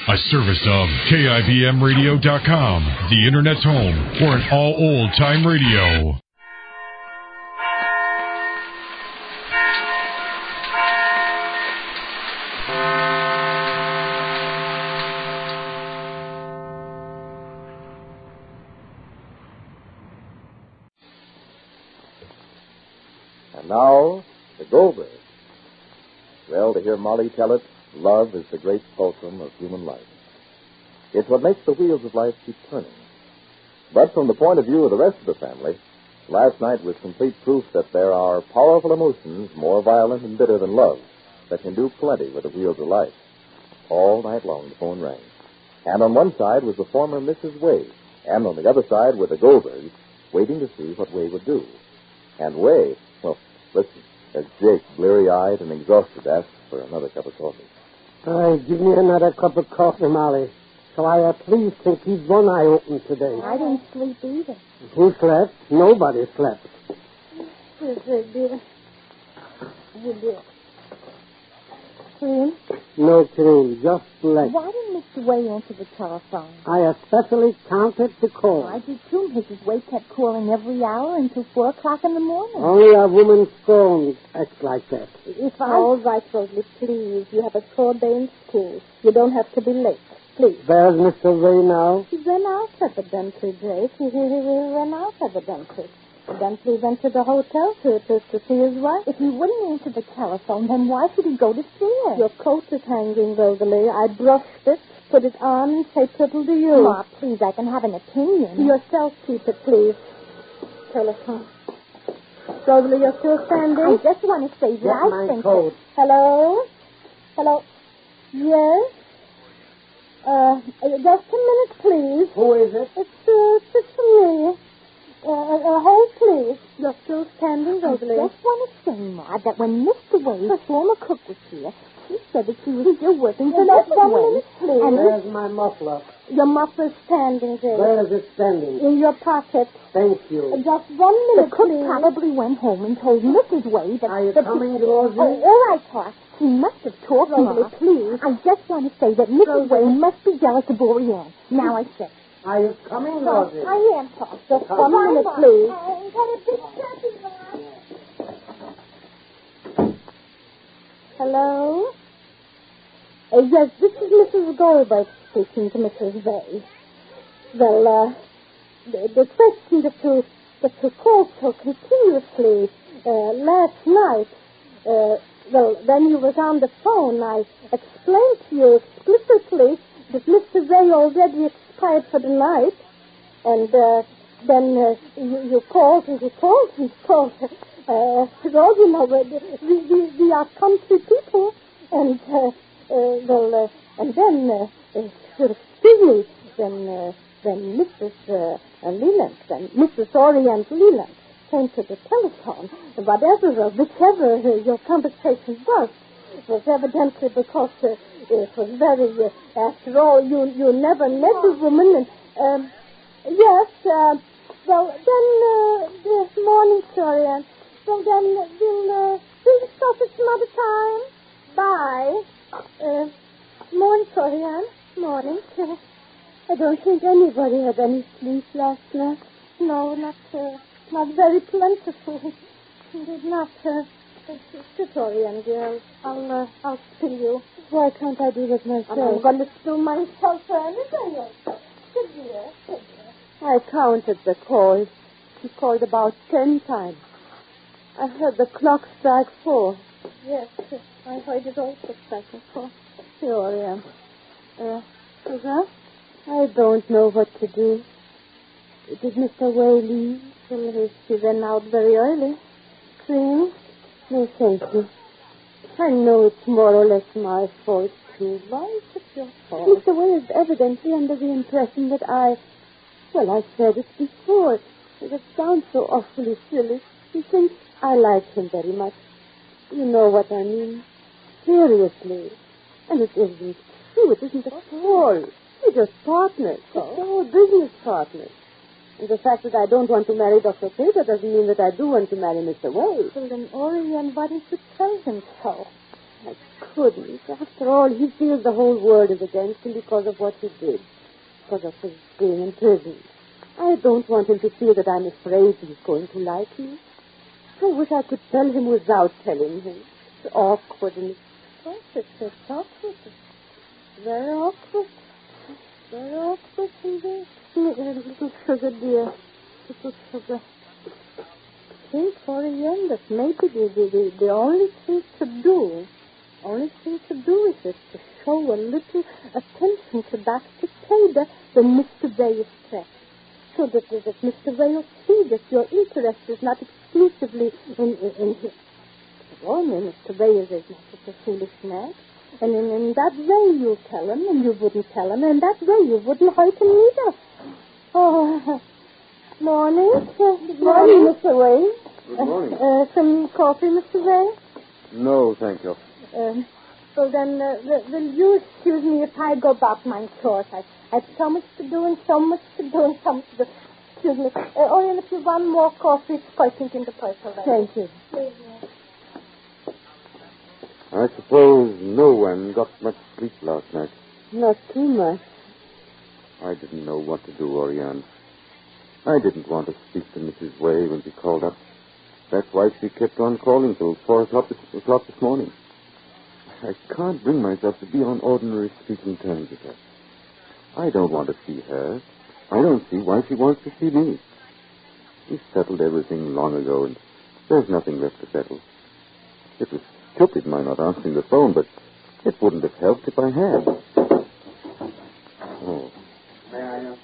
A service of KIBMradio.com, the Internet's home for an all old-time radio. And now, the Goldbergs. Well, to hear Molly tell it, love is the great fulcrum of human life. It's what makes the wheels of life keep turning. But from the point of view of the rest of the family, last night was complete proof that there are powerful emotions more violent and bitter than love that can do plenty with the wheels of life. All night long the phone rang. And on one side was the former Mrs. Way, and on the other side were the Goldbergs, waiting to see what Way would do. And Way, well, listen, as Jake, bleary-eyed and exhausted, asked for another cup of coffee. Give me another cup of coffee, Molly. So I at least can keep one eye open today. I didn't sleep either. Who slept? Nobody slept. Dear. Cream? No cream, just black. Why didn't Mr. Way answer the telephone? I especially counted the call. I did too. Mrs. Way kept calling every hour until 4 o'clock in the morning. Only a woman's phone acts like that. If all right, Rosalie, please. You have a sore day in school. You don't have to be late. Please. There's Mr. Ray now. He ran out evidently, Jake. He ran out evidently. Evidently went to the hotel to see his wife. If he wouldn't answer the telephone, then why should he go to see her? Your coat is hanging, Rosalie. I brushed it, put it on, and say triple to you. Ma, please, I can have an opinion. Yourself keep it, please. Telephone. Rosalie, you're still standing? I just want to say that I think... Coat. Hello? Hello? Yes? Just a minute, please. Who is it? It's me. Hold, please. You're still standing, Rosalie. I just want to say, Ma, that when Mr. Way, the former cook, was here, he said that she was still working for Mrs. Way. Please. And where's my muffler? Your muffler's standing there. Where is it standing? In your pocket. Thank you. Just 1 minute, the cook probably went home and told Mrs. Way that... Are you coming, Rosie? Oh, all right, Pa. He must have talked, Rosalie, please. I just want to say that Mrs. Way must be jealous of Oriane. Now I say. Are you coming, Rosie? I am, Pa. Just 1 minute, please. Hello? Yes, this is Mrs. Goldbergs speaking to Mrs. Way. Well, the question that you called so continuously last night, well, when you was on the phone, I explained to you explicitly that Mr. Ray already expired for the night, and then you called and you called and called. Well, you know, we are country people, and and then, excuse me, then Mrs. Leland, then Mrs. Oriane Leland came to the telephone. Whichever your conversation was evidently because it was very, after all, you never met the woman. And, yes, well, then, morning, Oriane. Well, then, we'll discuss it some other time. Bye. Morning, Oriane. Morning. I don't think anybody had any sleep last night. No, not very plentiful. Not, sit, Oriane, girl. I'll spill you. Why can't I do that myself? I'm going to spill myself for anything else. Sit here. I counted the calls. She called about 10 times. I heard the clock strike 4. Yes, I heard it also strike 4. Here, Oriane. Well, I don't know what to do. Did Mr. Way leave? Well, he went out very early. Cream? No, thank you. I know it's more or less my fault, too. Why is it your fault? Mr. Way is evidently under the impression that I said it before. It sounds so awfully silly. He thinks I like him very much. You know what I mean. Seriously. And it isn't true. It isn't at all. We're just partners. Oh, business partners. And the fact that I don't want to marry Dr. Paper doesn't mean that I do want to marry Mr. Way. Well, then, Oriane, why didn't you tell him so? I couldn't. After all, he feels the whole world is against him because of what he did. Because of his being in prison. I don't want him to feel that I'm afraid he's going to like me. I wish I could tell him without telling him. It's awkward and it's awkward. Very awkward. Very awkward indeed. Little sugar, dear. Little sugar. Think for a young that maybe the only thing to do. Only thing to do is to show a little attention to Dr. Taylor when Mr. Ray is stressed. So that Mr. Ray will see that your interest is not exclusively in him. Well, Mr. Ray is not such a foolish man. And in that way you tell him, and you wouldn't tell him, and that way you wouldn't hurt him either. Oh, morning. Good morning, Mr. Ray. Good morning. Some coffee, Mr. Ray? No, thank you. Well, then, will you excuse me if I go about my chores? I've so much to do and so much to do and so much to do. Excuse me. And if you want more coffee, I think in the purple. Thank you. I suppose no one got much sleep last night. Not too much. I didn't know what to do, Oriane. I didn't want to speak to Mrs. Way when she called up. That's why she kept on calling till 4 o'clock this morning. I can't bring myself to be on ordinary speaking terms with her. I don't want to see her. I don't see why she wants to see me. We settled everything long ago, and there's nothing left to settle. It was stupid my not answering the phone, but it wouldn't have helped if I had. Oh. May I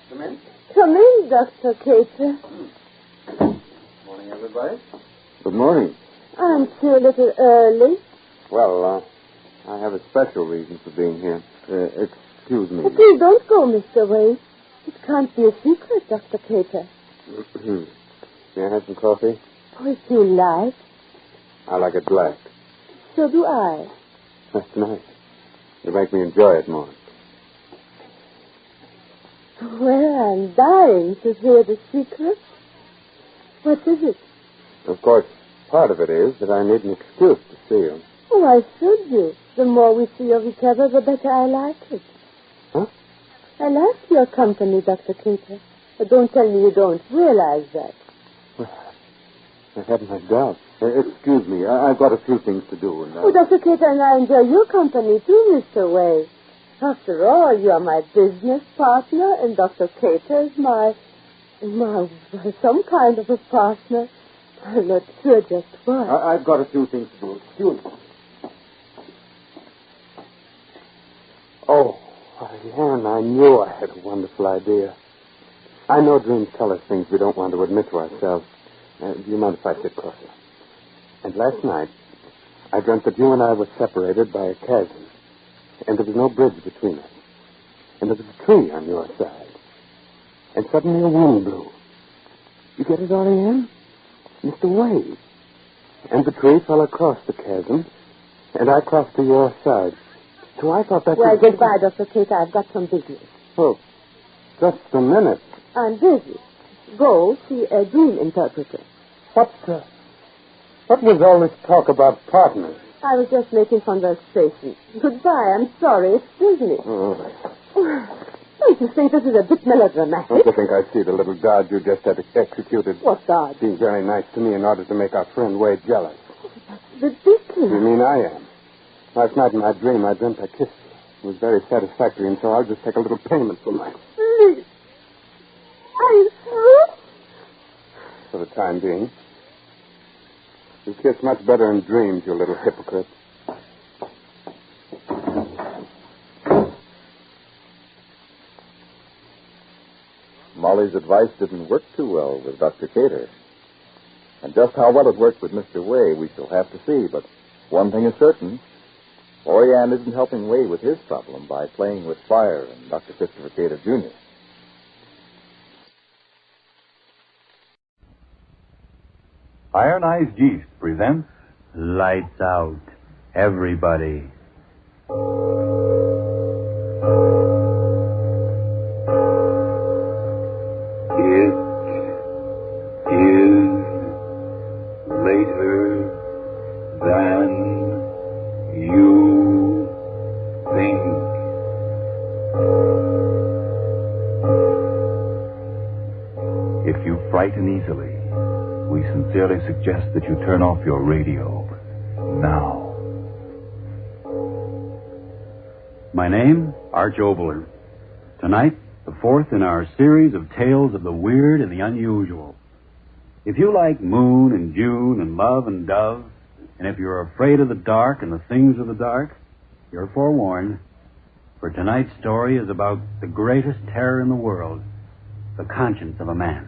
come in? Come in, Dr. Cater. Morning, everybody. Good morning. Aren't you a little early? Well, I have a special reason for being here. Excuse me. Please don't go, Mr. Wade. It can't be a secret, Dr. Cater. May I have some coffee? Oh, if you like. I like it black. So do I. That's nice. You make me enjoy it more. Well, I'm dying to hear the secret. What is it? Of course, part of it is that I need an excuse to see you. Oh, why should you? The more we see of each other, the better I like it. Huh? I like your company, Dr. Cater. But don't tell me you don't realize that. I had my doubts. Excuse me. I've got a few things to do. And, Oh, Dr. Cater and I enjoy your company, too, Mr. Way. After all, you are my business partner, and Dr. Cater is my some kind of a partner. I'm not sure just what. I've got a few things to do. Excuse me. Oh, Anne, I knew I had a wonderful idea. I know dreams tell us things we don't want to admit to ourselves. Do you mind if I sit closer? And last night, I dreamt that you and I were separated by a chasm, and there was no bridge between us. And there was a tree on your side. And suddenly a wind blew. You get it, Oriane? Mr. Wade. And the tree fell across the chasm, and I crossed to your side. So I thought that... Well, goodbye, Dr. Cater. I've got some business. Oh, just a minute. I'm busy. Go see a dream interpreter. What was all this talk about partners? I was just making conversation. Goodbye. I'm sorry. It's business. Oh. Don't you think this is a bit melodramatic? Don't you think I see the little dodge you just had executed? What dodge? Being very nice to me in order to make our friend Wade jealous. Ridiculous. You mean I am? Last night in my dream, I dreamt I kissed you. It was very satisfactory, and so I'll just take a little payment for mine. Please. Are you sure? For the time being. You kiss much better in dreams, you little hypocrite. Molly's advice didn't work too well with Dr. Cater. And just how well it worked with Mr. Way, we shall have to see. But one thing is certain. Oriane isn't helping Way with his problem by playing with fire and Dr. Christopher Cater, Jr. Iron Eyes Yeast presents Lights Out, Everybody. It is later than if you frighten easily, we sincerely suggest that you turn off your radio now. My name, Arch Oboler. Tonight, the fourth in our series of tales of the weird and the unusual. If you like Moon and June and Love and Dove, and if you're afraid of the dark and the things of the dark, you're forewarned. For tonight's story is about the greatest terror in the world, the conscience of a man.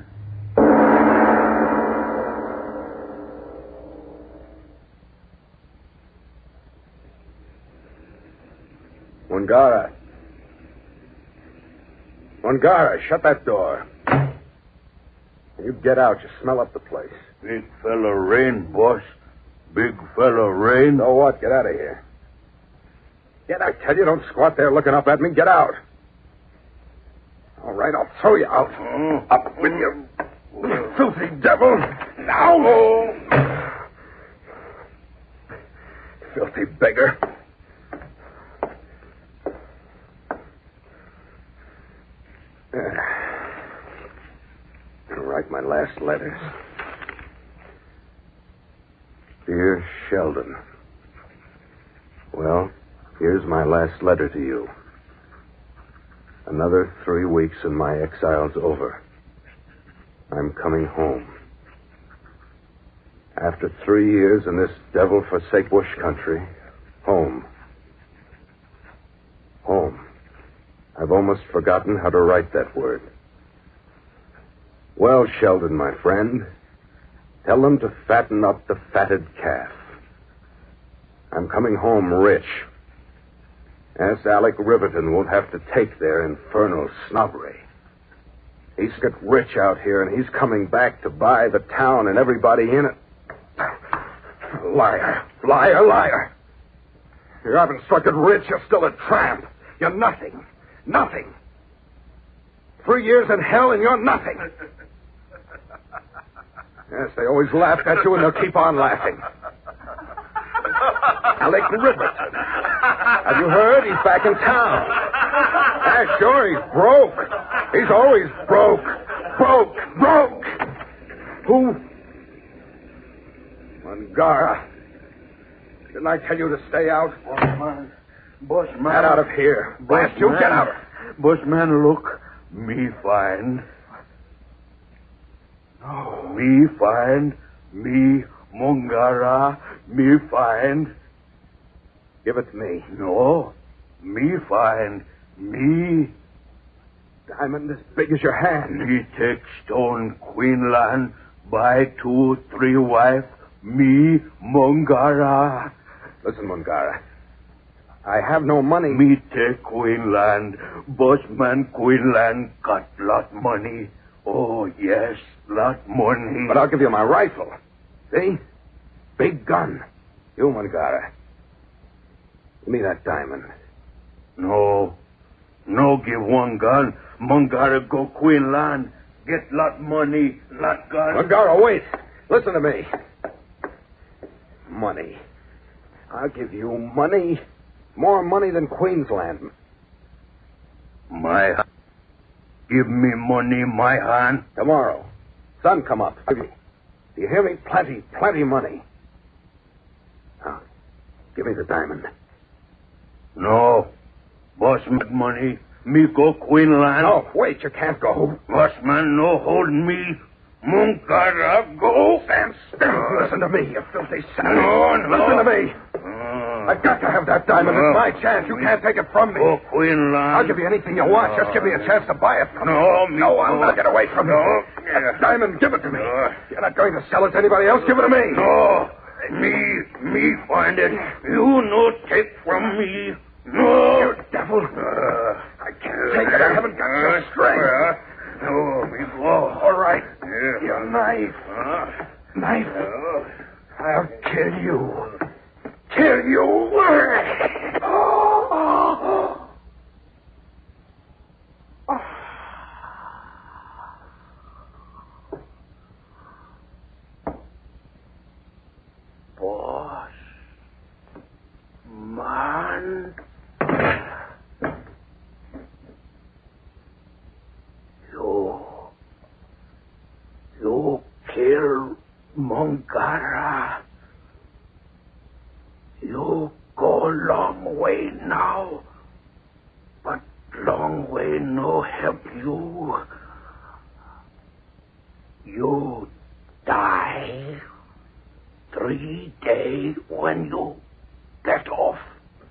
Mungahra. Mungahra, shut that door. When you get out, you smell up the place. Big fella rain, boss. Big fella rain. So what? Get out of here. Get, I tell you, don't squat there looking up at me. Get out. All right, I'll throw you out. Up with you, filthy devil. Now. Filthy beggar. I'll write my last letters. Dear Sheldon. Well, here's my last letter to you. Another 3 weeks and my exile's over. I'm coming home. After 3 years in this devil-forsaken bush country, home. Home. I've almost forgotten how to write that word. Well, Sheldon, my friend, tell them to fatten up the fatted calf. I'm coming home rich. S. Alec Riverton won't have to take their infernal snobbery. He's got rich out here, and he's coming back to buy the town and everybody in it. Liar, liar, liar. You haven't struck it rich, you're still a tramp. You're nothing. Nothing. 3 years in hell and you're nothing. Yes, they always laughed at you and they'll keep on laughing. Alec Riverton. Have you heard? He's back in town. Yeah, sure, he's broke. He's always broke. Broke. Who? Mungahra. Didn't I tell you to stay out? Bossman. Get out of here. Blast you, get out. Bossman, look. Me find. No. Me find. Me, Mungahra. Me find. Give it to me. No. Me find. Me. Diamond as big as your hand. Me take stone Queenland. Buy 2, 3 wife. Me, Mungahra. Listen, Mungahra. I have no money. Me take Queenland. Bossman Queenland got lot money. Oh, yes, lot money. But I'll give you my rifle. See? Big gun. You, Mungahra. Give me that diamond. No. No give one gun. Mungahra go Queenland. Get lot money, lot gun. Mungahra, wait. Listen to me. Money. I'll give you money. More money than Queensland. My hand. Give me money, my hand. Tomorrow. Sun come up. Do you hear me? Plenty money. Now, give me the diamond. No. Boss make money. Me go Queenland. No, wait, you can't go. Bossman, no hold me. Mungahra, go. Stand still. Listen to me, you filthy savage. No. Listen to me. I've got to have that diamond. It's my chance. You can't take it from me. Go Queenland. I'll give you anything you want. Just give me a chance to buy it from you. No, I'll not get away from you. That diamond, give it to me. You're not going to sell it to anybody else. Give it to me. No. Me find it. You no take from me. No. You devil. I can't take it. I haven't got your strength. No, me go. All right. Yeah. Your knife. Knife. I'll kill you. Kill you. Boss. Man. Mungahra. You go long way now, but long way no help you. You die 3 days when you get off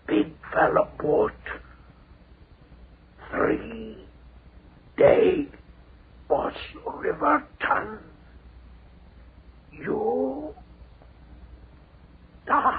big fella boat. 3 days Boss Riverton. You die.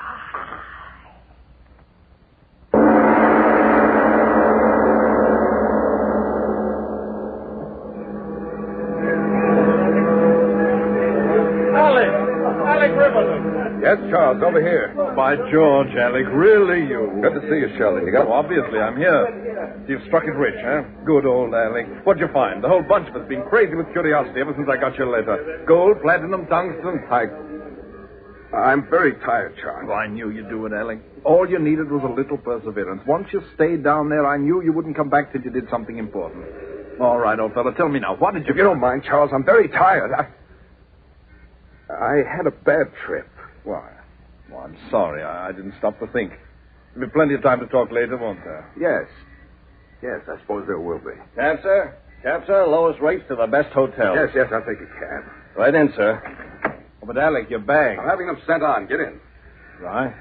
Alec Riverton. Yes, Charles, over here. By George, Alec, really you? Good to see you, Sheldon. You got... Oh, obviously, I'm here. You've struck it rich, huh? Good old Alec. What'd you find? The whole bunch of us been crazy with curiosity ever since I got your letter. Gold, platinum, tungsten. I'm very tired, Charles. Oh, I knew you'd do it, Alec. All you needed was a little perseverance. Once you stayed down there, I knew you wouldn't come back till you did something important. All right, old fella, tell me now. What did you... If you don't mind, Charles, I'm very tired. I had a bad trip. Why? Well, I'm sorry. I didn't stop to think. There'll be plenty of time to talk later, won't there? Yes. Yes, I suppose there will be. Cab, sir? Cab, sir. Lowest rates to the best hotel. Yes, I'll take a cab. Right in, sir. Oh, but, Alec, your bag. I'm having them sent on. Get in. Right.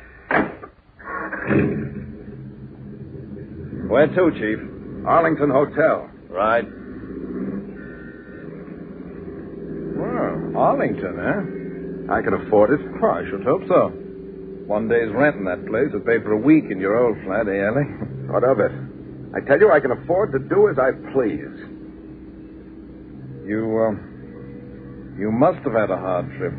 Where to, Chief? Arlington Hotel. Right. Well, Arlington, eh? I can afford it. Oh, I should hope so. 1 day's rent in that place would pay for a week in your old flat, eh, Alec? What of it? I tell you, I can afford to do as I please. You must have had a hard trip.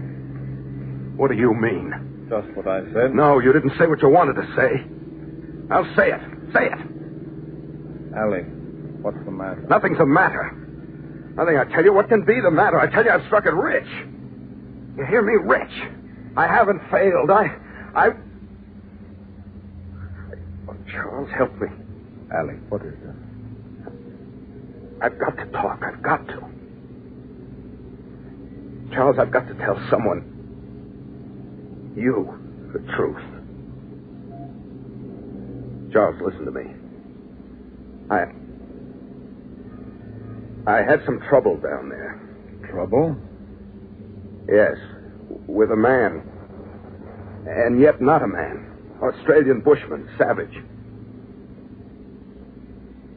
What do you mean? Just what I said. No, you didn't say what you wanted to say. I'll say it. Say it. Alec, what's the matter? Nothing's the matter. Nothing, I tell you. What can be the matter? I tell you, I've struck it rich. You hear me? Rich. I haven't failed. Oh, Charles, help me. Alec, what is this? I've got to talk. I've got to. Charles, I've got to tell someone. You, the truth. Charles, listen to me. I had some trouble down there. Trouble? Yes, with a man. And yet not a man. Australian bushman, savage.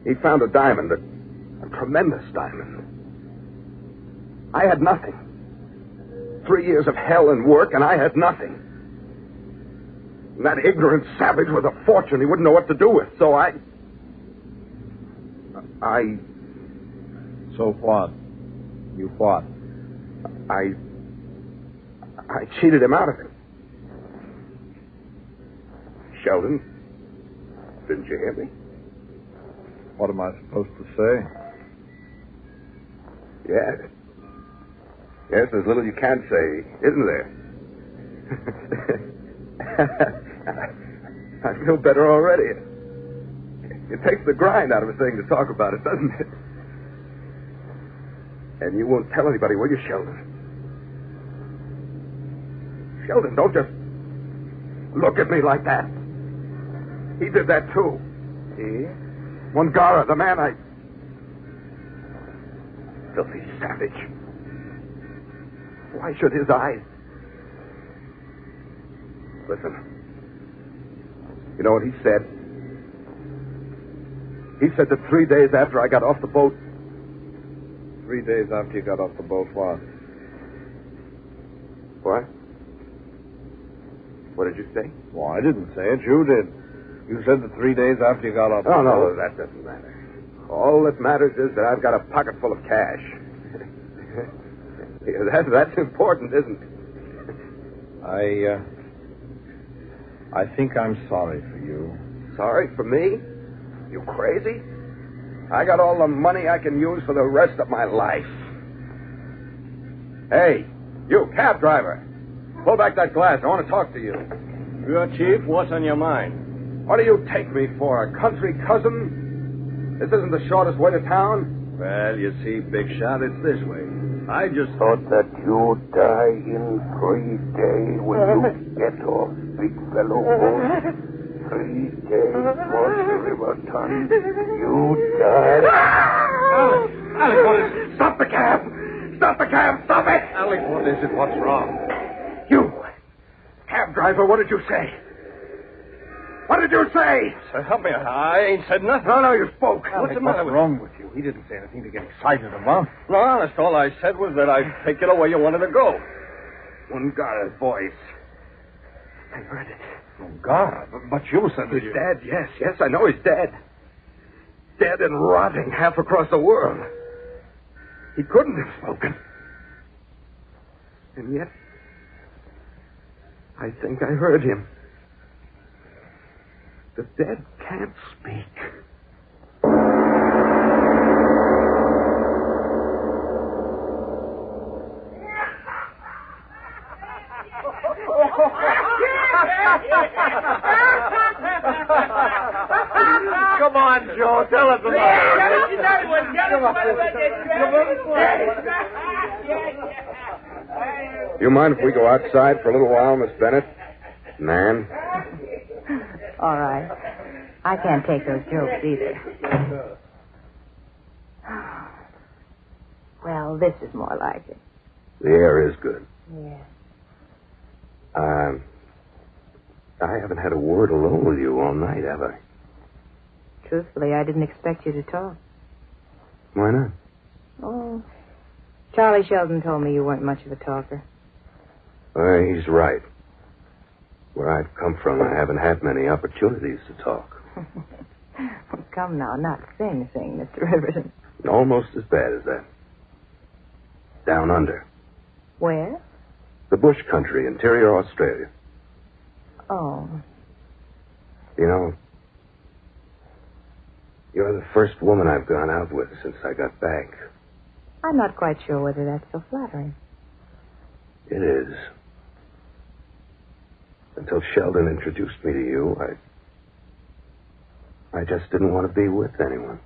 He found a diamond, a tremendous diamond. I had nothing. 3 years of hell and work, and I had nothing. And that ignorant savage with a fortune he wouldn't know what to do with, so So what? You what? I cheated him out of it. Sheldon, didn't you hear me? What am I supposed to say? Yes. Yes, there's little you can't say, isn't there? I feel better already. It takes the grind out of a thing to talk about it, doesn't it? And you won't tell anybody, will you, Sheldon? Sheldon, don't just look at me like that. He did that, too. He? Mungahra, the man filthy savage. Why should his eyes... Listen. You know what he said? He said that 3 days after I got off the boat... 3 days after you got off the boat, what? What? What did you say? Well, I didn't say it. You did. You said that 3 days after you got off the boat. No, that doesn't matter. All that matters is that I've got a pocket full of cash. Yeah, that's important, isn't it? I think I'm sorry for you. Sorry for me? You crazy? I got all the money I can use for the rest of my life. Hey, you cab driver. Pull back that glass. I want to talk to you. Your chief, what's on your mind? What do you take me for, a country cousin? This isn't the shortest way to town. Well, you see, Big Shot, it's this way. I just thought that you'd die in 3 days when you get off, big fellow boat. 3 days across the river, ton. You die. Alec, what is it? Stop the cab! Stop the cab! Stop it! Alec, what is it? What's wrong? You! Cab driver, what did you say? What did you say? Sir, help me. I ain't said nothing. No, you spoke. What's the matter What's wrong with you? He didn't say anything to get excited about. No, honest, all I said was that I'd take you the way you wanted to go. Mungahra's voice. I heard it. Mungahra? But you said that He's dead, yes, I know he's dead. Dead and rotting half across the world. He couldn't have spoken. And yet, I think I heard him. The dead can't speak. Come on, Joe. Tell us about Do you mind if we go outside for a little while, Miss Bennett? Man? All right. I can't take those jokes either. Well, this is more like it. The air is good. Yeah. I haven't had a word alone with you all night, have I? Truthfully, I didn't expect you to talk. Why not? Oh, Charlie Sheldon told me you weren't much of a talker. He's right. Where I've come from, I haven't had many opportunities to talk. Well, come now, not sing, Mr. Riverton. Almost as bad as that. Down under. Where? The bush country, interior Australia. Oh. You know, you're the first woman I've gone out with since I got back. I'm not quite sure whether that's so flattering. It is. Until Sheldon introduced me to you, I just didn't want to be with anyone.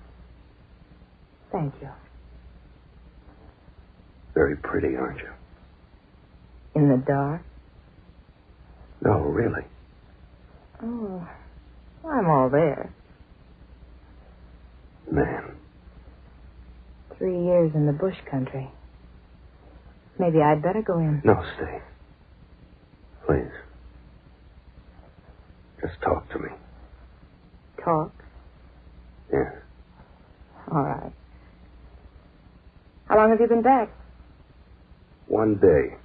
Thank you. Very pretty, aren't you? In the dark? No, really. Oh, I'm all there. Man. 3 years in the bush country. Maybe I'd better go in. No, stay. Please. Just talk to me. Talk? Yes. All right. How long have you been back? 1 day.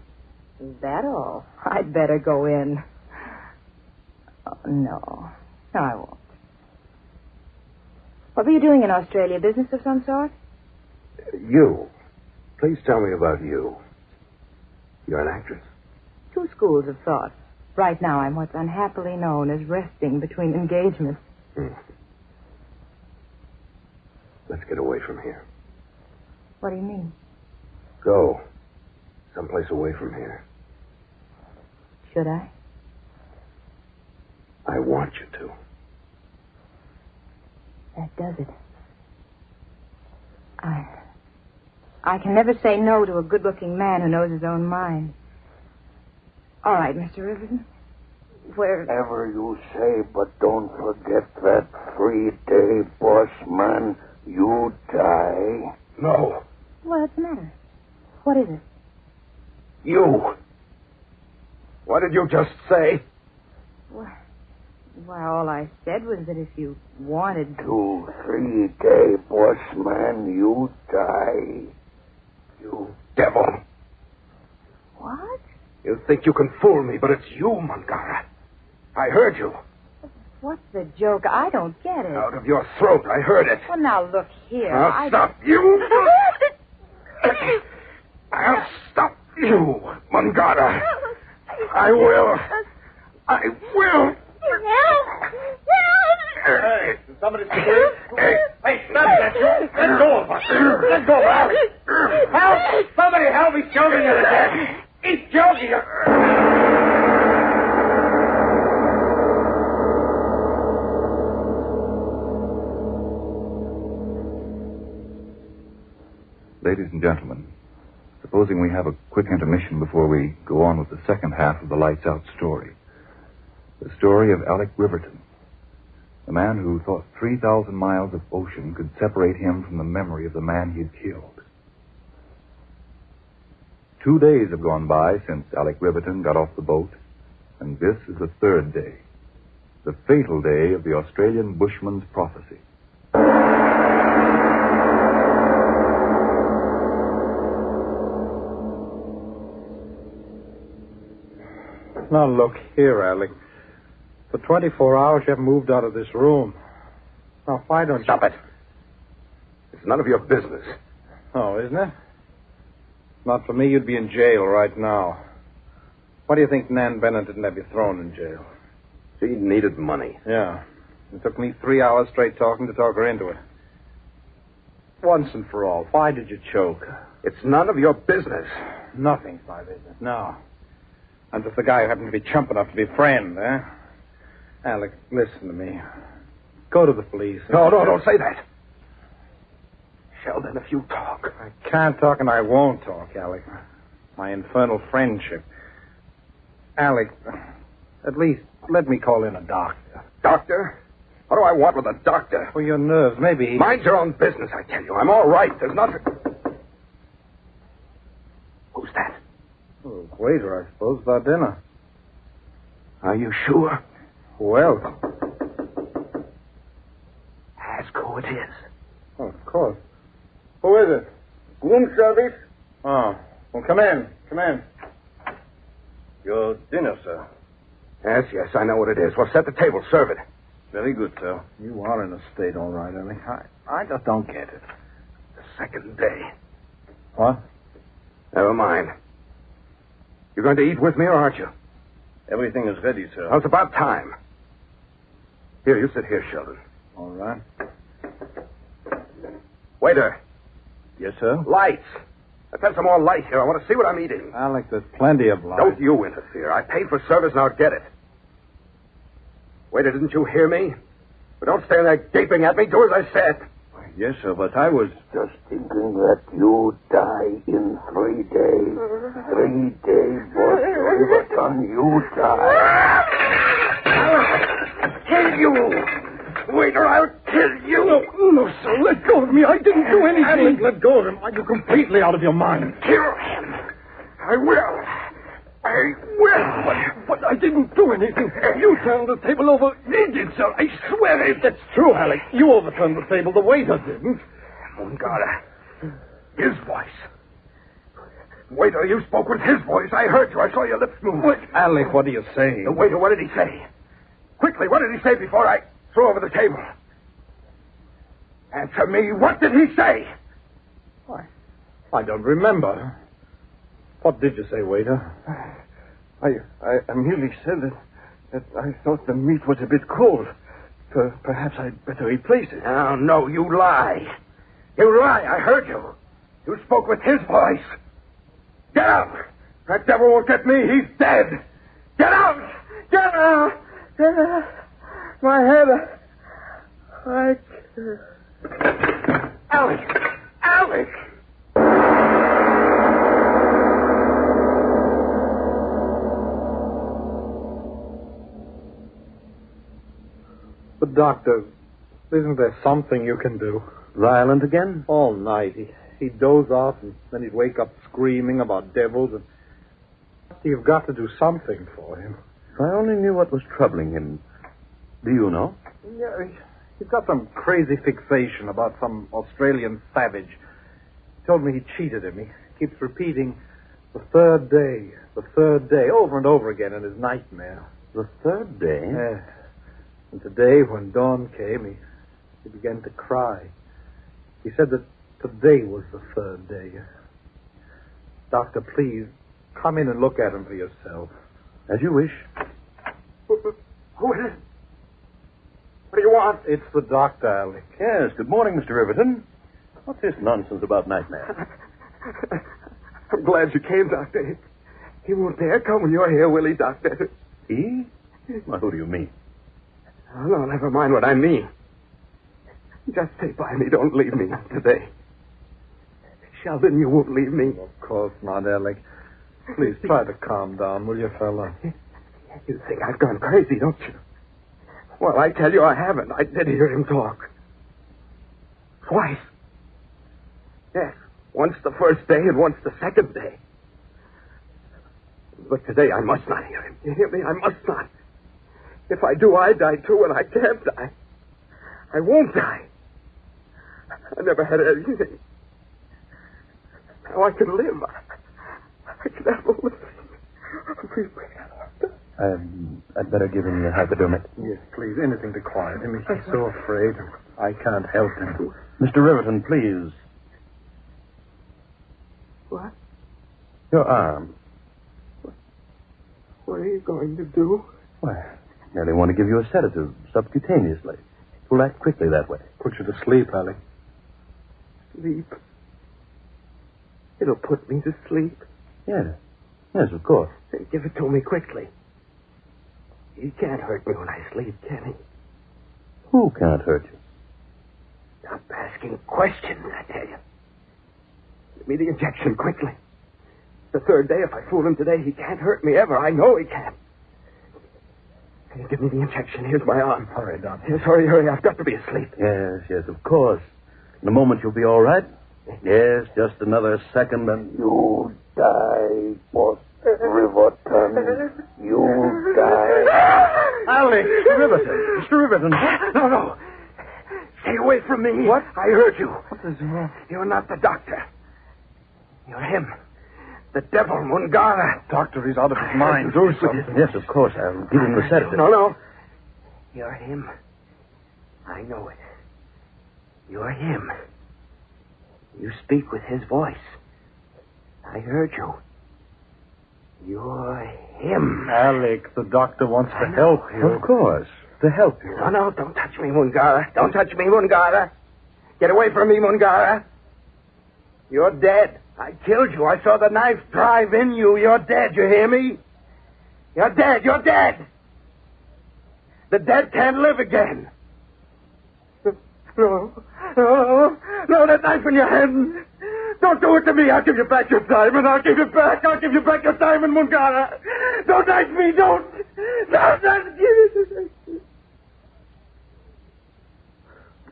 Is that all? I'd better go in. Oh, no. No, I won't. What were you doing in Australia? Business of some sort? You. Please tell me about you. You're an actress? 2 schools of thought. Right now, I'm what's unhappily known as resting between engagements. Let's get away from here. What do you mean? Go. Someplace away from here. Should I? I want you to. That does it. I can never say no to a good-looking man who knows his own mind. All right, Mr. Riverton. Whatever you say, but don't forget that 3-day boss man. You die. No. What's the matter? What is it? You. What did you just say? Well, all I said was that if you wanted... 2 3-day boss man, you die. You devil. What? You think you can fool me, but it's you, Mungahra. I heard you. What's the joke? I don't get it. Out of your throat, I heard it. Well, now, look here. I'll stop you. I'll stop you, Mungahra. I will. I will. Hey, somebody speak. Hey, stop that, Joe. Let go of us. Let go of us. Help! Somebody help me choking to death. He's choking us. Ladies and gentlemen, Supposing we have a quick intermission before we go on with the second half of the Lights Out story. The story of Alec Riverton, the man who thought 3,000 miles of ocean could separate him from the memory of the man he had killed. 2 days have gone by since Alec Riverton got off the boat, and this is the third day, the fatal day of the Australian bushman's prophecy. Now, look here, Alec. For 24 hours, you haven't moved out of this room. Now, why don't Stop it. It's none of your business. Oh, isn't it? Not for me, you'd be in jail right now. Why do you think Nan Bennett didn't have you thrown in jail? She needed money. Yeah. It took me 3 hours straight talking to talk her into it. Once and for all, why did you choke? It's none of your business. Nothing's my business. No. I'm just the guy who happened to be chump enough to be a friend, eh? Alec, listen to me. Go to the police. No, don't say that. Sheldon, if you talk. I can't talk and I won't talk, Alec. My infernal friendship. Alec, at least let me call in a doctor. Doctor? What do I want with a doctor? For your nerves, maybe he... Mind your own business, I tell you. I'm all right. There's nothing... Who's that? Oh, waiter, I suppose, about dinner. Are you sure? Well. Ask who it is. Oh, of course. Who is it? Room service? Oh. Well, come in. Come in. Your dinner, sir. Yes, I know what it is. Well, set the table. Serve it. Very good, sir. You are in a state, all right, Ellie. I just don't get it. The second day. What? Never mind. You're going to eat with me, or aren't you? Everything is ready, sir. Well, it's about time. Here, you sit here, Sheldon. All right. Waiter. Yes, sir? Lights. Let's have some more light here. I want to see what I'm eating. Alec, there's plenty of light. Don't you interfere. I paid for service, now get it. Waiter, didn't you hear me? But don't stand there gaping at me. Do as I said. Yes, sir, but I was... Just thinking that you die in 3 days. 3 days, boss Riverton, you die. I'll kill you. Waiter, I'll kill you. No, sir, let go of me. I didn't do anything. Alec, let go of him. Are you completely out of your mind? Kill him. I will. I will. But I didn't do anything. You turned the table over. He did, sir. I swear it. That's true, Alec. You overturned the table. The waiter didn't. Mungahra. His voice. Waiter, you spoke with his voice. I heard you. I saw your lips move. What? Alec, what are you saying? The waiter, what did he say? Quickly, what did he say before I threw over the table? Answer me. What did he say? I don't remember. What did you say, waiter? I merely said that I thought the meat was a bit cold. Perhaps I'd better replace it. Oh, no, you lie. You lie. I heard you. You spoke with his voice. Get out. That devil won't get me. He's dead. Get out. Get out. Get out. My head. Alec. Alec. But, Doctor, isn't there something you can do? Violent again? All night. He'd doze off, and then he'd wake up screaming about devils, and you've got to do something for him. If I only knew what was troubling him. Do you know? Yeah, he's got some crazy fixation about some Australian savage. He told me he cheated him. He keeps repeating the third day, over and over again in his nightmare. The third day? Yeah. And today, when dawn came, he began to cry. He said that today was the third day. Doctor, please, come in and look at him for yourself. As you wish. Who is it? What do you want? It's the doctor, Alec. Yes, good morning, Mr. Riverton. What's this nonsense about nightmares? I'm glad you came, Doctor. He won't dare come when you're here, will he, Doctor? He? Well, who do you mean? Oh, no, never mind what I mean. Just stay by me. Don't leave me today. Sheldon, you won't leave me. Of course not, Alec. Please try to calm down, will you, fella? You think I've gone crazy, don't you? Well, I tell you I haven't. I did hear him talk. Twice. Yes, once the first day and once the second day. But today I must not hear him. You hear me? I must not. If I do, I die too, and I can't die. I won't die. I never had anything. Now I can live. I can have a living. I'd better give him the hypodermic. Yes, please. Anything to quiet him. He's so afraid. I can't help him. Mr. Riverton, please. What? Your arm. What are you going to do? Why, I merely want to give you a sedative subcutaneously. It will act quickly that way. Put you to sleep, Alec. Sleep? It'll put me to sleep. Yes. Yes, of course. Then give it to me quickly. He can't hurt me when I sleep, can he? Who can't hurt you? Stop asking questions, I tell you. Give me the injection quickly. The third day, if I fool him today, he can't hurt me ever. I know he can't. Can you give me the injection? Here's my arm. Hurry, Doctor. Yes, hurry. I've got to be asleep. Yes, of course. In a moment you'll be all right. Yes, just another second and... You die, Boss Riverton. You die. Alec, Mr. Riverton. No. Stay away from me. What? I heard you. What is wrong? You're not the doctor. You're him. The devil, Mungahra. Doctor, he's out of his mind. Do something. Yes, of course. I'll give him the sedative. No. You're him. I know it. You're him. You speak with his voice. I heard you. You're him. Alec, the doctor wants to help you. Of course. To help you. No. Don't touch me, Mungahra. Don't touch me, Mungahra. Get away from me, Mungahra. You're dead. I killed you. I saw the knife drive in you. You're dead. You hear me? You're dead. The dead can't live again. No, that knife in your hand. Don't do it to me. I'll give you back your diamond. I'll give you back your diamond, Mungahra. Don't knife me. Don't.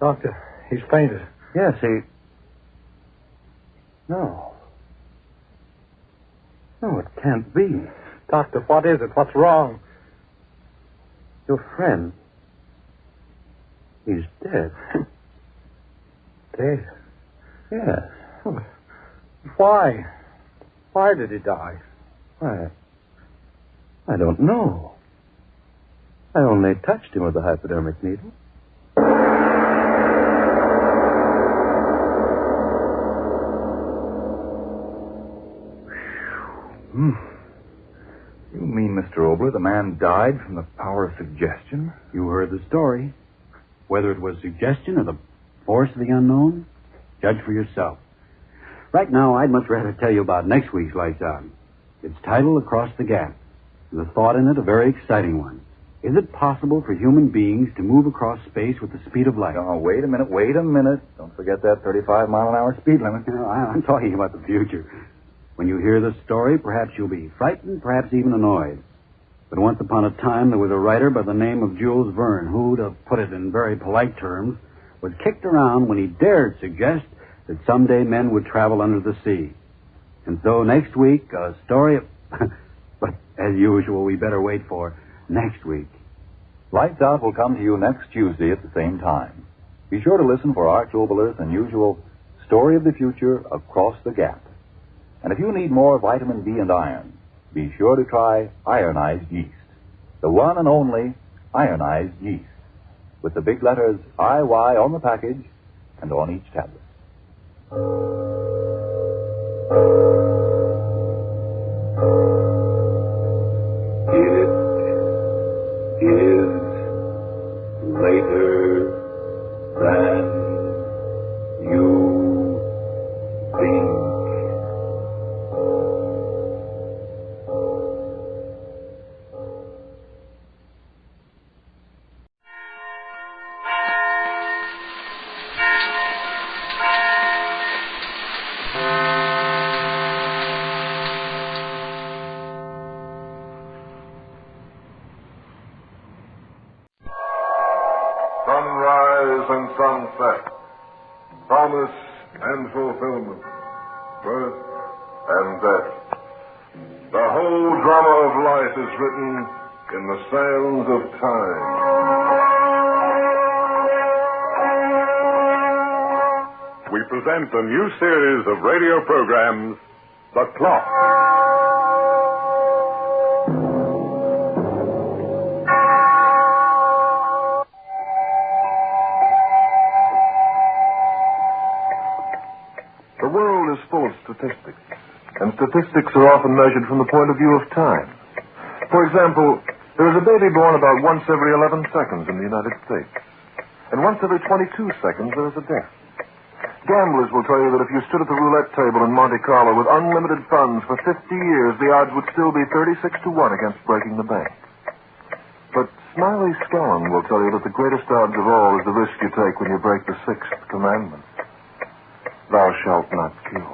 Doctor, he's fainted. Yes, No, it can't be. Doctor, what is it? What's wrong? Your friend. He's dead. Dead? Yes. Why? Why did he die? Why? I don't know. I only touched him with the hypodermic needle. You mean, Mr. Oboler, the man died from the power of suggestion? You heard the story. Whether it was suggestion or the force of the unknown, judge for yourself. Right now, I'd much rather tell you about next week's Lights Out. It's titled Across the Gap. The thought in it a very exciting one. Is it possible for human beings to move across space with the speed of light? Oh, wait a minute. Don't forget that 35-mile-an-hour speed limit. No, I'm talking about the future. When you hear the story, perhaps you'll be frightened, perhaps even annoyed. But once upon a time, there was a writer by the name of Jules Verne who, to put it in very polite terms, was kicked around when he dared suggest that someday men would travel under the sea. And so next week, a story of... but as usual, we better wait for next week. Lights Out will come to you next Tuesday at the same time. Be sure to listen for Arch Oboler's unusual Story of the Future, Across the Gap. And if you need more vitamin D and iron, be sure to try ironized yeast. The one and only ironized yeast. With the big letters IY on the package and on each tablet. It is later than you think. promise and fulfillment, birth and death. The whole drama of life is written in the sands of time. We present a new series of radio programs, The Clock. The world is full of statistics, and statistics are often measured from the point of view of time. For example, there is a baby born about once every 11 seconds in the United States, and once every 22 seconds there is a death. Gamblers will tell you that if you stood at the roulette table in Monte Carlo with unlimited funds for 50 years, the odds would still be 36 to 1 against breaking the bank. But Smiley Scallon will tell you that the greatest odds of all is the risk you take when you break the sixth commandment. Thou shalt not kill.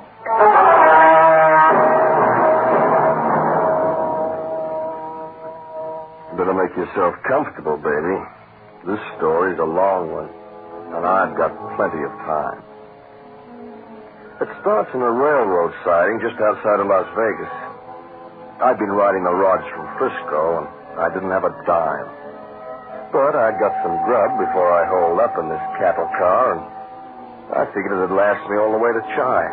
Better make yourself comfortable, baby. This story's a long one, and I've got plenty of time. It starts in a railroad siding just outside of Las Vegas. I'd been riding the rods from Frisco, and I didn't have a dime. But I got some grub before I holed up in this cattle car, and I figured it'd last me all the way to Chi.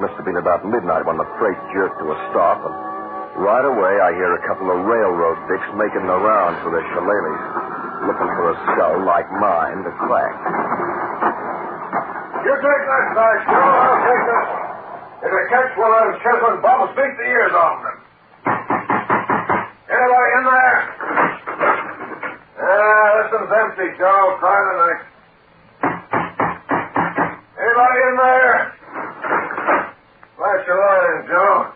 Must have been about midnight when the freight jerked to a stop, and right away I hear a couple of railroad dicks making the rounds with their shillelaghs, looking for a skull like mine to crack. You take that side, Joe. I'll take this one. If I catch one of those chiseling bubbles, beat the ears off them. Anybody in there? This one's empty, Joe. Try the next. Anybody in there? Flash your line, Joe.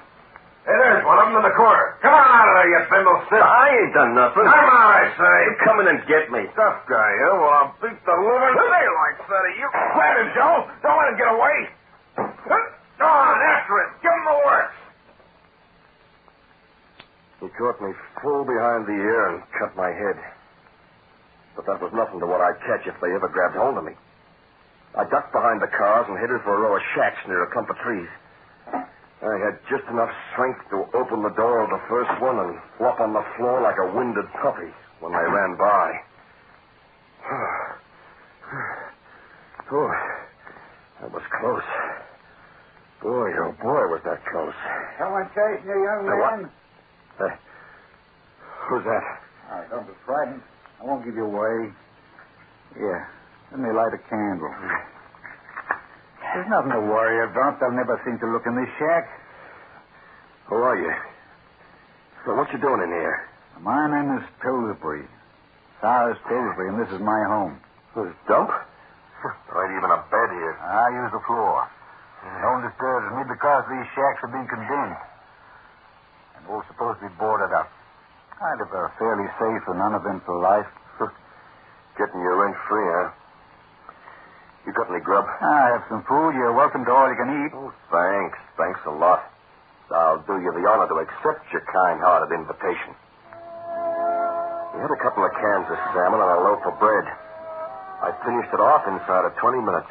Hey, there's one of them in the corner. Come on out of there, you thimble stick. I ain't done nothing. Come on, I say. You come in and get me. Tough guy, huh? Well, I'll beat the living daylights out of you. Grab him, Joe. Don't let him get away. Go on, after him. Give him the works. He caught me full behind the ear and cut my head. But that was nothing to what I'd catch if they ever grabbed hold of me. I ducked behind the cars and headed for a row of shacks near a clump of trees. I had just enough strength to open the door of the first one and flop on the floor like a winded puppy when they ran by. Oh, that was close. Boy, oh boy, was that close. Someone chasing you, young man? Who's that? All right, don't be frightened. I won't give you away. Here, let me light a candle. There's nothing to worry about. They'll never seem to look in this shack. Who are you? Well, what you doing in here? My name is Pillsbury. Cyrus Pillsbury, and this is my home. This dope? There ain't even a bed here. I use the floor. No one disturbs me because these shacks have been condemned. And all supposed to be boarded up. I live fairly safe and uneventful life. Getting your rent free, huh? You got any grub? I have some food. You're welcome to all you can eat. Oh, thanks. Thanks a lot. I'll do you the honor to accept your kind-hearted invitation. He had a couple of cans of salmon and a loaf of bread. I finished it off inside of 20 minutes.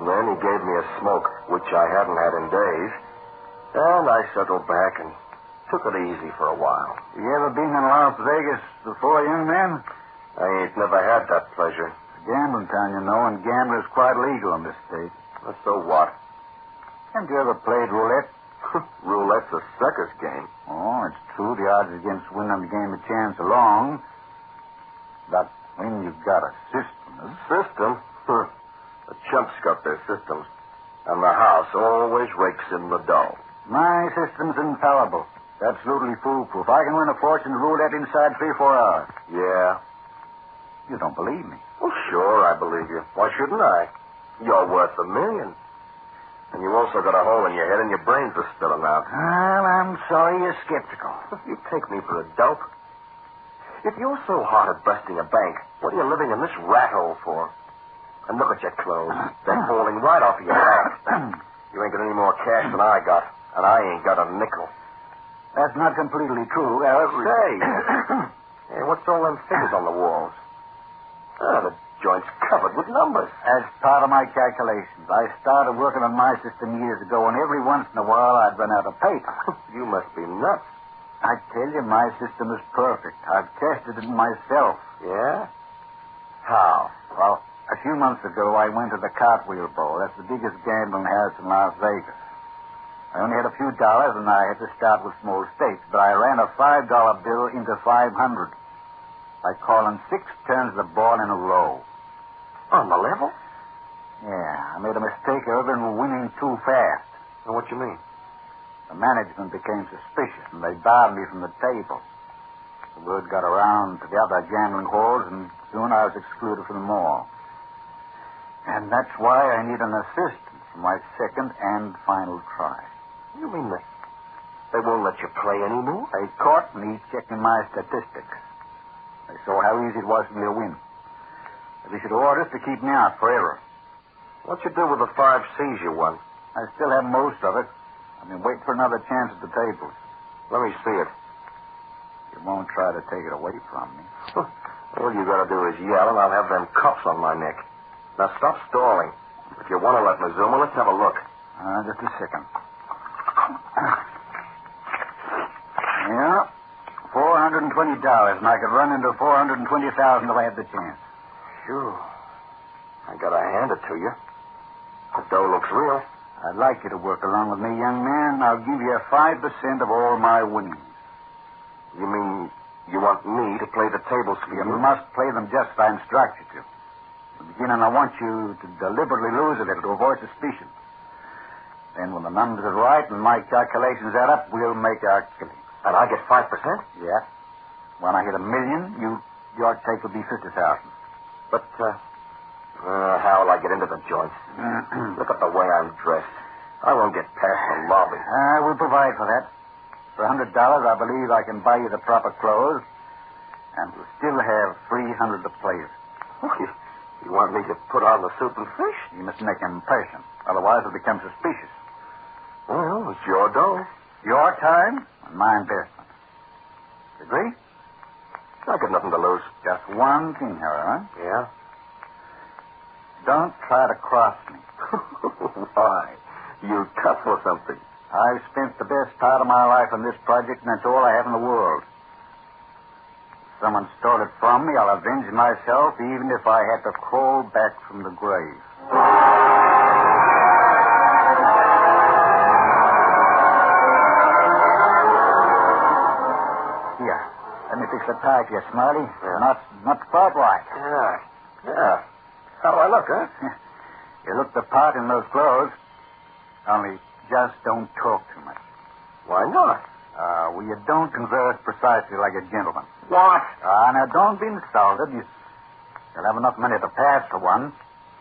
And then he gave me a smoke, which I hadn't had in days. And I settled back and took it easy for a while. You ever been in Las Vegas before, young man? I ain't never had that pleasure. Gambling town, you know, and gambling is quite legal in this state. So what? Haven't you ever played roulette? Roulette's a sucker's game. Oh, it's true. The odds against winning the game of chance are long. But when you've got a system... A system? The chumps got their systems. And the house always rakes in the dough. My system's infallible. Absolutely foolproof. I can win a fortune of roulette inside 3 or 4 hours. Yeah? You don't believe me? Well, sure, I believe you. Why shouldn't I? You're worth $1 million. And you also got a hole in your head and your brains are spilling out. Well, I'm sorry you're skeptical. You take me for a dope. If you're so hot at busting a bank, what are you living in this rat hole for? And look at your clothes. They're falling right off of your back. You ain't got any more cash than I got, and I ain't got a nickel. That's not completely true. Say, hey, what's all them figures on the walls? Oh, the joint's covered with numbers. As part of my calculations. I started working on my system years ago, and every once in a while I'd run out of paper. You must be nuts. I tell you, my system is perfect. I've tested it myself. Yeah? How? Well, a few months ago, I went to the Cartwheel Bowl. That's the biggest gambling house in Las Vegas. I only had a few dollars, and I had to start with small stakes, but I ran a $5 bill into 500 by calling 6 turns of the ball in a row. On the level? Yeah, I made a mistake of winning too fast. Well, what you mean? The management became suspicious, and they barred me from the table. The word got around to the other gambling halls, and soon I was excluded from them all. And that's why I need an assistant for my second and final try. You mean that they won't let you play anymore? They caught me checking my statistics. They saw how easy it was for me to win. They issued orders to keep me out forever. What'd you do with the 5 C's you won? I still have most of it. I've been waiting for another chance at the tables. Let me see it. You won't try to take it away from me. All you gotta do is yell, and I'll have them cuffs on my neck. Now stop stalling. If you want to let me zoom, let's have a look. Just a second. Yeah. $420, and I could run into $420,000 if I had the chance. Sure. I gotta hand it to you. The dough looks real. I'd like you to work along with me, young man. I'll give you 5% of all my winnings. You mean you want me to play the tables for you? You must play them just as I instruct you to. In the beginning, I want you to deliberately lose a little to avoid suspicion. Then when the numbers are right and my calculations add up, we'll make our killing. And I get 5%? Yeah. When I hit $1 million, your take will be 50,000. But, how will I get into the joint? Look at the way I'm dressed. I won't get past the lobby. We'll provide for that. For $100, I believe I can buy you the proper clothes, and we'll still have 300 to play with. You want me to put on the suit and fish? You must make an impression. Otherwise, it'll become suspicious. Well, it's your dough. Your time and my investment. Agree? I got nothing to lose. Just one thing, however. Yeah? Don't try to cross me. Why? You tough or something? I've spent the best part of my life on this project, and it's all I have in the world. If someone stole it from me, I'll avenge myself, even if I had to crawl back from the grave. Here, let me fix the tie to you, Smarty. Yeah. Not quite right. Yeah. How do I look, huh? You look the part in those clothes, only just don't talk too much. Why not? Well, you don't converse precisely like a gentleman. What? Now, don't be insulted. You'll have enough money to pass for one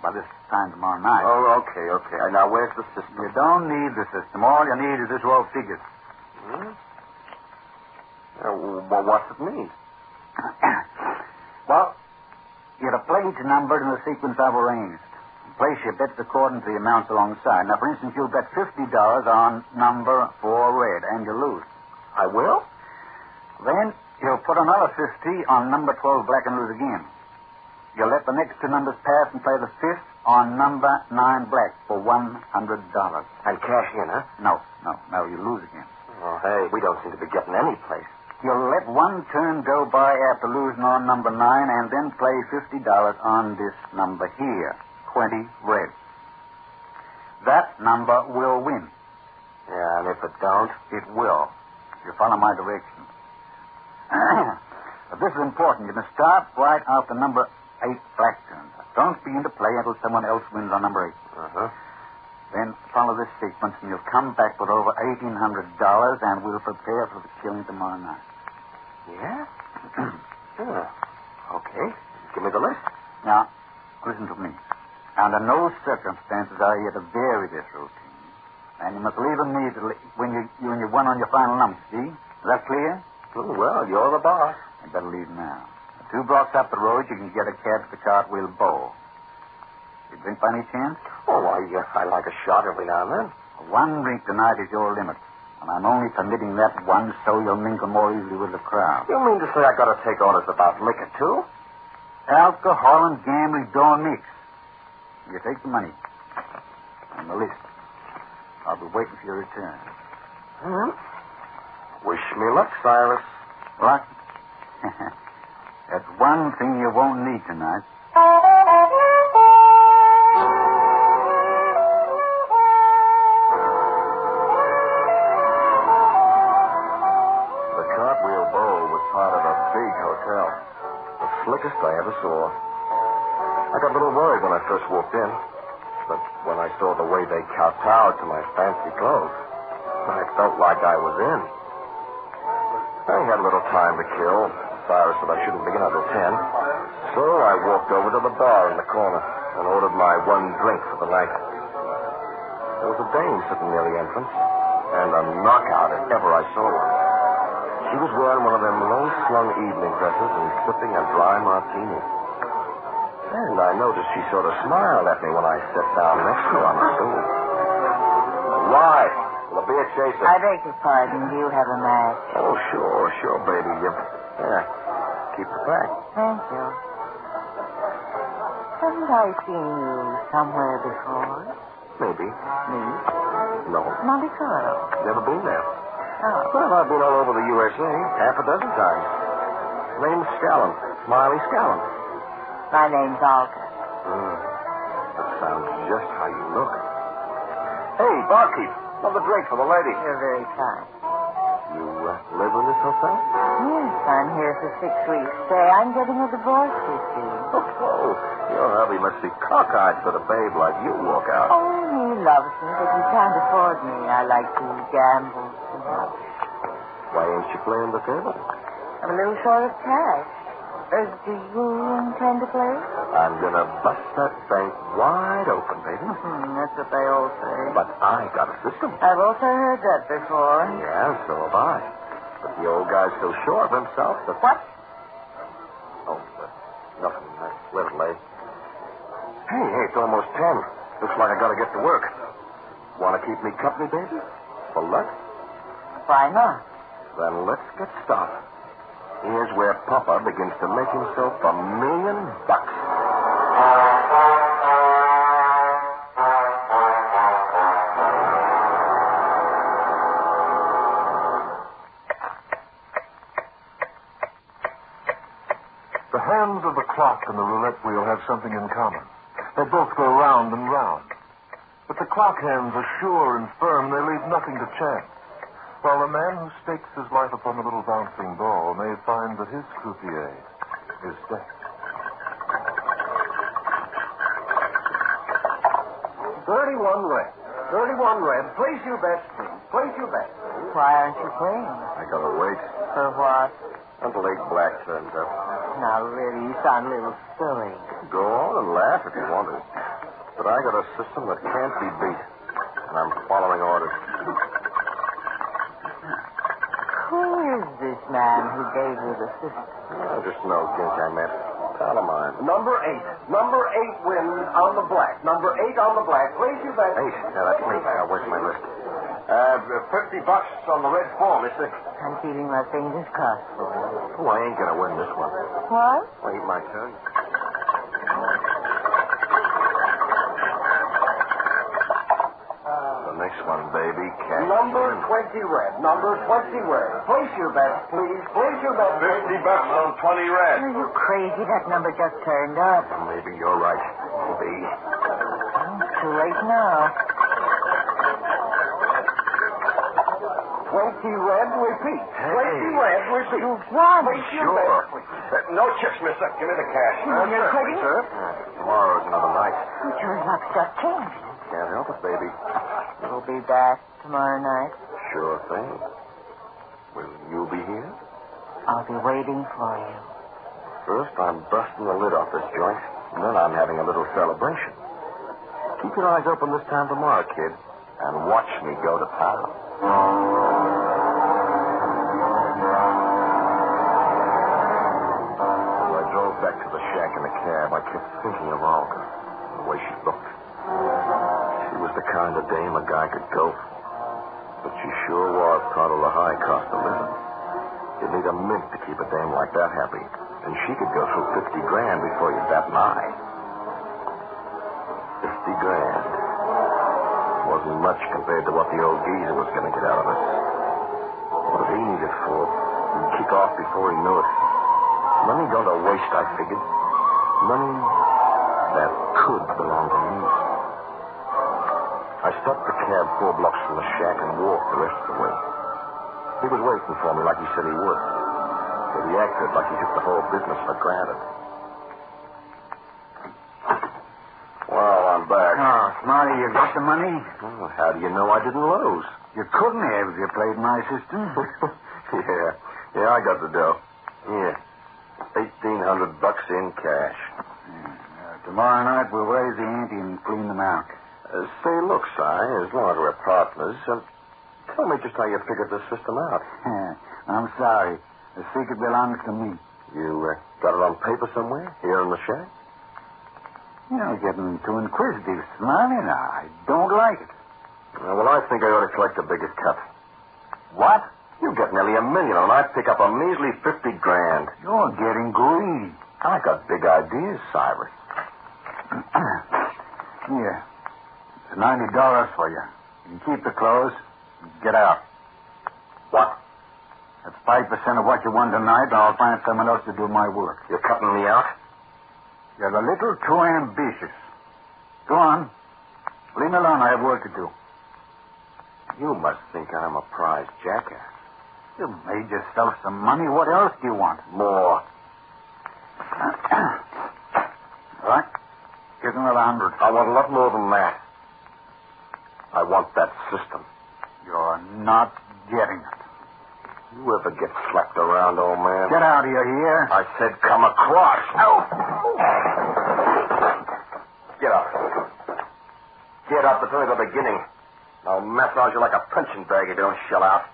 by this time tomorrow night. Oh, okay. Now, where's the system? You don't need the system. All you need is this row of figures. Well, what's it mean? Well, you're to play each number in the sequence I've arranged. Place your bets according to the amounts alongside. Now, for instance, you'll bet $50 on number 4 red, and you lose. I will? Then you'll put another 50 on number 12 black and lose again. You'll let the next 2 numbers pass and play the 5th on number 9 black for $100. And cash in, huh? No, you lose again. Oh, hey, we don't seem to be getting any place. You'll let one turn go by after losing on number 9 and then play $50 on this number here, 20 red. That number will win. Yeah, and if it don't? It will. You follow my directions. But this is important. You must start right after number 8 black turns. Don't begin to play until someone else wins on number 8. Uh-huh. Then follow this sequence, and you'll come back with over $1,800, and we'll prepare for the killing tomorrow night. Yeah? Okay. Give me the list. Now, listen to me. Under no circumstances are you to vary this routine. And you must leave immediately when you won on your final number, see? Is that clear? Oh, well, you're the boss. I'd better leave now. 2 blocks up the road, you can get a cab to the Cartwheel Bowl. You drink by any chance? Oh, I like a shot every now and then. 1 drink tonight is your limit. And I'm only permitting that one so you'll mingle more easily with the crowd. You mean to say I got to take orders about liquor, too? Alcohol and gambling don't mix. You take the money. And the list. I'll be waiting for your return. Wish me luck, Cyrus. What? That's one thing you won't need tonight. The Cartwheel Bowl was part of a big hotel. The slickest I ever saw. I got a little worried when I first walked in. But when I saw the way they kowtowed to my fancy clothes, I felt like I was in. I had a little time to kill. Cyrus said I shouldn't begin until 10. So I walked over to the bar in the corner and ordered my one drink for the night. There was a dame sitting near the entrance, and a knockout if ever I saw one. She was wearing one of them low-slung evening dresses and sipping a dry martini. And I noticed she sort of smiled at me when I sat down next to her on the stool. Why? Will it be a chaser? I beg your pardon. Do you have a match? Oh, sure, baby. Yeah, keep the pack. Thank you. Haven't I seen you somewhere before? Maybe. Me? No. Monte Carlo. Never been there. Oh. Well, I've been all over the USA half a dozen times. Name's Scallon. Smiley Scallon. My name's Olga. That sounds just how you look. Hey, barkeep. Another drink for the lady. You're very kind. You live in this hotel? Yes, I'm here for 6 weeks. Say, I'm getting a divorce, you see. Oh, your hubby must be cockeyed for the babe like you walk out. Oh, he loves me, but he can't afford me. I like to gamble too much. Why ain't you playing the table? I'm a little short of cash. Do you intend to play? I'm gonna bust that bank wide open, baby. That's what they all say. But I got a system. I've also heard that before. Yeah, so have I. But the old guy's so sure of himself that... What? Oh, nothing. Let it lay. Hey, it's almost 10. Looks like I gotta get to work. Want to keep me company, baby? For luck? Why not? Then let's get started. Here's where Papa begins to make himself $1 million. The hands of the clock and the roulette wheel have something in common. They both go round and round. But the clock hands are sure and firm. They leave nothing to chance. While the man who stakes his life upon the little bouncing ball may find that his croupier is dead. 31 red. 31 red. Place your bets, please. Place your bets. Why aren't you playing? I gotta wait. For what? Until 8 black turns up. Now, really, you sound a little silly. Go on and laugh if you want to. But I got a system that can't be beat. And I'm following orders. Who is this man who gave you the system? Just no gink I met. Pal of mine. Number 8. Number 8 wins on the black. Number 8 on the black. Place your bets. 8. Yeah, that's me. Where's my list? $50 on the red form, mister. I'm keeping my fingers crossed for you. Oh, I ain't gonna win this one. What? Wait my turn. Next one, baby. Cash. Number 20 red. Number 20 red. Place your bets, please. Place your bets. $50 on 20 red. Are you crazy? That number just turned up. Maybe you're right. B. Too late now. 20 red, repeat. Hey. 20 red, repeat. You won. Place your Sure. bets, please. No chips, mister. Give me the cash. You're kidding? Sir. Tomorrow's another night. But your luck's just changing. Can't help it, baby. You'll be back tomorrow night. Sure thing. Will you be here? I'll be waiting for you. First, I'm busting the lid off this joint, and then I'm having a little celebration. Keep your eyes open this time tomorrow, kid, and watch me go to town. As I drove back to the shack in the cab, I kept thinking of Olga, the way she looked. She was the kind of dame a guy could go for. But she sure was part of the high cost of living. You'd need a mint to keep a dame like that happy. And she could go through 50 grand before you bat an eye. 50 grand. Wasn't much compared to what the old geezer was going to get out of us. What did he need it for? He'd kick off before he knew it. Money gone to waste, I figured. Money that could belong to me. I stopped the cab 4 blocks from the shack and walked the rest of the way. He was waiting for me like he said he would. But he acted like he took the whole business for granted. Well, I'm back. Oh, Smarty, you got the money? Well, how do you know I didn't lose? You couldn't have if you played my system. Yeah, I got the dough. Here. $1,800 in cash. Tomorrow night we'll raise the ante and clean them out. Say, look, Si, as long as we're partners, tell me just how you figured this system out. I'm sorry. The secret belongs to me. You got it on paper somewhere? Here in the shack? You're getting too inquisitive, Smarty. Now, I don't like it. Well, I think I ought to collect the biggest cut. What? You get nearly $1 million, and I pick up a measly 50 grand. You're getting greedy. I got big ideas, Cyrus. Here. It's $90 for you. You can keep the clothes and get out. What? That's 5% of what you won tonight, and I'll find someone else to do my work. You're cutting me out? You're a little too ambitious. Go on. Leave me alone. I have work to do. You must think I'm a prize jackass. You made yourself some money. What else do you want? More. All right. Give them another 100. I want a lot more than that. I want that system. You're not getting it. You ever get slapped around, old man? Get out of here. I said come across. Oh. Get up. Get up. It's only the beginning. I'll massage you like a punching bag if you don't shell out.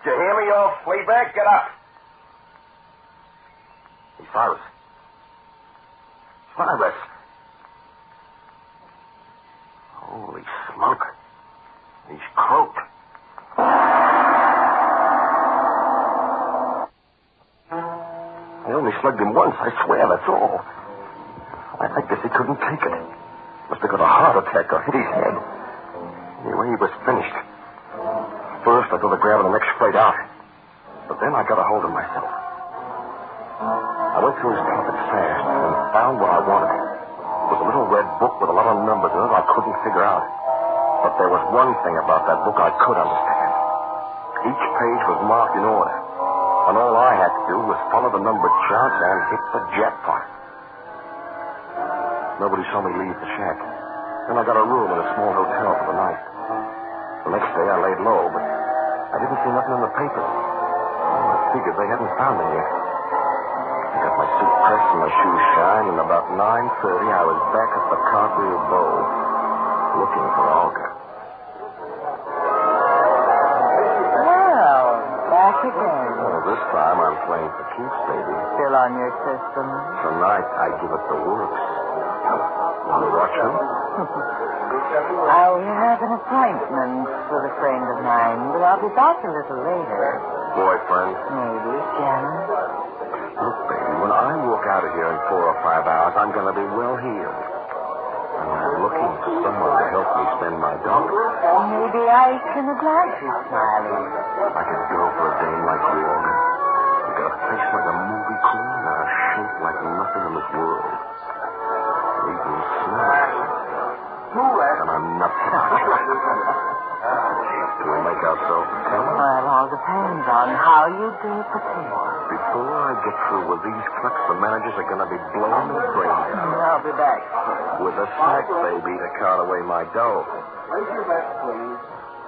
Did you hear me, you old fleabag? Get up. Hey, Cyrus. Cyrus. Holy smoke. He's croaked. I only slugged him once, I swear, that's all. I guess he couldn't take it. Must have got a heart attack or hit his head. Anyway, he was finished. First, I thought of grabbing the next freight out. But then I got a hold of myself. I went through his pockets fast and found what I wanted. It was a little red book with a lot of numbers in it I couldn't figure out. But there was one thing about that book I could understand. Each page was marked in order. And all I had to do was follow the numbered charts and hit the jackpot. Nobody saw me leave the shack. Then I got a room in a small hotel for the night. The next day I laid low, but I didn't see nothing in the papers. I figured they hadn't found me yet. I got my suit pressed and my shoes shined, and about 9:30 I was back at the Cartwheel Bow, looking for Olga. Well, back again. Well, this time I'm playing for keeps, baby. Still on your system? Tonight I give it the works. Want to watch him? I'll have an appointment with a friend of mine, but I'll be back a little later. Boyfriend? Maybe, Shannon. Look, baby, when I walk out of here in 4 or 5 hours, I'm going to be well healed. And I'm looking for someone to help me spend my dough. Maybe I can oblige you, Smiley. I could go for a dame like you, Olga. You got a face like a movie queen and a shape like nothing in this world. Even smell. And I'm not Do we make ourselves tell? Well, it all depends on how you do prepare. Before I get through with these clicks, the managers are going to be blowing their brains out. I'll be back. With a sack, baby, to cart away my dough.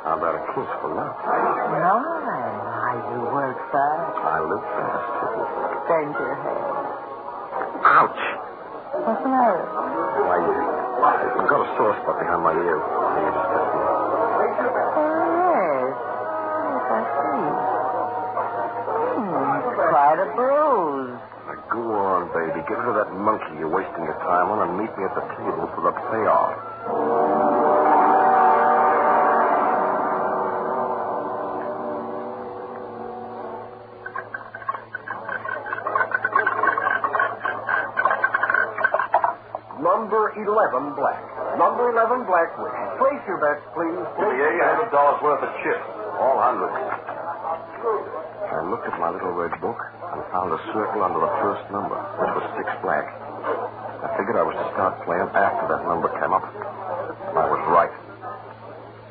How about a kiss for love? No, I do work fast. I live fast, too. Bend your head. Ouch! What's the matter? I've got a sore spot behind my ear. Yes. Yes, I see. Quite a bruise. Now, go on, baby. Get rid of that monkey you're wasting your time on and meet me at the table for the payoff. 11 black. Number 11 black wins. Place your bets, please. Give me $800 worth of chips. All hundreds. I looked at my little red book and found a circle under the first number, which was 6 black. I figured I was to start playing after that number came up. I was right.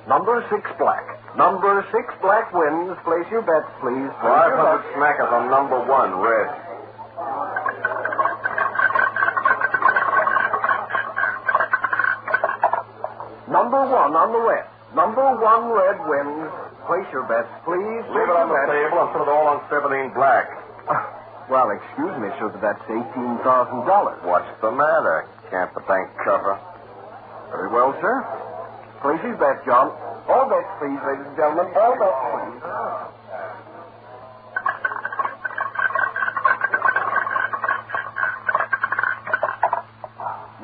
Number 6 black. Number 6 black wins. Place your bets, please. 500 smackers on number 1, red. Number 1 on the red. Number 1 red wins. Place your bets, please. Leave it on the table and put it all on 17 black. Well, excuse me, sir, but that's $18,000. What's the matter? Can't the bank cover? Very well, sir. Place your bets, John. All bets, please, ladies and gentlemen. All bets, please.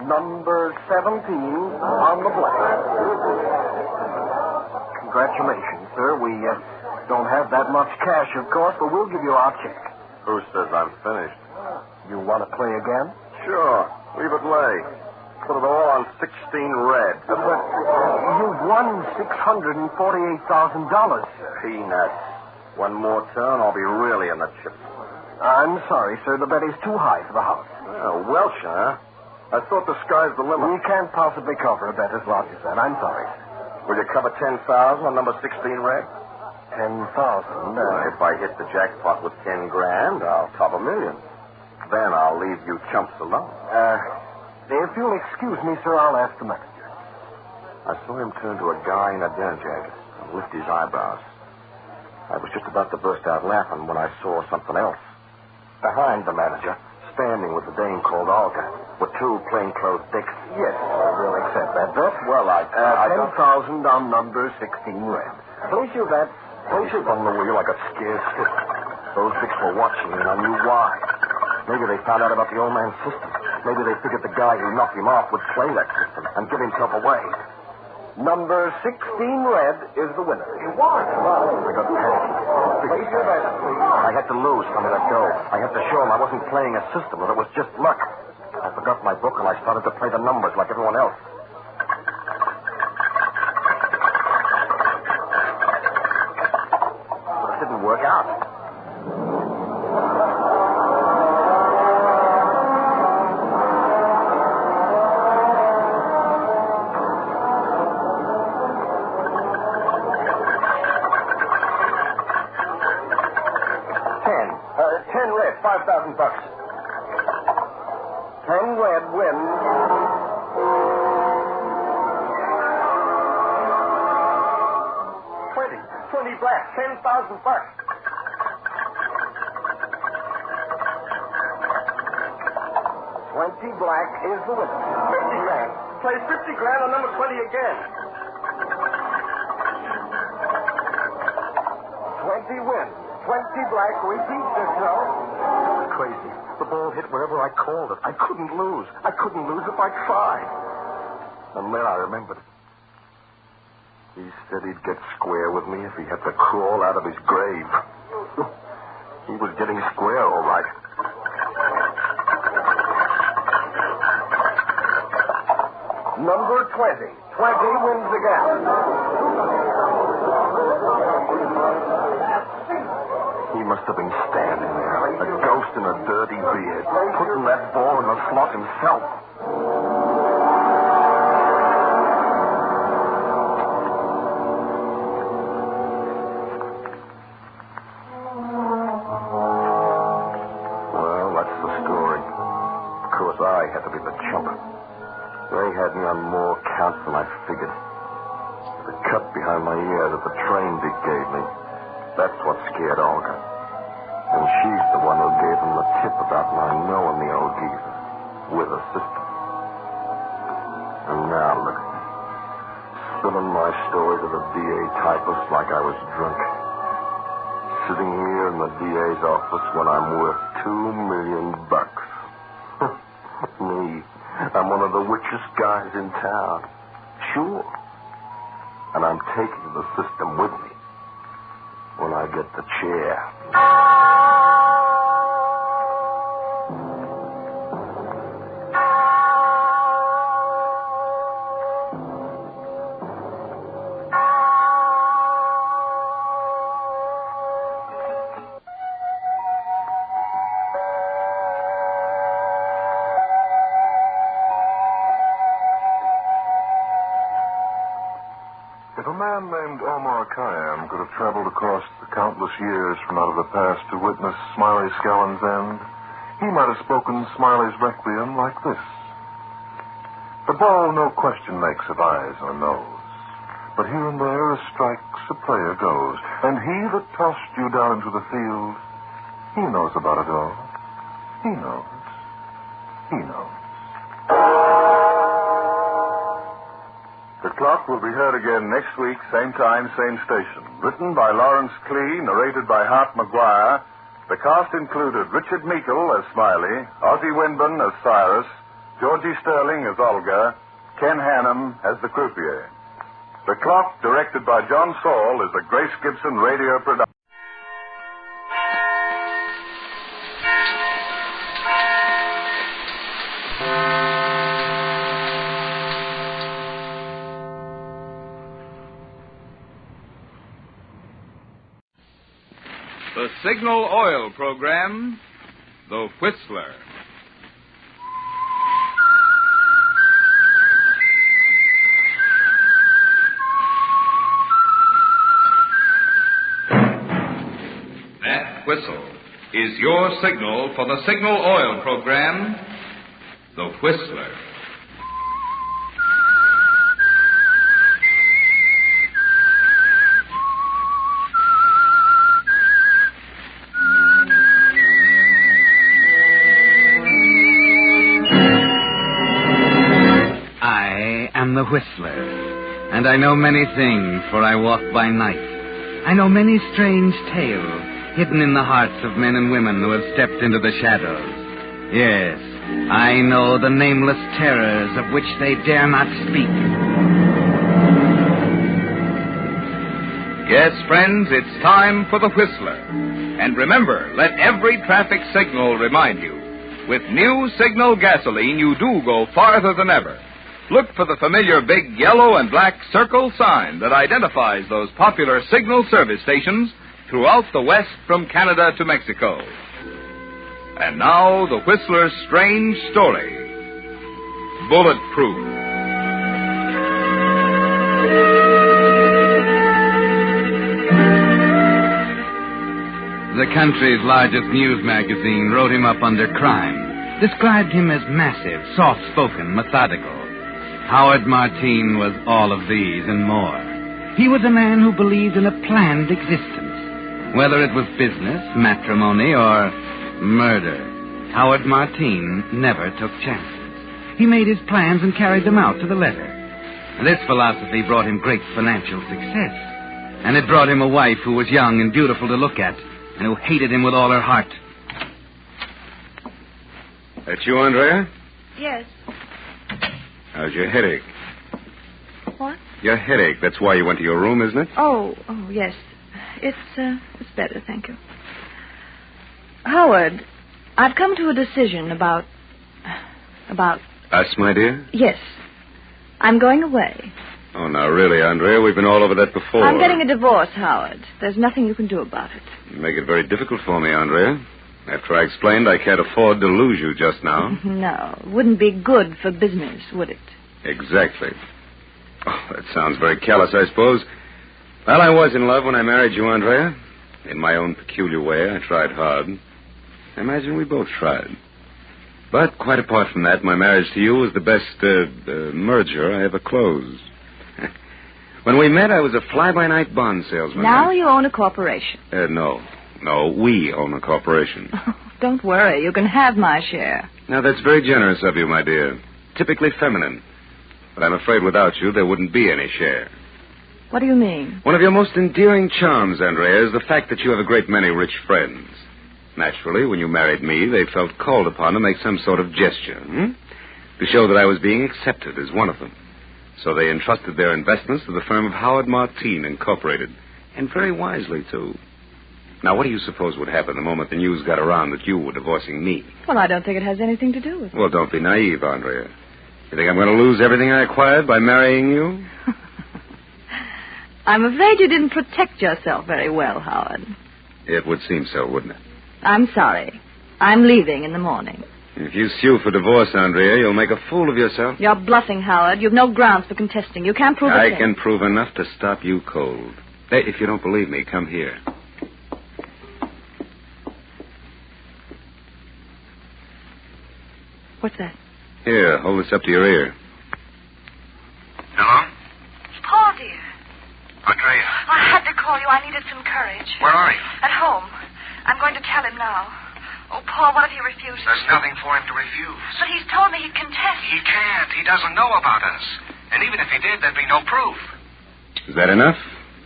Number 17 on the black. Congratulations, sir. We don't have that much cash, of course, but we'll give you our check. Who says I'm finished? You want to play again? Sure. Leave it lay. Put it all on 16 red. But you've won $648,000, sir. Peanuts. One more turn, I'll be really in the chips. I'm sorry, sir. The bet is too high for the house. Oh, Welch, huh? I thought the sky's the limit. We can't possibly cover a bet as large as that. I'm sorry, sir. Will you cover 10,000 on number 16 red? 10,000. If I hit the jackpot with 10 grand, I'll top $1 million. Then I'll leave you chumps alone. If you'll excuse me, sir, I'll ask the manager. I saw him turn to a guy in a dinner jacket and lift his eyebrows. I was just about to burst out laughing when I saw something else. Behind the manager, standing with a dame called Olga, were 2 plainclothes dicks. Yes, sir, we'll accept that bet. Well, I 10,000 on number 16 red. Place your bet. Place your on the wheel. I got scared stiff. Those dicks were watching me, and I knew why. Maybe they found out about the old man's system. Maybe they figured the guy who knocked him off would play that system and give himself away. Number 16 red is the winner. You won. I got panicked. Place your bet, please. I had to lose some of that dough. I had to show him I wasn't playing a system, that it was just luck. I forgot my book and I started to play the numbers like everyone else. But it didn't work out. $5,000. 10 red wins. 20 black. $10,000. 20 black is the winner. 50 grand. Play 50 grand on number 20 again. 20 wins. 20 black repeats itself. Crazy. The ball hit wherever I called it. I couldn't lose. I couldn't lose if I tried. And then I remembered. He said he'd get square with me if he had to crawl out of his grave. He was getting square, all right. Number 20. 20 wins again. He must have been standing there, a ghost in a dirty beard, putting that ball in the slot himself. Well, that's the story. Of course, I had to be the chump. They had me on more counts than I figured. The cut behind my ear that the train Dick gave me. That's what scared Olga. And she's the one who gave him the tip about my knowing the old geezer with a sister. And now look at me. Spilling my story to the DA typist like I was drunk. Sitting here in the DA's office when I'm worth $2 million. Me. I'm one of the richest guys in town. Sure. And I'm taking the system with me. When I get the chair. a man named Omar Khayyam could have traveled across the countless years from out of the past to witness Smiley Scallon's end, he might have spoken Smiley's requiem like this. The ball no question makes of eyes or nose, but here and there a strikes, a player goes, and he that tossed you down into the field, he knows about it all. He knows. He knows. The Clock will be heard again next week, same time, same station. Written by Lawrence Klee, narrated by Hart McGuire. The cast included Richard Meikle as Smiley, Ozzie Winburn as Cyrus, Georgie Sterling as Olga, Ken Hannum as the croupier. The Clock, directed by John Saul, is a Grace Gibson radio production. The Signal Oil Program, The Whistler. That whistle is your signal for the Signal Oil Program, The Whistler. The Whistler, and I know many things, for I walk by night. I know many strange tales hidden in the hearts of men and women who have stepped into the shadows. Yes, I know the nameless terrors of which they dare not speak. Yes, friends, it's time for The Whistler. And remember, let every traffic signal remind you. With new Signal gasoline, you do go farther than ever. Look for the familiar big yellow and black circle sign that identifies those popular Signal service stations throughout the West from Canada to Mexico. And now, The Whistler's strange story, Bulletproof. The country's largest news magazine wrote him up under crime, described him as massive, soft-spoken, methodical. Howard Martine was all of these and more. He was a man who believed in a planned existence. Whether it was business, matrimony, or murder, Howard Martine never took chances. He made his plans and carried them out to the letter. This philosophy brought him great financial success. And it brought him a wife who was young and beautiful to look at, and who hated him with all her heart. That you, Andrea? Yes. How's your headache? What? Your headache. That's why you went to your room, isn't it? Oh, yes. It's better, thank you. Howard, I've come to a decision about... Us, my dear? Yes. I'm going away. Oh, now, really, Andrea, we've been all over that before. I'm getting a divorce, Howard. There's nothing you can do about it. You make it very difficult for me, Andrea. After I explained I can't afford to lose you just now. No, it wouldn't be good for business, would it? Exactly. Oh, that sounds very callous, I suppose. Well, I was in love when I married you, Andrea. In my own peculiar way, I tried hard. I imagine we both tried. But quite apart from that, my marriage to you was the best merger I ever closed. When we met, I was a fly-by-night bond salesman. Now you own a corporation. No, we own a corporation. Oh, don't worry. You can have my share. Now, that's very generous of you, my dear. Typically feminine. But I'm afraid without you, there wouldn't be any share. What do you mean? One of your most endearing charms, Andrea, is the fact that you have a great many rich friends. Naturally, when you married me, they felt called upon to make some sort of gesture, to show that I was being accepted as one of them. So they entrusted their investments to the firm of Howard Martine Incorporated. And very wisely, too. Now, what do you suppose would happen the moment the news got around that you were divorcing me? Well, I don't think it has anything to do with it. Well, don't be naive, Andrea. You think I'm going to lose everything I acquired by marrying you? I'm afraid you didn't protect yourself very well, Howard. It would seem so, wouldn't it? I'm sorry. I'm leaving in the morning. If you sue for divorce, Andrea, you'll make a fool of yourself. You're bluffing, Howard. You've no grounds for contesting. You can't prove a I thing. can prove enough to stop you cold. Hey, if you don't believe me, come here. What's that? Here, hold this up to your ear. Hello? Paul, dear. Andrea. I had to call you. I needed some courage. Where are you? At home. I'm going to tell him now. Oh, Paul, what if he refuses? There's nothing for him to refuse. But he's told me he'd contest. He can't. He doesn't know about us. And even if he did, there'd be no proof. Is that enough?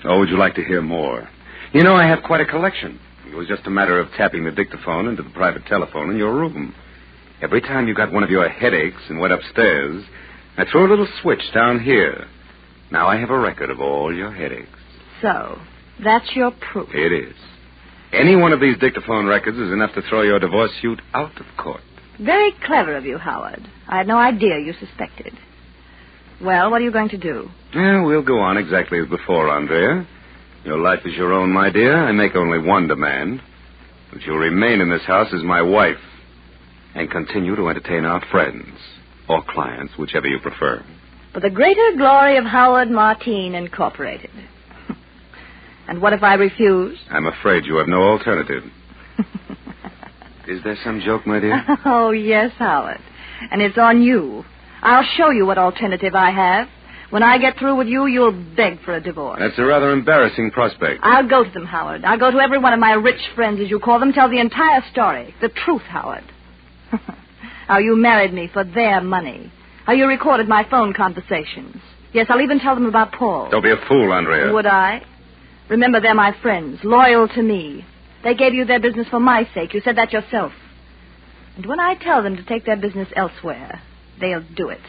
Or would you like to hear more? You know, I have quite a collection. It was just a matter of tapping the dictaphone into the private telephone in your room. Every time you got one of your headaches and went upstairs, I threw a little switch down here. Now I have a record of all your headaches. So, that's your proof. It is. Any one of these dictaphone records is enough to throw your divorce suit out of court. Very clever of you, Howard. I had no idea you suspected. Well, what are you going to do? Yeah, we'll go on exactly as before, Andrea. Your life is your own, my dear. I make only one demand. That you'll remain in this house as my wife and continue to entertain our friends or clients, whichever you prefer. For the greater glory of Howard Martine Incorporated. And what if I refuse? I'm afraid you have no alternative. Is there some joke, my dear? Oh, yes, Howard. And it's on you. I'll show you what alternative I have. When I get through with you, you'll beg for a divorce. That's a rather embarrassing prospect. I'll go to them, Howard. I'll go to every one of my rich friends, as you call them, tell the entire story. The truth, Howard. How you married me for their money. How you recorded my phone conversations. Yes, I'll even tell them about Paul. Don't be a fool, Andrea. Would I? Remember, they're my friends, loyal to me. They gave you their business for my sake. You said that yourself. And when I tell them to take their business elsewhere, they'll do it,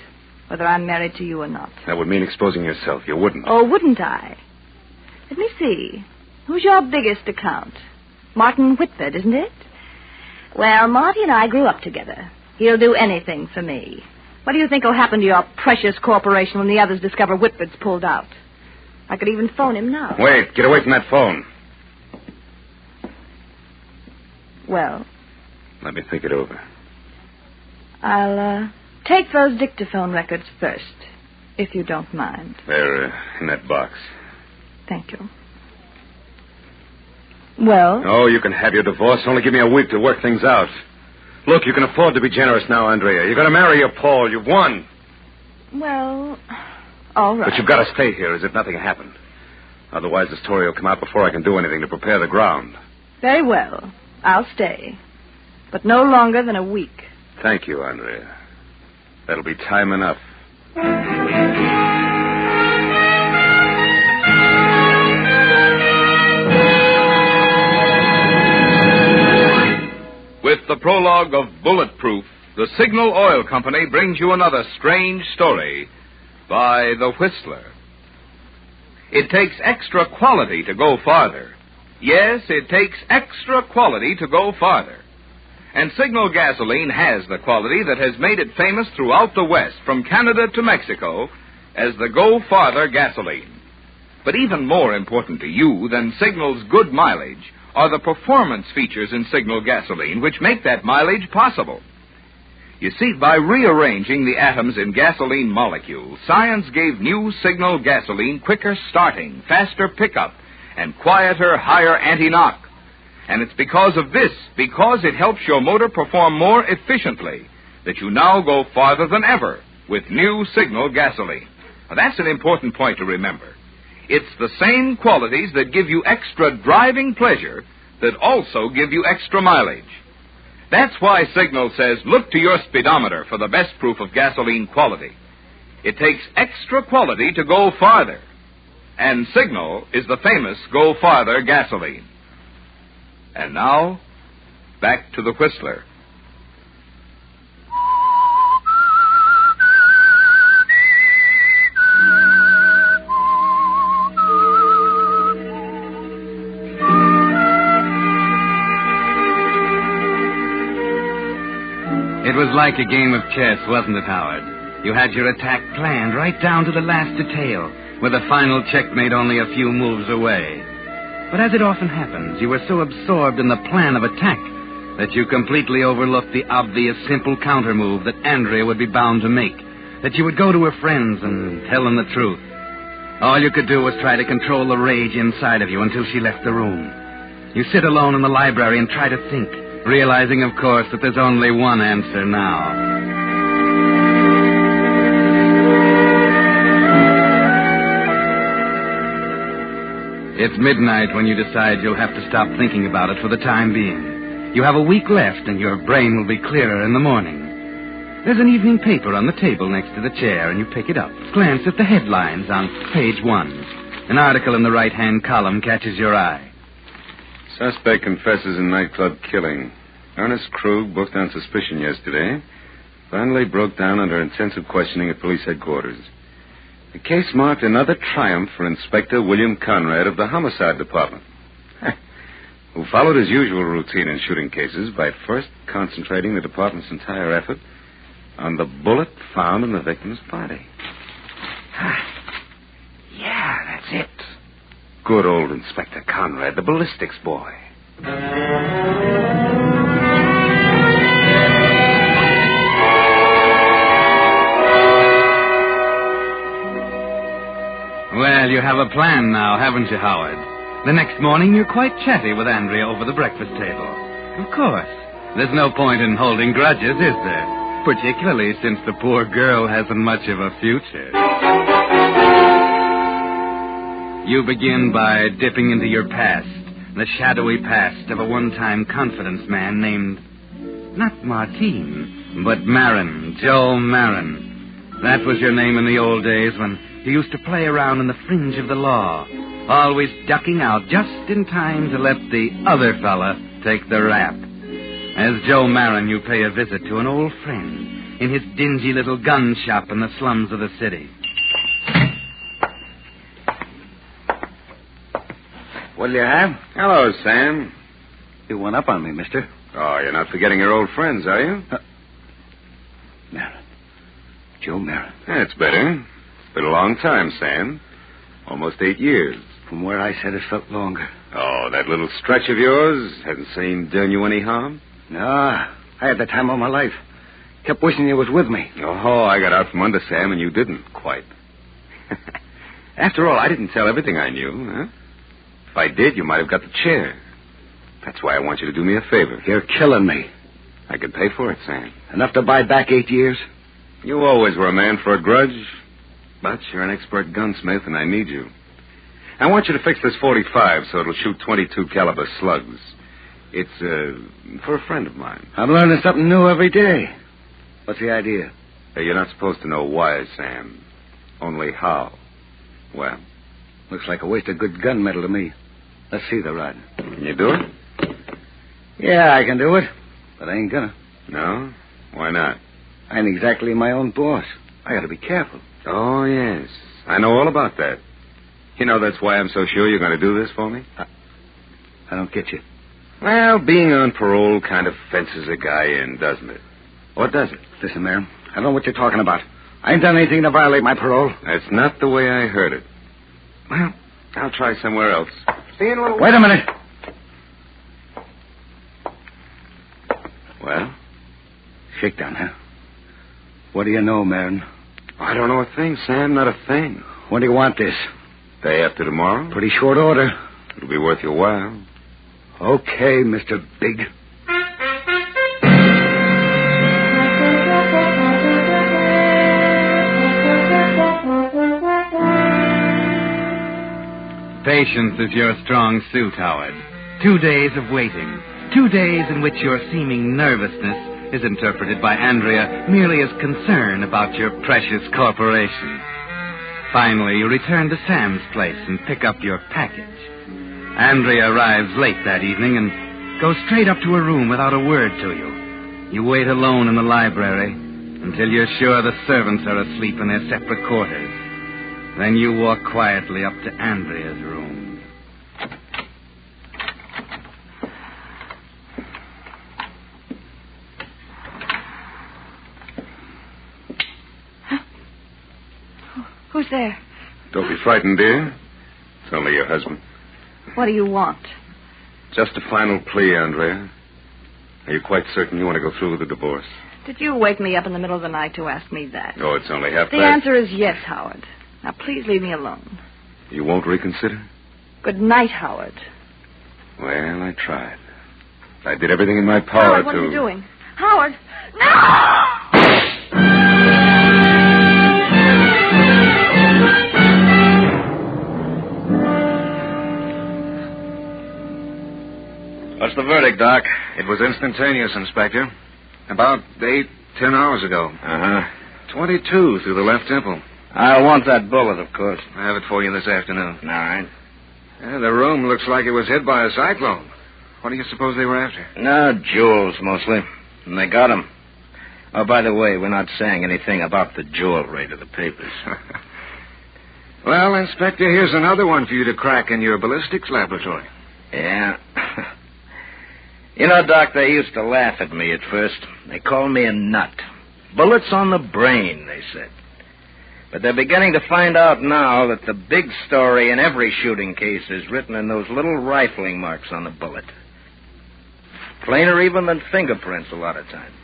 whether I'm married to you or not. That would mean exposing yourself. You wouldn't. Oh, wouldn't I? Let me see. Who's your biggest account? Martin Whitford, isn't it? Well, Marty and I grew up together. He'll do anything for me. What do you think will happen to your precious corporation when the others discover Whitford's pulled out? I could even phone him now. Wait, get away from that phone. Well? Let me think it over. I'll take those dictaphone records first, if you don't mind. They're in that box. Thank you. Well? Oh, you can have your divorce. Only give me a week to work things out. Look, you can afford to be generous now, Andrea. You're going to marry your Paul. You've won. Well, all right. But you've got to stay here as if nothing happened. Otherwise, the story will come out before I can do anything to prepare the ground. Very well. I'll stay. But no longer than a week. Thank you, Andrea. That'll be time enough. With the prologue of Bulletproof, the Signal Oil Company brings you another strange story by The Whistler. It takes extra quality to go farther. Yes, it takes extra quality to go farther. And Signal gasoline has the quality that has made it famous throughout the West, from Canada to Mexico, as the Go Farther gasoline. But even more important to you than Signal's good mileage are the performance features in Signal gasoline which make that mileage possible. You see, by rearranging the atoms in gasoline molecules, science gave new Signal gasoline quicker starting, faster pickup, and quieter, higher anti-knock. And it's because of this, because it helps your motor perform more efficiently, that you now go farther than ever with new Signal gasoline. Now, that's an important point to remember. It's the same qualities that give you extra driving pleasure that also give you extra mileage. That's why Signal says, look to your speedometer for the best proof of gasoline quality. It takes extra quality to go farther. And Signal is the famous Go Farther gasoline. And now, back to the Whistler. It was like a game of chess, wasn't it, Howard? You had your attack planned right down to the last detail, with the final checkmate only a few moves away. But as it often happens, you were so absorbed in the plan of attack that you completely overlooked the obvious, simple countermove that Andrea would be bound to make, that you would go to her friends and tell them the truth. All you could do was try to control the rage inside of you until she left the room. You sit alone in the library and try to think, realizing, of course, that there's only one answer now. It's midnight when you decide you'll have to stop thinking about it for the time being. You have a week left, and your brain will be clearer in the morning. There's an evening paper on the table next to the chair, and you pick it up. Glance at the headlines on page 1. An article in the right-hand column catches your eye. Suspect confesses in nightclub killing. Ernest Krug, booked on suspicion yesterday, finally broke down under intensive questioning at police headquarters. The case marked another triumph for Inspector William Conrad of the Homicide Department, who followed his usual routine in shooting cases by first concentrating the department's entire effort on the bullet found in the victim's body. Yeah, that's it. Good old Inspector Conrad, the ballistics boy. Well, you have a plan now, haven't you, Howard? The next morning, you're quite chatty with Andrea over the breakfast table. Of course. There's no point in holding grudges, is there? Particularly since the poor girl hasn't much of a future. You begin by dipping into your past, the shadowy past of a one-time confidence man named, not Martine, but Marin, Joe Marin. That was your name in the old days when you used to play around in the fringe of the law, always ducking out just in time to let the other fella take the rap. As Joe Marin, you pay a visit to an old friend in his dingy little gun shop in the slums of the city. What'll you have? Hello, Sam. You went up on me, mister. Oh, you're not forgetting your old friends, are you? Marin. Joe Marin. That's better. It's been a long time, Sam. Almost 8 years. From where I said it felt longer. Oh, that little stretch of yours hasn't seemed done you any harm? No, I had the time of my life. Kept wishing you was with me. Oh, I got out from under, Sam, and you didn't quite. After all, I didn't tell everything I knew, huh? If I did, you might have got the chair. That's why I want you to do me a favor. You're killing me. I could pay for it, Sam. Enough to buy back 8 years? You always were a man for a grudge. But you're an expert gunsmith, and I need you. I want you to fix this .45 so it'll shoot .22 caliber slugs. It's, for a friend of mine. I'm learning something new every day. What's the idea? You're not supposed to know why, Sam. Only how. Well? Looks like a waste of good gunmetal to me. Let's see the rod. Can you do it? Yeah, I can do it. But I ain't gonna. No? Why not? I ain't exactly my own boss. I gotta be careful. Oh, yes. I know all about that. You know, that's why I'm so sure you're going to do this for me? I don't get you. Well, being on parole kind of fences a guy in, doesn't it? What does it? Listen, Marin, I don't know what you're talking about. I ain't done anything to violate my parole. That's not the way I heard it. Well, I'll try somewhere else. See you in a little Wait a minute. Well? Shakedown, huh? What do you know, Marin? I don't know a thing, Sam, not a thing. When do you want this? Day after tomorrow? Pretty short order. It'll be worth your while. Okay, Mr. Big. Patience is your strong suit, Howard. 2 days of waiting. 2 days in which your seeming nervousness is interpreted by Andrea merely as concern about your precious corporation. Finally, you return to Sam's place and pick up your package. Andrea arrives late that evening and goes straight up to her room without a word to you. You wait alone in the library until you're sure the servants are asleep in their separate quarters. Then you walk quietly up to Andrea's room. Who's there? Don't be frightened, dear. It's only your husband. What do you want? Just a final plea, Andrea. Are you quite certain you want to go through with the divorce? Did you wake me up in the middle of the night to ask me that? Oh, it's only half The past. answer is yes, Howard. Now, please leave me alone. You won't reconsider? Good night, Howard. Well, I tried. I did everything in my power Howard, what to... are you doing? Howard! No! What's the verdict, Doc? It was instantaneous, Inspector. About 10 hours ago. Uh-huh. 22 through the left temple. I want that bullet, of course. I have it for you this afternoon. All right. Yeah, the room looks like it was hit by a cyclone. What do you suppose they were after? No, jewels, mostly. And they got them. Oh, by the way, we're not saying anything about the jewelry to the papers. Well, Inspector, here's another one for you to crack in your ballistics laboratory. Yeah. You know, Doc, they used to laugh at me at first. They called me a nut. Bullets on the brain, they said. But they're beginning to find out now that the big story in every shooting case is written in those little rifling marks on the bullet. Plainer even than fingerprints a lot of times.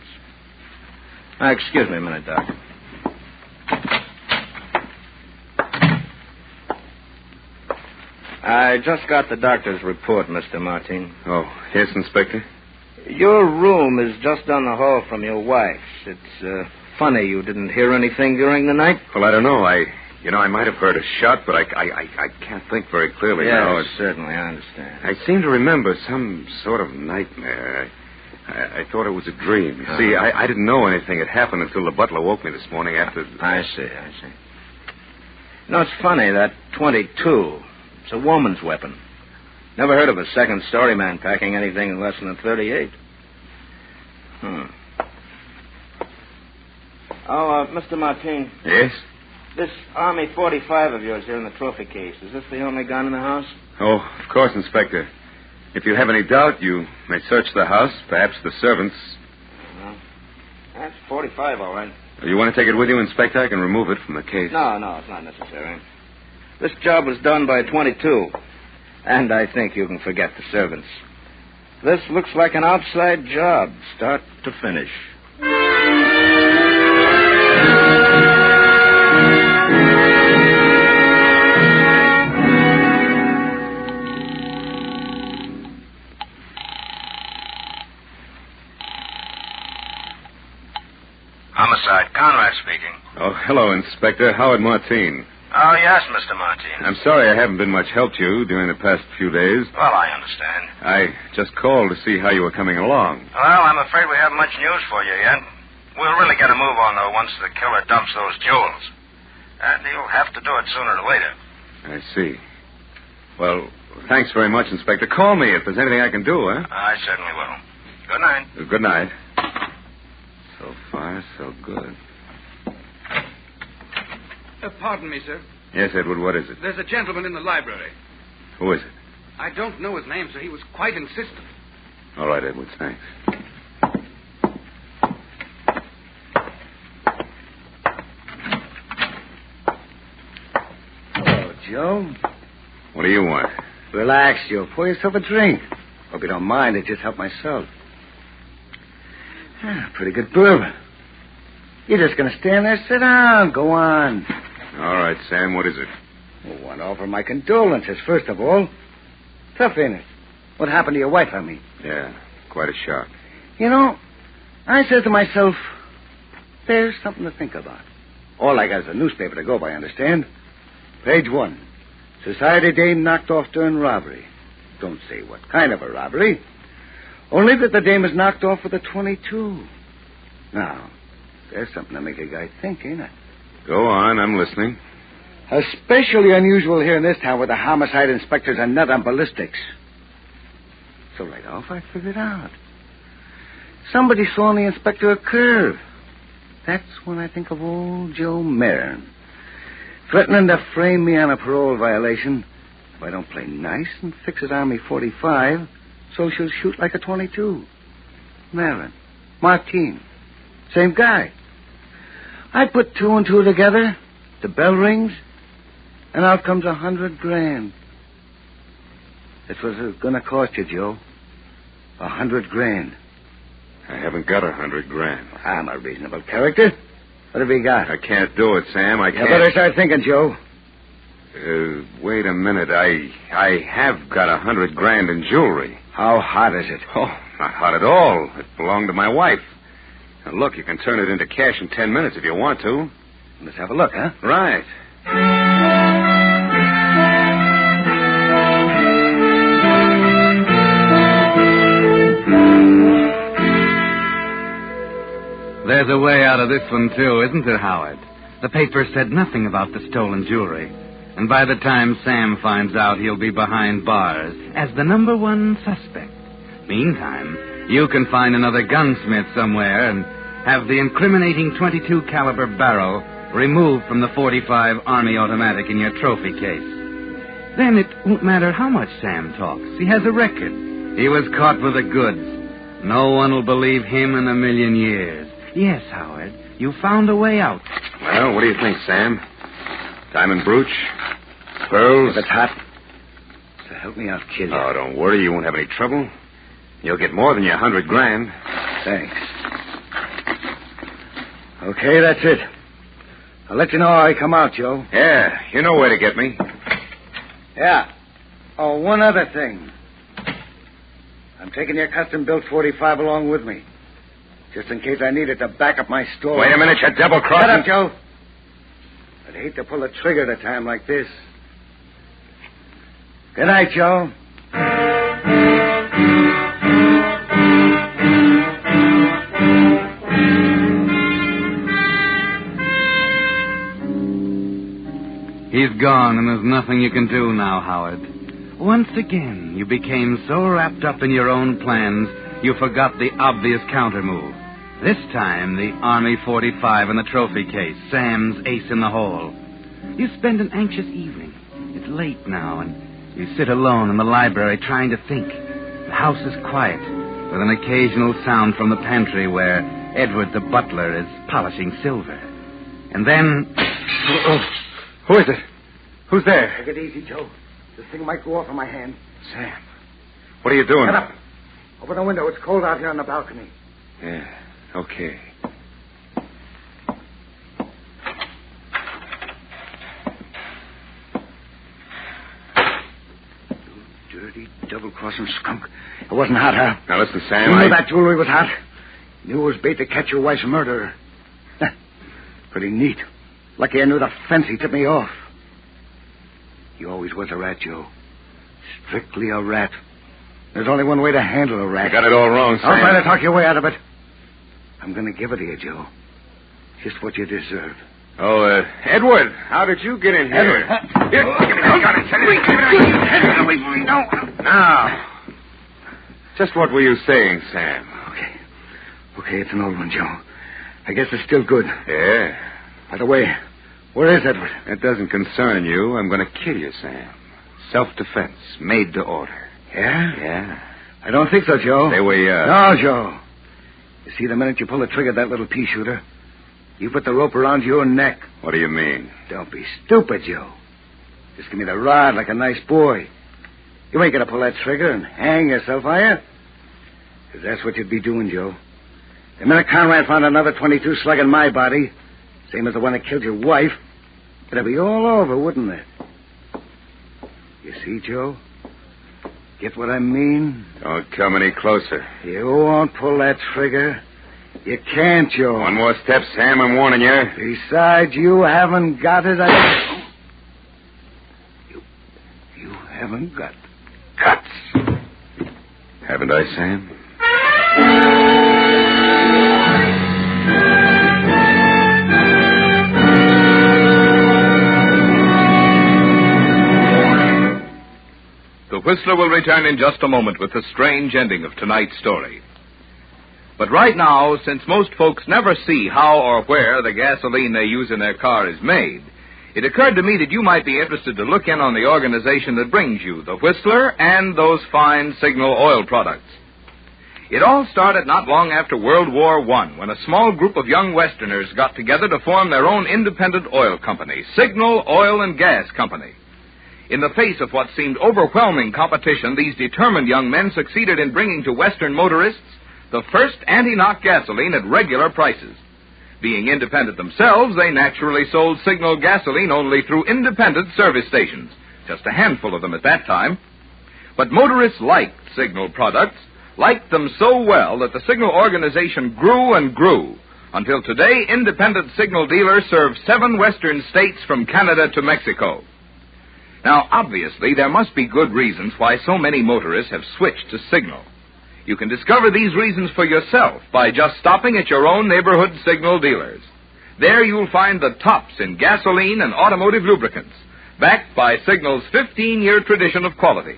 Excuse me a minute, Doc. I just got the doctor's report, Mr. Martin. Oh, yes, Inspector? Your room is just down the hall from your wife's. It's funny you didn't hear anything during the night. Well, I don't know. I might have heard a shot, but I can't think very clearly now. Certainly, I understand. I seem to remember some sort of nightmare. I thought it was a dream. You see, I didn't know anything had happened until the butler woke me this morning after... I see. No, it's funny, that 22... It's a woman's weapon. Never heard of a second-story man packing anything less than a 38. Oh, Mr. Martin. Yes? This Army 45 of yours here in the trophy case, is this the only gun in the house? Oh, of course, Inspector. If you have any doubt, you may search the house, perhaps the servants. Well, that's 45, all right. You want to take it with you, Inspector? I can remove it from the case. No, it's not necessary. This job was done by 22, and I think you can forget the servants. This looks like an outside job, start to finish. Homicide, Conrad speaking. Oh, hello, Inspector. Howard Martin. Oh, yes, Mr. Martin. I'm sorry I haven't been much help to you during the past few days. Well, I understand. I just called to see how you were coming along. Well, I'm afraid we haven't much news for you yet. We'll really get a move on, though, once the killer dumps those jewels. And he'll have to do it sooner or later. I see. Well, thanks very much, Inspector. Call me if there's anything I can do, huh? I certainly will. Good night. Good night. So far, so good. Pardon me, sir. Yes, Edward, what is it? There's a gentleman in the library. Who is it? I don't know his name, sir. He was quite insistent. All right, Edward, thanks. Hello, Joe. What do you want? Relax, Joe. Pour yourself a drink. Hope you don't mind. I just helped myself. Pretty good bourbon. You're just going to stand there? Sit down. Go on. All right, Sam, what is it? Well, I want to offer my condolences, first of all. Tough, ain't it? What happened to your wife, I mean? Yeah, quite a shock. You know, I said to myself, there's something to think about. All I got is a newspaper to go by, understand? Page 1. Society dame knocked off during robbery. Don't say what kind of a robbery. Only that the dame is knocked off with a 22. Now, there's something to make a guy think, ain't it? Go on, I'm listening. Especially unusual here in this town where the homicide inspector's a nut on ballistics. So right off, I figured out. Somebody saw in the inspector a curve. That's when I think of old Joe Marin. Threatening to frame me on a parole violation if I don't play nice and fix it Army 45, so she'll shoot like a 22. Marin. Martin. Same guy. I put 2 and 2 together, the bell rings, and out comes $100,000. That's what it's going to cost you, Joe. $100,000. I haven't got $100,000. I'm a reasonable character. What have you got? I can't do it, Sam. I can't. You better start thinking, Joe. Wait a minute. I have got $100,000 in jewelry. How hot is it? Oh, not hot at all. It belonged to my wife. Now, look, you can turn it into cash in 10 minutes if you want to. Let's have a look, huh? Right. There's a way out of this one, too, isn't there, Howard? The paper said nothing about the stolen jewelry. And by the time Sam finds out, he'll be behind bars as the number one suspect. Meantime, you can find another gunsmith somewhere and have the incriminating .22 caliber barrel removed from the .45 Army automatic in your trophy case. Then it won't matter how much Sam talks. He has a record. He was caught with the goods. No one will believe him in a million years. Yes, Howard, you found a way out. Well, what do you think, Sam? Diamond brooch? Pearls? If it's hot. So help me, I'll kill you. Oh, don't worry. You won't have any trouble. You'll get more than your $100,000. Thanks. Okay, that's it. I'll let you know how I come out, Joe. Yeah, you know where to get me. Yeah. Oh, one other thing. I'm taking your custom-built .45 along with me. Just in case I need it to back up my store. Wait a minute, you double-crossing. Shut up, Joe. I'd hate to pull the trigger at a time like this. Good night, Joe. He's gone, and there's nothing you can do now, Howard. Once again, you became so wrapped up in your own plans, you forgot the obvious countermove. This time, the Army .45 in the trophy case, Sam's ace in the hole. You spend an anxious evening. It's late now, and you sit alone in the library trying to think. The house is quiet, with an occasional sound from the pantry where Edward the butler is polishing silver. And then... Who is it? Who's there? Take it easy, Joe. This thing might go off in my hand. Sam. What are you doing? Shut up. Open the window. It's cold out here on the balcony. Yeah, okay. You dirty, double-crossing skunk. It wasn't hot, huh? Now listen, Sam, You knew that jewelry was hot. You knew it was bait to catch your wife's murderer. Pretty neat. Lucky I knew the fence he tipped me off. You always was a rat, Joe. Strictly a rat. There's only one way to handle a rat. You got it all wrong, Sam. Don't try to talk your way out of it. I'm going to give it to you, Joe. Just what you deserve. Oh, Edward, how did you get in here? Edward. Here, now, just what were you saying, Sam? Okay, it's an old one, Joe. I guess it's still good. Yeah. By the way, where is Edward? It doesn't concern you. I'm going to kill you, Sam. Self-defense, made to order. Yeah? Yeah. I don't think so, Joe. Say we, No, Joe. You see, the minute you pull the trigger of that little pea shooter, you put the rope around your neck. What do you mean? Don't be stupid, Joe. Just give me the rod like a nice boy. You ain't going to pull that trigger and hang yourself, are you? Because that's what you'd be doing, Joe. The minute Conrad found another .22 slug in my body, same as the one that killed your wife, it'd be all over, wouldn't it? You see, Joe? Get what I mean? Don't come any closer. You won't pull that trigger. You can't, Joe. One more step, Sam, I'm warning you. Besides, you haven't got it. You haven't got guts. Haven't I, Sam? The Whistler will return in just a moment with the strange ending of tonight's story. But right now, since most folks never see how or where the gasoline they use in their car is made, it occurred to me that you might be interested to look in on the organization that brings you the Whistler and those fine Signal oil products. It all started not long after World War I, when a small group of young Westerners got together to form their own independent oil company, Signal Oil and Gas Company. In the face of what seemed overwhelming competition, these determined young men succeeded in bringing to Western motorists the first anti-knock gasoline at regular prices. Being independent themselves, they naturally sold Signal gasoline only through independent service stations, just a handful of them at that time. But motorists liked Signal products, liked them so well that the Signal organization grew and grew, until today independent Signal dealers serve 7 western states from Canada to Mexico. Now, obviously, there must be good reasons why so many motorists have switched to Signal. You can discover these reasons for yourself by just stopping at your own neighborhood Signal dealers. There you'll find the tops in gasoline and automotive lubricants, backed by Signal's 15-year tradition of quality.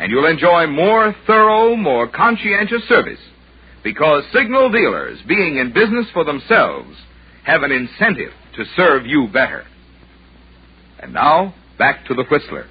And you'll enjoy more thorough, more conscientious service, because Signal dealers, being in business for themselves, have an incentive to serve you better. And now, back to the Whistler.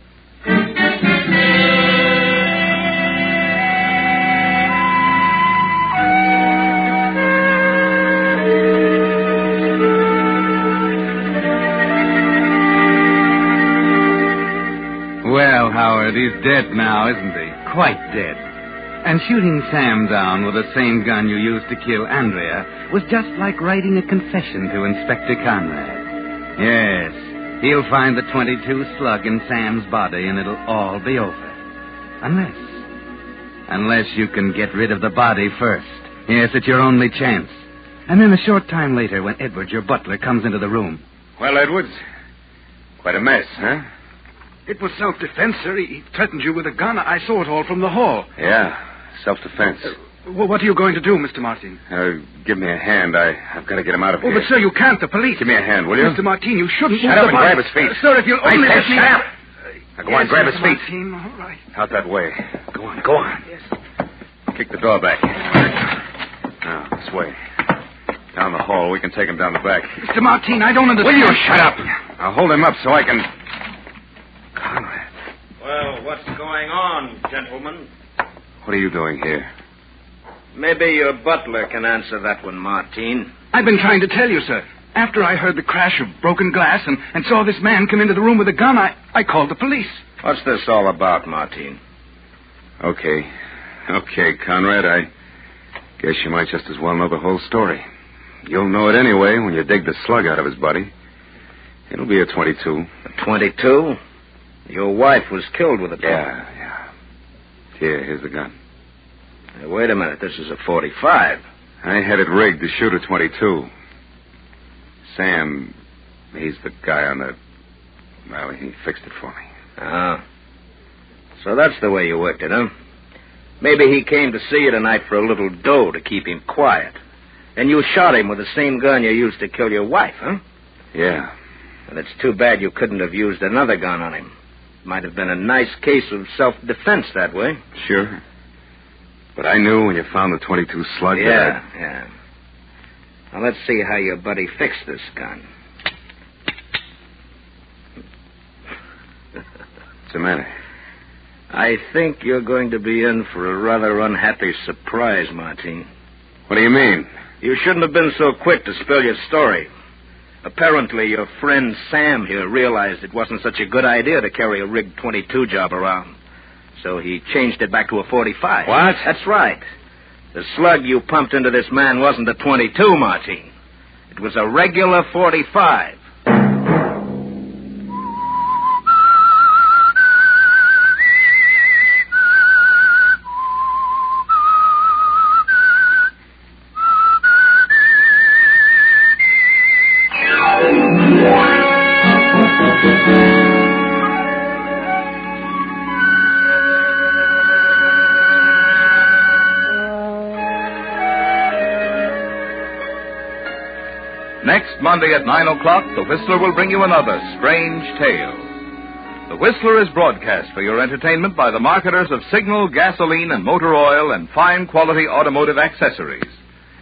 Well, Howard, he's dead now, isn't he? Quite dead. And shooting Sam down with the same gun you used to kill Andrea was just like writing a confession to Inspector Conrad. Yes, he'll find the .22 slug in Sam's body and it'll all be over. Unless you can get rid of the body first. Yes, it's your only chance. And then a short time later, when Edwards, your butler, comes into the room. Well, Edwards, quite a mess, huh? It was self-defense, sir. He threatened you with a gun. I saw it all from the hall. Yeah, self-defense. What are you going to do, Mr. Martin? Give me a hand. I've got to get him out of here. But, sir, you can't. The police. Give me a hand, will you? Mr. Martin, you shouldn't. Shut up and grab his feet. Sir, if you'll only let me... Shut up! Now, go on, grab his feet. Martin, all right. Out that way. Go on. Yes. Kick the door back. Now, this way. Down the hall. We can take him down the back. Mr. Martin, I don't understand. Will you shut up? I'll hold him up so I can... Conrad. Well, what's going on, gentlemen? What are you doing here? Maybe your butler can answer that one, Martin. I've been trying to tell you, sir. After I heard the crash of broken glass and saw this man come into the room with a gun, I called the police. What's this all about, Martin? Okay, Conrad, I guess you might just as well know the whole story. You'll know it anyway when you dig the slug out of his body. It'll be a .22. A .22? Your wife was killed with a gun. Yeah. Here's the gun. Hey, wait a minute. This is a .45. I had it rigged to shoot a .22. Sam, he's the guy on the... Well, he fixed it for me. Ah. So that's the way you worked it, huh? Maybe he came to see you tonight for a little dough to keep him quiet. And you shot him with the same gun you used to kill your wife, huh? Yeah. And it's too bad you couldn't have used another gun on him. Might have been a nice case of self-defense that way. Sure. But I knew when you found the .22 slug Yeah. Now, let's see how your buddy fixed this gun. What's the matter? I think you're going to be in for a rather unhappy surprise, Martin. What do you mean? You shouldn't have been so quick to spill your story. Apparently, your friend Sam here realized it wasn't such a good idea to carry a rigged .22 job around. So he changed it back to a .45. What? That's right. The slug you pumped into this man wasn't a .22, Martin. It was a regular .45. Next Monday at 9 o'clock, The Whistler will bring you another strange tale. The Whistler is broadcast for your entertainment by the marketers of Signal gasoline and motor oil and fine quality automotive accessories,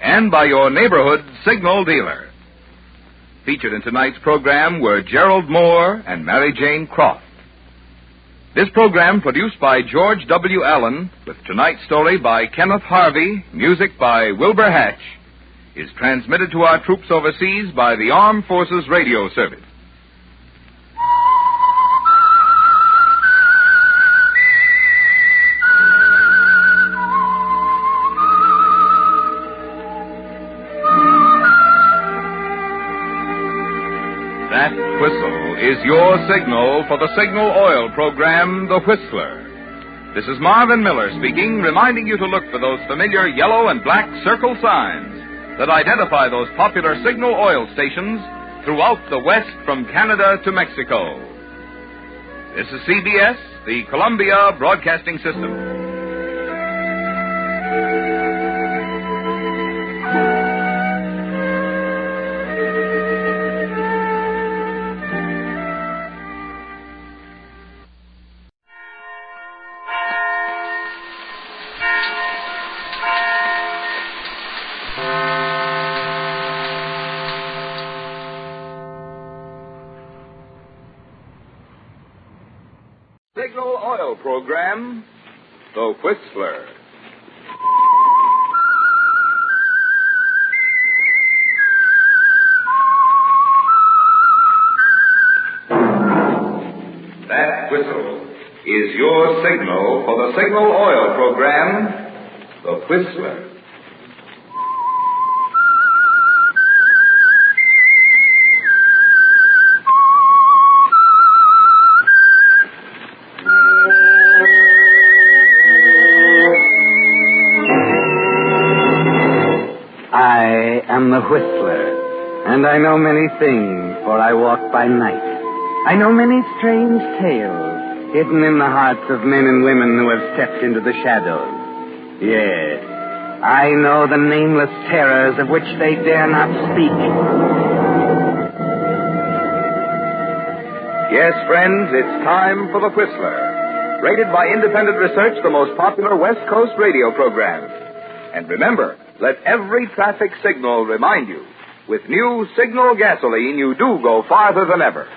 and by your neighborhood Signal dealer. Featured in tonight's program were Gerald Moore and Mary Jane Croft. This program, produced by George W. Allen, with tonight's story by Kenneth Harvey, music by Wilbur Hatch, is transmitted to our troops overseas by the Armed Forces Radio Service. signal for the Signal Oil program, The Whistler. This is Marvin Miller speaking, reminding you to look for those familiar yellow and black circle signs that identify those popular Signal Oil stations throughout the West from Canada to Mexico. This is CBS, the Columbia Broadcasting System. Signal Oil program, The Whistler. That whistle is your signal for the Signal Oil program, The Whistler. The Whistler, and I know many things, for I walk by night. I know many strange tales hidden in the hearts of men and women who have stepped into the shadows. Yes, I know the nameless terrors of which they dare not speak. Yes, friends, it's time for The Whistler, rated by independent research the most popular West Coast radio program. And remember, let every traffic signal remind you, with new Signal gasoline, you do go farther than ever.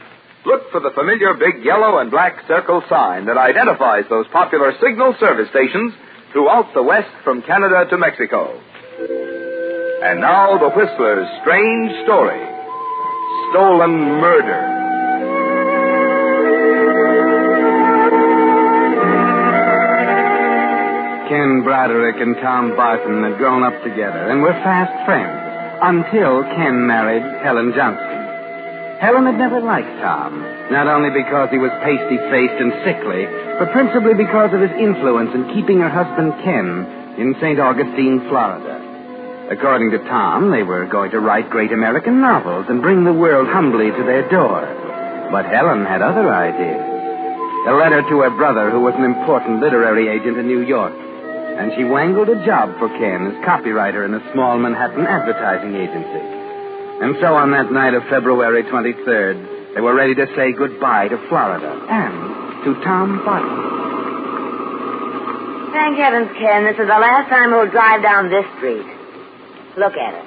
Look for the familiar big yellow and black circle sign that identifies those popular Signal service stations throughout the West from Canada to Mexico. And now, The Whistler's strange story, Stolen Murder. Ken Broderick and Tom Barton had grown up together and were fast friends until Ken married Helen Johnson. Helen had never liked Tom, not only because he was pasty-faced and sickly, but principally because of his influence in keeping her husband Ken in St. Augustine, Florida. According to Tom, they were going to write great American novels and bring the world humbly to their door. But Helen had other ideas. A letter to her brother, who was an important literary agent in New York, and she wangled a job for Ken as copywriter in a small Manhattan advertising agency. And so on that night of February 23rd, they were ready to say goodbye to Florida and to Tom Barton. Thank heavens, Ken, this is the last time we'll drive down this street. Look at it.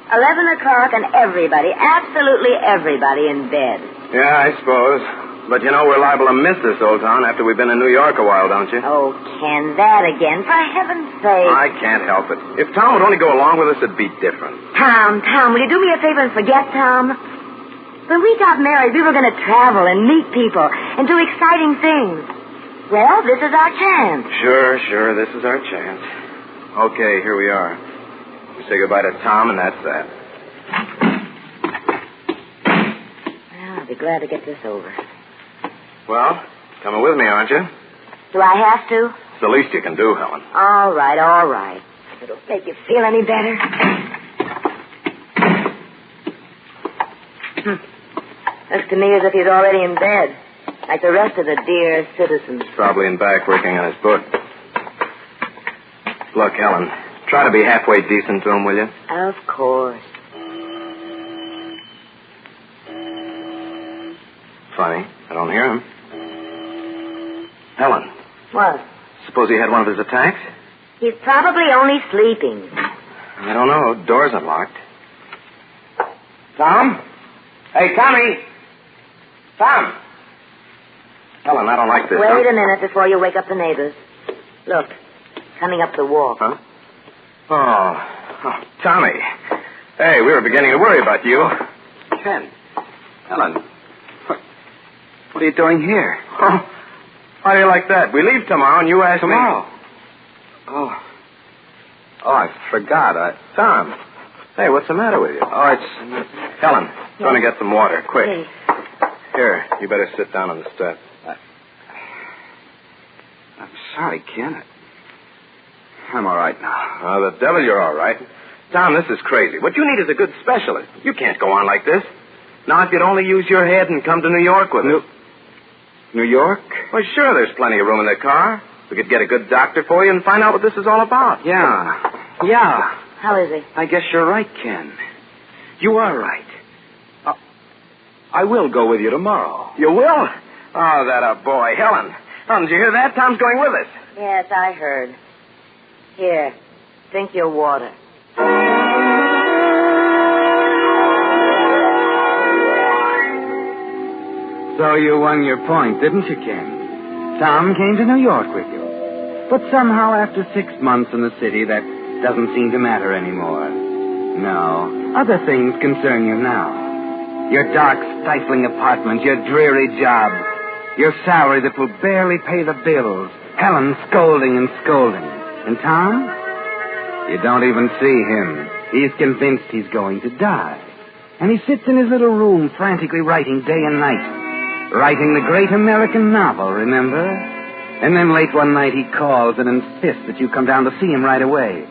11 o'clock and everybody, absolutely everybody in bed. Yeah, I suppose. But you know we're liable to miss this old town after we've been in New York a while, don't you? Oh, Ken, that again, for heaven's sake. I can't help it. If Tom would only go along with us, it'd be different. Tom, will you do me a favor and forget Tom? When we got married, we were going to travel and meet people and do exciting things. Well, this is our chance. Sure, this is our chance. Okay, here we are. We say goodbye to Tom, and that's that. Well, I'll be glad to get this over. Well, coming with me, aren't you? Do I have to? It's the least you can do, Helen. All right. If it'll make you feel any better. Looks to me as if he's already in bed, like the rest of the dear citizens. Probably in back working on his book. Look, Helen, try to be halfway decent to him, will you? Of course. Funny, I don't hear him. Helen. What? Suppose he had one of his attacks? He's probably only sleeping. I don't know. Door's unlocked. Tom? Hey, Tommy! Tom! Helen, I don't like this. Wait a minute before you wake up the neighbors. Look, coming up the walk. Huh? Oh, Tommy. Hey, we were beginning to worry about you. Ken. Helen. What are you doing here? Oh, why do you like that? We leave tomorrow and you ask Tomorrow? me... Oh, I forgot. Tom. Hey, what's the matter with you? Oh, it's... Helen, going to get some water, quick. Hey. Here, you better sit down on the step. I'm sorry, Ken. I'm all right now. Oh, the devil, you're all right. Tom, this is crazy. What you need is a good specialist. You can't go on like this. Now, if you'd only use your head and come to New York with us. New York? Well, sure, there's plenty of room in the car. We could get a good doctor for you and find out what this is all about. Yeah. How is he? I guess you're right, Ken. You are right. I will go with you tomorrow. You will? Oh, that a boy. Helen, did you hear that? Tom's going with us. Yes, I heard. Here, drink your water. So you won your point, didn't you, Ken? Tom came to New York with you. But somehow after 6 months in the city, that doesn't seem to matter anymore. No, other things concern you now. Your dark, stifling apartment, your dreary job, your salary that will barely pay the bills, Helen scolding and scolding. And Tom? You don't even see him. He's convinced he's going to die. And he sits in his little room frantically writing day and night. Writing the great American novel, remember? And then late one night he calls and insists that you come down to see him right away.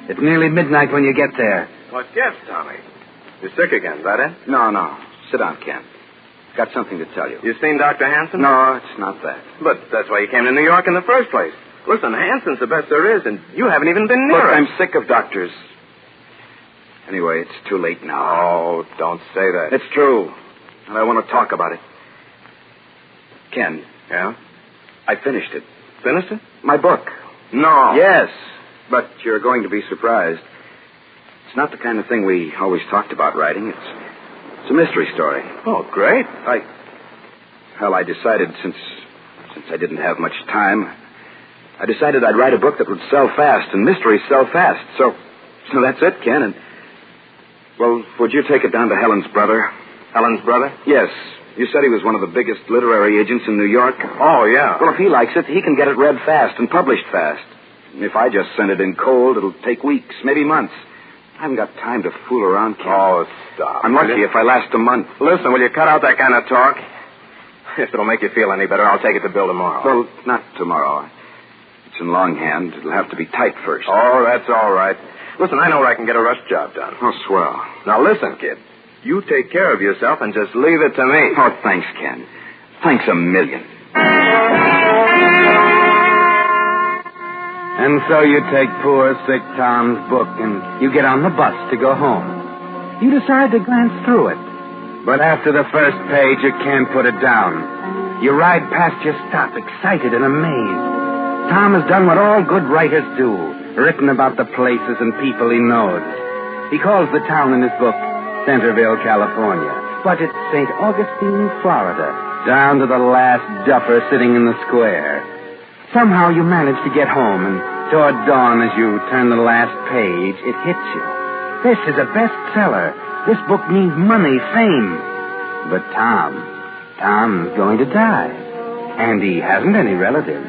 It's nearly midnight when you get there. What gives, Tommy? You're sick again, is that it? No. Sit down, Ken. Got something to tell you. You seen Dr. Hanson? No, it's not that. But that's why you came to New York in the first place. Listen, Hanson's the best there is, and you haven't even been near Look, him. I'm sick of doctors. Anyway, it's too late now. Oh, don't say that. It's true. And I want to talk about it. Ken. Yeah? I finished it. Finished it? My book. No. Yes, but you're going to be surprised. It's not the kind of thing we always talked about writing. It's a mystery story. Oh, great. I decided since I didn't have much time, I decided I'd write a book that would sell fast, and mysteries sell fast. So that's it, Ken. And, well, would you take it down to Helen's brother? Helen's brother? Yes. You said he was one of the biggest literary agents in New York. Oh, yeah. Well, if he likes it, he can get it read fast and published fast. If I just send it in cold, it'll take weeks, maybe months. I haven't got time to fool around, Ken. Oh, stop. I'm lucky if I last a month. Listen, will you cut out that kind of talk? If it'll make you feel any better, I'll take it to Bill tomorrow. Well, not tomorrow. It's in longhand. It'll have to be type first. Oh, that's all right. Listen, I know where I can get a rush job done. Oh, swell. Now, listen, kid. You take care of yourself and just leave it to me. Oh, thanks, Ken. Thanks a million. And so you take poor, sick Tom's book and you get on the bus to go home. You decide to glance through it. But after the first page, you can't put it down. You ride past your stop, excited and amazed. Tom has done what all good writers do, written about the places and people he knows. He calls the town in his book Centerville, California. But it's St. Augustine, Florida, down to the last duffer sitting in the square. Somehow you manage to get home, and toward dawn as you turn the last page, it hits you. This is a bestseller. This book means money, fame. But Tom's going to die. And he hasn't any relatives.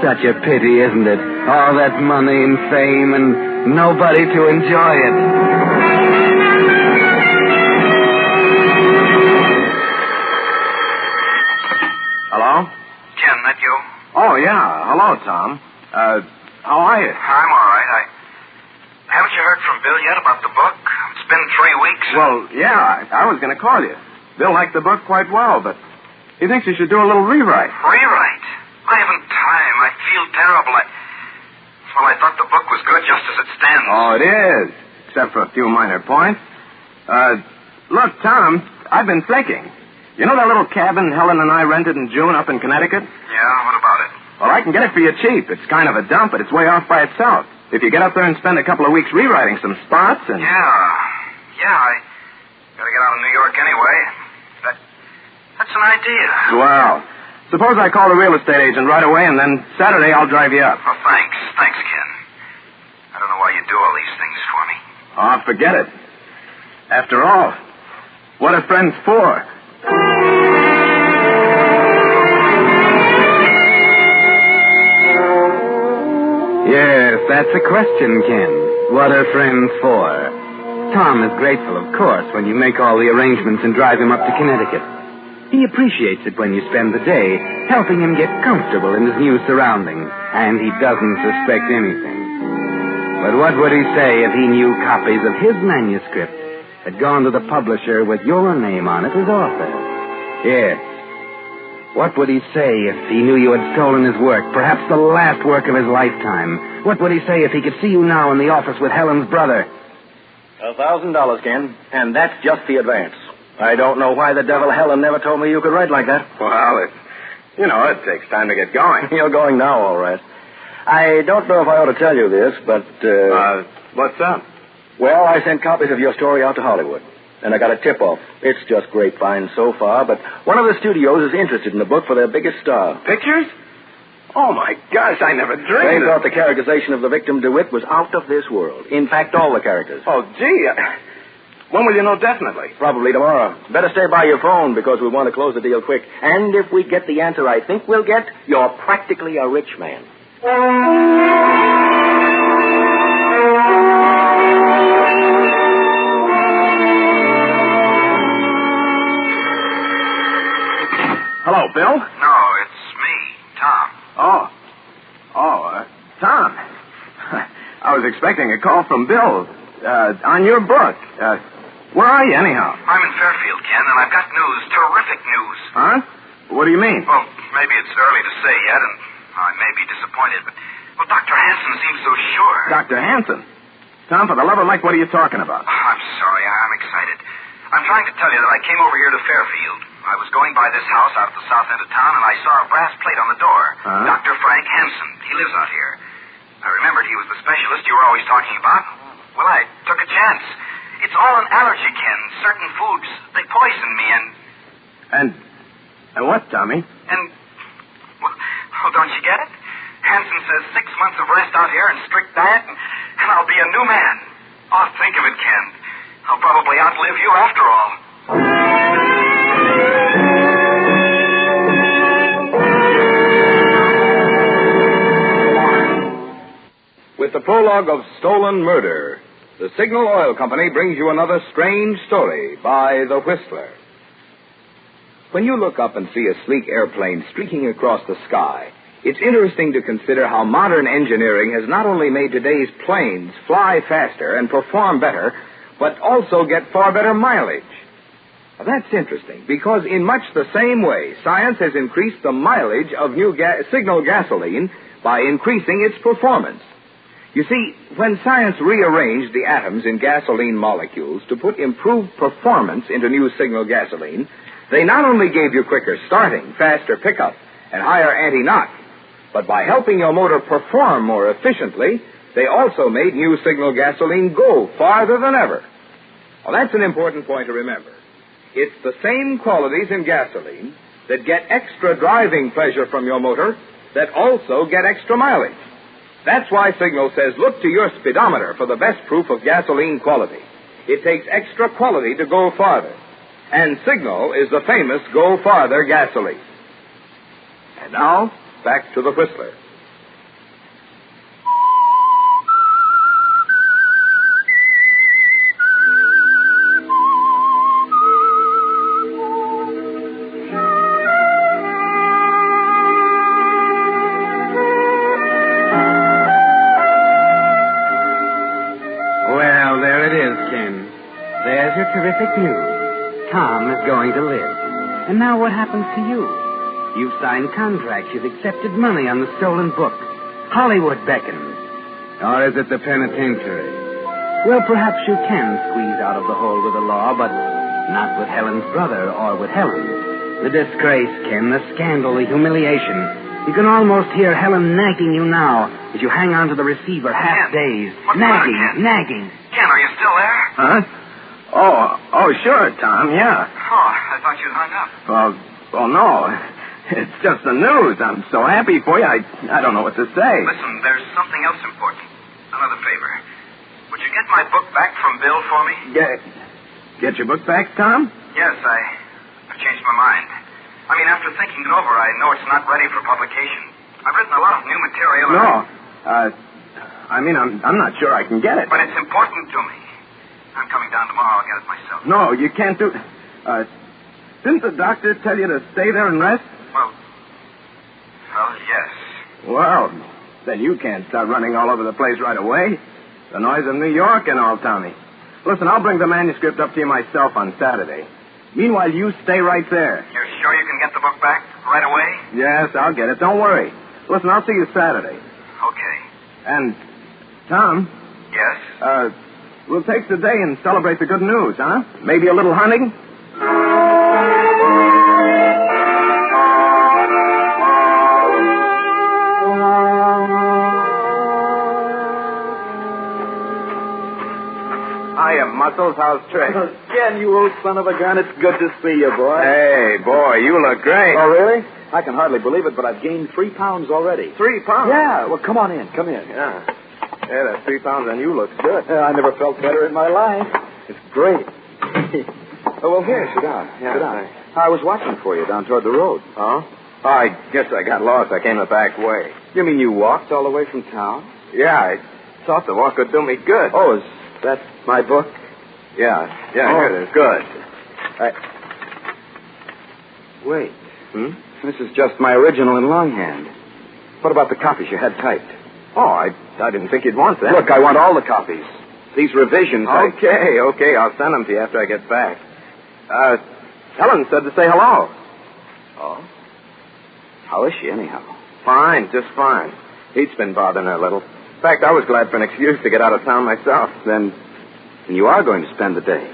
Such a pity, isn't it? All that money and fame and nobody to enjoy it. Hello? Ken, that you? Oh, yeah. Hello, Tom. How are you? I'm all right. Haven't you heard from Bill yet about the book? It's been 3 weeks. Well, yeah, I was going to call you. Bill liked the book quite well, but he thinks you should do a little rewrite. Rewrite? I haven't time. I feel terrible. I thought the book was good just as it stands. Oh, it is, except for a few minor points. Look, Tom, I've been thinking. You know that little cabin Helen and I rented in June up in Connecticut? Yeah, what about it? Well, I can get it for you cheap. It's kind of a dump, but it's way off by itself. If you get up there and spend a couple of weeks rewriting some spots and... Yeah, I gotta get out of New York anyway. That's an idea. Well, suppose I call the real estate agent right away, and then Saturday I'll drive you up. Oh, thanks. Thanks, Ken. I don't know why you do all these things for me. Oh, forget it. After all, what are friends for? Yes, that's a question, Ken. What are friends for? Tom is grateful, of course, when you make all the arrangements and drive him up to Connecticut. He appreciates it when you spend the day helping him get comfortable in his new surroundings, and he doesn't suspect anything. But what would he say if he knew copies of his manuscript had gone to the publisher with your name on it as author? Yes. What would he say if he knew you had stolen his work, perhaps the last work of his lifetime? What would he say if he could see you now in the office with Helen's brother? $1,000, Ken, and that's just the advance. I don't know why the devil Helen never told me you could write like that. Well, it takes time to get going. You're going now, all right. I don't know if I ought to tell you this, but... what's up? Well, I sent copies of your story out to Hollywood, and I got a tip-off. It's just grapevine so far, but one of the studios is interested in the book for their biggest star. Pictures? Oh, my gosh, I never They dreamed thought the characterization of the victim, DeWitt, was out of this world. In fact, all the characters. Oh, gee, when will you know definitely? Probably tomorrow. Better stay by your phone because we want to close the deal quick. And if we get the answer I think we'll get, you're practically a rich man. Hello, Bill? No, it's me, Tom. Tom. I was expecting a call from Bill on your book. Where are you, anyhow? I'm in Fairfield, Ken, and I've got news, terrific news. Huh? What do you mean? Well, maybe it's early to say yet, and I may be disappointed, but Dr. Hanson seems so sure. Dr. Hanson? Tom, for the love of Mike, what are you talking about? I'm sorry, I'm excited. I'm trying to tell you that I came over here to Fairfield. I was going by this house out at the south end of town, and I saw a brass plate on the door. Dr. Frank Hanson. He lives out here. I remembered he was the specialist you were always talking about. Well, I took a chance. It's all an allergy, Ken. Certain foods, they poison me, And what, Tommy? Well, don't you get it? Hanson says 6 months of rest out here and strict diet, and I'll be a new man. Oh, think of it, Ken. I'll probably outlive you after all. With the prologue of Stolen Murder, the Signal Oil Company brings you another strange story by The Whistler. When you look up and see a sleek airplane streaking across the sky, it's interesting to consider how modern engineering has not only made today's planes fly faster and perform better, but also get far better mileage. Now, that's interesting, because in much the same way, science has increased the mileage of new Signal gasoline by increasing its performance. You see, when science rearranged the atoms in gasoline molecules to put improved performance into new Signal gasoline, they not only gave you quicker starting, faster pickup, and higher anti-knock, but by helping your motor perform more efficiently, they also made new Signal gasoline go farther than ever. Well, that's an important point to remember. It's the same qualities in gasoline that get extra driving pleasure from your motor that also get extra mileage. That's why Signal says look to your speedometer for the best proof of gasoline quality. It takes extra quality to go farther. And Signal is the famous Go Farther gasoline. And now, back to the Whistler. Well, there it is, Ken. There's your terrific news. Tom is going to live. And now what happens to you? You've signed contracts. You've accepted money on the stolen book. Hollywood beckons. Or is it the penitentiary? Well, perhaps you can squeeze out of the hole with the law, but not with Helen's brother or with Helen. The disgrace, Ken, the scandal, the humiliation. You can almost hear Helen nagging you now as you hang on to the receiver half-dazed. Nagging. Ken, are you still there? Huh? Oh, sure, Tom, yeah. Oh, I thought you'd hung up. Well, no. It's just the news. I'm so happy for you, I don't know what to say. Listen, there's something else important. Another favor. Would you get my book back from Bill for me? Get your book back, Tom? Yes, I've changed my mind. I mean, after thinking it over, I know it's not ready for publication. I've written a lot of new material. No. I'm not sure I can get it. But it's important to me. I'm coming down tomorrow. I'll get it myself. No, you can't do... Didn't the doctor tell you to stay there and rest? Well, yes. Well, then you can't start running all over the place right away. The noise of New York and all, Tommy. Listen, I'll bring the manuscript up to you myself on Saturday. Meanwhile, you stay right there. You're sure you can get the book back right away? Yes, I'll get it. Don't worry. Listen, I'll see you Saturday. Okay. And, Tom. Yes? We'll take the day and celebrate the good news, huh? Maybe a little hunting? Hiya, Muscles. How's Trick? Ken, you old son of a gun, it's good to see you, boy. Hey, boy, you look great. Oh, really? I can hardly believe it, but I've gained 3 pounds already. 3 pounds? Yeah, well, come on in. Come in. Yeah. Yeah, that 3 pounds on you looks good. I never felt better in my life. It's great. Oh, well, here, sit down. Yeah, sit down. thanks. I was watching for you down toward the road. Oh? Oh, I guess I got lost. I came the back way. You mean you walked all the way from town? Yeah, I thought the walk would do me good. Oh, is that my book? Yeah, Oh. here it is. Good. Wait. This is just my original in longhand. What about the copies you had typed? Oh, I didn't think you'd want that. Look, I want all the copies. These revisions. Okay. I'll send them to you after I get back. Helen said to say hello. Oh? How is she, anyhow? Fine, just fine. He's been bothering her a little. In fact, I was glad for an excuse to get out of town myself. Then you are going to spend the day?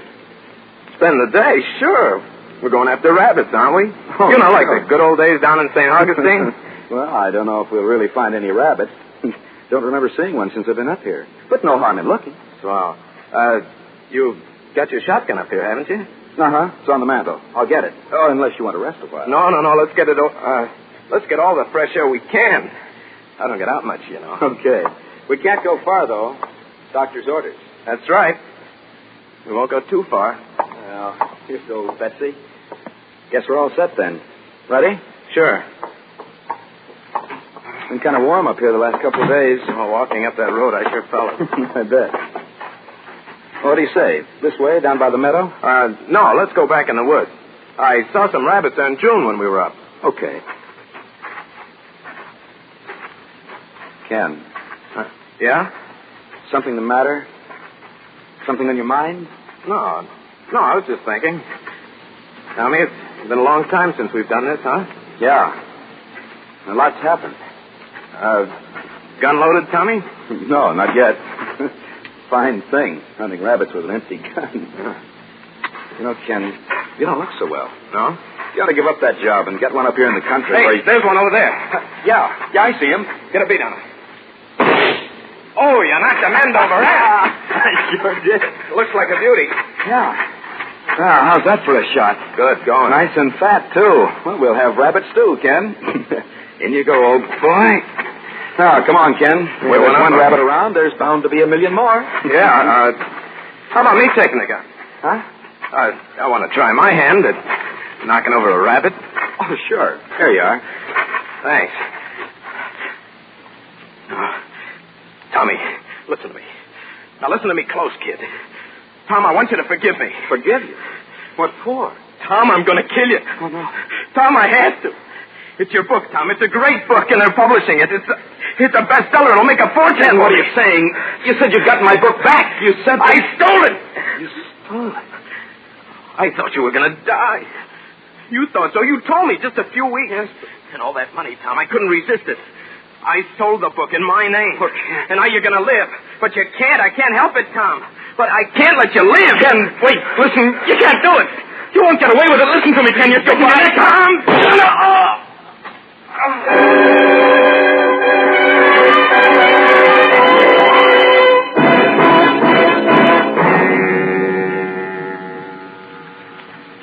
Spend the day? Sure. We're going after rabbits, aren't we? Oh, you know, like the good old days down in St. Augustine. Well, I don't know if we'll really find any rabbits. Don't remember seeing one since I've been up here. But no harm in looking. Well, you've got your shotgun up here, haven't you? Uh-huh. It's on the mantel. I'll get it. Oh, unless you want to rest a while. No. Let's get it. Let's get all the fresh air we can. I don't get out much, you know. Okay. We can't go far, though. Doctor's orders. That's right. We won't go too far. Well, here's old Betsy. Guess we're all set then. Ready? Sure. Been kind of warm up here the last couple of days. Oh, walking up that road, I sure felt it. I bet. What do you say? This way, down by the meadow? No, let's go back in the woods. I saw some rabbits there in June when we were up. Okay. Ken. Yeah? Something the matter? Something on your mind? No, I was just thinking. Tommy, it's been a long time since we've done this, huh? Yeah. A lot's happened. Gun loaded, Tommy? No, not yet. Fine thing, hunting rabbits with an empty gun. You know, Ken, you don't look so well. No? You ought to give up that job and get one up here in the country. Hey, there's one over there. Yeah, I see him. Get a beat on him. Oh, you knocked the mend over, eh? I sure did. Looks like a beauty. Yeah. Well, how's that for a shot? Good going. Nice and fat, too. Well, we'll have rabbit stew, Ken. In you go, old boy. Now, come on, Ken. With one rabbit around, there's bound to be a million more. Yeah, how about me taking the gun? Huh? I want to try my hand at knocking over a rabbit. Oh, sure. Here you are. Thanks. Tommy, listen to me. Now, listen to me close, kid. Tom, I want you to forgive me. Forgive you? What for? Tom, I'm going to kill you. Oh, no. Tom, I have to. It's your book, Tom. It's a great book, and they're publishing it. It's a bestseller. It'll make a fortune. What are you saying? You said you got my book back. You said I stole it. You stole it? I thought you were going to die. You thought so. You told me just a few weeks. Yes. And all that money, Tom, I couldn't resist it. I sold the book in my name. Oh, Ken. And now you're going to live. But you can't. I can't help it, Tom. But I can't let you live. Ken, wait. Listen. You can't do it. You won't get away with it. Listen to me, Ken. You're taking your neck, Tom.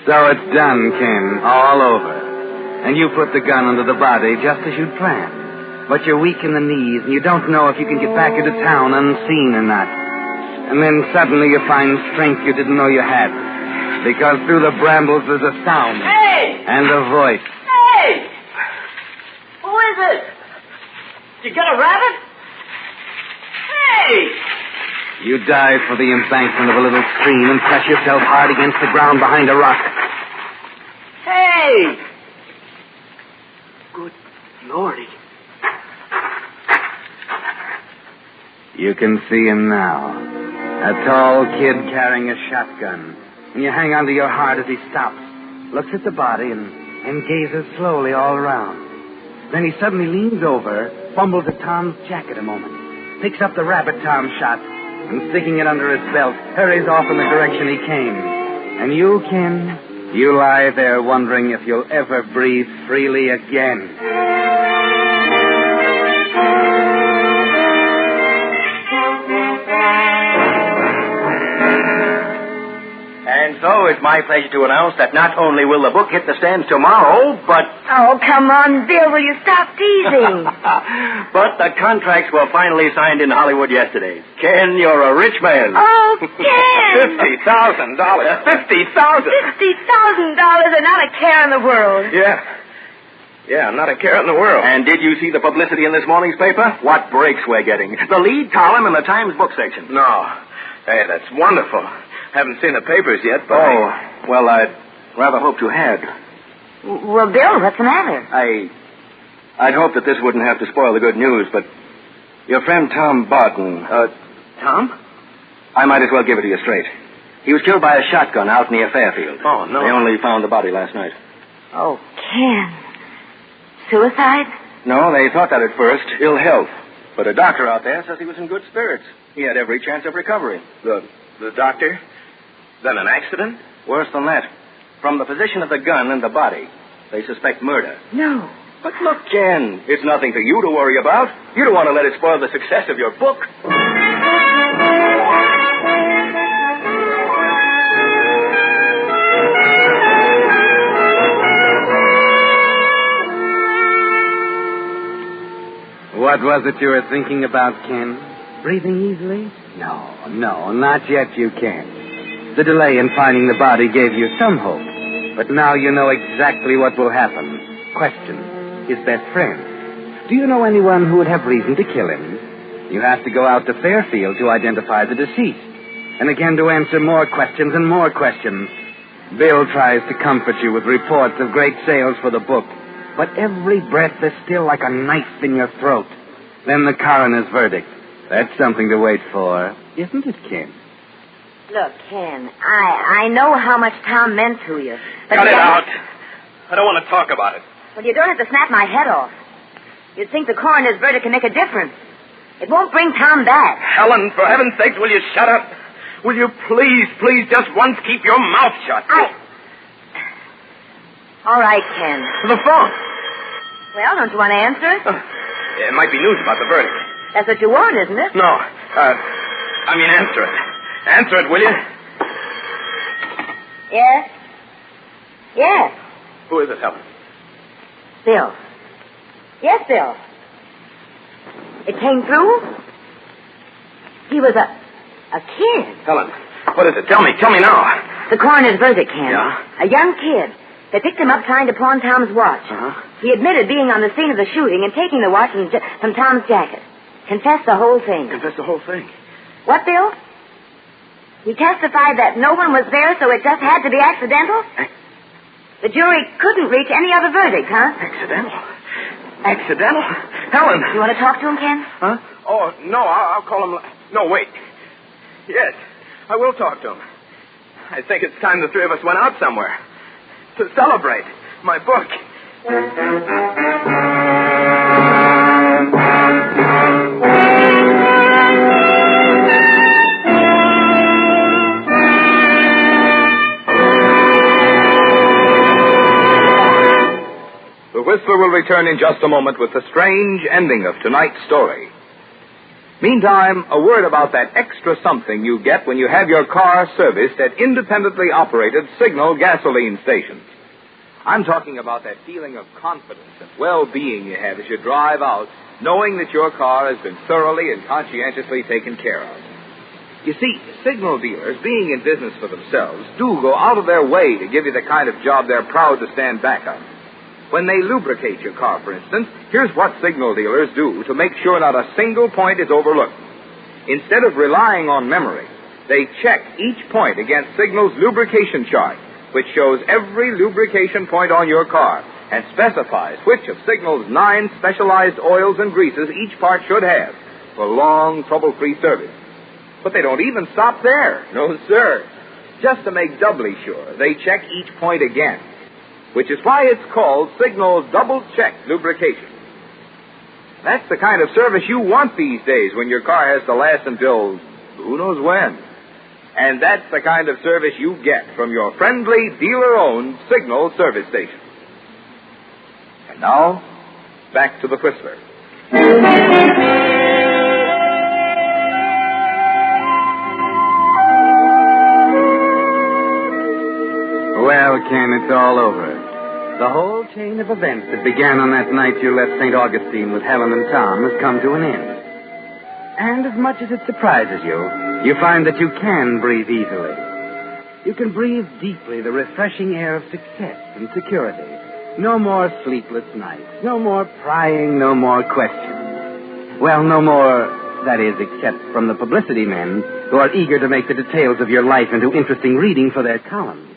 So it's done, Ken. All over. And you put the gun under the body just as you'd planned. But you're weak in the knees, and you don't know if you can get back into town unseen or not. And then suddenly you find strength you didn't know you had. Because through the brambles there's a sound. Hey! And a voice. Hey! Who is it? You got a rabbit? Hey! You dive for the embankment of a little stream and press yourself hard against the ground behind a rock. Hey! Good Lordy. You can see him now. A tall kid carrying a shotgun. And you hang onto your heart as he stops, looks at the body, and gazes slowly all around. Then he suddenly leans over, fumbles at Tom's jacket a moment, picks up the rabbit Tom shot, and sticking it under his belt, hurries off in the direction he came. And you, Ken, you lie there wondering if you'll ever breathe freely again. And so it's my pleasure to announce that not only will the book hit the stands tomorrow, but... Oh, come on, Bill, will you stop teasing? but the contracts were finally signed in Hollywood yesterday. Ken, you're a rich man. Oh, Ken! $50,000. $50,000! $50,000 and not a care in the world. Yeah, not a care in the world. And did you see the publicity in this morning's paper? What breaks we're getting. The lead column in the Times book section. No. Hey, that's wonderful. Haven't seen the papers yet, but... well, I'd rather hoped you had. Well, Bill, what's the matter? I'd hoped that this wouldn't have to spoil the good news, but your friend Tom Barton... Tom? I might as well give it to you straight. He was killed by a shotgun out near Fairfield. Oh, no. They only found the body last night. Oh, Ken. Suicide? No, they thought that at first. Ill health. But a doctor out there says he was in good spirits. He had every chance of recovery. The doctor? Then an accident? Worse than that. From the position of the gun and the body, they suspect murder. No. But look, Ken, it's nothing for you to worry about. You don't want to let it spoil the success of your book. What was it you were thinking about, Ken? Breathing easily? No, not yet you can't. The delay in finding the body gave you some hope. But now you know exactly what will happen. Question, his best friend. Do you know anyone who would have reason to kill him? You have to go out to Fairfield to identify the deceased. And again to answer more questions and more questions. Bill tries to comfort you with reports of great sales for the book. But every breath is still like a knife in your throat. Then the coroner's verdict. That's something to wait for, isn't it, Ken? Look, Ken, I know how much Tom meant to you. But Cut it out. I don't want to talk about it. Well, you don't have to snap my head off. You'd think the coroner's verdict can make a difference. It won't bring Tom back. Helen, for heaven's sake, will you shut up? Will you please, just once keep your mouth shut? All right, Ken. The phone. Well, don't you want to answer it? It might be news about the verdict. That's what you want, isn't it? No. Answer it. Answer it, will you? Yes? Yes. Who is it, Helen? Bill. Yes, Bill. It came through? He was a kid. Helen, what is it? Tell me now. The coroner's verdict, Ken. Yeah? A young kid. They picked him up trying to pawn Tom's watch. Uh-huh. He admitted being on the scene of the shooting and taking the watch from Tom's jacket. Confessed the whole thing. Confessed the whole thing? What, Bill? He testified that no one was there, so it just had to be accidental? The jury couldn't reach any other verdict, huh? Accidental? Helen! You want to talk to him, Ken? Huh? Oh, no, I'll call him... No, wait. Yes, I will talk to him. I think it's time the three of us went out somewhere. To celebrate my book. The Whistler will return in just a moment with the strange ending of tonight's story. Meantime, a word about that extra something you get when you have your car serviced at independently operated Signal gasoline stations. I'm talking about that feeling of confidence and well-being you have as you drive out, knowing that your car has been thoroughly and conscientiously taken care of. You see, Signal dealers, being in business for themselves, do go out of their way to give you the kind of job they're proud to stand back on. When they lubricate your car, for instance, here's what Signal dealers do to make sure not a single point is overlooked. Instead of relying on memory, they check each point against Signal's lubrication chart which shows every lubrication point on your car and specifies which of Signal's 9 specialized oils and greases each part should have for long, trouble-free service. But they don't even stop there. No, sir. Just to make doubly sure, they check each point again, which is why it's called Signal's double-check lubrication. That's the kind of service you want these days when your car has to last until who knows when. And that's the kind of service you get from your friendly, dealer-owned Signal service station. And now, back to the Whistler. Well, Ken, it's all over. The whole chain of events that began on that night you left St. Augustine with Helen and Tom has come to an end. And as much as it surprises you, you find that you can breathe easily. You can breathe deeply the refreshing air of success and security. No more sleepless nights. No more prying. No more questions. Well, no more, that is, except from the publicity men who are eager to make the details of your life into interesting reading for their columns.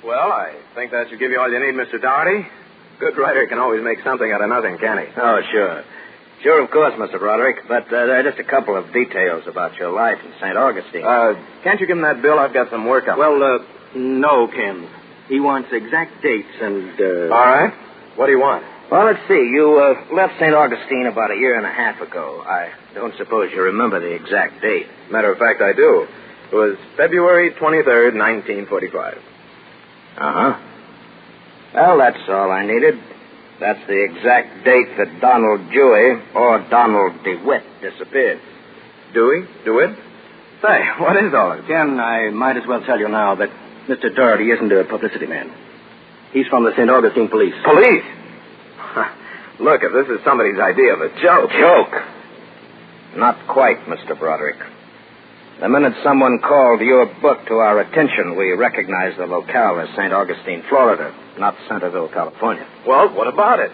Well, I think that should give you all you need, Mr. Doherty. Good writer can always make something out of nothing, can he? Oh, sure. Sure, of course, Mr. Broderick. But there are just a couple of details about your life in St. Augustine. Can't you give him that bill? I've got some work on. Well, no, Ken. He wants exact dates and, All right. What do you want? Well, let's see. You left St. Augustine about a year and a half ago. I don't suppose you remember the exact date. Matter of fact, I do. It was February 23rd, 1945. Uh-huh. Well, that's all I needed. That's the exact date that Donald Dewey, or Donald DeWitt, disappeared. Dewey? DeWitt? Say, what is all this? Ken, I might as well tell you now that Mr. Doherty isn't a publicity man. He's from the St. Augustine Police. Police? Look, if this is somebody's idea of a joke. Joke? Not quite, Mr. Broderick. The minute someone called your book to our attention, we recognized the locale as St. Augustine, Florida, not Centerville, California. Well, what about it?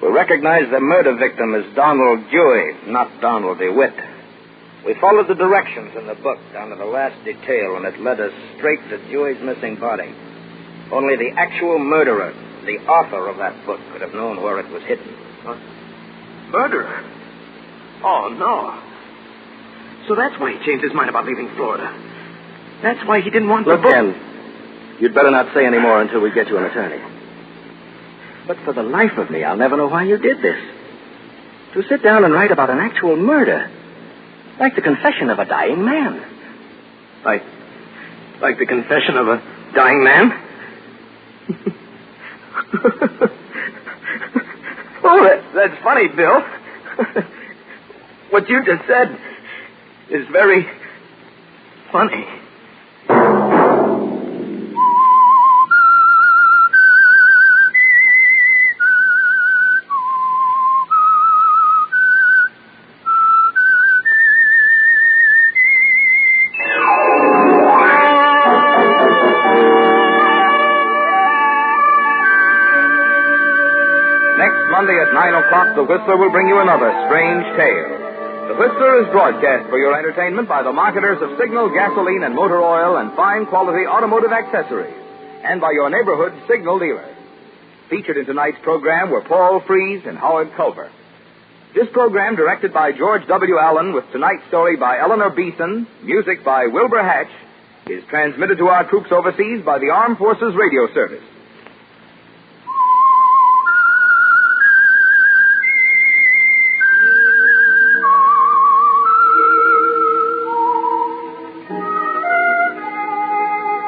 We recognized the murder victim as Donald Dewey, not Donald DeWitt. We followed the directions in the book down to the last detail, and it led us straight to Dewey's missing body. Only the actual murderer, the author of that book, could have known where it was hidden. What? Murderer? Oh, no. So that's why he changed his mind about leaving Florida. That's why he didn't want the book. Look, Ken, you'd better not say any more until we get you an attorney. But for the life of me, I'll never know why you did this. To sit down and write about an actual murder. Like the confession of a dying man. Like the confession of a dying man? Oh, that's funny, Bill. What you just said is very funny. Monday at 9 o'clock, the Whistler will bring you another strange tale. The Whistler is broadcast for your entertainment by the marketers of Signal gasoline and motor oil and fine quality automotive accessories, and by your neighborhood Signal dealer. Featured in tonight's program were Paul Frees and Howard Culver. This program, directed by George W. Allen, with tonight's story by Eleanor Beeson, music by Wilbur Hatch, is transmitted to our troops overseas by the Armed Forces Radio Service.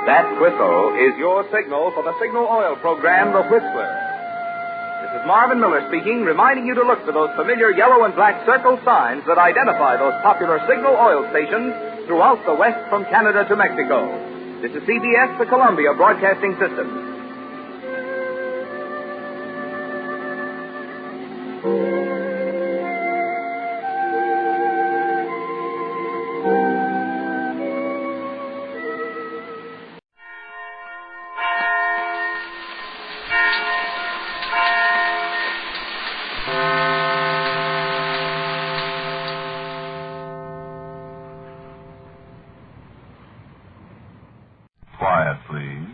That whistle is your signal for the Signal Oil program, The Whistler. This is Marvin Miller speaking, reminding you to look for those familiar yellow and black circle signs that identify those popular Signal Oil stations throughout the West from Canada to Mexico. This is CBS, the Columbia Broadcasting System. Quiet, please.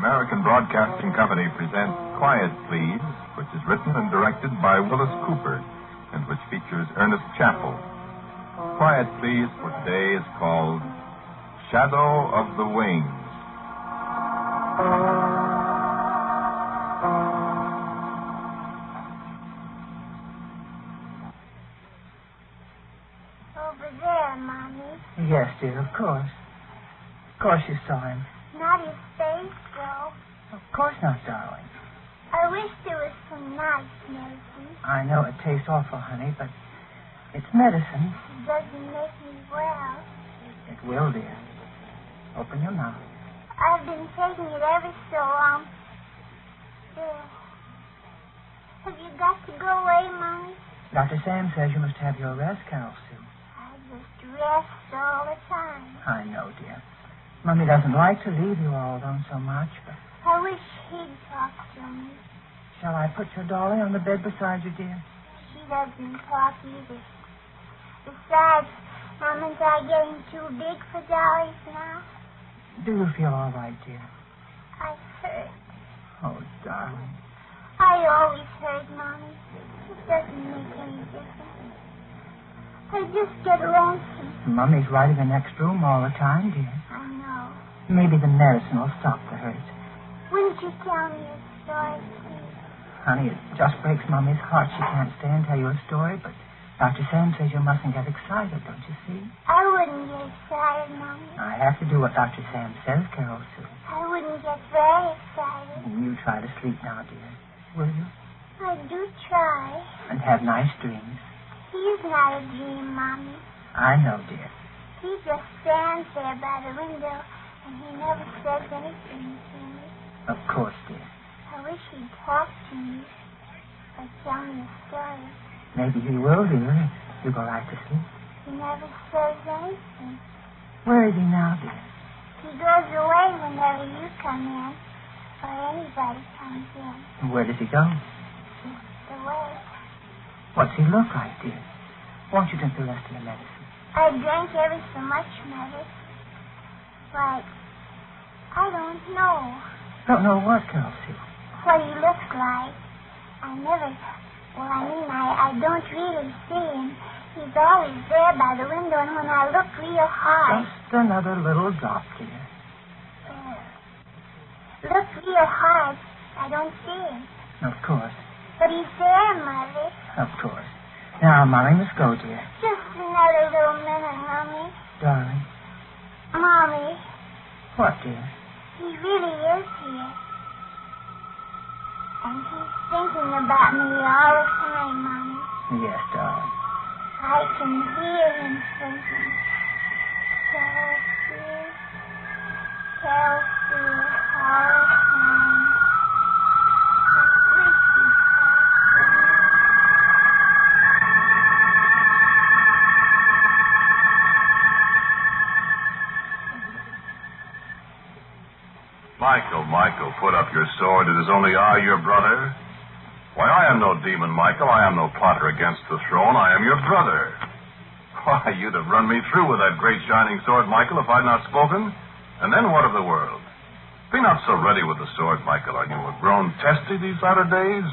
American Broadcasting Company presents Quiet Please, which is written and directed by Willis Cooper, and which features Ernest Chappell. Quiet Please for today is called Shadow of the Wings. Over there, Mommy. Yes, dear, of course. Of course you saw him. Not his face, though. Of course not, darling. I wish there was some nice medicine. I know it tastes awful, honey, but it's medicine. It doesn't make me well. It will, dear. Open your mouth. I've been taking it ever so long. There. Have you got to go away, Mommy? Dr. Sam says you must have your rest, Carol Sue. I just rest all the time. I know, dear. Mummy doesn't like to leave you all alone so much, but... I wish he'd talk to me. Shall I put your dolly on the bed beside you, dear? She doesn't talk either. Besides, Mom and I getting too big for dollies now. Do you feel all right, dear? I hurt. Oh, darling. I always hurt, Mommy. It doesn't make any difference. I just get lonesome. Mummy's right in the next room all the time, dear. I know. Maybe the medicine will stop the hurt. Wouldn't you tell me a story, please? Honey, it just breaks Mummy's heart she can't stay and tell you a story, but Dr. Sam says you mustn't get excited, don't you see? I wouldn't get excited, Mommy. I have to do what Dr. Sam says, Carol Sue. I wouldn't get very excited. You try to sleep now, dear. Will you? I do try. And have nice dreams. He's not a dream, Mommy. I know, dear. He just stands there by the window, and he never says anything to me. Of course, dear. I wish he'd talk to me or tell me a story. Maybe he will, dear, if you go right to sleep. He never says anything. Where is he now, dear? He goes away whenever you come in, or anybody comes in. And where does he go? He's away. What's he look like, dear? Won't you drink the rest of the medicine? I drank ever so much medicine. Like, I don't know. Don't know what, Carol Sue? What he looks like. I don't really see him. He's always there by the window, and when I look real hard... Just another little drop, dear. Look real hard. I don't see him. Of course. But he's there, Mother. Of course. Now, Mommy must go, dear. Just another little minute, Mommy. Darling. Mommy. What, dear? He really is here. And he's thinking about me all the time, Mommy. Yes, darling. I can hear him thinking. Carol Sue, all the time. Michael, put up your sword. It is only I, your brother. Why, I am no demon, Michael. I am no plotter against the throne. I am your brother. Why, you'd have run me through with that great shining sword, Michael, if I'd not spoken. And then what of the world? Be not so ready with the sword, Michael. Are you grown testy these latter days?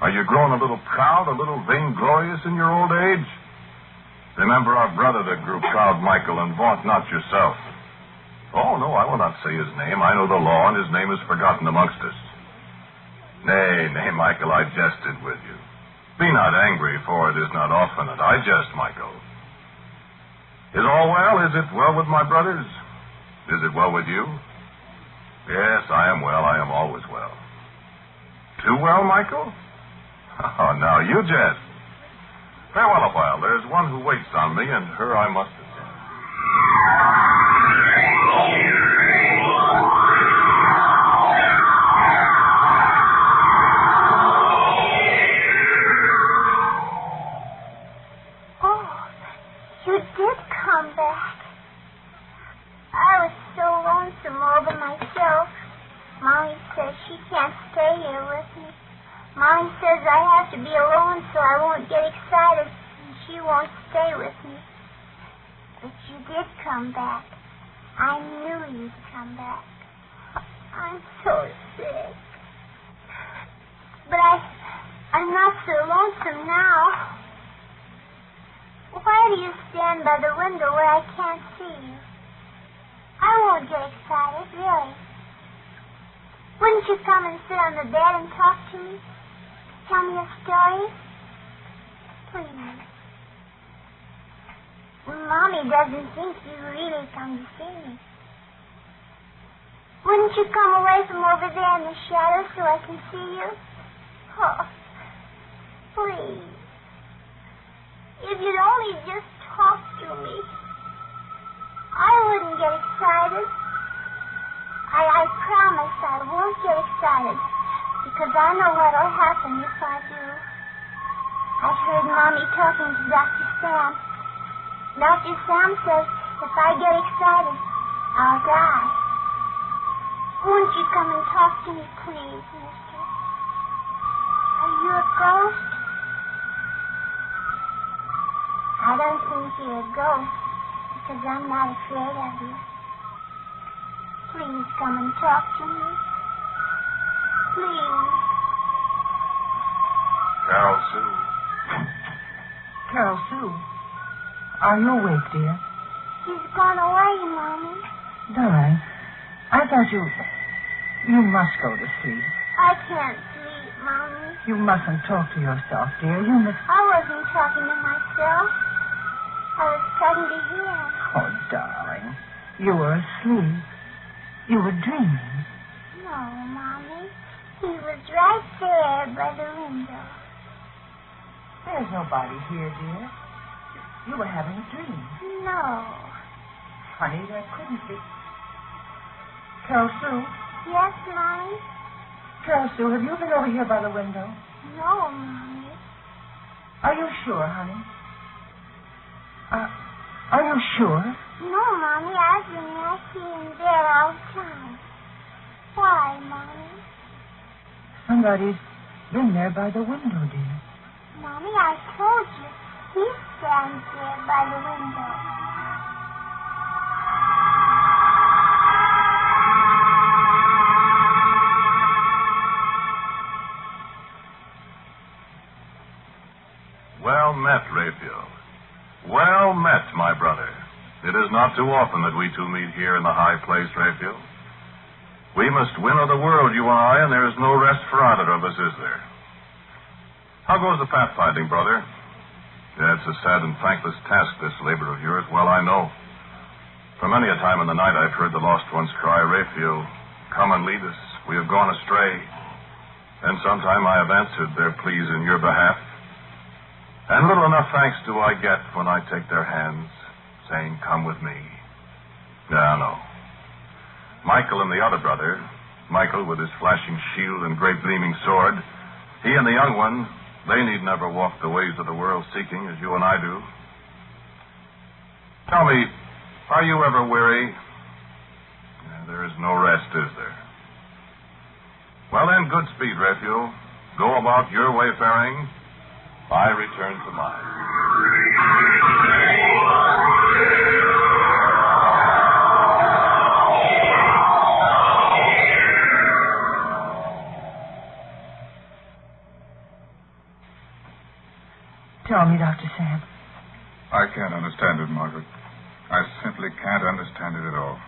Are you grown a little proud, a little vainglorious in your old age? Remember our brother that grew proud, Michael, and vaunt not yourself. Oh, no, I will not say his name. I know the law, and his name is forgotten amongst us. Nay, Michael, I jested with you. Be not angry, for it is not often that I jest, Michael. Is all well? Is it well with my brothers? Is it well with you? Yes, I am well. I am always well. Too well, Michael? Oh, now, you jest. Farewell a while. There's one who waits on me, and her I must attend. You did come back. I was so lonesome all by myself. Mommy says she can't stay here with me. Mommy says I have to be alone so I won't get excited, and she won't stay with me. But you did come back. I knew you'd come back. I'm so sick. But I'm not so lonesome now. Why do you stand by the window where I can't see you? I won't get excited, really. Wouldn't you come and sit on the bed and talk to me? Tell me a story? Please. Mommy doesn't think you really come to see me. Wouldn't you come away from over there in the shadow so I can see you? Oh, please. If you'd only just talk to me, I wouldn't get excited. I promise I won't get excited, because I know what'll happen if I do. I've heard Mommy talking to Dr. Sam. Dr. Sam says if I get excited, I'll die. Won't you come and talk to me, please, mister? Are you a ghost? I don't think you're a ghost, because I'm not afraid of you. Please come and talk to me. Please. Carol Sue. Carol Sue, are you awake, dear? He's gone away, Mommy. Darling, I thought you must go to sleep. I can't sleep, Mommy. You mustn't talk to yourself, dear. You must... I wasn't talking to myself. I was talking to him. Oh, darling, you were asleep. You were dreaming. No, Mommy. He was right there by the window. There's nobody here, dear. You were having a dream. No. Honey, there couldn't be. Carol Sue? Yes, Mommy? Carol Sue, have you been over here by the window? No, Mommy. Are you sure, honey? Are you sure? No, Mommy. I see him there all the time. Why, Mommy? Somebody's been there by the window, dear. Mommy, I told you. He stands there by the window. Well met, Raphael. Well met, my brother. It is not too often that we two meet here in the high place, Raphael. We must win of the world, you and I, and there is no rest for either of us, is there? How goes the pathfinding, brother? Yeah, it's a sad and thankless task, this labor of yours. Well, I know. For many a time in the night I've heard the lost ones cry, Raphael, come and lead us. We have gone astray. And sometime I have answered their pleas in your behalf. And little enough thanks do I get when I take their hands, saying, come with me. Yeah, I know. Michael and the other brother, Michael with his flashing shield and great gleaming sword, he and the young one, they need never walk the ways of the world seeking as you and I do. Tell me, are you ever weary? There is no rest, is there? Well then, good speed, Raphael. Go about your wayfaring. I return to mine. Tell me, Dr. Sam. I can't understand it, Margaret. I simply can't understand it at all.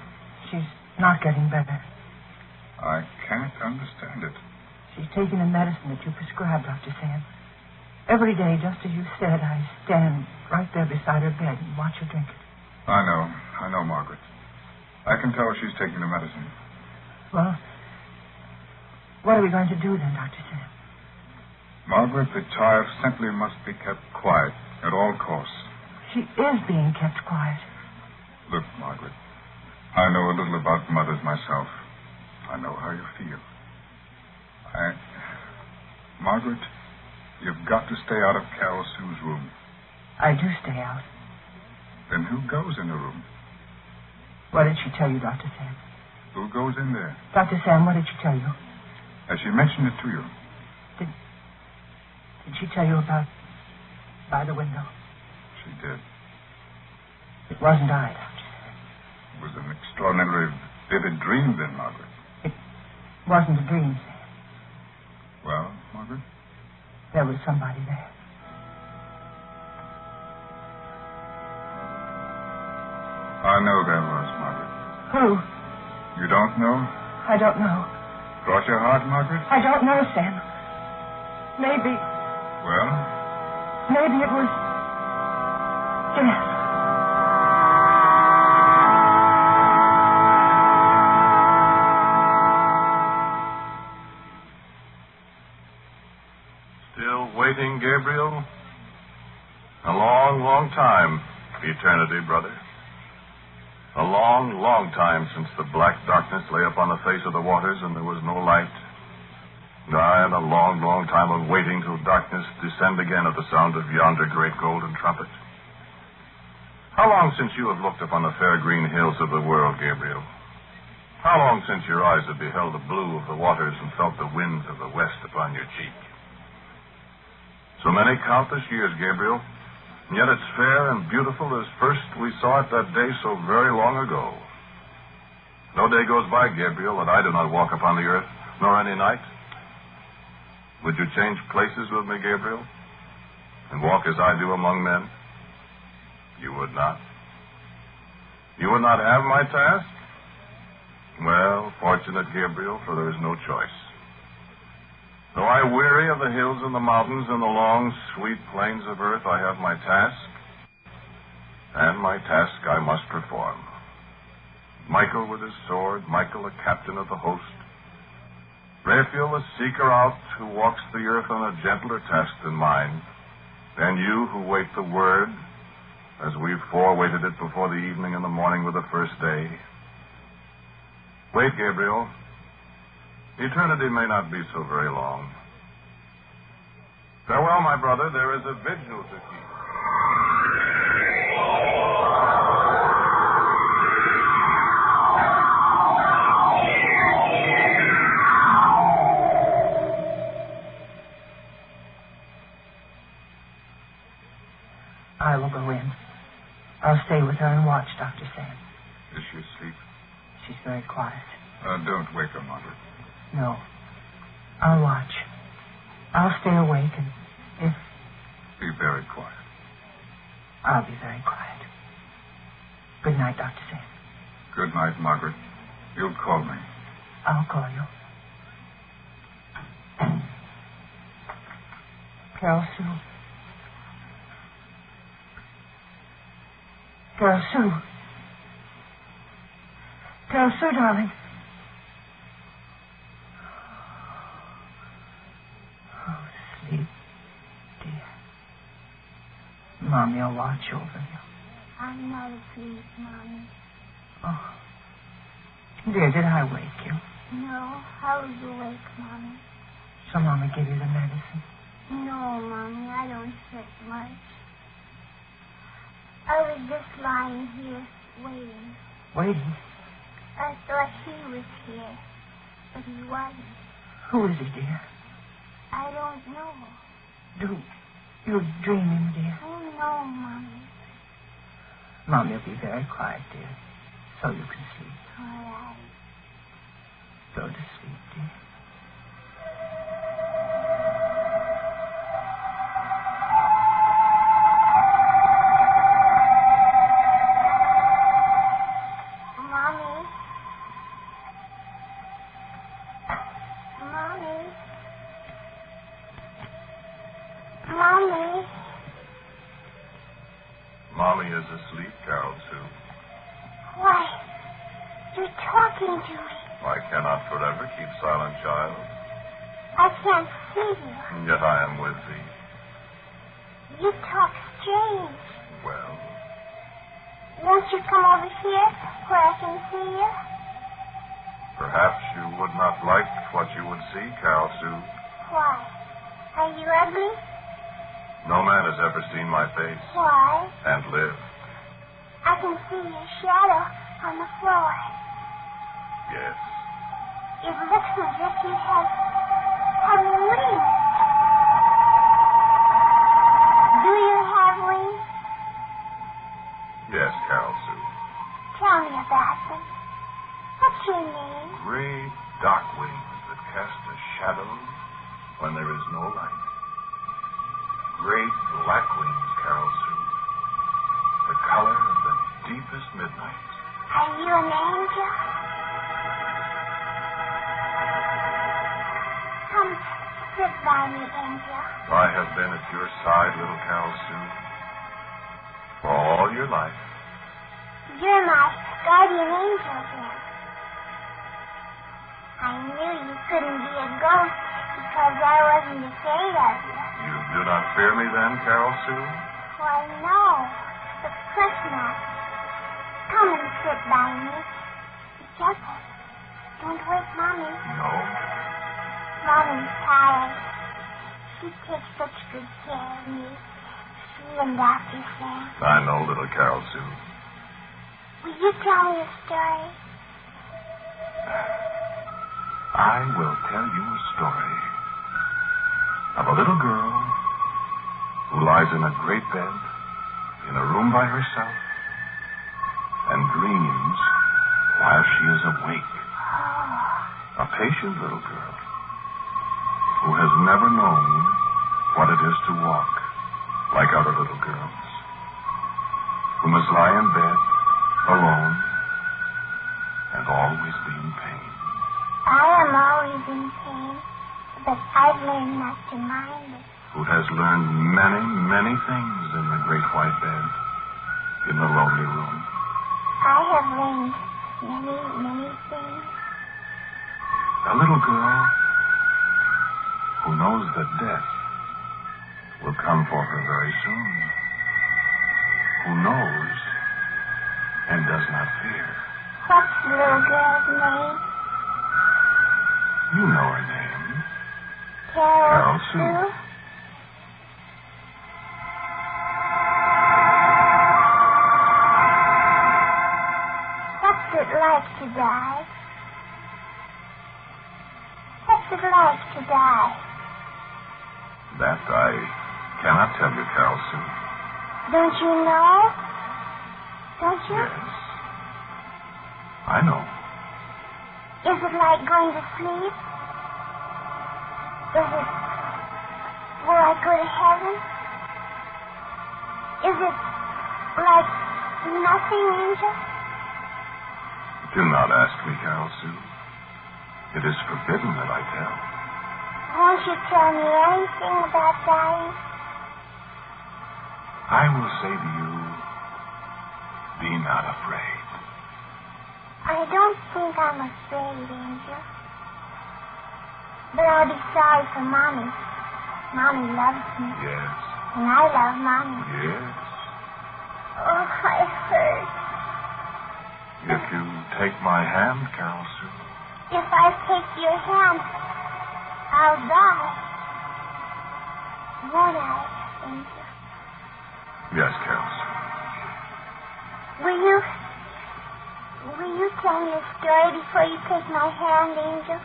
She's not getting better. I can't understand it. She's taking the medicine that you prescribed, Dr. Sam. Every day, just as you said, I stand right there beside her bed and watch her drink it. I know, Margaret. I can tell she's taking the medicine. Well, what are we going to do then, Dr. Sam? Margaret, the child simply must be kept quiet at all costs. She is being kept quiet. Look, Margaret, I know a little about mothers myself. I know how you feel. Margaret, you've got to stay out of Carol Sue's room. I do stay out. Then who goes in the room? What did she tell you, Dr. Sam? Who goes in there? Dr. Sam, what did she tell you? Has she mentioned it to you? Did she tell you about by the window? She did. It wasn't I, Dr. Sam. It was an extraordinarily vivid dream then, Margaret. Wasn't a dream, Sam. Well, Margaret? There was somebody there. I know there was, Margaret. Who? You don't know? I don't know. Cross your heart, Margaret? I don't know, Sam. Maybe. Well? Maybe it was death. Still waiting, Gabriel? A long, long time. Eternity, brother. A long, long time since the black darkness lay upon the face of the waters and there was no light. Aye, and a long, long time of waiting till darkness descend again at the sound of yonder great golden trumpet. How long since you have looked upon the fair green hills of the world, Gabriel? How long since your eyes have beheld the blue of the waters and felt the winds of the west upon your cheek? So many countless years, Gabriel, and yet it's fair and beautiful as first we saw it that day so very long ago. No day goes by, Gabriel, that I do not walk upon the earth, nor any night. Would you change places with me, Gabriel, and walk as I do among men? You would not. You would not have my task? Well, fortunate, Gabriel, for there is no choice. Though I weary of the hills and the mountains and the long, sweet plains of earth, I have my task, and my task I must perform. Michael with his sword, Michael, a captain of the host. Raphael, a seeker out who walks the earth on a gentler task than mine. And you who wait the word, as we four waited it before the evening and the morning with the first day. Wait, Gabriel. Eternity may not be so very long. Farewell, my brother. There is a vigil to keep. I will go in. I'll stay with her and watch Dr. Sam. Is she asleep? She's very quiet. Don't wake her, Margaret. No. I'll watch. I'll stay awake, and if... Be very quiet. I'll be very quiet. Good night, Dr. Sam. Good night, Margaret. You'll call me. I'll call you. Carol Sue. Carol Sue. Carol Sue, darling. Mommy will watch over you. I'm not asleep, Mommy. Oh. Dear, did I wake you? No, I was awake, Mommy. Shall Mommy give you the medicine? No, Mommy, I don't sit much. I was just lying here, waiting. Waiting? I thought he was here, but he wasn't. Who is he, dear? I don't know. You're dreaming, dear. Oh, no, Mommy. Mommy will be very quiet, dear, so you can sleep. All right. Go to sleep, dear. Mommy. Mommy. Mommy. Mommy is asleep, Carol Sue. Why? You're talking to me. I cannot forever keep silent, child. I can't see you. And yet I am with thee. You talk strange. Well, Won't you come over here where I can see you? perhaps you would not like what you would see, Carol Sue. Why? Are you ugly? No man has ever seen my face Why? and lived. I can see your shadow on the floor. Yes. It looks as if you have wings. Do you have wings? Yes, Carol Sue. Tell me about them. What's your name? Great dark wings. Sit by me, Angel. I have been at your side, little Carol Sue, for all your life. You're my guardian angel, then. I knew you couldn't be a ghost because I wasn't afraid of you. You do not fear me then, Carol Sue? Why, no. Of course not. Come and sit by me. Be careful. Don't wake Mommy. No. Mommy's tired. She takes such good care of me. She and Dr. Sam. I know, little Carol Sue. Will you tell me a story? I will tell you a story of a little girl who lies in a great bed in a room by herself and dreams while she is awake. A patient little girl who has never known what it is to walk like other little girls, who must lie in bed alone and always be in pain. I am always in pain, but I've learned not to mind it. Who has learned many, many things in the great white bed, in the lonely room. I have learned many, many things. A little girl who knows that death will come for her very soon. Who knows and does not fear. What's the little girl's name? You know her name. Carol Sue. What's it like to die? What's it like to die? That I cannot tell you, Carol Sue. Don't you know? Don't you? Yes. I know. Is it like going to sleep? Is it... will I go to heaven? Is it like nothing, Angel? Do not ask me, Carol Sue. It is forbidden that I tell. Won't you tell me anything about dying? I will say to you, be not afraid. I don't think I'm afraid, Angel. But I'll be sorry for Mommy. Mommy loves me. Yes. And I love Mommy. Yes. Oh, I hurt. If you take my hand, Carol Sue. If I take your hand, I'll die. Won't I, Angel? Yes, Carol Sue. Will you tell me a story before you take my hand, Angel?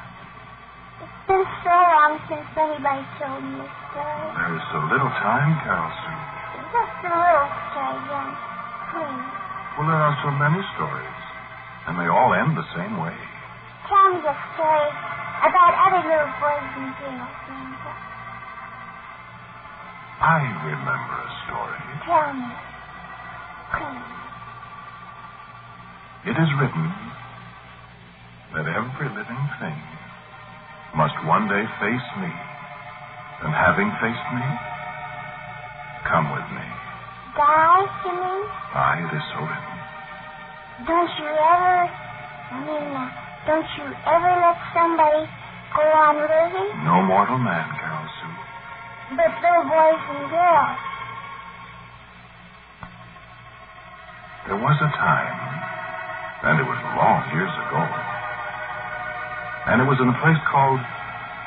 It's been so long since anybody told me a story. There is so little time, Carol Sue. Just a little story, then. Please. Well, there are so many stories, and they all end the same way. Tell me a story about other little boys and girls, Angel. I remember a story. Tell me. Please. It is written that every living thing must one day face me, and having faced me, come with me. Die, you mean? Aye, it is so written. Don't you ever let somebody go on living? No mortal man, Carol Sue. But little boys and girls. There was a time, and it was long years ago, and it was in a place called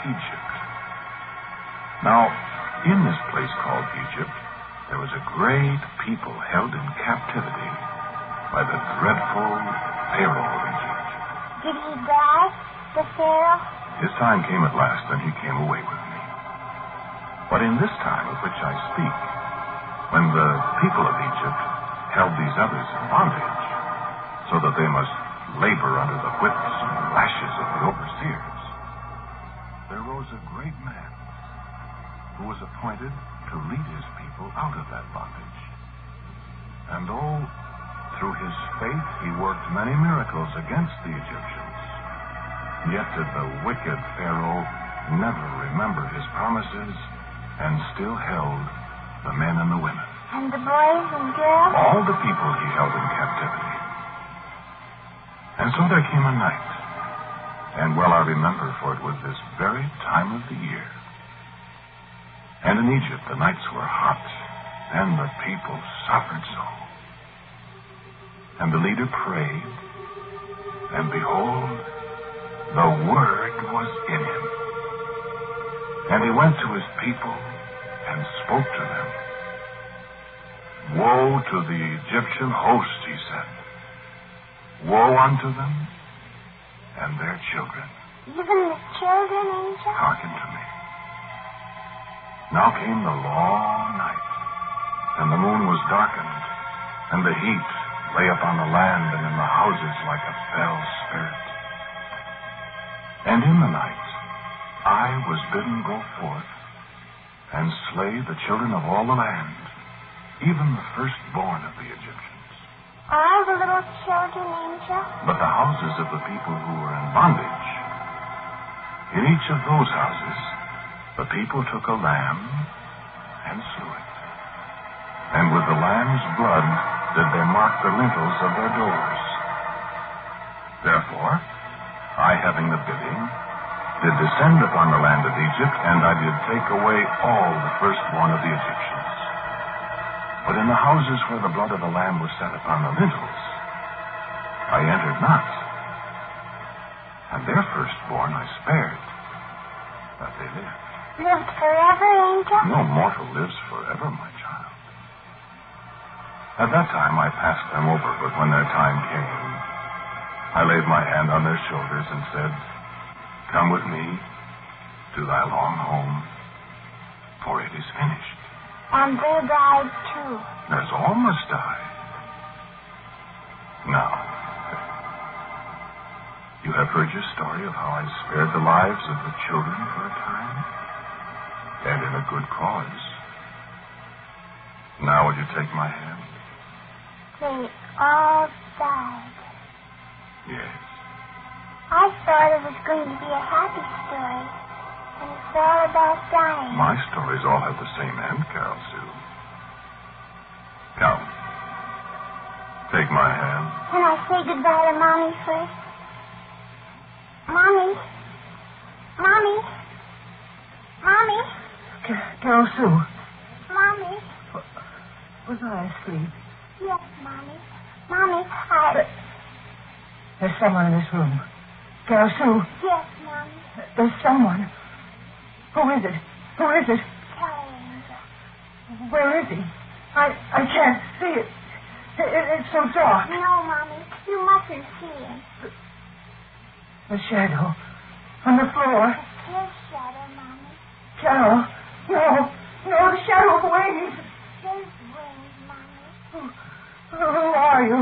Egypt. Now, in this place called Egypt, there was a great people held in captivity by the dreadful Pharaoh of Egypt. Did he die, the Pharaoh? His time came at last, and he came away with me. But in this time of which I speak, when the people of Egypt held these others in bondage, so that they must labor under the whips and lashes of the overseers, there rose a great man who was appointed to lead his people out of that bondage. And through his faith he worked many miracles against the Egyptians. Yet did the wicked Pharaoh never remembered his promises and still held the men and the women. And the boys and girls? All the people he held in captivity. And so there came a night. And well I remember, for it was this very time of the year. And in Egypt the nights were hot, and the people suffered so. And the leader prayed, and behold, the word was in him. And he went to his people and spoke to them. Woe to the Egyptian host, he said. Woe unto them and their children. Even the children, Angel? Hearken to me. Now came the long night, and the moon was darkened, and the heat lay upon the land and in the houses like a fell spirit. And in the night I was bidden go forth and slay the children of all the land, even the firstborn of the Egyptians. All the little children, Angel? But the houses of the people who were in bondage, in each of those houses, the people took a lamb and slew it. And with the lamb's blood did they mark the lintels of their doors. Therefore, I, having the bidding, did descend upon the land of Egypt, and I did take away all the firstborn of the Egyptians. But in the houses where the blood of the lamb was set upon the lintels, I entered not. And their firstborn I spared, that they lived. Lived forever, Angel? No mortal lives forever, my child. At that time I passed them over, but when their time came, I laid my hand on their shoulders and said, Come with me to thy long home, for it is finished. And they died too. As all must die. Now, you have heard your story of how I spared the lives of the children for a time, and in a good cause. Now will you take my hand? They all died. Yes. I thought it was going to be a happy story, and it's all about dying. My stories all have the same end, Carol Sue. Come. Take my hand. Can I say goodbye to Mommy first? Mommy? Mommy? Mommy? Carol Sue. Mommy? Was I asleep? Yes, Mommy. Mommy, There's someone in this room. Carol Sue. Yes, Mommy. There's someone. Who is it? Who is it? Tell Angel. Where is he? I can't see it. It's so dark. No, Mommy. You mustn't see him. The shadow on the floor. It's his shadow, Mommy. Carol. No, the shadow of wings. His wings, Mommy. Who are you?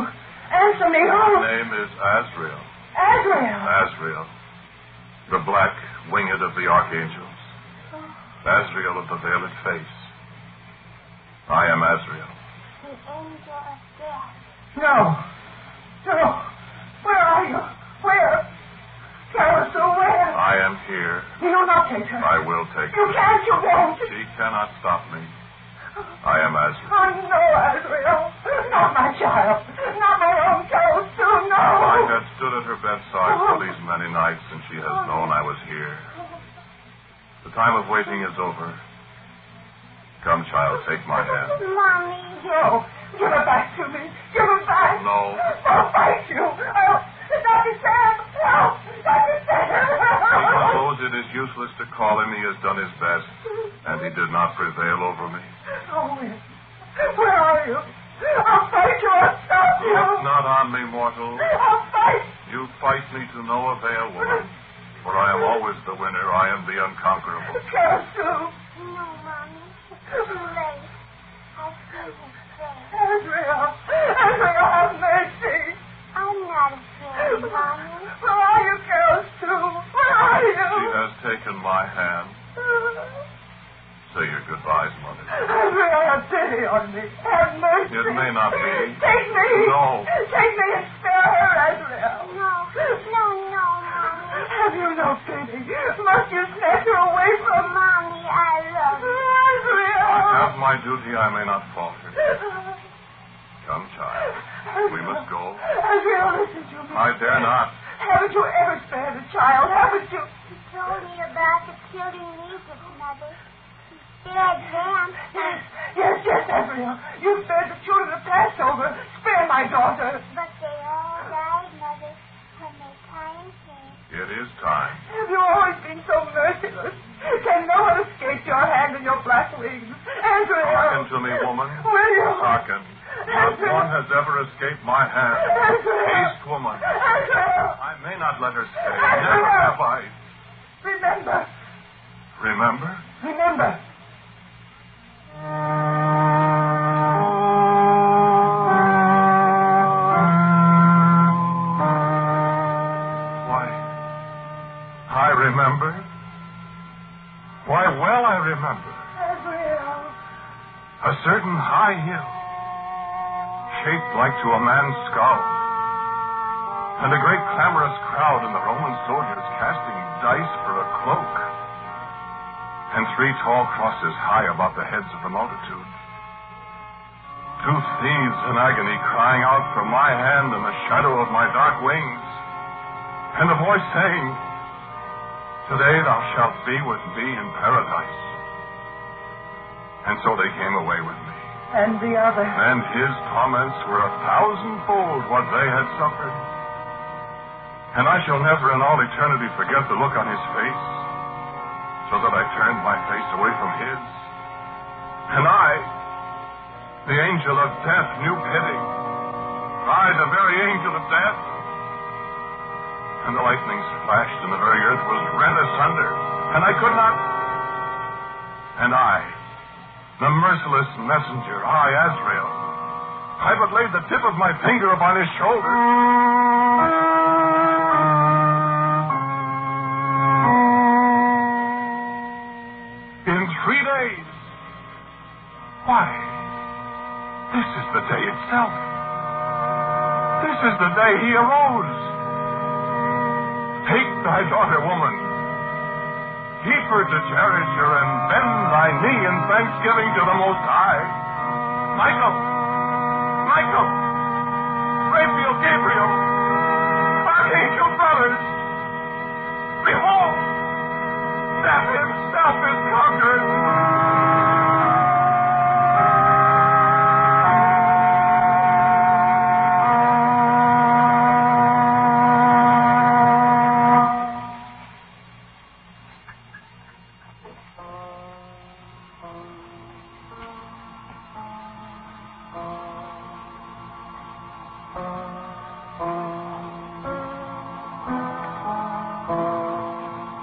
Answer me, who? My name is Azrael. Azrael. Azrael. The black winged of the archangels. Azrael of the veiled face. I am Azrael. The angel of death. No. Where are you? Where? Carol Sue, where? I am here. You will not take her. I will take You her. can't, you won't. She cannot stop me. I am Azrael. Oh, no, Azrael. Not my child. Not my own Carol Sue, no. I had stood at her bedside for these many nights, and she has known I was here. The time of waiting is over. Come, child, take my hand. Mommy. No. Give her back to me. Give her back. No. I'll fight you. Dr. Sam. Help. Dr. Sam. He knows it is useless to call him. He has done his best, and he did not prevail over me. Oh, where are you? I'll fight you. I'll stop you. Look not on me, mortal. I'll fight. You fight me to no avail, woman. For I am always the winner. I am the unconquerable. Carol Sue. No, Mommy. It's too late. I've seen his face. Azrael, have mercy. I'm not afraid, Mommy. Where are you, Carol Sue? Where are you? She has taken my hand. Say your goodbyes, Mother. Azrael, have pity on me. Have mercy. It may not be. Take me. No. Take me and spare her, Azrael. No, Mommy. Have you no pity? Must you snatch her away from Mommy, I love you. Israel! I have my duty. I may not falter. Come, child. We must go. Israel, listen to me. I dare not. Haven't you ever spared a child? Haven't you? He told me about the children in Egypt, Mother. He spared them. Yes, Israel. You spared the children of Passover. Spare my daughter. But they all died, Mother, when their time came. It is time. Have you always been so merciless? Can no one escape your hand and your black wings? Israel! Hearken to me, woman. Will you? Hearken. Not one has ever escaped my hand. Haste, woman. I may not let her stay. Never have I. Remember. Remember? Remember. Why, I remember. Why, well, I remember. Israel. A certain high hill, shaped like to a man's skull, and a great clamorous crowd and the Roman soldiers casting dice for a cloak, and 3 tall crosses high above the heads of the multitude. 2 thieves in agony crying out for my hand and the shadow of my dark wings, and a voice saying, "Today thou shalt be with me in paradise." And so they came away with me. And the other. And his torments were 1,000-fold what they had suffered. And I shall never in all eternity forget the look on his face, so that I turned my face away from his. And I, the angel of death, knew pity. I, the very angel of death. And the lightnings flashed, and the very earth was rent asunder, and I could not. And I, the merciless messenger, I, Azrael, I but laid the tip of my finger upon his shoulder. In 3 days. Why, this is the day itself. This is the day he arose. Take thy daughter, woman. Keep her to cherish her and bend thy knee in thanksgiving to the Most High. Michael! Michael! Raphael, Gabriel! Archangel brothers! Behold! Death himself is conquered!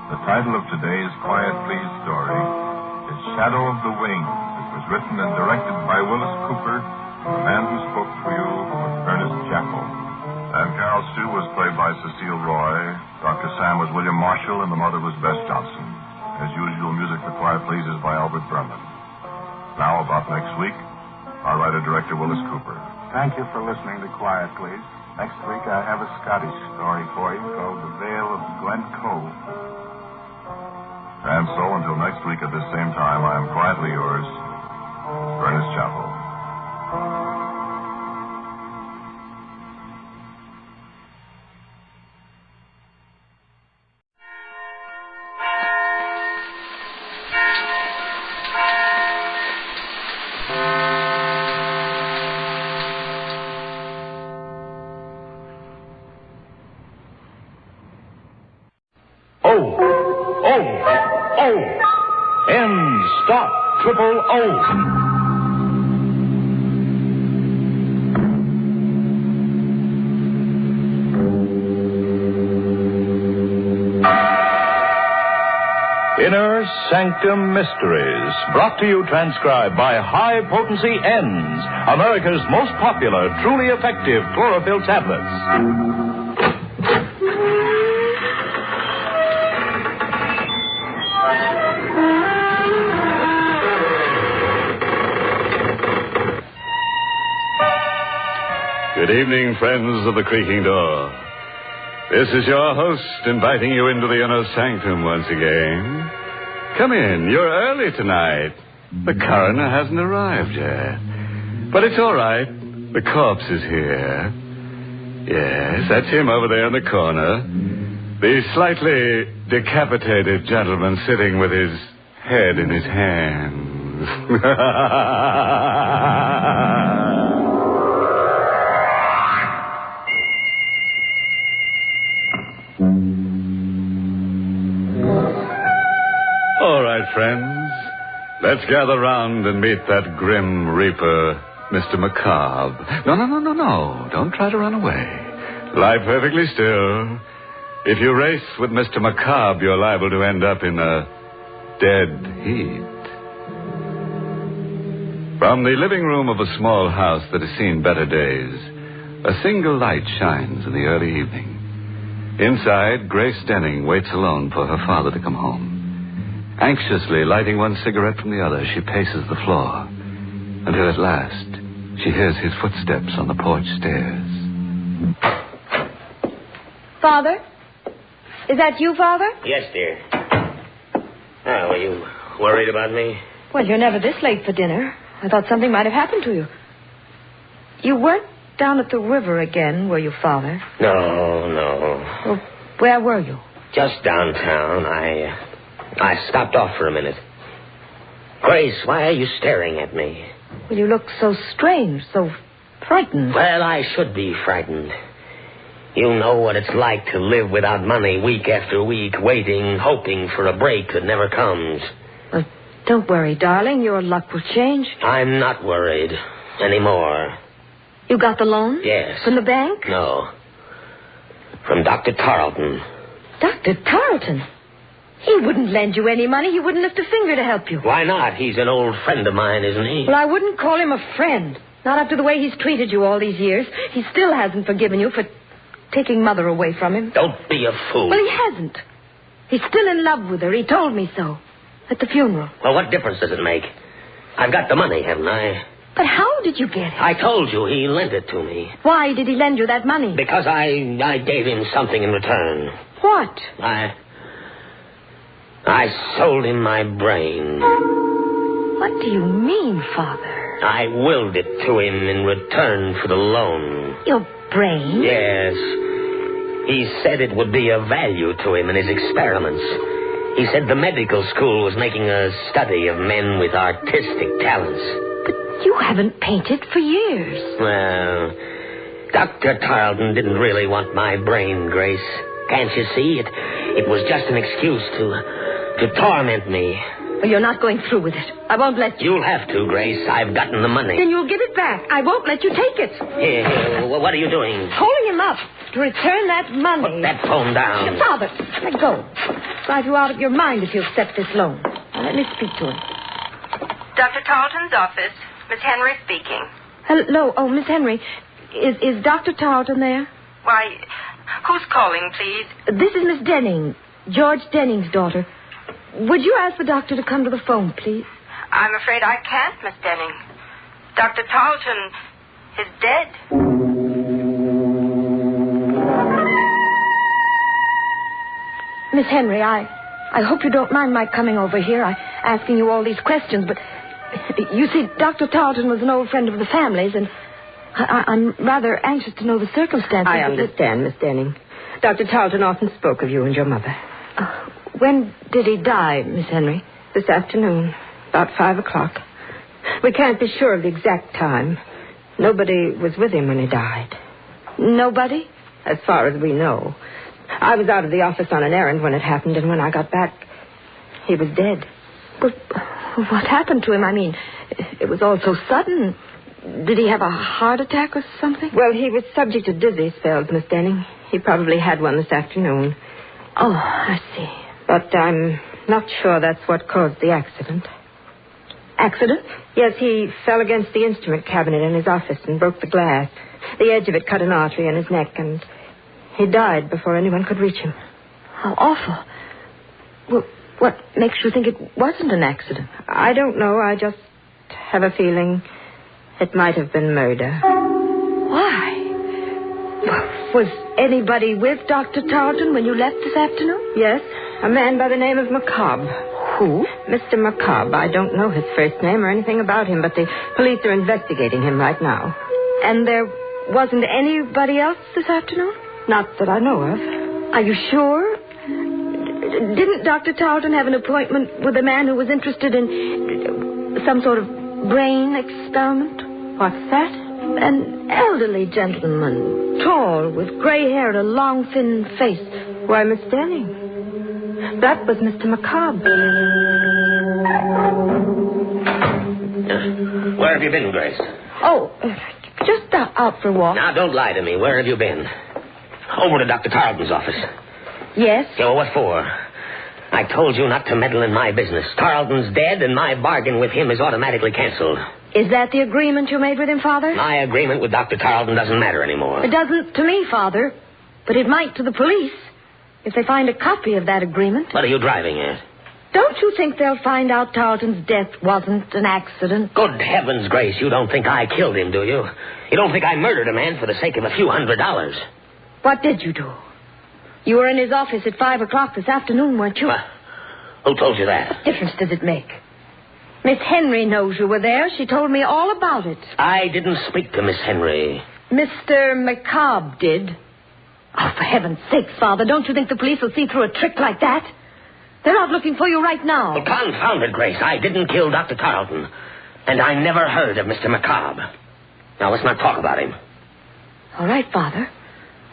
The title of today's Quiet Please story is Shadow of the Wings. It was written and directed by Willis Cooper. The man who spoke for you was Ernest Chappell. And Carol Sue was played by Cecile Roy. Dr. Sam was William Marshall, and the mother was Bess Johnson. As usual, music for Quiet Please is by Albert Berman. Now, about next week, our writer-director Willis Cooper. Thank you for listening to Quiet Please. Next week, I have a Scottish story for you called The Vale of Glen Cove. And so, until next week at this same time, I am quietly yours, Ernest Chappell. Stop, triple O. Inner Sanctum Mysteries, brought to you transcribed by High Potency Ends, America's most popular, truly effective chlorophyll tablets. Good evening, friends of the creaking door. This is your host inviting you into the inner sanctum once again. Come in. You're early tonight. The coroner hasn't arrived yet. But it's all right. The corpse is here. Yes, that's him over there in the corner. The slightly decapitated gentleman sitting with his head in his hands. All right, friends. Let's gather round and meet that grim reaper, Mr. Macabre. No. Don't try to run away. Lie perfectly still. If you race with Mr. Macabre, you're liable to end up in a dead heat. From the living room of a small house that has seen better days, a single light shines in the early evening. Inside, Grace Denning waits alone for her father to come home. Anxiously lighting one cigarette from the other, she paces the floor until at last she hears his footsteps on the porch stairs. Father? Is that you, Father? Yes, dear. Oh, were you worried about me? Well, you're never this late for dinner. I thought something might have happened to you. You weren't down at the river again, were you, Father? No. Well, where were you? Just downtown. I stopped off for a minute. Grace, why are you staring at me? Well, you look so strange, so frightened. Well, I should be frightened. You know what it's like to live without money week after week, waiting, hoping for a break that never comes. Well, don't worry, darling. Your luck will change. I'm not worried anymore. You got the loan? Yes. From the bank? No. From Dr. Tarleton. Dr. Tarleton? He wouldn't lend you any money. He wouldn't lift a finger to help you. Why not? He's an old friend of mine, isn't he? Well, I wouldn't call him a friend. Not after the way he's treated you all these years. He still hasn't forgiven you for taking Mother away from him. Don't be a fool. Well, he hasn't. He's still in love with her. He told me so. At the funeral. Well, what difference does it make? I've got the money, haven't I? But how did you get it? I told you he lent it to me. Why did he lend you that money? Because I gave him something in return. What? I sold him my brain. What do you mean, Father? I willed it to him in return for the loan. Your brain? Yes. He said it would be of value to him in his experiments. He said the medical school was making a study of men with artistic talents. But you haven't painted for years. Well, Dr. Tarleton didn't really want my brain, Grace. Can't you see? It was just an excuse to torment me. Well, you're not going through with it. I won't let you. You'll have to, Grace. I've gotten the money. Then you'll give it back. I won't let you take it. Here, what are you doing? Holding him up to return that money. Put that phone down. Father, let go. Drive you out of your mind if you accept this loan. Now, let me speak to him. Dr. Tarleton's office. Miss Henry speaking. Hello. Oh, Miss Henry. Is Dr. Tarleton there? Why, who's calling, please? This is Miss Denning, George Denning's daughter. Would you ask the doctor to come to the phone, please? I'm afraid I can't, Miss Denning. Dr. Tarleton is dead. Miss Henry, I hope you don't mind my coming over here. Asking you all these questions, but you see, Dr. Tarleton was an old friend of the family's, and I'm rather anxious to know the circumstances. I understand, Miss Denning. Dr. Tarleton often spoke of you and your mother. When did he die, Miss Henry? This afternoon, about 5 o'clock. We can't be sure of the exact time. Nobody was with him when he died. Nobody? As far as we know. I was out of the office on an errand when it happened, and when I got back, he was dead. But what happened to him? I mean, it was all so sudden. Did he have a heart attack or something? Well, he was subject to dizzy spells, Miss Denning. He probably had one this afternoon. Oh, I see. But I'm not sure that's what caused the accident. Accident? Yes, he fell against the instrument cabinet in his office and broke the glass. The edge of it cut an artery in his neck, and he died before anyone could reach him. How awful. Well, what makes you think it wasn't an accident? I don't know. I just have a feeling it might have been murder. Why? Well, Was anybody with Dr. Tarleton when you left this afternoon? Yes, a man by the name of McCobb. Who? Mr. McCobb. I don't know his first name or anything about him, but the police are investigating him right now. And there wasn't anybody else this afternoon? Not that I know of. Are you sure? Didn't Dr. Tarleton have an appointment with a man who was interested in some sort of brain experiment? What's that? An elderly gentleman, tall, with gray hair and a long, thin face. Why, Miss Denning, that was Mr. McCobb. Where have you been, Grace? Oh, just out for a walk. Now, don't lie to me. Where have you been? Over to Dr. Tarleton's office. Yes? Yeah, well, what for? I told you not to meddle in my business. Tarleton's dead, and my bargain with him is automatically canceled. Is that the agreement you made with him, Father? My agreement with Dr. Tarleton doesn't matter anymore. It doesn't to me, Father. But it might to the police if they find a copy of that agreement. What are you driving at? Don't you think they'll find out Tarleton's death wasn't an accident? Good heavens, Grace, you don't think I killed him, do you? You don't think I murdered a man for the sake of a few $100s? What did you do? You were in his office at 5 o'clock this afternoon, weren't you? Who told you that? What difference does it make? Miss Henry knows you were there. She told me all about it. I didn't speak to Miss Henry. Mr. McCobb did. Oh, for heaven's sakes, Father, don't you think the police will see through a trick like that? They're out looking for you right now. Well, confound it, Grace. I didn't kill Dr. Tarleton. And I never heard of Mr. McCobb. Now, let's not talk about him. All right, Father.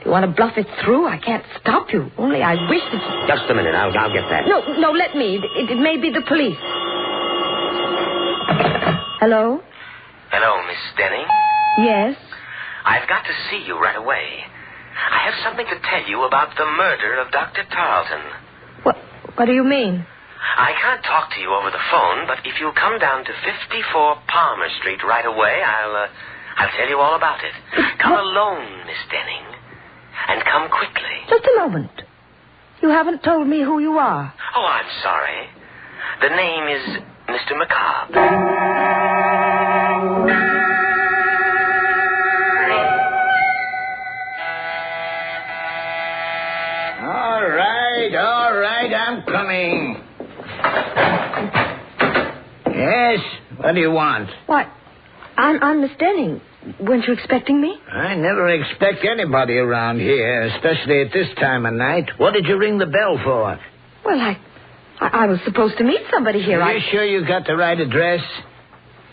You want to bluff it through? I can't stop you. Only I wish that... Just a minute. I'll get that. No, let me. It may be the police. Hello? Hello, Miss Denning. Yes? I've got to see you right away. I have something to tell you about the murder of Dr. Tarleton. What do you mean? I can't talk to you over the phone, but if you'll come down to 54 Palmer Street right away, I'll tell you all about it. Come alone, Miss Denning. And come quickly. Just a moment. You haven't told me who you are. Oh, I'm sorry. The name is Mr. McCobb. All right, I'm coming. Yes, what do you want? What? I'm Miss Denning. Weren't you expecting me? I never expect anybody around here, especially at this time of night. What did you ring the bell for? Well, I was supposed to meet somebody here. Are you sure you got the right address?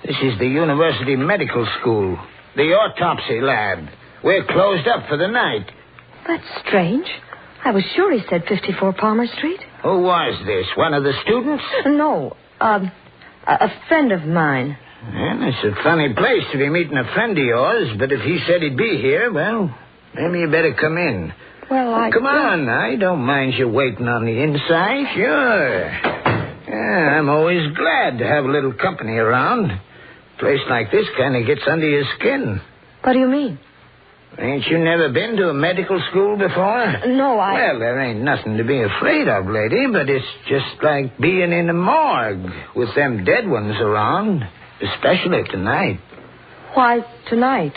This is the University Medical School, the autopsy lab. We're closed up for the night. That's strange. I was sure he said 54 Palmer Street. Who was this? One of the students? No, a friend of mine. Well, it's a funny place to be meeting a friend of yours, but if he said he'd be here, well, maybe you better come in. Well, Come on, I don't mind you waiting on the inside. Sure. Yeah, I'm always glad to have a little company around. A place like this kind of gets under your skin. What do you mean? Ain't you never been to a medical school before? No, Well, there ain't nothing to be afraid of, lady, but it's just like being in a morgue with them dead ones around, especially tonight. Why tonight?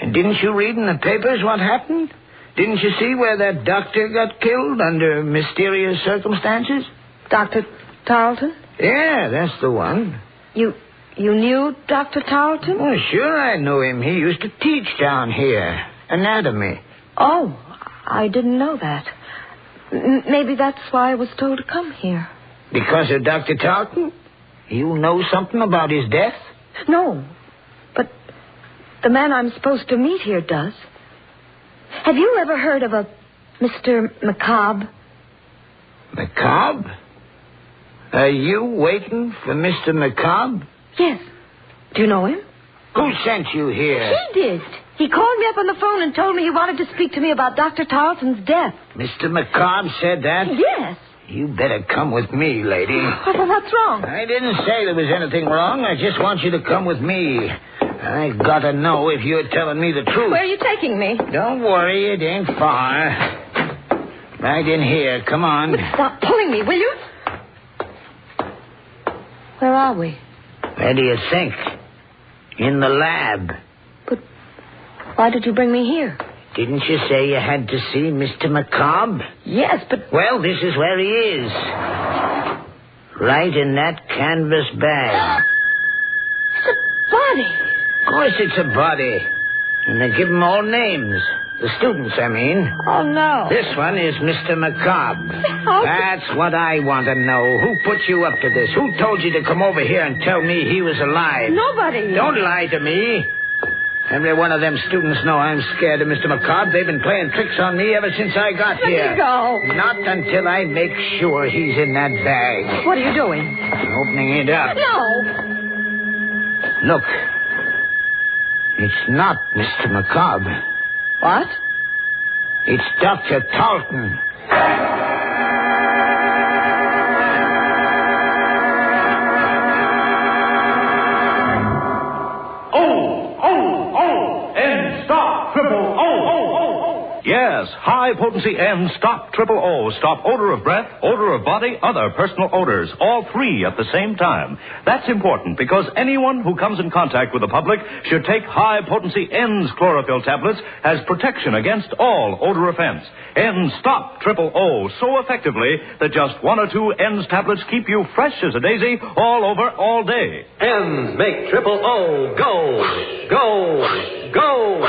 And didn't you read in the papers what happened? Didn't you see where that doctor got killed under mysterious circumstances? Dr. Tarleton? Yeah, that's the one. You knew Dr. Tarleton? Well, sure I knew him. He used to teach down here. Anatomy. Oh, I didn't know that. Maybe that's why I was told to come here. Because of Dr. Tarleton? You know something about his death? No, but the man I'm supposed to meet here does. Have you ever heard of a Mr. McCobb? McCobb? Are you waiting for Mr. McCobb? Yes. Do you know him? Who sent you here? He did. He called me up on the phone and told me he wanted to speak to me about Dr. Tarleton's death. Mr. McCobb said that? Yes. You better come with me, lady. Well, what's wrong? I didn't say there was anything wrong. I just want you to come with me. I gotta know if you're telling me the truth. Where are you taking me? Don't worry, it ain't far. Right in here. Come on. But stop pulling me, will you? Where are we? Where do you think? In the lab. But why did you bring me here? Didn't you say you had to see Mr. Macabre? Yes, but... Well, this is where he is. Right in that canvas bag. It's a body. Of course it's a body. And they give them all names. The students, I mean. Oh, no. This one is Mr. Macabre. That's what I want to know. Who put you up to this? Who told you to come over here and tell me he was alive? Nobody. Don't lie to me. Every one of them students know I'm scared of Mr. Macabre. They've been playing tricks on me ever since I got here. Let me go. Not until I make sure he's in that bag. What are you doing? Opening it up. No. Look. It's not Mr. Macabre. What? It's Dr. Talton. Yes, high-potency N Stop Triple O. Stop odor of breath, odor of body, other personal odors. All three at the same time. That's important because anyone who comes in contact with the public should take high-potency N's chlorophyll tablets as protection against all odor offense. N Stop Triple O so effectively that just one or two N's tablets keep you fresh as a daisy all over all day. N's make Triple O go, go, go.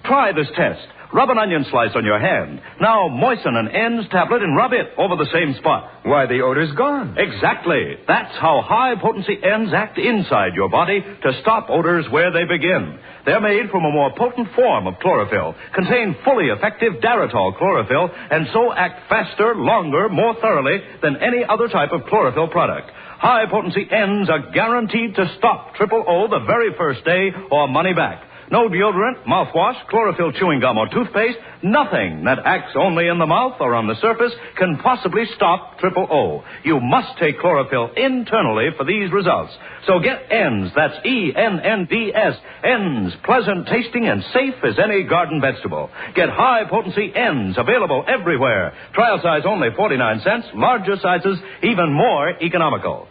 Try this test. Rub an onion slice on your hand. Now moisten an N's tablet and rub it over the same spot. Why, the odor's gone. Exactly. That's how high-potency N's act inside your body to stop odors where they begin. They're made from a more potent form of chlorophyll, contain fully effective Daratol chlorophyll, and so act faster, longer, more thoroughly than any other type of chlorophyll product. High-potency N's are guaranteed to stop Triple O the very first day or money back. No deodorant, mouthwash, chlorophyll chewing gum, or toothpaste, nothing that acts only in the mouth or on the surface can possibly stop Triple O. You must take chlorophyll internally for these results. So get N's, that's E-N-N-D-S, N's, pleasant tasting and safe as any garden vegetable. Get high-potency N's, available everywhere. Trial size only 49 cents, larger sizes even more economical.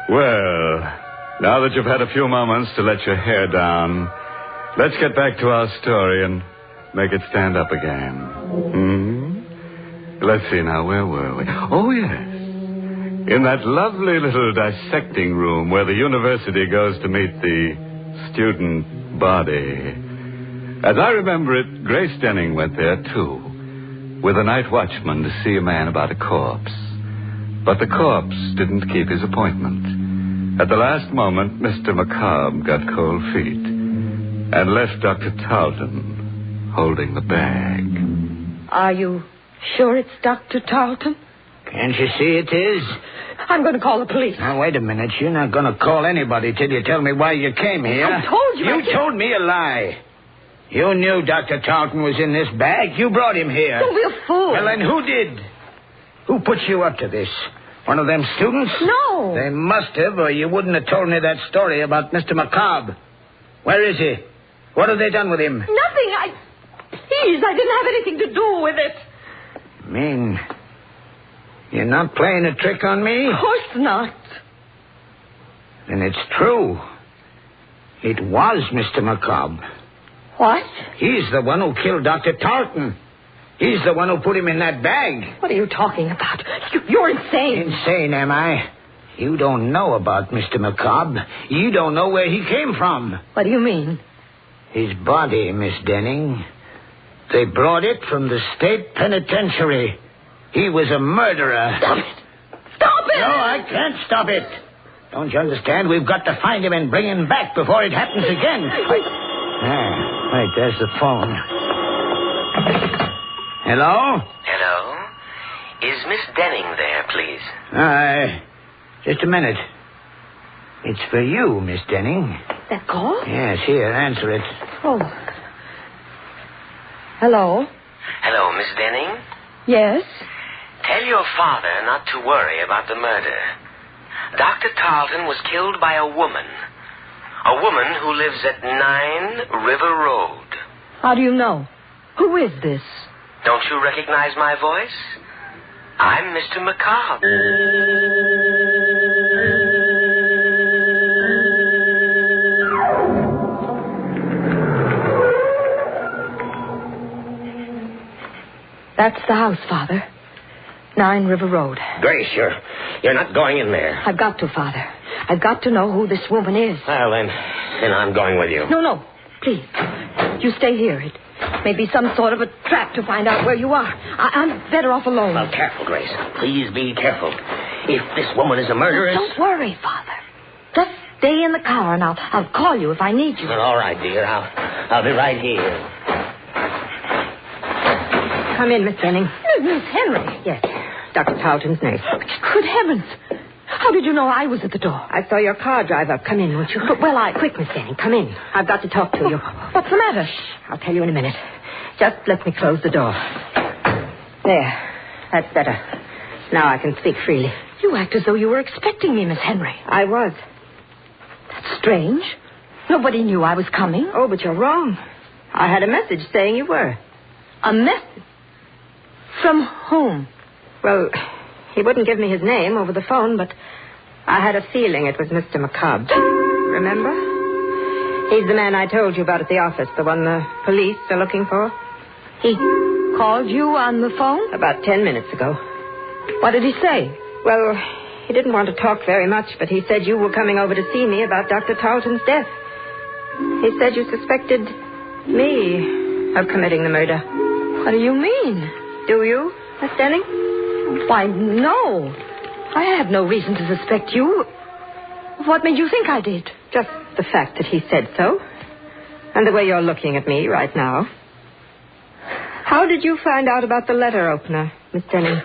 Well, now that you've had a few moments to let your hair down, let's get back to our story and make it stand up again. Let's see now, where were we? Oh, yes. In that lovely little dissecting room where the university goes to meet the student body. As I remember it, Grace Denning went there, too, with a night watchman to see a man about a corpse. But the corpse didn't keep his appointment. At the last moment, Mr. Macabre got cold feet and left Dr. Talton holding the bag. Are you sure it's Dr. Talton? Can't you see it is? I'm going to call the police. Now, wait a minute. You're not going to call anybody till you tell me why you came here. I told you. You told me a lie. You knew Dr. Talton was in this bag. You brought him here. Don't be a fool. Well, then who did? Who put you up to this? One of them students? No. They must have, or you wouldn't have told me that story about Mr. Macabre. Where is he? What have they done with him? Nothing. Please, I didn't have anything to do with it. Mean you're not playing a trick on me? Of course not. Then it's true. It was Mr. Macabre. What? He's the one who killed Dr. Talton. He's the one who put him in that bag. What are you talking about? You're insane. Insane, am I? You don't know about Mr. Macabre. You don't know where he came from. What do you mean? His body, Miss Denning. They brought it from the state penitentiary. He was a murderer. Stop it! Stop it! No, I can't stop it. Don't you understand? We've got to find him and bring him back before it happens again. Wait, there's the phone. Hello? Hello? Is Miss Denning there, please? Just a minute. It's for you, Miss Denning. That call? Yes, here, answer it. Oh. Hello? Hello, Miss Denning? Yes? Tell your father not to worry about the murder. Dr. Talton was killed by a woman. A woman who lives at 9 River Road. How do you know? Who is this? Don't you recognize my voice? I'm Mr. Macabre. That's the house, Father. 9 River Road. Grace, you're not going in there. I've got to, Father. I've got to know who this woman is. Well, then I'm going with you. No. Please. You stay here. It may be some sort of a trap to find out where you are. I'm better off alone. Well, careful, Grace. Please be careful. If this woman is a murderess... Don't worry, Father. Just stay in the car, and I'll call you if I need you. Well, all right, dear. I'll be right here. Come in, Miss Benning. Miss Henry. Yes, Dr. Tarleton's nurse. Good heavens. How did you know I was at the door? I saw your car drive up. Come in, won't you? But, Quick, Miss Benning, come in. I've got to talk to you. What's the matter? I'll tell you in a minute. Just let me close the door. There. That's better. Now I can speak freely. You act as though you were expecting me, Miss Henry. I was. That's strange. Nobody knew I was coming. Oh, but you're wrong. I had a message saying you were. A message? From whom? Well, he wouldn't give me his name over the phone, but I had a feeling it was Mr. McCobb. Remember? He's the man I told you about at the office, the one the police are looking for. He called you on the phone? About 10 minutes ago. What did he say? Well, he didn't want to talk very much, but he said you were coming over to see me about Dr. Tarleton's death. He said you suspected me of committing the murder. What do you mean? Do you, Miss Denning? Why, no. I have no reason to suspect you. What made you think I did? Just the fact that he said so. And the way you're looking at me right now. How did you find out about the letter opener, Miss Denning?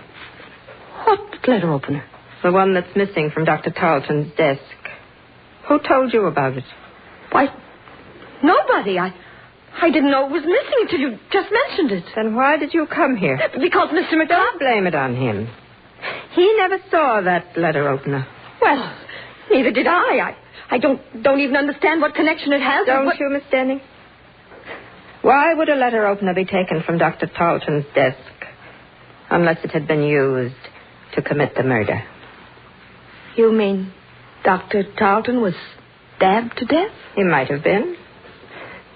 What letter opener? The one that's missing from Dr. Tarleton's desk. Who told you about it? Why, nobody. I didn't know it was missing until you just mentioned it. Then why did you come here? Because Mr. McCobb... Don't blame it on him. He never saw that letter opener. Well, neither did I. I don't even understand what connection it has. Don't you, Miss Denning? Why would a letter opener be taken from Dr. Tarleton's desk unless it had been used to commit the murder? You mean Dr. Tarleton was stabbed to death? He might have been.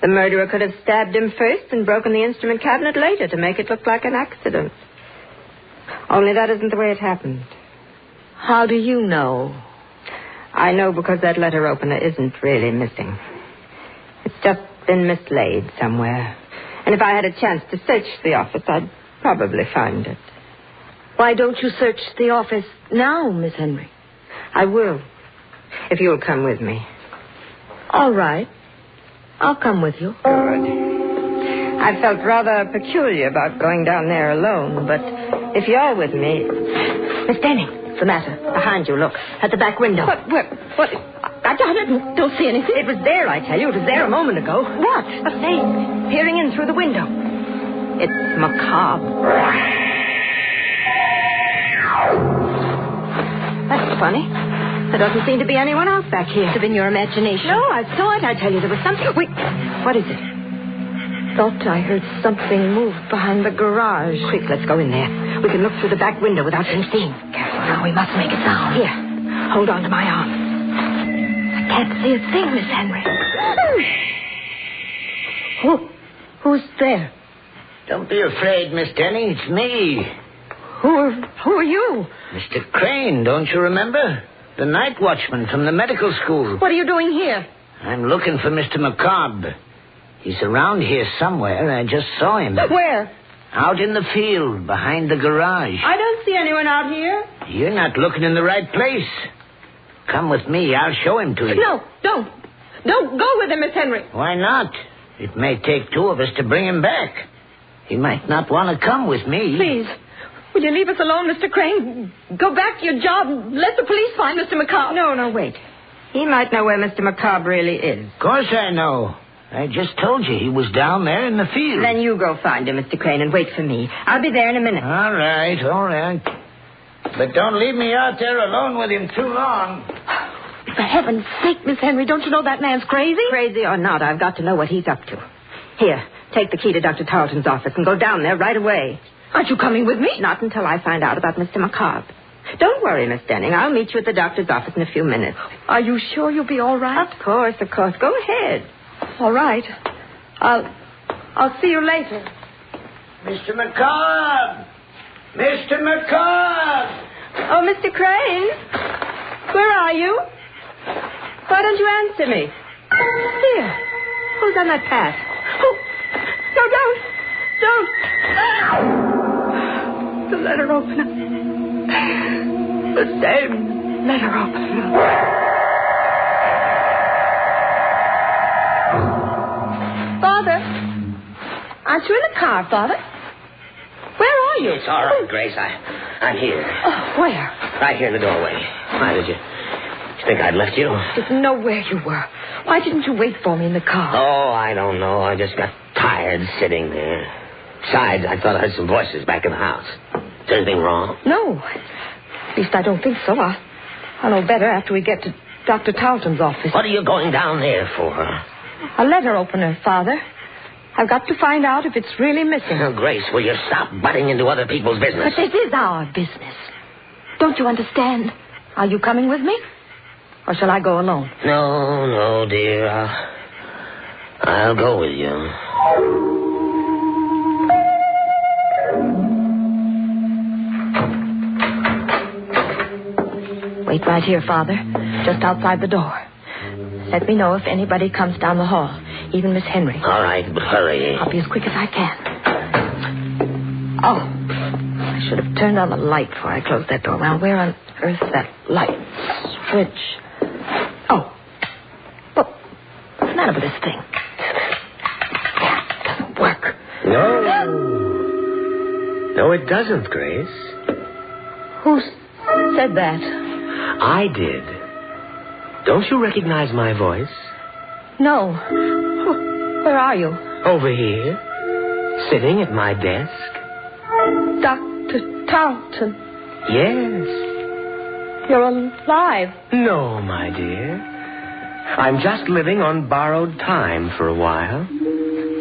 The murderer could have stabbed him first and broken the instrument cabinet later to make it look like an accident. Only that isn't the way it happened. How do you know? I know because that letter opener isn't really missing. It's just been mislaid somewhere. And if I had a chance to search the office, I'd probably find it. Why don't you search the office now, Miss Henry? I will, if you'll come with me. All right. I'll come with you. Good. I felt rather peculiar about going down there alone, but if you're with me... Miss Denning. What's the matter? Behind you, look. At the back window. What? I don't see anything. It was there, I tell you. It was there a moment ago. What? A face peering in through the window. It's macabre. That's funny. There doesn't seem to be anyone else back here. It's been your imagination. No, I saw it. I tell you, there was something... Wait, what is it? Thought I heard something move behind the garage. Quick, let's go in there. We can look through the back window without being seen. Careful now, we mustn't make a sound. Here, hold on to my arm. I can't see a thing, Miss Henry. Who's there? Don't be afraid, Miss Denning. It's me. Who are you? Mr. Crane, don't you remember? The night watchman from the medical school. What are you doing here? I'm looking for Mr. McCobb. He's around here somewhere. I just saw him. Where? Out in the field, behind the garage. I don't see anyone out here. You're not looking in the right place. Come with me. I'll show him to you. No, don't. Don't go with him, Miss Henry. Why not? It may take 2 of us to bring him back. He might not want to come with me. Please. Will you leave us alone, Mr. Crane? Go back to your job. Let the police find Mr. McCobb. No, wait. He might know where Mr. McCobb really is. Of course I know. I just told you he was down there in the field. Then you go find him, Mr. Crane, and wait for me. I'll be there in a minute. All right. But don't leave me out there alone with him too long. For heaven's sake, Miss Henry, don't you know that man's crazy? Crazy or not, I've got to know what he's up to. Here, take the key to Dr. Tarleton's office and go down there right away. Aren't you coming with me? Not until I find out about Mr. McCobb. Don't worry, Miss Denning. I'll meet you at the doctor's office in a few minutes. Are you sure you'll be all right? Of course. Go ahead. All right. I'll see you later. Mr. McCobb! Mr. McCobb! Oh, Mr. Crane. Where are you? Why don't you answer me? Here. Who's on that path? Oh, no, don't. The letter opener. The same letter opener. Father. Aren't you in the car, Father? Where are you? It's all right, Grace. I'm here. Oh, where? Right here in the doorway. Why did you think I'd left you? Didn't know where you were. Why didn't you wait for me in the car? Oh, I don't know. I just got tired sitting there. Besides, I thought I heard some voices back in the house. Is anything wrong? No. At least I don't think so. I'll know better after we get to Dr. Tarleton's office. What are you going down there for? A letter opener, Father. I've got to find out if it's really missing. Now, Grace, will you stop butting into other people's business? But this is our business. Don't you understand? Are you coming with me? Or shall I go alone? No, dear. I'll go with you. Wait right here, Father. Just outside the door. Let me know if anybody comes down the hall. Even Miss Henry. All right, but hurry. I'll be as quick as I can. Oh, I should have turned on the light before I closed that door. Now, where on earth's that light switch? Oh. Well, what's the matter with this thing? It doesn't work. No, it doesn't, Grace. Who said that? I did. Don't you recognize my voice? No. Where are you? Over here. Sitting at my desk. Dr. Tarleton. Yes. You're alive. No, my dear. I'm just living on borrowed time for a while.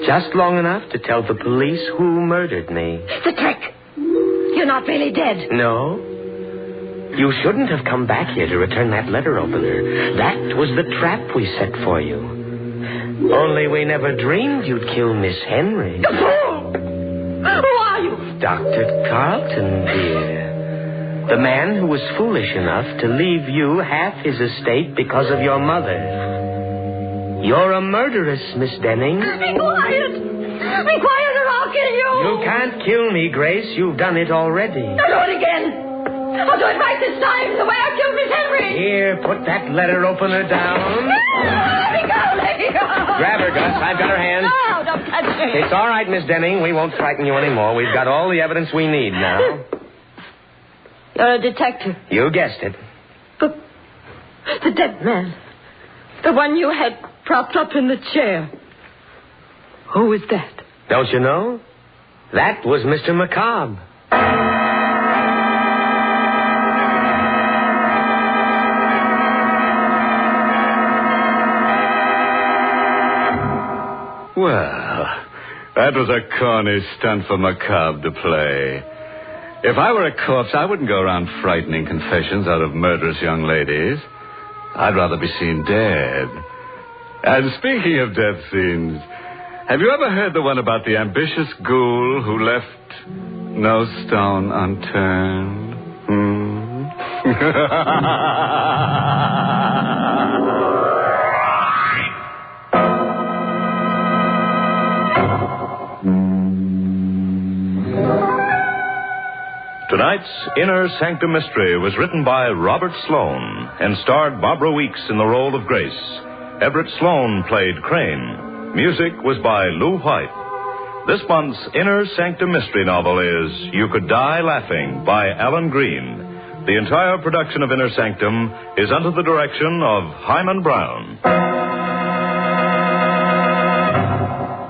Just long enough to tell the police who murdered me. It's a trick. You're not really dead. No. You shouldn't have come back here to return that letter opener. That was the trap we set for you. Only we never dreamed you'd kill Miss Henry. Who are you? Dr. Tarleton, dear. The man who was foolish enough to leave you half his estate because of your mother. You're a murderess, Miss Denning. Be quiet. Be quiet or I'll kill you. You can't kill me, Grace. You've done it already. I'll do it again. I'll do it right this time, the way I killed Miss Henry. Here, put that letter opener down. Let me go. Grab her, Gus. I've got her hand. No, don't touch me. It's all right, Miss Denning. We won't frighten you anymore. We've got all the evidence we need now. You're a detective. You guessed it. The dead man. The one you had propped up in the chair. Who is that? Don't you know? That was Mr. McCobb. Well, that was a corny stunt for McCobb to play. If I were a corpse, I wouldn't go around frightening confessions out of murderous young ladies. I'd rather be seen dead. And speaking of death scenes, have you ever heard the one about the ambitious ghoul who left no stone unturned? Tonight's Inner Sanctum Mystery was written by Robert Sloane and starred Barbara Weeks in the role of Grace. Everett Sloane played Crane. Music was by Lou White. This month's Inner Sanctum Mystery novel is You Could Die Laughing by Alan Green. The entire production of Inner Sanctum is under the direction of Hyman Brown.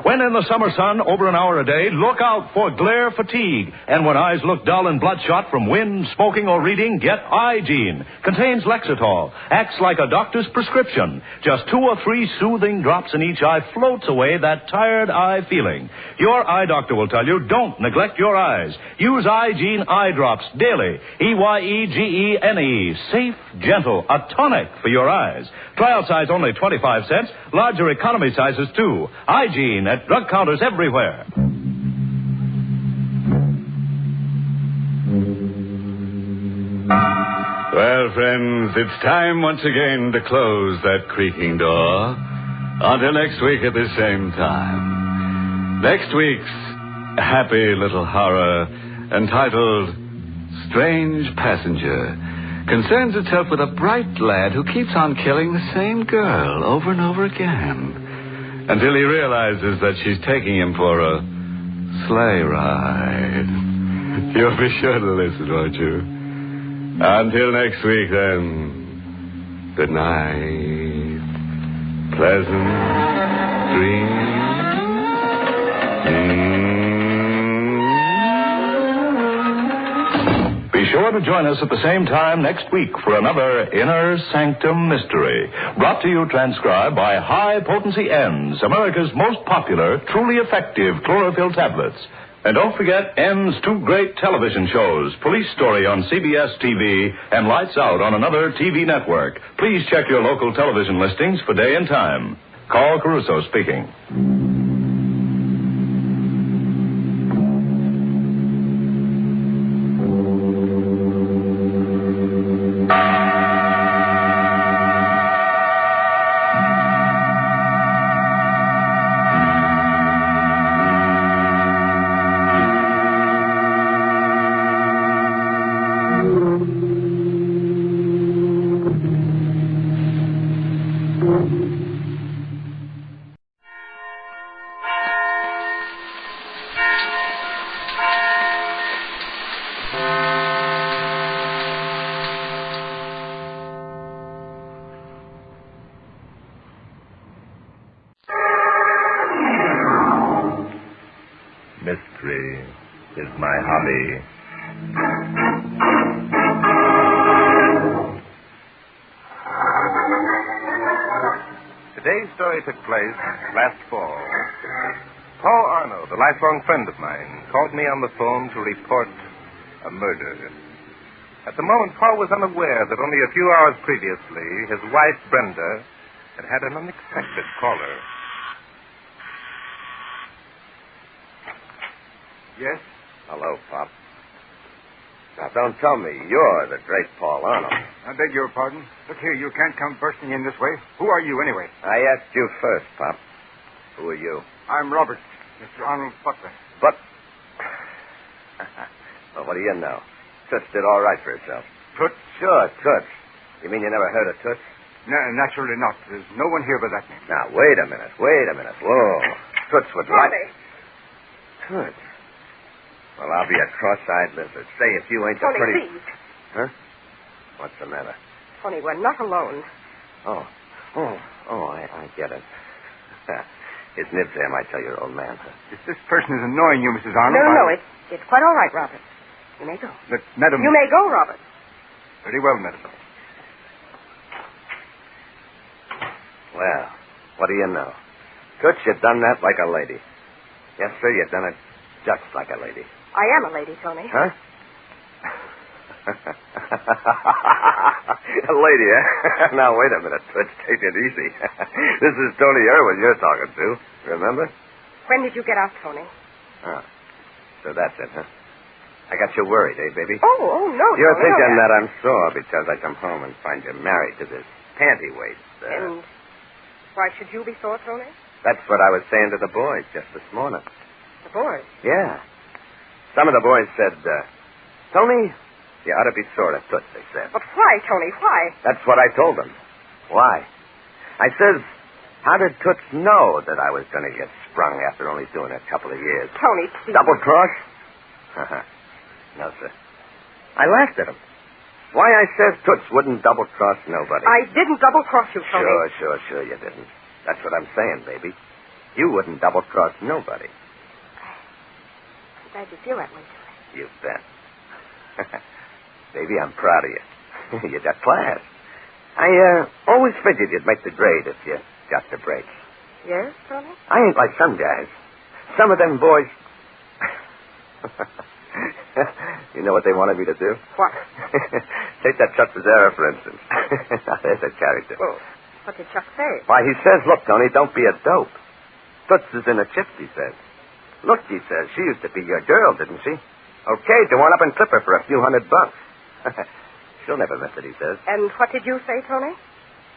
When in the summer sun over an hour a day, look out for glare fatigue. And when eyes look dull and bloodshot from wind, smoking, or reading, get Eye-Gene. Contains Lexitol. Acts like a doctor's prescription. Just 2 or 3 soothing drops in each eye floats away that tired eye feeling. Your eye doctor will tell you, don't neglect your eyes. Use Eye-Gene eye drops daily. EYEGENE. Safe, gentle, a tonic for your eyes. Trial size only 25 cents. Larger economy sizes too. Eye-Gene at drug counters everywhere. Well, friends, it's time once again to close that creaking door. Until next week at the same time. Next week's happy little horror, entitled Strange Passenger, concerns itself with a bright lad who keeps on killing the same girl over and over again until he realizes that she's taking him for a sleigh ride. You'll be sure to listen, won't you? Until next week, then, good night. Pleasant dreams. Be sure to join us at the same time next week for another Inner Sanctum Mystery, brought to you transcribed by High Potency N's, America's most popular, truly effective chlorophyll tablets. And don't forget N's two great television shows, Police Story on CBS TV and Lights Out on another TV network. Please check your local television listings for day and time. Carl Caruso speaking. Mystery is my hobby. Today's story took place last fall. Paul Arno, the lifelong friend of mine, called me on the phone to report a murder. At the moment, Paul was unaware that only a few hours previously, his wife, Brenda, had had an unexpected caller. Yes? Hello, Pop. Now, don't tell me you're the great Paul Arnold. I beg your pardon. Look here, you can't come bursting in this way. Who are you, anyway? I asked you first, Pop. Who are you? I'm Robert, Mr. Arnold's butler. But... well, what do you know? Toots did all right for herself. Toots? Sure, Toots. You mean you never heard of Toots? No, naturally not. There's no one here by that name. Now, wait a minute. Whoa. Toots would like... Toots? Well, I'll be a cross-eyed lizard. Say, if you ain't the Tony, pretty... please. Huh? What's the matter? Tony, we're not alone. I get it. His nibs there might tell your old man. Huh? If this person is annoying you, Mrs. Arnold... No, it's quite all right, Robert. You may go. But, Madam... You may go, Robert. Very well, Madam. Well, what do you know? Toots, you done that like a lady. Yes, sir, you done it just like a lady. I am a lady, Tony. Huh? A lady, eh? Now, wait a minute, Toots. Take it easy. This is Tony Irwin you're talking to. Remember? When did you get out, Tony? So that's it, huh? I got you worried, eh, baby? Oh, no, You're Tony, thinking no, that I'm sore because I come home and find you married to this panty waist. And why should you be sore, Tony? That's what I was saying to the boys just this morning. The boys? Yeah. Some of the boys said, Tony, you ought to be sore at Toots, they said. But why, Tony, why? That's what I told them. Why? I says, how did Toots know that I was going to get sprung after only doing a couple of years? Tony, please. Double cross? No, sir. I laughed at him. Why, I says Toots wouldn't double cross nobody. I didn't double cross you, Tony. Sure, you didn't. That's what I'm saying, baby. You wouldn't double cross nobody. I'm glad you feel that way, Tony. You bet. Baby, I'm proud of you. You got class. I always figured you'd make the grade if you got the break. Yes, Tony? I ain't like some guys. Some of them boys... You know what they wanted me to do? What? Take that Chuck Pizzera, for instance. There's a character. Well, what did Chuck say? Why, he says, look, Tony, don't be a dope. Toots is in a chip, he says. Look, he says, she used to be your girl, didn't she? Okay, go on up and clip her for a few $100. She'll never miss it, he says. And what did you say, Tony?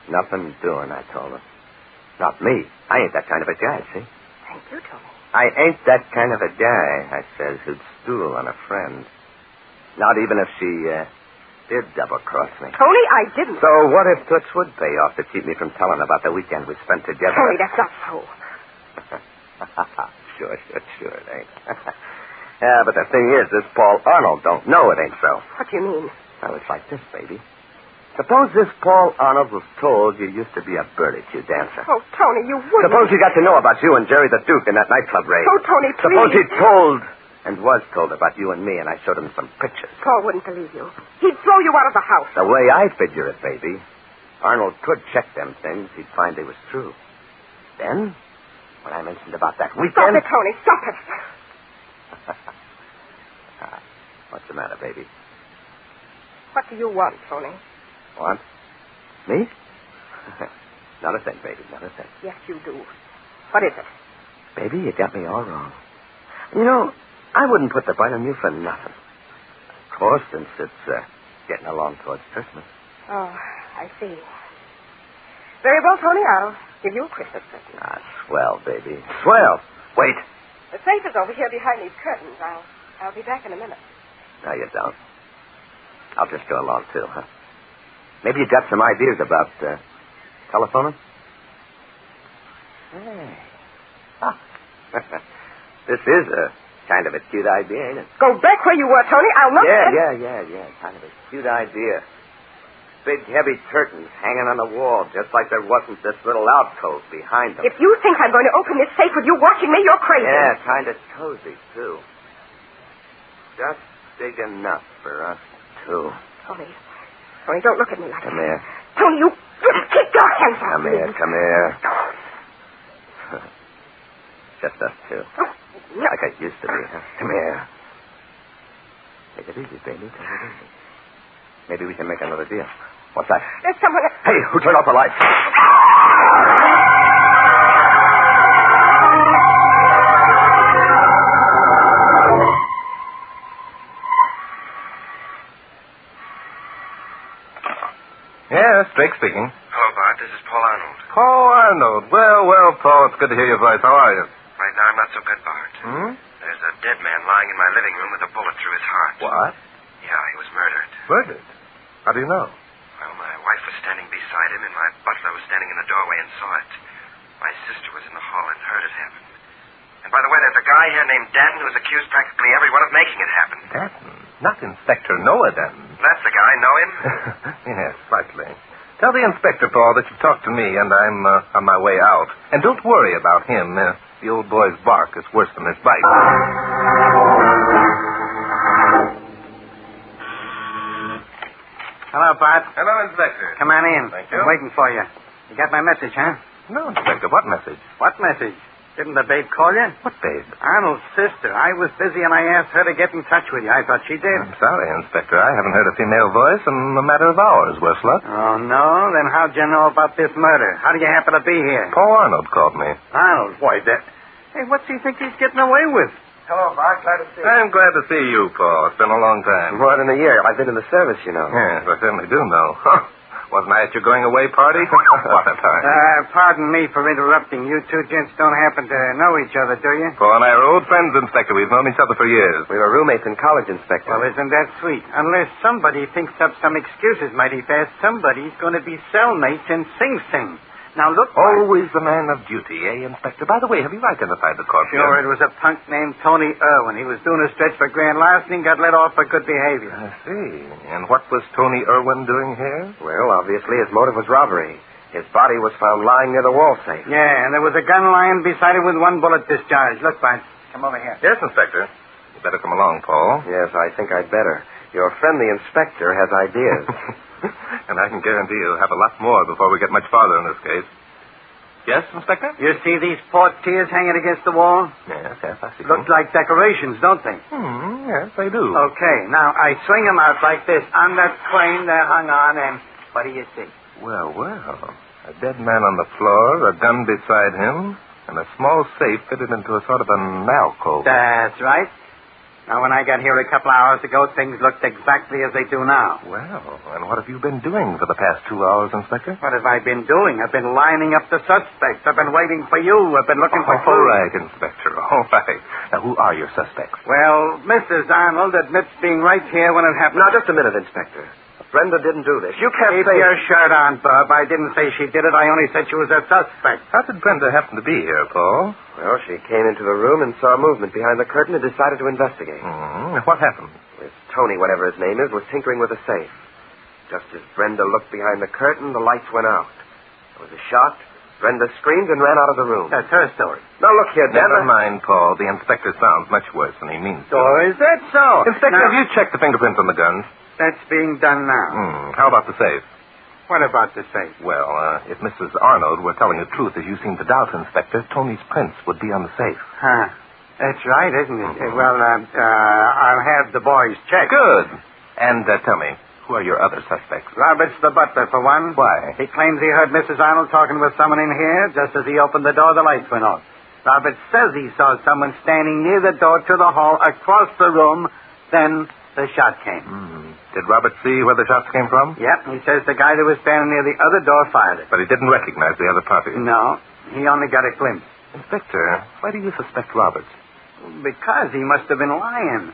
Nothing doing, I told her. Not me. I ain't that kind of a guy, see? Thank you, Tony. I ain't that kind of a guy, I says, who'd stool on a friend. Not even if she did double-cross me. Tony, I didn't. So what if Toots would pay off to keep me from telling about the weekend we spent together? Tony, that's not so. Sure, it ain't. Yeah, but the thing is, this Paul Arnold don't know it ain't so. What do you mean? Well, it's like this, baby. Suppose this Paul Arnold was told you used to be a burlington dancer. Oh, Tony, you wouldn't. Suppose he got to know about you and Jerry the Duke in that nightclub raid. Oh, Tony, please. Suppose he told and was told about you and me, and I showed him some pictures. Paul wouldn't believe you. He'd throw you out of the house. The way I figure it, baby, Arnold could check them things. He'd find they was true. Then, when I mentioned about that weekend... Stop it, Tony. Stop it. What's the matter, baby? What do you want, Tony? Want? Me? Not a thing, baby. Not a thing. Yes, you do. What is it? Baby, you got me all wrong. You know, I wouldn't put the bite on you for nothing. Of course, since it's getting along towards Christmas. Oh, I see. Very well, Tony. I'll give you a Christmas present. Ah, swell, baby. Swell. Wait. The safe is over here behind these curtains. I'll be back in a minute. No, you don't. I'll just go along, too, huh? Maybe you got some ideas about telephoning? Hey. Ah. This is a kind of a cute idea, ain't it? Go back where you were, Tony. I'll not... Yeah. Kind of a cute idea. Big, heavy curtains hanging on the wall, just like there wasn't this little alcove behind them. If you think I'm going to open this safe with you watching me, you're crazy. Yeah, kind of cozy, too. Just big enough for us two. Tony, don't look at me like that. Come here. Tony, you keep your hands off me. Come here. Just us two. No. Like I used to be, huh? Come here. Take it easy, baby. Take it easy. Maybe we can make another deal. What's that? There's someone... Hey, who turned off the lights? Yes, Drake speaking. Hello, Bart. This is Paul Arnold. Paul Arnold. Well, Paul, it's good to hear your voice. How are you? Right now, I'm not so good, Bart. There's a dead man lying in my living room with a bullet through his heart. What? Yeah, he was murdered. Murdered? How do you know? Well, my wife was standing beside him, and my butler was standing in the doorway and saw it. My sister was in the hall and heard it happen. And by the way, there's a guy here named Danton who's accused practically everyone of making it happen. Danton? Not Inspector Noah Danton. That's the guy. Know him? Yes, slightly. Tell the inspector, Paul, that you've talked to me and I'm on my way out. And don't worry about him. The old boy's bark is worse than his bite. Hello, Bart. Hello, Inspector. Come on in. Thank you. I'm waiting for you. You got my message, huh? No, Inspector. What message? What message? Didn't the babe call you? What babe? Arnold's sister. I was busy and I asked her to get in touch with you. I thought she did. I'm sorry, Inspector. I haven't heard a female voice in a matter of hours, worse luck. Oh, no? Then how'd you know about this murder? How do you happen to be here? Paul Arnold called me. Arnold? Why, that... Hey, what's he think he's getting away with? Hello, Bart. Glad to see you. I'm glad to see you, Paul. It's been a long time. More than a year. I've been in the service, you know. Yes, I certainly do know. Wasn't I at your going-away party? What a time. Pardon me for interrupting. You two gents don't happen to know each other, do you? Paul and I are old friends, Inspector. We've known each other for years. We were roommates in college, Inspector. Well, isn't that sweet? Unless somebody thinks up some excuses mighty fast, somebody's going to be cellmates in Sing Sing. Now, look... Always the man of duty, eh, Inspector? By the way, have you identified the corpse? Sure, it was a punk named Tony Irwin. He was doing a stretch for grand larceny and got let off for good behavior. I see. And what was Tony Irwin doing here? Well, obviously his motive was robbery. His body was found lying near the wall safe. Yeah, and there was a gun lying beside it with one bullet discharged. Look, Bart, come over here. Yes, Inspector. You better come along, Paul. Yes, I think I'd better. Your friend, the inspector, has ideas. And I can guarantee you'll have a lot more before we get much farther in this case. Yes, Inspector? You see these portieres hanging against the wall? Yes, I see. Look like decorations, don't they? Yes, they do. Okay, now I swing them out like this. On that crane they're hung on, and what do you see? Well. A dead man on the floor, a gun beside him, and a small safe fitted into a sort of an alcove. That's right. Now, when I got here a couple hours ago, things looked exactly as they do now. Well, and what have you been doing for the past 2 hours, Inspector? What have I been doing? I've been lining up the suspects. I've been waiting for you. I've been looking for All right, Inspector. All right. Now, who are your suspects? Well, Mrs. Arnold admits being right here when it happened. Now, just a minute, Inspector. Brenda didn't do this. You can't Keep say... your shirt on, Bub. I didn't say she did it. I only said she was a suspect. How did Brenda happen to be here, Paul? Well, she came into the room and saw movement behind the curtain and decided to investigate. What happened? This Tony, whatever his name is, was tinkering with a safe. Just as Brenda looked behind the curtain, the lights went out. There was a shot. Brenda screamed and ran out of the room. That's her story. Now, look here, Dan. Never mind, Paul. The inspector sounds much worse than he means to. Oh, is that so? Inspector, Now, have you checked the fingerprints on the guns? That's being done now. How about the safe? What about the safe? Well, if Mrs. Arnold were telling the truth, as you seem to doubt, Inspector, Tony's prints would be on the safe. Huh. That's right, isn't it? Well, I'll have the boys check. Good. And tell me, who are your other suspects? Roberts, the butler, for one. Why? He claims he heard Mrs. Arnold talking with someone in here. Just as he opened the door, the lights went off. Roberts says he saw someone standing near the door to the hall across the room. Then the shot came. Did Robert see where the shots came from? Yep, he says the guy that was standing near the other door fired it. But he didn't recognize the other party. No, he only got a glimpse. Inspector, why do you suspect Roberts? Because he must have been lying.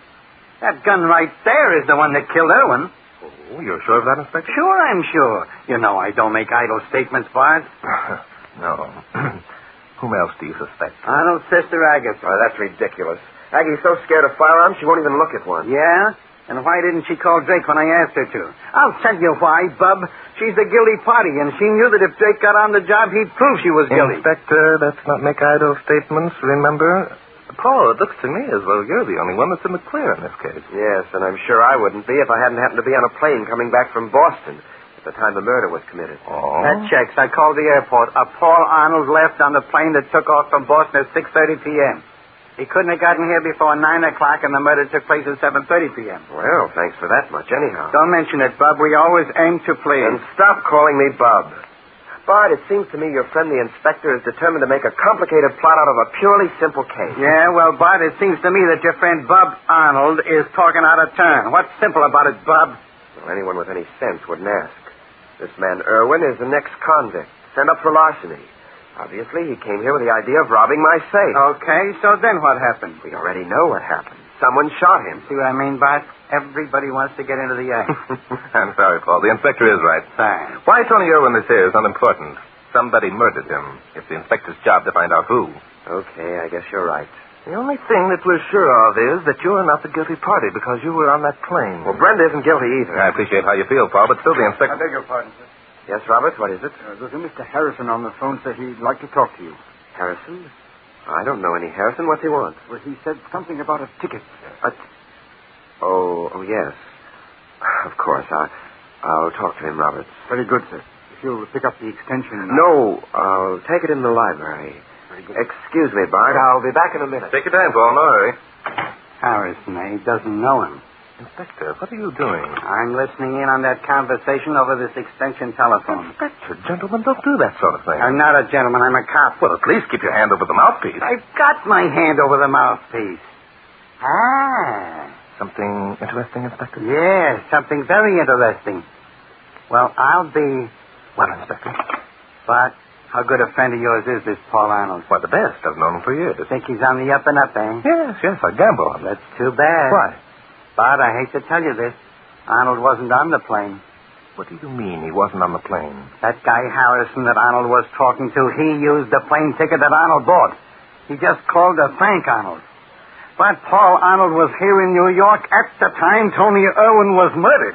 That gun right there is the one that killed Irwin. Oh, you're sure of that, Inspector? Sure, I'm sure. You know I don't make idle statements, Bart. No. Whom else do you suspect? Arnold's sister, Agatha. Oh, that's ridiculous. Aggie's so scared of firearms, she won't even look at one. Yeah? And why didn't she call Drake when I asked her to? I'll tell you why, Bub. She's the guilty party, and she knew that if Drake got on the job, he'd prove she was guilty. Inspector, let's not make idle statements, remember? Paul, it looks to me as though you're the only one that's in the clear in this case. Yes, and I'm sure I wouldn't be if I hadn't happened to be on a plane coming back from Boston at the time the murder was committed. Oh? That checks. I called the airport. Paul Arnold left on the plane that took off from Boston at 6:30 p.m. He couldn't have gotten here before 9 o'clock, and the murder took place at 7:30 p.m. Well, thanks for that much, anyhow. Don't mention it, Bub. We always aim to please. And stop calling me Bub. Bart, it seems to me your friend the inspector is determined to make a complicated plot out of a purely simple case. Yeah, well, Bart, it seems to me that your friend Bub Arnold is talking out of turn. What's simple about it, Bub? Well, anyone with any sense wouldn't ask. This man Irwin is an ex-convict, sent up for larceny. Obviously, he came here with the idea of robbing my safe. Okay, so then what happened? We already know what happened. Someone shot him. See what I mean, Bart? Everybody wants to get into the act. I'm sorry, Paul. The inspector is right. Thanks. Why Tony Irwin this is unimportant. Somebody murdered him. It's the inspector's job to find out who. Okay, I guess you're right. The only thing that we're sure of is that you're not the guilty party because you were on that plane. Well, Brenda isn't guilty either. I appreciate how you feel, Paul, but still the inspector... I beg your pardon, sir. Yes, Robert, what is it? There's a Mr. Harrison on the phone, said he'd like to talk to you. Harrison? I don't know any Harrison. What's he want? Well, he said something about a ticket. Oh, yes. Of course. I'll talk to him, Roberts. Very good, sir. If you'll pick up the extension... No, I'll take it in the library. Very good. Excuse me, Bart. I'll be back in a minute. Take your time, Paul. No hurry. Harrison, he doesn't know him. Inspector, what are you doing? I'm listening in on that conversation over this extension telephone. Inspector, gentlemen, don't do that sort of thing. I'm not a gentleman. I'm a cop. Well, at least keep your hand over the mouthpiece. I've got my hand over the mouthpiece. Ah. Something interesting, Inspector? Yes, something very interesting. Well, I'll be... What, Inspector? But how good a friend of yours is this Paul Arnold? Why, the best. I've known him for years. Think he's on the up and up, eh? Yes, I gamble. That's too bad. Why? But I hate to tell you this. Arnold wasn't on the plane. What do you mean he wasn't on the plane? That guy Harrison that Arnold was talking to, he used the plane ticket that Arnold bought. He just called to thank Arnold. But Paul Arnold was here in New York at the time Tony Irwin was murdered.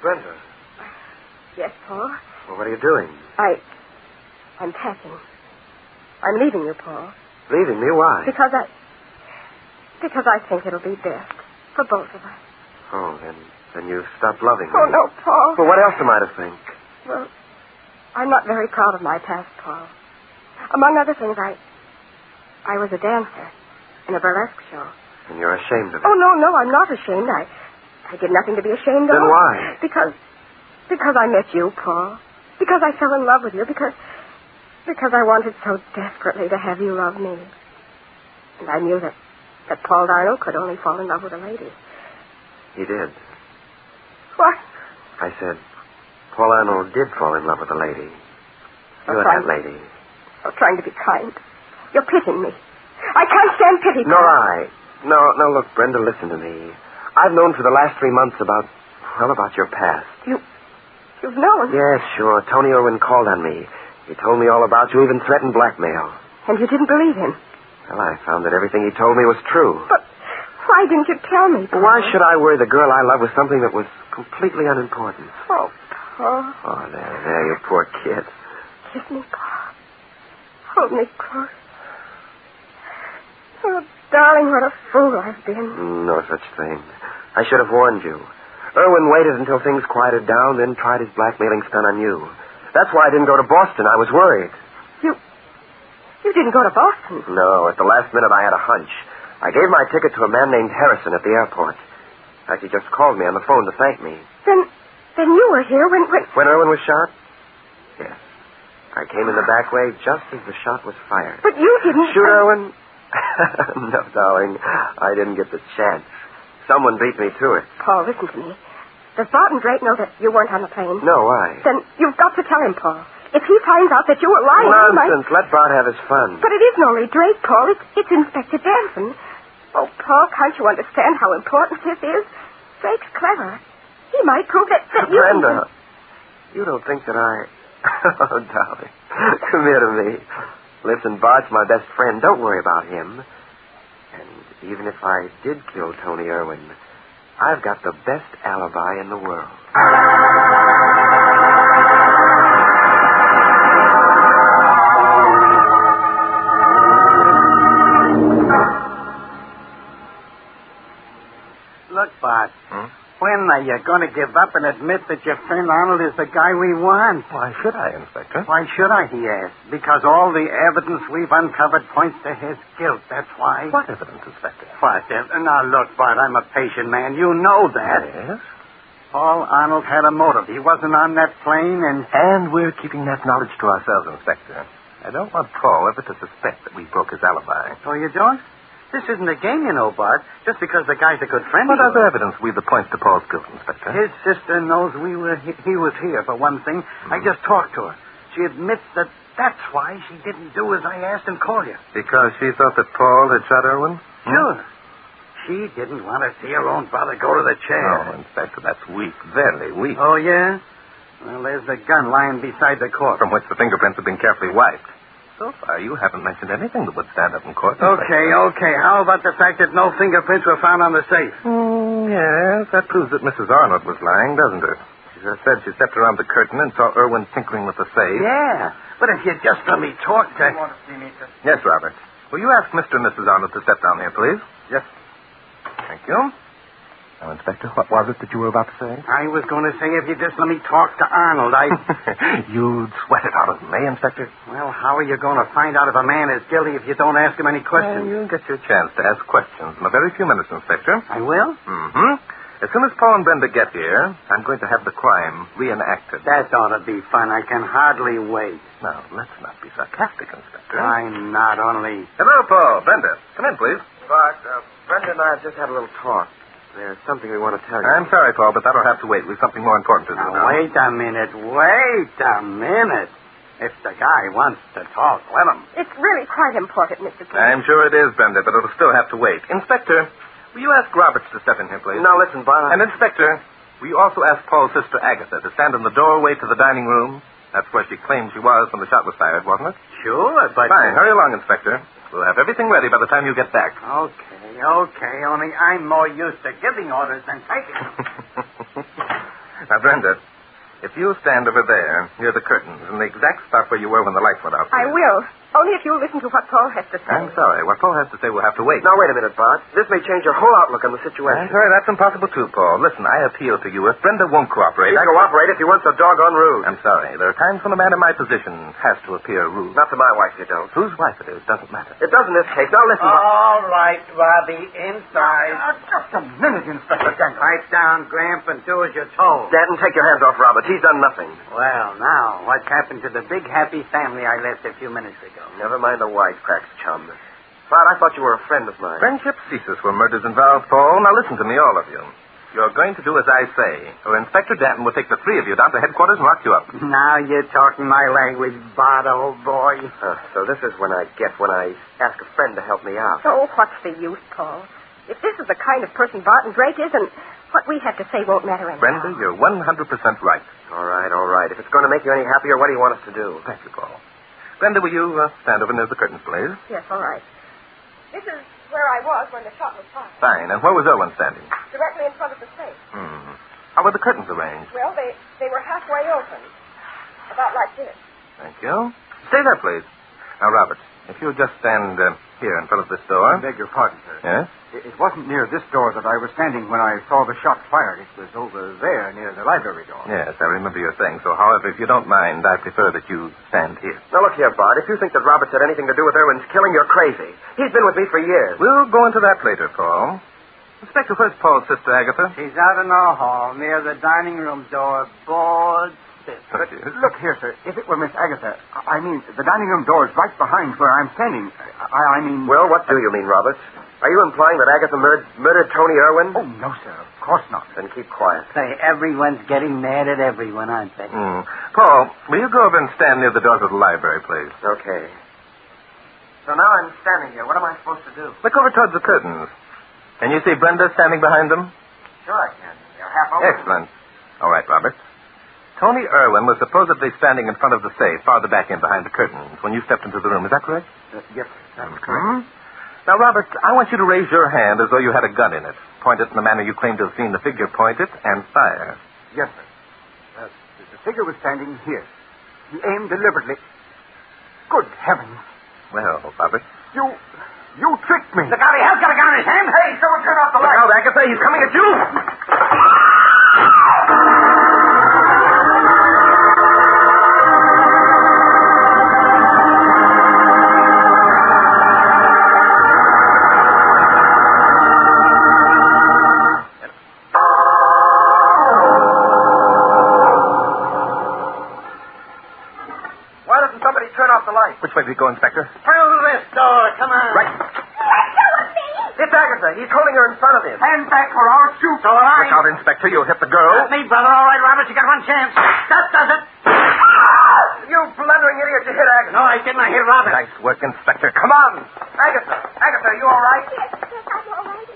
Brenda. Yes, Paul? Well, what are you doing? I'm packing. I'm leaving you, Paul. Leaving me? Why? Because I think it'll be best for both of us. Oh, then you stopped loving me. Oh, no, Paul. Well, what else am I to think? Well, I'm not very proud of my past, Paul. Among other things, I was a dancer in a burlesque show. And you're ashamed of it. Oh, no, I'm not ashamed. I did nothing to be ashamed of. Then why? Because I met you, Paul. Because I fell in love with you. Because I wanted so desperately to have you love me. And I knew that Paul Darnell could only fall in love with a lady. He did. What? I said, Paul Arnold did fall in love with a lady. You're that lady. I'm trying to be kind. You're pitying me. I can't stand pity. No, look, Brenda, listen to me. I've known for the last 3 months about your past. You've known? Yes, sure. Tony Irwin called on me. He told me all about you, even threatened blackmail. And you didn't believe him? Well, I found that everything he told me was true. But why didn't you tell me, Paul? Why should I worry the girl I love with something that was completely unimportant? Oh, Paul. Oh, there, you poor kid. Kiss me, Paul. Hold me close. Oh, darling, what a fool I've been. No such thing. I should have warned you. Irwin waited until things quieted down, then tried his blackmailing stunt on you. That's why I didn't go to Boston. I was worried. You didn't go to Boston? No, at the last minute I had a hunch. I gave my ticket to a man named Harrison at the airport. In fact, he just called me on the phone to thank me. Then you were here when... When Irwin was shot? Yes. I came in the back way just as the shot was fired. But you didn't... Shoot Irwin? No, darling. I didn't get the chance. Someone beat me to it. Paul, listen to me. Does Barton Drake know that you weren't on the plane? No, why? Then you've got to tell him, Paul. If he finds out that you were lying... Nonsense. Let Bart have his fun. But it isn't only Drake, Paul. It's Inspector Danson. Oh, Paul, can't you understand how important this is? Drake's clever. He might prove that you... Brenda, you don't think that I... Oh, darling. Come here to me. Listen, Bart's my best friend. Don't worry about him. And even if I did kill Tony Irwin, I've got the best alibi in the world. Look, Bart. When are you going to give up and admit that your friend Arnold is the guy we want? Why should I, Inspector? Why should I, he asked. Because all the evidence we've uncovered points to his guilt, that's why. What evidence, Inspector? What evidence? Now, look, Bart, I'm a patient man. You know that. Yes? Paul Arnold had a motive. He wasn't on that plane, And we're keeping that knowledge to ourselves, Inspector. I don't want Paul ever to suspect that we broke his alibi. Oh, you don't? This isn't a game, you know, Bart. Just because the guy's a good friend. What other evidence we the points to Paul's guilt, Inspector? His sister knows he was here, for one thing. I just talked to her. She admits that's why she didn't do as I asked and call you. Because she thought that Paul had shot Irwin? Sure. She didn't want to see her own brother go to the chair. Oh, Inspector, that's weak. Very weak. Oh, yeah? Well, there's the gun lying beside the corpse. From which the fingerprints have been carefully wiped. So far, you haven't mentioned anything that would stand up in court. Okay. How about the fact that no fingerprints were found on the safe? Yes, that proves that Mrs. Arnold was lying, doesn't it? She just said she stepped around the curtain and saw Irwin tinkering with the safe. Yeah, but if you just let me talk to... You want to see me, sir? Yes, Robert. Will you ask Mr. and Mrs. Arnold to step down here, please? Yes. Thank you. Now, Inspector, what was it that you were about to say? I was going to say if you just let me talk to Arnold, You'd sweat it out of me, Inspector. Well, how are you going to find out if a man is guilty if you don't ask him any questions? Well, you'll get your chance to ask questions in a very few minutes, Inspector. I will? Mm-hmm. As soon as Paul and Brenda get here, I'm going to have the crime reenacted. That ought to be fun. I can hardly wait. Now, let's not be sarcastic, Inspector. I'm not only... Hello, Paul. Brenda. Come in, please. Bart, Brenda and I have just had a little talk. There's something we want to tell you. I'm sorry, Paul, but that'll have to wait. We've something more important to do now. Wait a minute. If the guy wants to talk, let him. It's really quite important, Mr. King. I'm sure it is, Brenda, but it'll still have to wait. Inspector, will you ask Roberts to step in here, please? Now, listen, Bart. And, Inspector, will you also ask Paul's sister, Agatha, to stand in the doorway to the dining room? That's where she claimed she was when the shot was fired, wasn't it? Sure, but... Fine. Hurry along, Inspector. We'll have everything ready by the time you get back. Okay. Only I'm more used to giving orders than taking them. Now, Brenda, if you stand over there near the curtains in the exact spot where you were when the lights went out. I will. Only if you'll listen to what Paul has to say. I'm sorry. What Paul has to say will have to wait. Now, wait a minute, Bart. This may change your whole outlook on the situation. I'm sorry, that's impossible, too, Paul. Listen, I appeal to you. If Brenda won't cooperate... She'll cooperate if you weren't so doggone rude. I'm sorry. There are times when a man in my position has to appear rude. Not to my wife, you don't. Whose wife it is doesn't matter. It does in this case. Now, listen. All right, Robbie. Inside. Just a minute, Inspector Denton. Pipe down, Gramp, and do as you're told. Danton, take your hands off Roberts. He's done nothing. Well, now, what's happened to the big, happy family I left a few minutes ago? Never mind the wisecracks, chum. Bart, I thought you were a friend of mine. Friendship ceases where murder's involved, Paul. Now listen to me, all of you. You're going to do as I say, or Inspector Danton will take the three of you down to headquarters and lock you up. Now you're talking my language, Bart, old boy. So this is when I ask a friend to help me out. Oh, what's the use, Paul? If this is the kind of person Barton Drake is, and what we have to say won't matter anymore. Brenda, you're 100% right. All right. If it's going to make you any happier, what do you want us to do? Thank you, Paul. Brenda, will you stand over near the curtains, please? Yes, all right. This is where I was when the shot was fired. Fine. And where was Owen standing? Directly in front of the safe. How were the curtains arranged? Well, they were halfway open. About like this. Thank you. Stay there, please. Now, Roberts, if you'll just stand here in front of this door. I beg your pardon, sir. Yes? It wasn't near this door that I was standing when I saw the shot fired. It was over there near the library door. Yes, I remember your saying so. However, if you don't mind, I prefer that you stand here. Now, look here, Bart. If you think that Roberts had anything to do with Irwin's killing, you're crazy. He's been with me for years. We'll go into that later, Paul. Inspector, where's Paul's sister, Agatha? She's out in the hall near the dining room door, bored stiff. But look here, sir. If it were Miss Agatha, I mean, the dining room door is right behind where I'm standing. I mean... Well, what do you mean, Roberts? Are you implying that Agatha murdered Tony Irwin? Oh, no, sir. Of course not. Then keep quiet. Say, everyone's getting mad at everyone, aren't they? Paul, will you go over and stand near the door to the library, please? Okay. So now I'm standing here. What am I supposed to do? Look over towards the curtains. Can you see Brenda standing behind them? Sure I can. They're half open. Excellent. All right, Robert. Tony Irwin was supposedly standing in front of the safe, farther back in behind the curtains, when you stepped into the room. Is that correct? Yes, that's correct. Now, Robert, I want you to raise your hand as though you had a gun in it. Point it in the manner you claim to have seen the figure point it, and fire. Yes, sir. The figure was standing here. He aimed deliberately. Good heavens. Well, Robert. You tricked me. Look out, he has got a gun in his hand. Hey, someone turn off the light. Look out, Agatha, he's coming at you. Why doesn't somebody turn off the light? Which way do we go, Inspector? Through this door. Come on. Right. It's Agatha. He's holding her in front of him. Stand back or I'll shoot. So will I. Look out, Inspector. You'll hit the girl. Not me, brother. All right, Roberts, you got one chance. That does it. You blundering idiot. You hit Agatha. No, I didn't. I hit Roberts. Nice work, Inspector. Come on. Agatha, are you all right? Yes, I'm all right.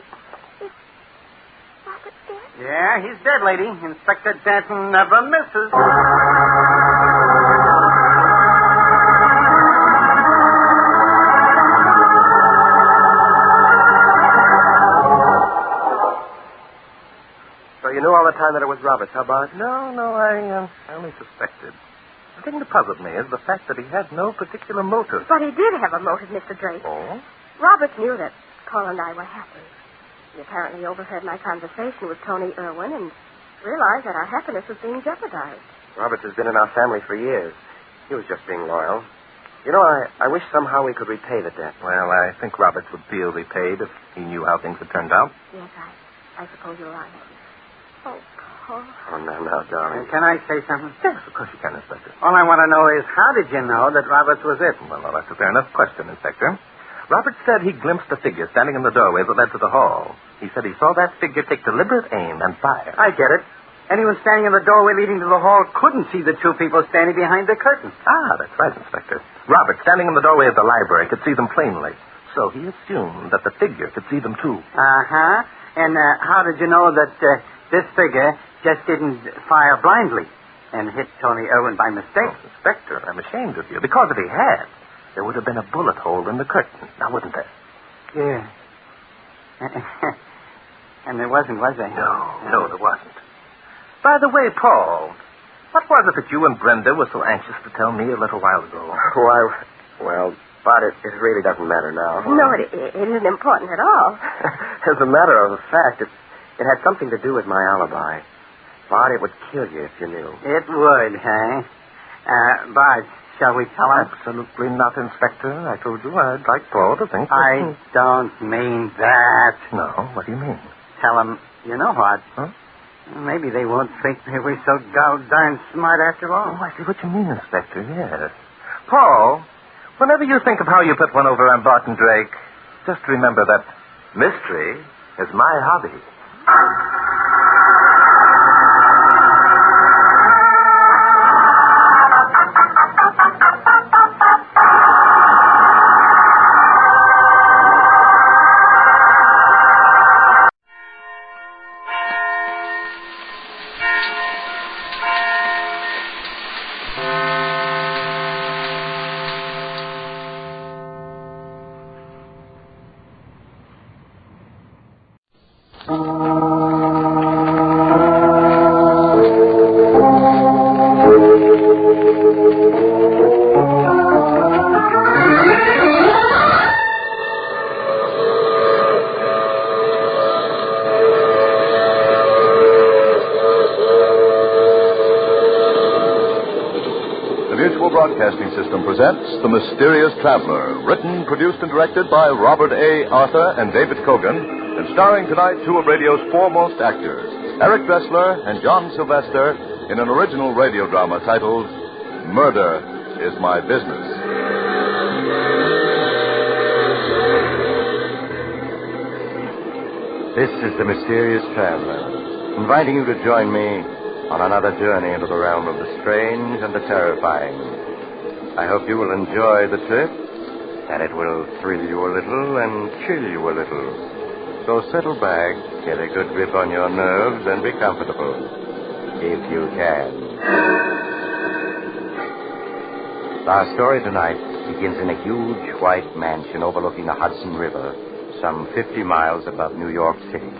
Is Robert dead? Yeah, he's dead, lady. Inspector Danton never misses. So you knew all the time that it was Roberts, huh, Bart? No, I only suspected. The thing that puzzled me is the fact that he had no particular motive. But he did have a motive, Mr. Drake. Oh? Roberts knew that Paul and I were happy. He apparently overheard my conversation with Tony Irwin and realized that our happiness was being jeopardized. Roberts has been in our family for years. He was just being loyal. You know, I wish somehow we could repay the debt. Well, I think Roberts would feel repaid if he knew how things had turned out. Yes, I suppose you're right. Oh, Paul. Oh, no, darling. Can I say something? Yes, of course you can, Inspector. All I want to know is, how did you know that Roberts was it? Well, that's a fair enough question, Inspector. Roberts said he glimpsed a figure standing in the doorway that led to the hall. He said he saw that figure take deliberate aim and fire. I get it. Anyone standing in the doorway leading to the hall couldn't see the two people standing behind the curtain. Ah, that's right, Inspector. Robert, standing in the doorway of the library, could see them plainly. So he assumed that the figure could see them, too. Uh-huh. And how did you know that this figure just didn't fire blindly and hit Tony Irwin by mistake? Oh, Inspector, I'm ashamed of you. Because if he had, there would have been a bullet hole in the curtain. Now, wouldn't there? Yeah. And there wasn't, was there? No, there wasn't. By the way, Paul, what was it that you and Brenda were so anxious to tell me a little while ago? Well, but it really doesn't matter now. No, it isn't important at all. As a matter of fact, it had something to do with my alibi. Bart, it would kill you if you knew. It would, huh? Bart, shall we tell him? Absolutely not, Inspector. I told you I'd like Paul to think... I don't mean that. No, what do you mean? Tell him, you know what? Huh? Maybe they won't think they were so darn smart after all. Oh, I see what you mean, Inspector, yes. Paul, whenever you think of how you put one over on Barton Drake, just remember that mystery is my hobby. Broadcasting System presents The Mysterious Traveler, written, produced, and directed by Robert A. Arthur and David Cogan, and starring tonight two of radio's foremost actors, Eric Dressler and John Sylvester, in an original radio drama titled Murder is My Business. This is The Mysterious Traveler, inviting you to join me on another journey into the realm of the strange and the terrifying. I hope you will enjoy the trip, and it will thrill you a little and chill you a little. So settle back, get a good grip on your nerves, and be comfortable, if you can. Our story tonight begins in a huge white mansion overlooking the Hudson River, some 50 miles above New York City.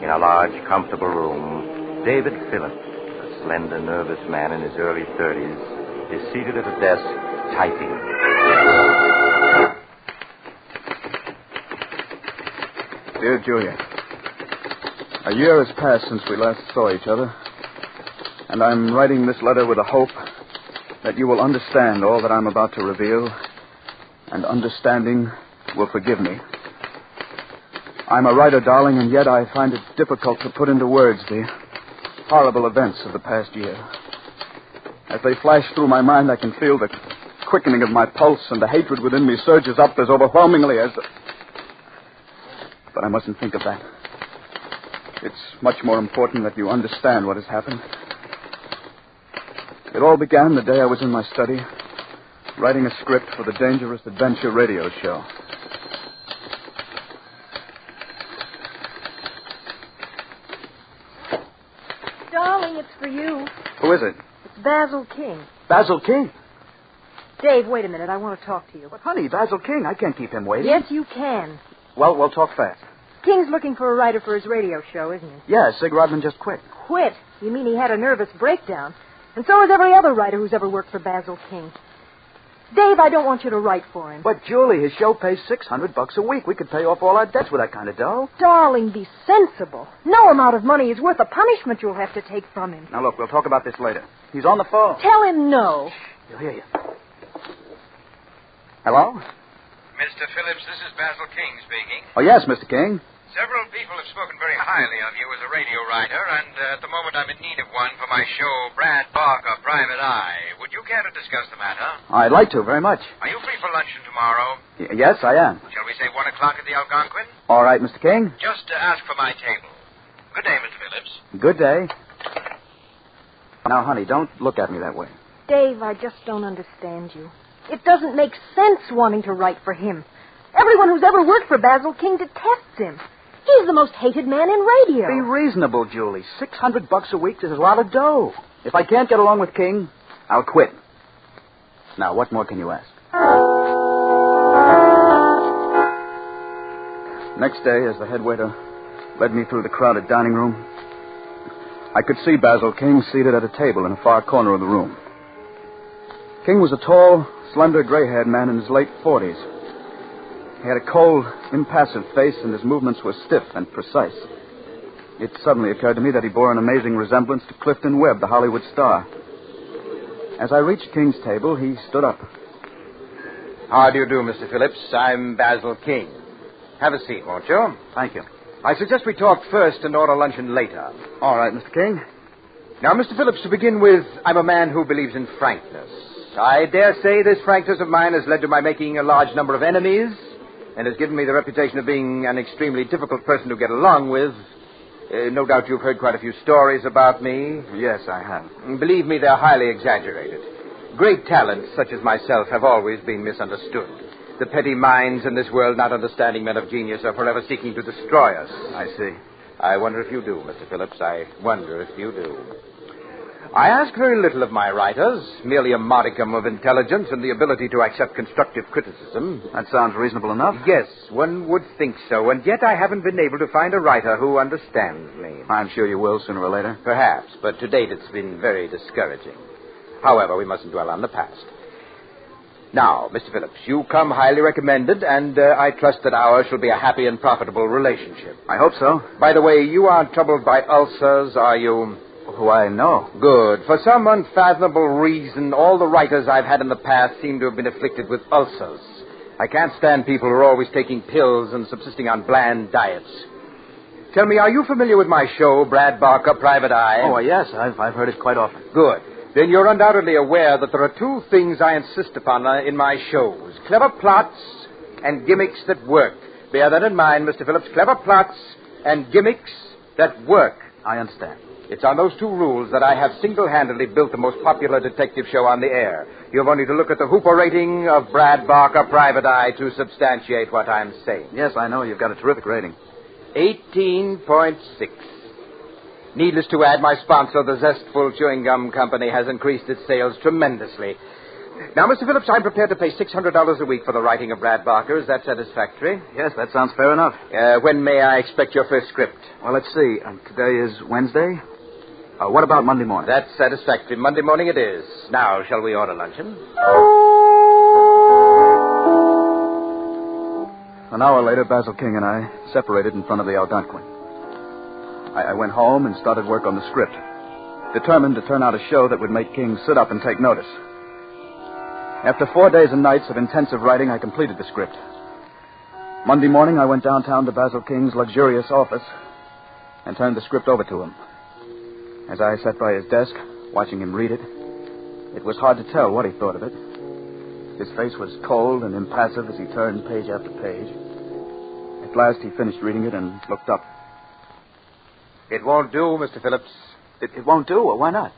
In a large, comfortable room, David Phillips, a slender, nervous man in his early 30s, is seated at a desk, typing. Dear Julia, a year has passed since we last saw each other, and I'm writing this letter with a hope that you will understand all that I'm about to reveal, and understanding will forgive me. I'm a writer, darling, and yet I find it difficult to put into words the horrible events of the past year. As they flash through my mind, I can feel the quickening of my pulse, and the hatred within me surges up as overwhelmingly as... But I mustn't think of that. It's much more important that you understand what has happened. It all began the day I was in my study, writing a script for the Dangerous Adventure radio show. Darling, it's for you. Who is it? Basil King. Basil King? Dave, wait a minute. I want to talk to you. But, honey, Basil King, I can't keep him waiting. Yes, you can. Well, we'll talk fast. King's looking for a writer for his radio show, isn't he? Yeah, Sig Rodman just quit. Quit? You mean he had a nervous breakdown? And so has every other writer who's ever worked for Basil King. Dave, I don't want you to write for him. But, Julie, his show pays $600 a week. We could pay off all our debts with that kind of dough. Darling, be sensible. No amount of money is worth the punishment you'll have to take from him. Now, look, we'll talk about this later. He's on the phone. Tell him no. He'll hear you. Hello? Mr. Phillips, this is Basil King speaking. Oh, yes, Mr. King. Several people have spoken very highly of you as a radio writer, and at the moment I'm in need of one for my show, Brad Barker, Private Eye. Would you care to discuss the matter? I'd like to, very much. Are you free for luncheon tomorrow? Yes, I am. Shall we say 1 o'clock at the Algonquin? All right, Mr. King. Just ask for my table. Good day, Mr. Phillips. Good day. Now, honey, don't look at me that way. Dave, I just don't understand you. It doesn't make sense wanting to write for him. Everyone who's ever worked for Basil King detests him. He's the most hated man in radio. Be reasonable, Julie. $600 a week is a lot of dough. If I can't get along with King, I'll quit. Now, what more can you ask? Next day, as the head waiter led me through the crowded dining room, I could see Basil King seated at a table in a far corner of the room. King was a tall, slender, gray-haired man in his late 40s. He had a cold, impassive face, and his movements were stiff and precise. It suddenly occurred to me that he bore an amazing resemblance to Clifton Webb, the Hollywood star. As I reached King's table, he stood up. How do you do, Mr. Phillips? I'm Basil King. Have a seat, won't you? Thank you. I suggest we talk first and order luncheon later. All right, Mr. King. Now, Mr. Phillips, to begin with, I'm a man who believes in frankness. I dare say this frankness of mine has led to my making a large number of enemies and has given me the reputation of being an extremely difficult person to get along with. No doubt you've heard quite a few stories about me. Yes, I have. Believe me, they're highly exaggerated. Great talents, such as myself, have always been misunderstood. The petty minds in this world, not understanding men of genius, are forever seeking to destroy us. I see. I wonder if you do, Mr. Phillips. I wonder if you do. I ask very little of my writers, merely a modicum of intelligence and the ability to accept constructive criticism. That sounds reasonable enough. Yes, one would think so, and yet I haven't been able to find a writer who understands me. I'm sure you will sooner or later. Perhaps, but to date it's been very discouraging. However, we mustn't dwell on the past. Now, Mr. Phillips, you come highly recommended, and I trust that ours shall be a happy and profitable relationship. I hope so. By the way, you aren't troubled by ulcers, are you? Why, no. Good. For some unfathomable reason, all the writers I've had in the past seem to have been afflicted with ulcers. I can't stand people who are always taking pills and subsisting on bland diets. Tell me, are you familiar with my show, Brad Barker, Private Eye? Oh, yes. I've heard it quite often. Good. Then you're undoubtedly aware that there are two things I insist upon in my shows. Clever plots and gimmicks that work. Bear that in mind, Mr. Phillips. Clever plots and gimmicks that work. I understand. It's on those two rules that I have single-handedly built the most popular detective show on the air. You've only to look at the Hooper rating of Brad Barker, Private Eye, to substantiate what I'm saying. Yes, I know. You've got a terrific rating. 18.6. Needless to add, my sponsor, the Zestful Chewing Gum Company, has increased its sales tremendously. Now, Mr. Phillips, I'm prepared to pay $600 a week for the writing of Brad Barker. Is that satisfactory? Yes, that sounds fair enough. When may I expect your first script? Well, let's see. Today is Wednesday. What about Monday morning? That's satisfactory. Monday morning it is. Now, shall we order luncheon? An hour later, Basil King and I separated in front of the Algonquin. I went home and started work on the script, determined to turn out a show that would make King sit up and take notice. After 4 days and nights of intensive writing, I completed the script. Monday morning, I went downtown to Basil King's luxurious office and turned the script over to him. As I sat by his desk, watching him read it, it was hard to tell what he thought of it. His face was cold and impassive as he turned page after page. At last, he finished reading it and looked up. It won't do, Mr. Phillips. It won't do? Well, why not?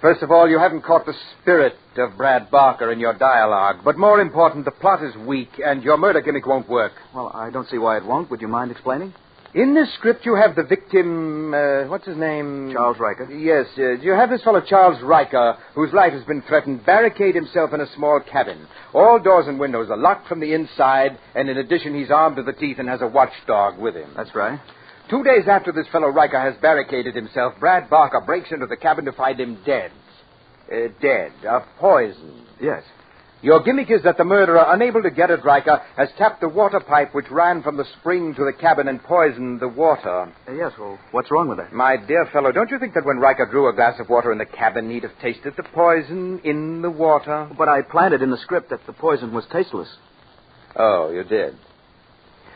First of all, you haven't caught the spirit of Brad Barker in your dialogue. But more important, the plot is weak, and your murder gimmick won't work. Well, I don't see why it won't. Would you mind explaining? In this script, you have the victim, what's his name? Charles Riker. Yes, you have this fellow, Charles Riker, whose life has been threatened, barricade himself in a small cabin. All doors and windows are locked from the inside, and in addition, he's armed to the teeth and has a watchdog with him. That's right. 2 days after this fellow Riker has barricaded himself, Brad Barker breaks into the cabin to find him dead. Dead of poison. Yes. Your gimmick is that the murderer, unable to get at Riker, has tapped the water pipe which ran from the spring to the cabin and poisoned the water. Yes, well, what's wrong with that? My dear fellow, don't you think that when Riker drew a glass of water in the cabin, he'd have tasted the poison in the water? But I planted in the script that the poison was tasteless. Oh, you did?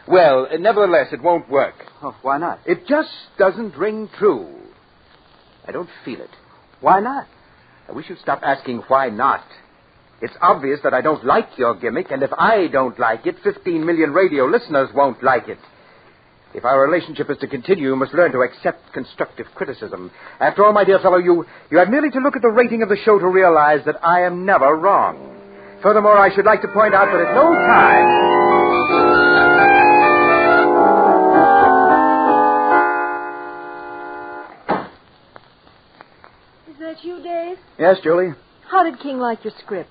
Well, nevertheless, it won't work. Oh, why not? It just doesn't ring true. I don't feel it. Why not? I wish you'd stop asking why not. It's obvious that I don't like your gimmick, and if I don't like it, 15 million radio listeners won't like it. If our relationship is to continue, you must learn to accept constructive criticism. After all, my dear fellow, you have merely to look at the rating of the show to realize that I am never wrong. Furthermore, I should like to point out that at no time... Is that you, Dave? Yes, Julie? How did King like your script?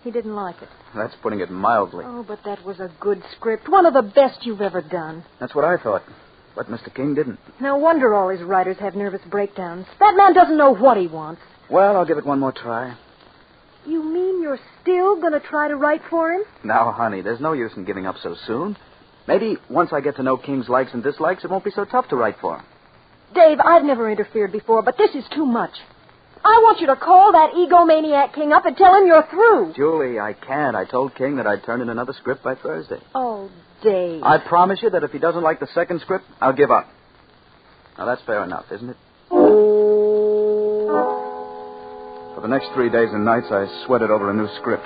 He didn't like it. That's putting it mildly. Oh, but that was a good script. One of the best you've ever done. That's what I thought. But Mr. King didn't. No wonder all his writers have nervous breakdowns. That man doesn't know what he wants. Well, I'll give it one more try. You mean you're still going to try to write for him? Now, honey, there's no use in giving up so soon. Maybe once I get to know King's likes and dislikes, it won't be so tough to write for him. Dave, I've never interfered before, but this is too much. I want you to call that egomaniac King up and tell him you're through. Julie, I can't. I told King that I'd turn in another script by Thursday. Oh, Dave. I promise you that if he doesn't like the second script, I'll give up. Now, that's fair enough, isn't it? For the next 3 days and nights, I sweated over a new script.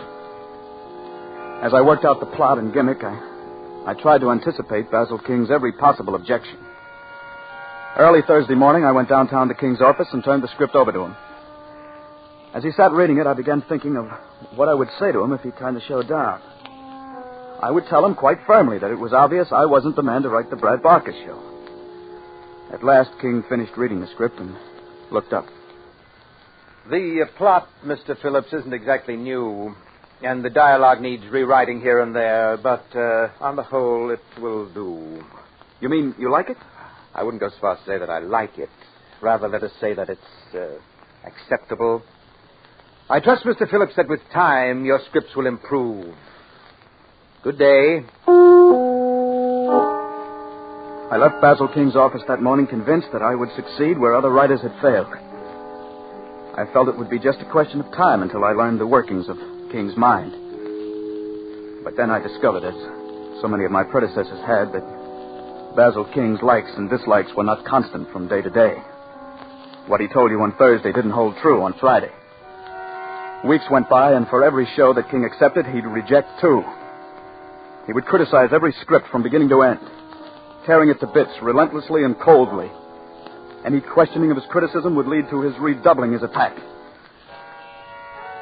As I worked out the plot and gimmick, I tried to anticipate Basil King's every possible objection. Early Thursday morning, I went downtown to King's office and turned the script over to him. As he sat reading it, I began thinking of what I would say to him if he turned the show down. I would tell him quite firmly that it was obvious I wasn't the man to write the Brad Barker show. At last, King finished reading the script and looked up. The plot, Mr. Phillips, isn't exactly new, and the dialogue needs rewriting here and there, but on the whole, it will do. You mean you like it? I wouldn't go so far as to say that I like it. Rather, let us say that it's acceptable. I trust, Mr. Phillips, that with time, your scripts will improve. Good day. I left Basil King's office that morning convinced that I would succeed where other writers had failed. I felt it would be just a question of time until I learned the workings of King's mind. But then I discovered, as so many of my predecessors had, that Basil King's likes and dislikes were not constant from day to day. What he told you on Thursday didn't hold true on Friday. Weeks went by, and for every show that King accepted, he'd reject two. He would criticize every script from beginning to end, tearing it to bits relentlessly and coldly. Any questioning of his criticism would lead to his redoubling his attack.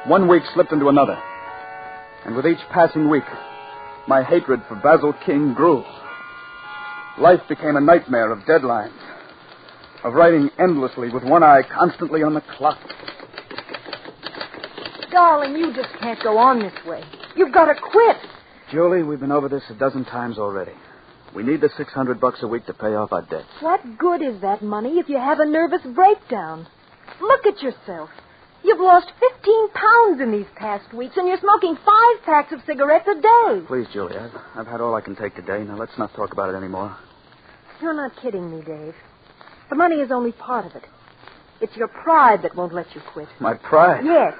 1 week slipped into another, and with each passing week, my hatred for Basil King grew. Life became a nightmare of deadlines, of writing endlessly with one eye constantly on the clock. Darling, you just can't go on this way. You've got to quit. Julie, we've been over this a dozen times already. We need the $600 a week to pay off our debts. What good is that money if you have a nervous breakdown? Look at yourself. You've lost 15 pounds in these past weeks, and you're smoking 5 packs of cigarettes a day. Please, Julie, I've had all I can take today. Now, let's not talk about it anymore. You're not kidding me, Dave. The money is only part of it. It's your pride that won't let you quit. My pride? Yes.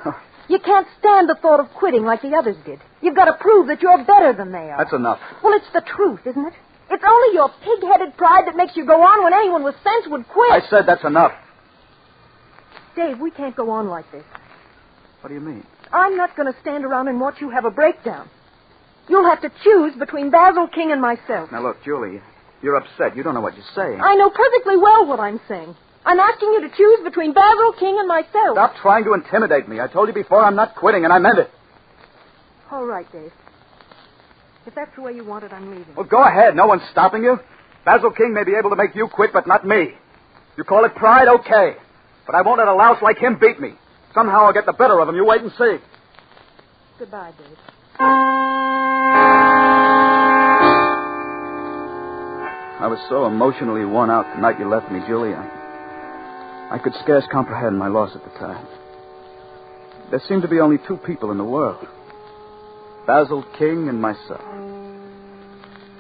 You can't stand the thought of quitting like the others did. You've got to prove that you're better than they are. That's enough. Well, it's the truth, isn't it? It's only your pig-headed pride that makes you go on when anyone with sense would quit. I said that's enough. Dave, we can't go on like this. What do you mean? I'm not going to stand around and watch you have a breakdown. You'll have to choose between Basil King and myself. Now, look, Julie, you're upset. You don't know what you're saying. I know perfectly well what I'm saying. I'm asking you to choose between Basil King and myself. Stop trying to intimidate me. I told you before I'm not quitting, and I meant it. All right, Dave. If that's the way you want it, I'm leaving. Well, go ahead. No one's stopping you. Basil King may be able to make you quit, but not me. You call it pride, okay. But I won't let a louse like him beat me. Somehow I'll get the better of him. You wait and see. Goodbye, Dave. I was so emotionally worn out the night you left me, Julie. I could scarce comprehend my loss at the time. There seemed to be only two people in the world. Basil King and myself.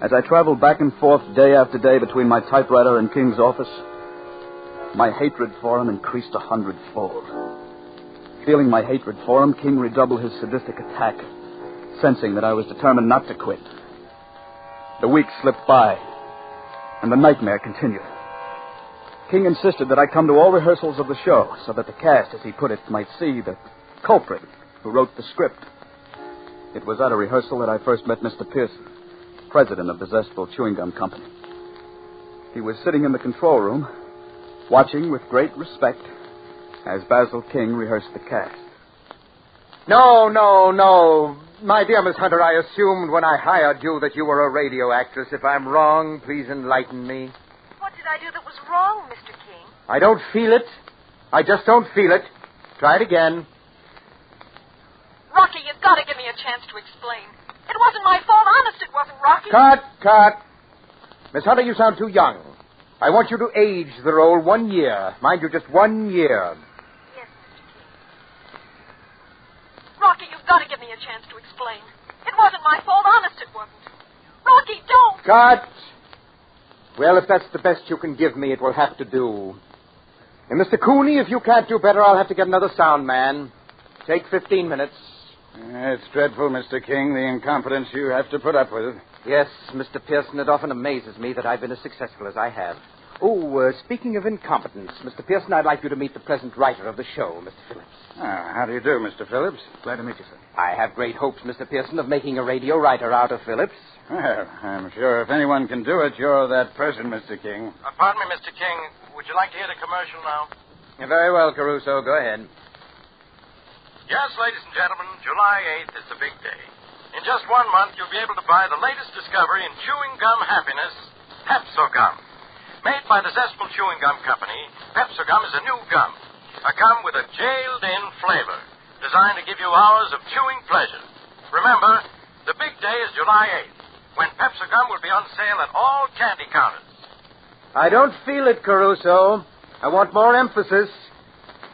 As I traveled back and forth day after day between my typewriter and King's office, my hatred for him increased 100-fold. Feeling my hatred for him, King redoubled his sadistic attack, sensing that I was determined not to quit. The weeks slipped by, and the nightmare continued. King insisted that I come to all rehearsals of the show so that the cast, as he put it, might see the culprit who wrote the script. It was at a rehearsal that I first met Mr. Pearson, president of the Zestful Chewing Gum Company. He was sitting in the control room, watching with great respect as Basil King rehearsed the cast. No. My dear Miss Hunter, I assumed when I hired you that you were a radio actress. If I'm wrong, please enlighten me. What did I do that was wrong, Mr. King? I don't feel it. I just don't feel it. Try it again. Rocky, you've got to give me a chance to explain. It wasn't my fault. Honest, it wasn't, Rocky. Cut. Miss Hunter, you sound too young. I want you to age the role 1 year. Mind you, just 1 year. Yes, Mr. King. You've got to give me a chance to explain. It wasn't my fault. Honest, it wasn't. Rocky, don't. Cut! Well, if that's the best you can give me, it will have to do. And Mr. Cooney, if you can't do better, I'll have to get another sound man. Take 15 minutes. It's dreadful, Mr. King, the incompetence you have to put up with. Yes, Mr. Pearson, it often amazes me that I've been as successful as I have. Oh, speaking of incompetence, Mr. Pearson, I'd like you to meet the present writer of the show, Mr. Phillips. How do you do, Mr. Phillips? Glad to meet you, sir. I have great hopes, Mr. Pearson, of making a radio writer out of Phillips. Well, I'm sure if anyone can do it, you're that person, Mr. King. Pardon me, Mr. King. Would you like to hear the commercial now? Very well, Caruso. Go ahead. Yes, ladies and gentlemen, July 8th is the big day. In just 1 month, you'll be able to buy the latest discovery in chewing gum happiness, Pepso-Gum. Made by the Zestful Chewing Gum Company, Pepso-Gum is a new gum. A gum with a jailed-in flavor, designed to give you hours of chewing pleasure. Remember, the big day is July 8th, when Pepso-Gum will be on sale at all candy counters. I don't feel it, Caruso. I want more emphasis.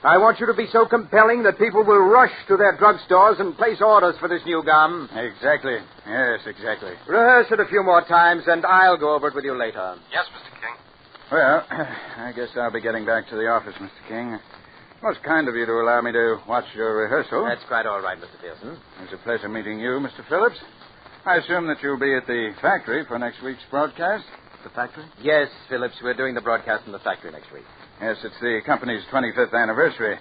I want you to be so compelling that people will rush to their drugstores and place orders for this new gum. Exactly. Yes, exactly. Rehearse it a few more times, and I'll go over it with you later. Yes, Mr. King. Well, I guess I'll be getting back to the office, Mr. King. Most kind of you to allow me to watch your rehearsal. That's quite all right, Mr. Pearson. It was a pleasure meeting you, Mr. Phillips. I assume that you'll be at the factory for next week's broadcast. The factory? Yes, Phillips, we're doing the broadcast in the factory next week. Yes, it's the company's 25th anniversary.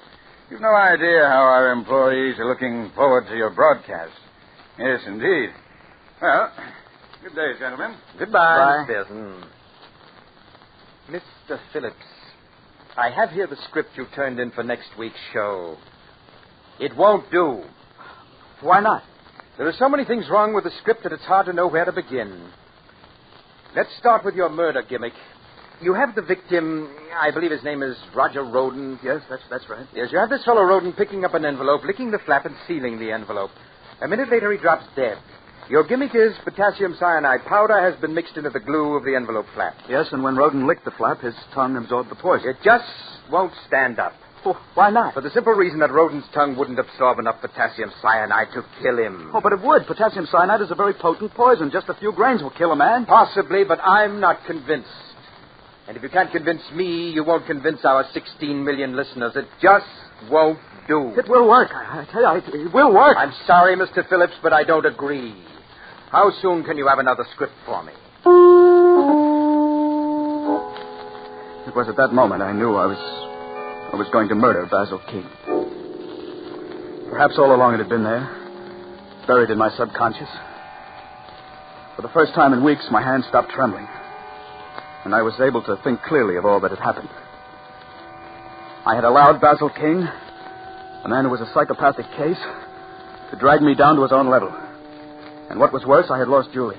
You've no idea how our employees are looking forward to your broadcast. Yes, indeed. Well, good day, gentlemen. Goodbye, Mr. Pearson. Mr. Phillips, I have here the script you turned in for next week's show. It won't do. Why not? There are so many things wrong with the script that it's hard to know where to begin. Let's start with your murder gimmick. You have the victim, I believe his name is Roger Roden. Yes, that's right. Yes, you have this fellow Roden picking up an envelope, licking the flap, and sealing the envelope. A minute later, he drops dead. Your gimmick is potassium cyanide powder has been mixed into the glue of the envelope flap. Yes, and when Roden licked the flap, his tongue absorbed the poison. It just won't stand up. Oh, why not? For the simple reason that Roden's tongue wouldn't absorb enough potassium cyanide to kill him. Oh, but it would. Potassium cyanide is a very potent poison. Just a few grains will kill a man. Possibly, but I'm not convinced. And if you can't convince me, you won't convince our 16 million listeners. It just won't do. It will work. I tell you, it will work. I'm sorry, Mr. Phillips, but I don't agree. How soon can you have another script for me? It was at that moment I knew I was going to murder Basil King. Perhaps all along it had been there, buried in my subconscious. For the first time in weeks, my hands stopped trembling, and I was able to think clearly of all that had happened. I had allowed Basil King, a man who was a psychopathic case, to drag me down to his own level. And what was worse, I had lost Julie.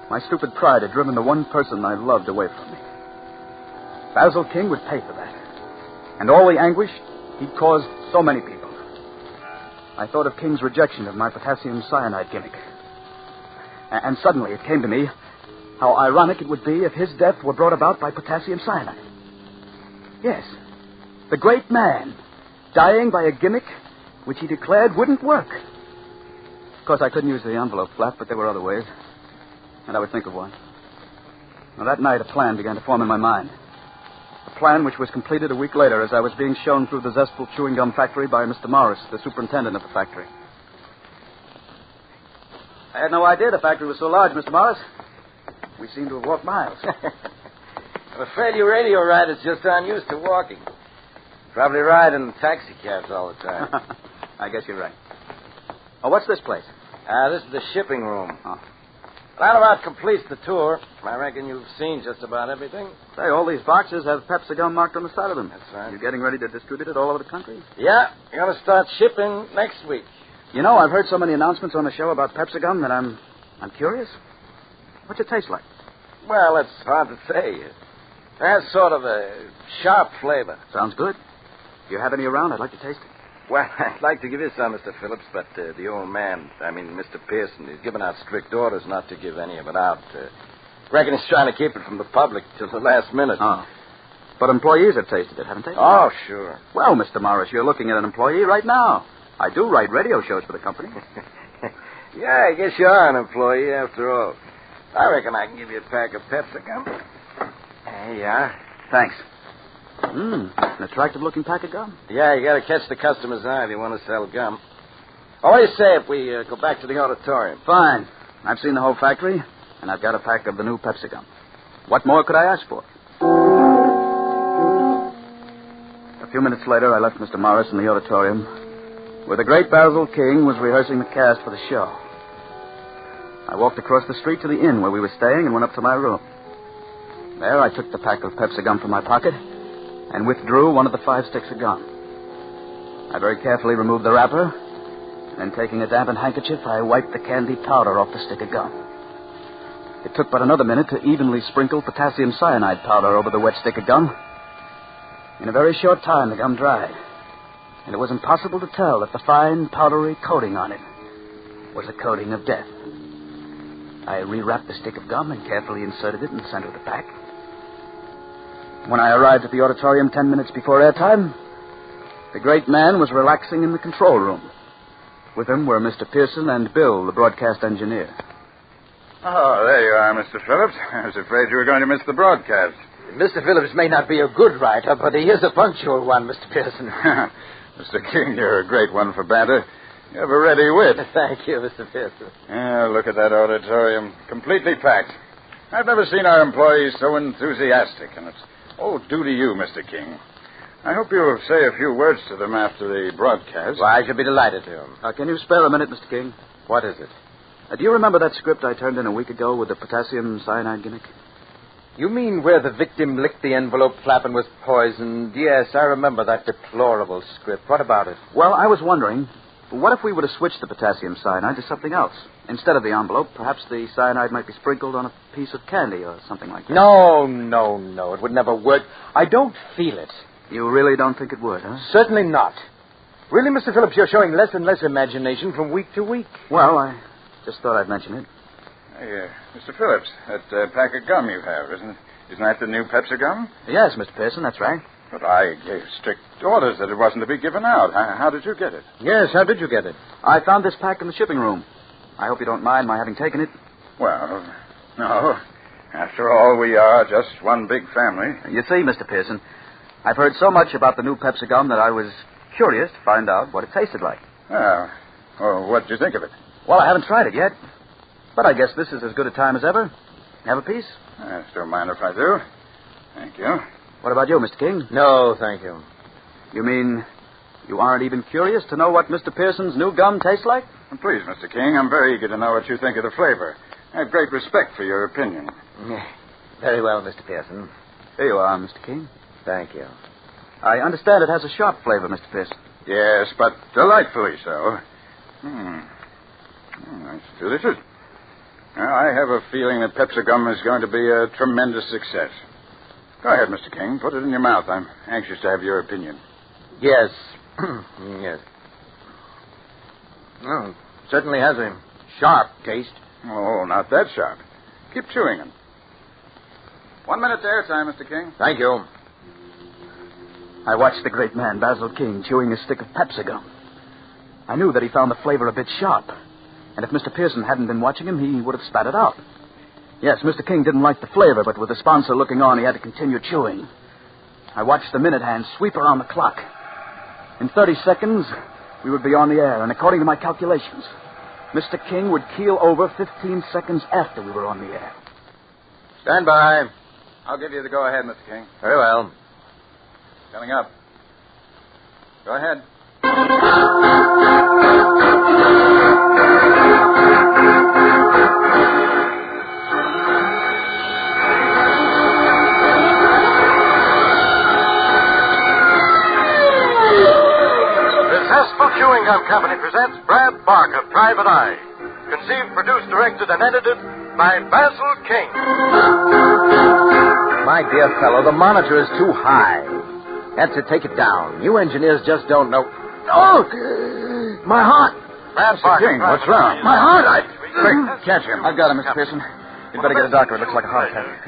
My stupid pride had driven the one person I loved away from me. Basil King would pay for that. And all the anguish he'd caused so many people. I thought of King's rejection of my potassium cyanide gimmick. And suddenly it came to me how ironic it would be if his death were brought about by potassium cyanide. Yes, the great man dying by a gimmick which he declared wouldn't work. Of course, I couldn't use the envelope flap, but there were other ways. And I would think of one. Well, that night, a plan began to form in my mind. A plan which was completed a week later as I was being shown through the Zestful Chewing Gum factory by Mr. Morris, the superintendent of the factory. I had no idea the factory was so large, Mr. Morris. We seem to have walked miles. I'm afraid your radio rider's just unused to walking. Probably ride in taxi cabs all the time. I guess you're right. Oh, what's this place? This is the shipping room. Oh. That about completes the tour. I reckon you've seen just about everything. Say, all these boxes have Pepsi-Gum marked on the side of them. That's right. You're getting ready to distribute it all over the country? Yeah, you're going to start shipping next week. You know, I've heard so many announcements on the show about Pepsi-Gum that I'm curious. What's it taste like? Well, it's hard to say. It has sort of a sharp flavor. Sounds good. Do you have any around? I'd like to taste it. Well, I'd like to give you some, Mr. Phillips, but the old man, Mr. Pearson, he's given out strict orders not to give any of it out. Reckon he's trying to keep it from the public till the last minute. Oh. But employees have tasted it, haven't they? Oh, sure. Well, Mr. Morris, you're looking at an employee right now. I do write radio shows for the company. Yeah, I guess you are an employee after all. I reckon I can give you a pack of Pepsi gum. There you are. Thanks. An attractive-looking pack of gum. Yeah, you got to catch the customer's eye if you want to sell gum. Oh, what do you say if we go back to the auditorium? Fine. I've seen the whole factory, and I've got a pack of the new Pepsi gum. What more could I ask for? A few minutes later, I left Mr. Morris in the auditorium, where the great Basil King was rehearsing the cast for the show. I walked across the street to the inn where we were staying and went up to my room. There, I took the pack of Pepsi gum from my pocket and withdrew one of the 5 sticks of gum. I very carefully removed the wrapper, and taking a dampened handkerchief, I wiped the candy powder off the stick of gum. It took but another minute to evenly sprinkle potassium cyanide powder over the wet stick of gum. In a very short time, the gum dried, and it was impossible to tell that the fine, powdery coating on it was a coating of death. I rewrapped the stick of gum and carefully inserted it in the center of the pack. When I arrived at the auditorium 10 minutes before airtime, the great man was relaxing in the control room. With him were Mr. Pearson and Bill, the broadcast engineer. Oh, there you are, Mr. Phillips. I was afraid you were going to miss the broadcast. Mr. Phillips may not be a good writer, but he is a punctual one, Mr. Pearson. Mr. King, you're a great one for banter. You have a ready wit. Thank you, Mr. Pearson. Yeah, look at that auditorium. Completely packed. I've never seen our employees so enthusiastic, and it's all due to you, Mr. King. I hope you'll say a few words to them after the broadcast. Well, I should be delighted to. Can you spare a minute, Mr. King? What is it? Do you remember that script I turned in a week ago with the potassium cyanide gimmick? You mean where the victim licked the envelope flap and was poisoned? Yes, I remember that deplorable script. What about it? Well, I was wondering, what if we were to switch the potassium cyanide to something else? Instead of the envelope, perhaps the cyanide might be sprinkled on a piece of candy or something like that. No. It would never work. I don't feel it. You really don't think it would, huh? Certainly not. Really, Mr. Phillips, you're showing less and less imagination from week to week. Well, I just thought I'd mention it. Hey, Mr. Phillips, that pack of gum you have, isn't that the new Pepsi gum? Yes, Mr. Pearson, that's right. But I gave strict orders that it wasn't to be given out. How did you get it? Yes, how did you get it? I found this pack in the shipping room. I hope you don't mind my having taken it. Well, no. After all, we are just one big family. You see, Mr. Pearson, I've heard so much about the new Pepsi gum that I was curious to find out what it tasted like. Well, what did you think of it? Well, I haven't tried it yet. But I guess this is as good a time as ever. Have a piece? I don't mind if I do. Thank you. What about you, Mr. King? No, thank you. You mean you aren't even curious to know what Mr. Pearson's new gum tastes like? Please, Mr. King, I'm very eager to know what you think of the flavor. I have great respect for your opinion. Very well, Mr. Pearson. Here you are, Mr. King. Thank you. I understand it has a sharp flavor, Mr. Pearson. Yes, but delightfully so. That's delicious. Well, I have a feeling that Pepsi gum is going to be a tremendous success. Go ahead, Mr. King. Put it in your mouth. I'm anxious to have your opinion. Yes. Yes. Well, certainly has a sharp taste. Oh, not that sharp. Keep chewing it. 1 minute there, time, Mr. King. Thank you. I watched the great man, Basil King, chewing a stick of Pepsi gum. I knew that he found the flavor a bit sharp. And if Mr. Pearson hadn't been watching him, he would have spat it out. Yes, Mr. King didn't like the flavor, but with the sponsor looking on, he had to continue chewing. I watched the minute hand sweep around the clock. In 30 seconds, we would be on the air, and according to my calculations, Mr. King would keel over 15 seconds after we were on the air. Stand by. I'll give you the go-ahead, Mr. King. Very well. Coming up. Go ahead. Successful Chewing Gum Company presents Brad Barker, Private Eye. Conceived, produced, directed, and edited by Basil King. My dear fellow, the monitor is too high. That's it. Take it down. You engineers just don't know. Oh! My heart! Mr. King, what's wrong? My heart! Quick, catch him. I've got him, Mr. Pearson. You'd better get a doctor. It looks like a heart attack.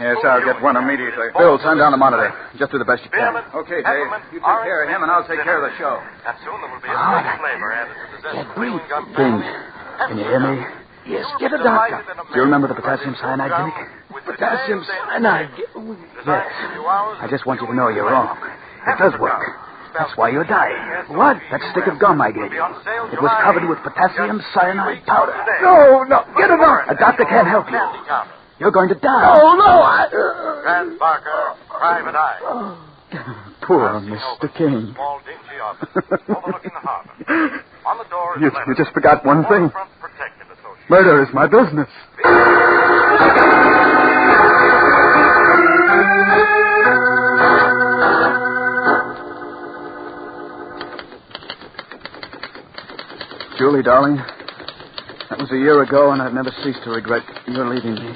Yes, I'll get one immediately. Bill, turn down the monitor. Just do the best you can. Okay, Dave. You take care of him, and I'll take care of the show. And soon there will be a sweet flavor added to the zest of chewing gum. King, can you hear me? Yes, get a doctor. Do you remember the potassium cyanide gimmick? Potassium cyanide. Yes. I just want you to know you're wrong. It does work. That's why you're dying. What? That stick of gum I gave you. It was covered with potassium cyanide powder. No. Get a doctor. A doctor can't help you. You're going to die. Oh, no. Grant Barker, Private Eye. Poor Mr. King. Small, dingy office overlooking the harbor. On the door is You a letter. just forgot one thing. Waterfront Protective Association. Murder is my business. Julie, darling, that was a year ago, and I've never ceased to regret your leaving me.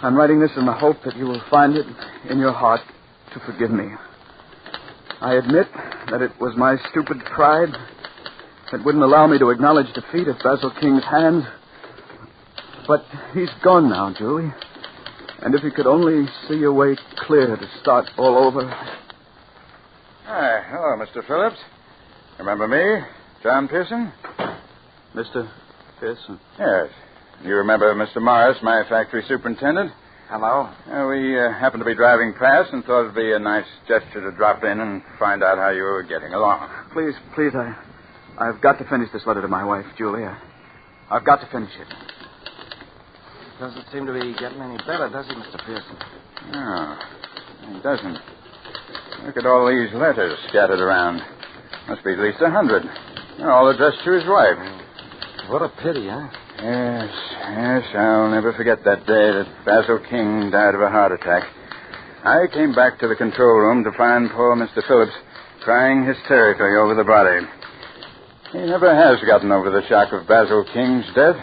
I'm writing this in the hope that you will find it in your heart to forgive me. I admit that it was my stupid pride that wouldn't allow me to acknowledge defeat at Basil King's hands. But he's gone now, Julie. And if you could only see your way clear to start all over. Hi. Hello, Mr. Phillips. Remember me? John Pearson? Mr. Pearson? Yes. You remember Mr. Morris, my factory superintendent? Hello. We happened to be driving past and thought it'd be a nice gesture to drop in and find out how you were getting along. Please, I've got to finish this letter to my wife, Julie. I've got to finish it. Doesn't seem to be getting any better, does he, Mr. Pearson? No, it doesn't. Look at all these letters scattered around. Must be at least 100. They're all addressed to his wife. What a pity, huh? Yes, I'll never forget that day that Basil King died of a heart attack. I came back to the control room to find poor Mr. Phillips crying hysterically over the body. He never has gotten over the shock of Basil King's death.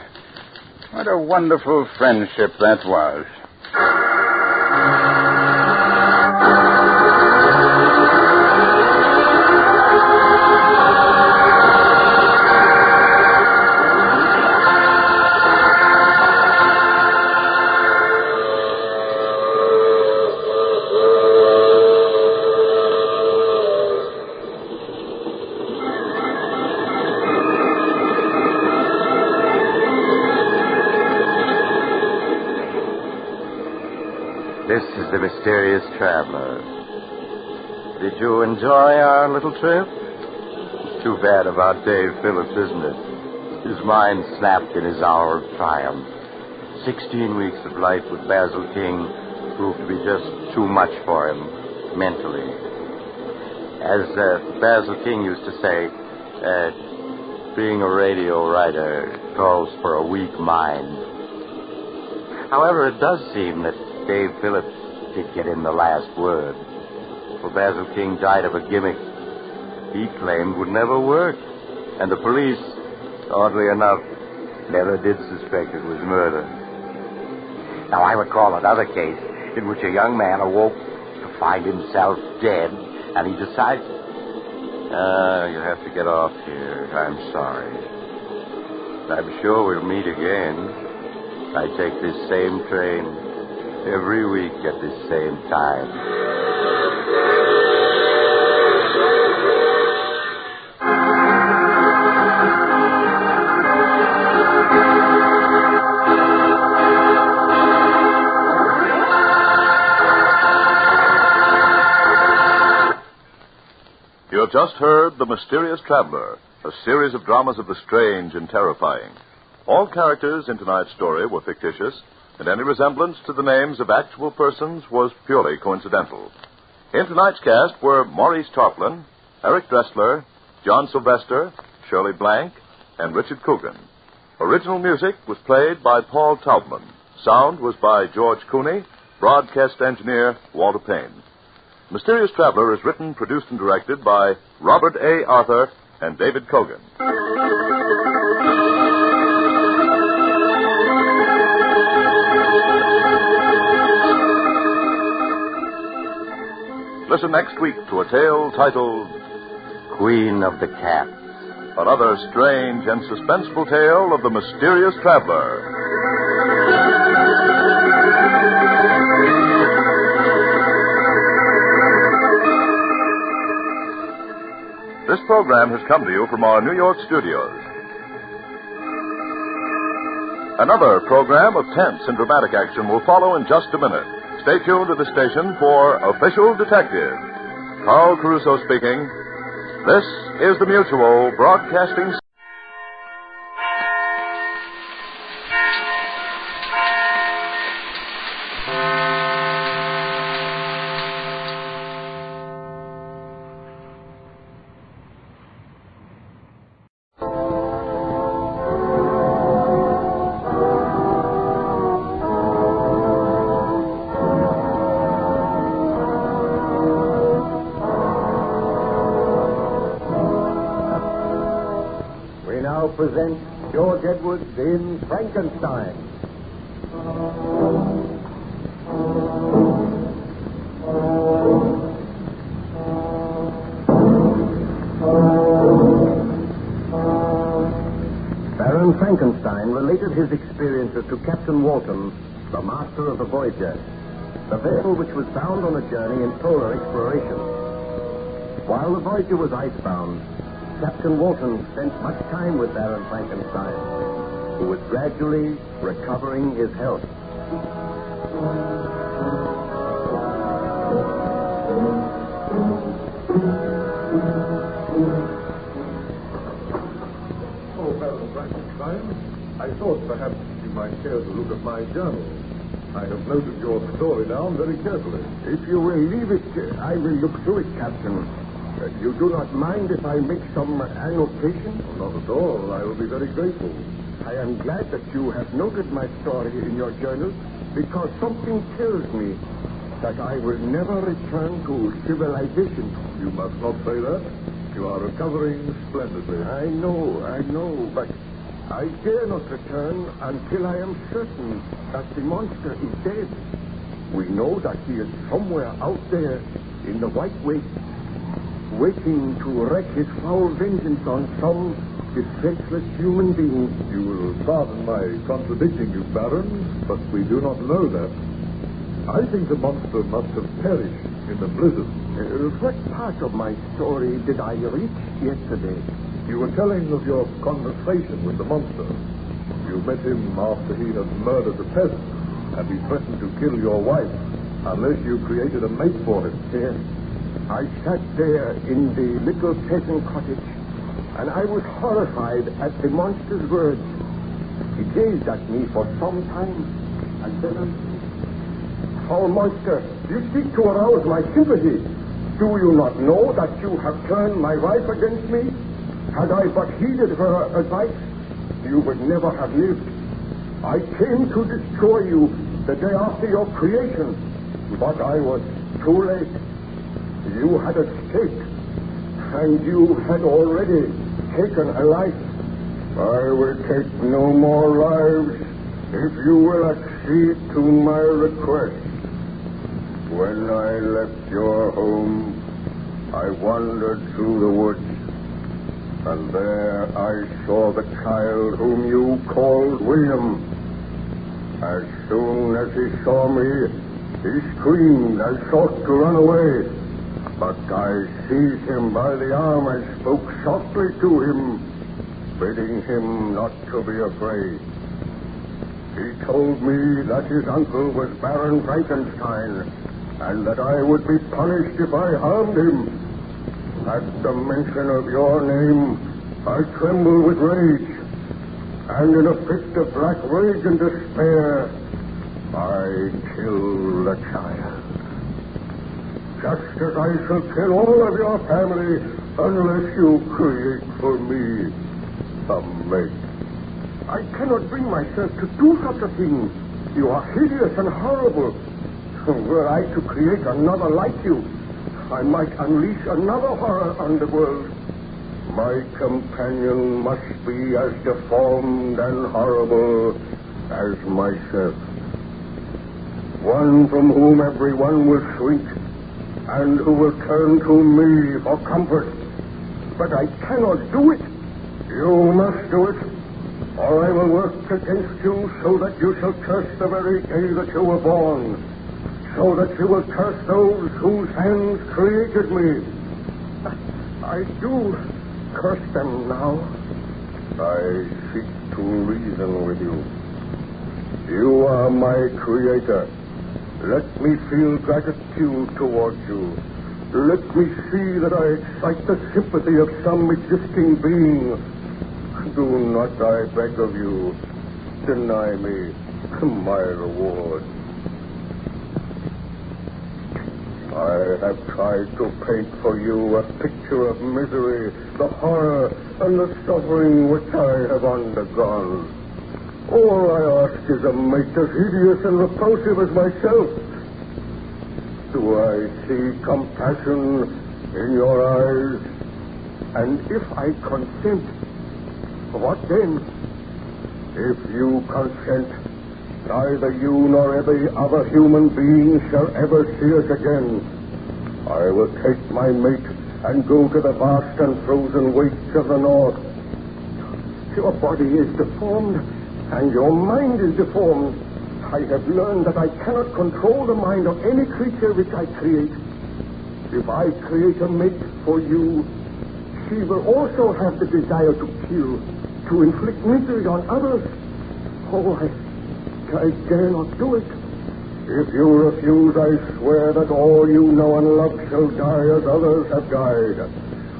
What a wonderful friendship that was. This is the mysterious traveler. Did you enjoy our little trip? It's too bad about Dave Phillips, isn't it? His mind snapped in his hour of triumph. 16 weeks of life with Basil King proved to be just too much for him, mentally. As Basil King used to say, being a radio writer calls for a weak mind. However, it does seem that Dave Phillips did get in the last word. For Basil King died of a gimmick he claimed would never work. And the police, oddly enough, never did suspect it was murder. Now, I recall another case in which a young man awoke to find himself dead, and he decided... you have to get off here. I'm sorry. I'm sure we'll meet again. I take this same train every week at this same time. You have just heard The Mysterious Traveler, a series of dramas of the strange and terrifying. All characters in tonight's story were fictitious, and any resemblance to the names of actual persons was purely coincidental. In tonight's cast were Maurice Tarplin, Eric Dressler, John Sylvester, Shirley Blank, and Richard Coogan. Original music was played by Paul Taubman. Sound was by George Cooney, broadcast engineer Walter Payne. Mysterious Traveler is written, produced, and directed by Robert A. Arthur and David Cogan. Listen next week to a tale titled Queen of the Cats. Another strange and suspenseful tale of the Mysterious Traveler. This program has come to you from our New York studios. Another program of tense and dramatic action will follow in just a minute. Stay tuned to the station for Official Detective. Carl Caruso speaking. This is the Mutual Broadcasting. Present George Edwards in Frankenstein. Baron Frankenstein related his experiences to Captain Walton, the master of the Voyager, the vessel which was bound on a journey in polar exploration. While the Voyager was icebound, Captain Walton spent much time with Baron Frankenstein, who was gradually recovering his health. Oh, Baron Frankenstein, I thought perhaps you might care to look at my journal. I have noted your story down very carefully. If you will leave it, I will look through it, Captain. You do not mind if I make some annotation? Not at all. I will be very grateful. I am glad that you have noted my story in your journal, because something tells me that I will never return to civilization. You must not say that. You are recovering splendidly. I know, but I dare not return until I am certain that the monster is dead. We know that he is somewhere out there in the white waste, waiting to wreak his foul vengeance on some defenseless human being. You will pardon my contradicting you, Baron, but we do not know that. I think the monster must have perished in the blizzard. What part of my story did I reach yesterday? You were telling of your conversation with the monster. You met him after he had murdered the peasant, and he threatened to kill your wife unless you created a mate for him. Yes. I sat there in the little peasant cottage, and I was horrified at the monster's words. He gazed at me for some time, and then "Oh, monster, you seek to arouse my sympathy. Do you not know that you have turned my wife against me? Had I but heeded her advice, you would never have lived. I came to destroy you the day after your creation, but I was too late. You had escaped, and you had already taken a life. I will take no more lives if you will accede to my request. When I left your home, I wandered through the woods, and there I saw the child whom you called William. As soon as he saw me, he screamed and sought to run away. But I seized him by the arm and spoke softly to him, bidding him not to be afraid. He told me that his uncle was Baron Frankenstein, and that I would be punished if I harmed him. At the mention of your name, I trembled with rage, and in a fit of black rage and despair, I killed the child. Just as I shall kill all of your family unless you create for me a mate. I cannot bring myself to do such a thing. You are hideous and horrible. Were I to create another like you, I might unleash another horror on the world. My companion must be as deformed and horrible as myself. One from whom everyone will shrink, and who will turn to me for comfort. But I cannot do it. You must do it, or or I will work against you so that you shall curse the very day that you were born, so that you will curse those whose hands created me. I do curse them now. I seek to reason with you. You are my creator. Let me feel gratitude towards you. Let me see that I excite the sympathy of some existing being. Do not, I beg of you, deny me my reward. I have tried to paint for you a picture of misery, the horror, and the suffering which I have undergone. All I ask is a mate as hideous and repulsive as myself. Do I see compassion in your eyes? And if I consent, what then? If you consent, neither you nor every other human being shall ever see us again. I will take my mate and go to the vast and frozen wastes of the north. Your body is deformed, and your mind is deformed. I have learned that I cannot control the mind of any creature which I create. If I create a mate for you, she will also have the desire to kill, to inflict misery on others. Oh, I dare not do it. If you refuse, I swear that all you know and love shall die as others have died.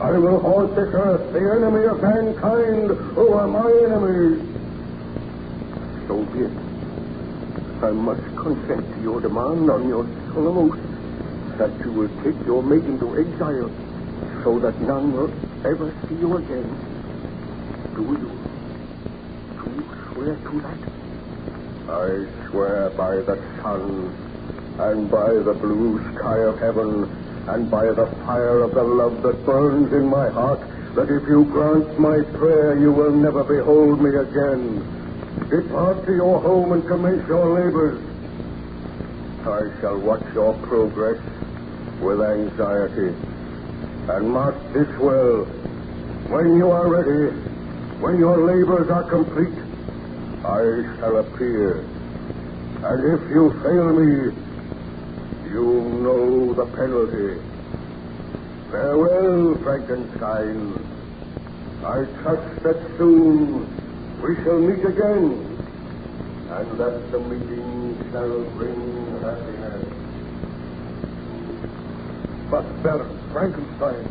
I will haunt this earth, the enemy of mankind, who are my enemies. So be it. I must consent to your demand on your solemn oath that you will take your mate into exile so that none will ever see you again. Do you swear to that? I swear by the sun and by the blue sky of heaven and by the fire of the love that burns in my heart that if you grant my prayer, you will never behold me again. Depart to your home and commence your labors. I shall watch your progress with anxiety. And mark this well, when you are ready, when your labors are complete, I shall appear. And if you fail me, you know the penalty. Farewell, Frankenstein. I trust that soon we shall meet again, and that the meeting shall bring happiness. But, Frankenstein,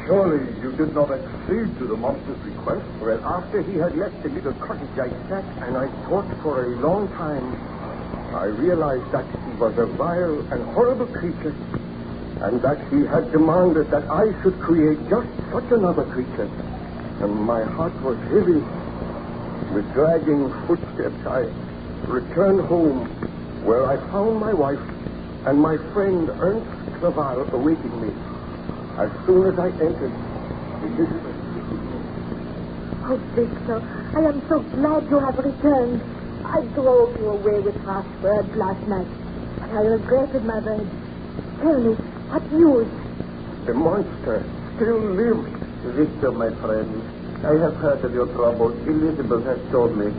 surely you did not accede to the monster's request? Well, after he had left the little cottage, I sat and I thought for a long time. I realized that he was a vile and horrible creature, and that he had demanded that I should create just such another creature. And my heart was heavy. With dragging footsteps, I returned home, where I found my wife and my friend Ernest awaiting me. As soon as I entered, Elizabeth. Oh, Victor, I am so glad you have returned. I drove you away with harsh words last night, but I regretted my words. Tell me, what news? The monster still lives. Victor, my friend, I have heard of your trouble. Elizabeth has told me.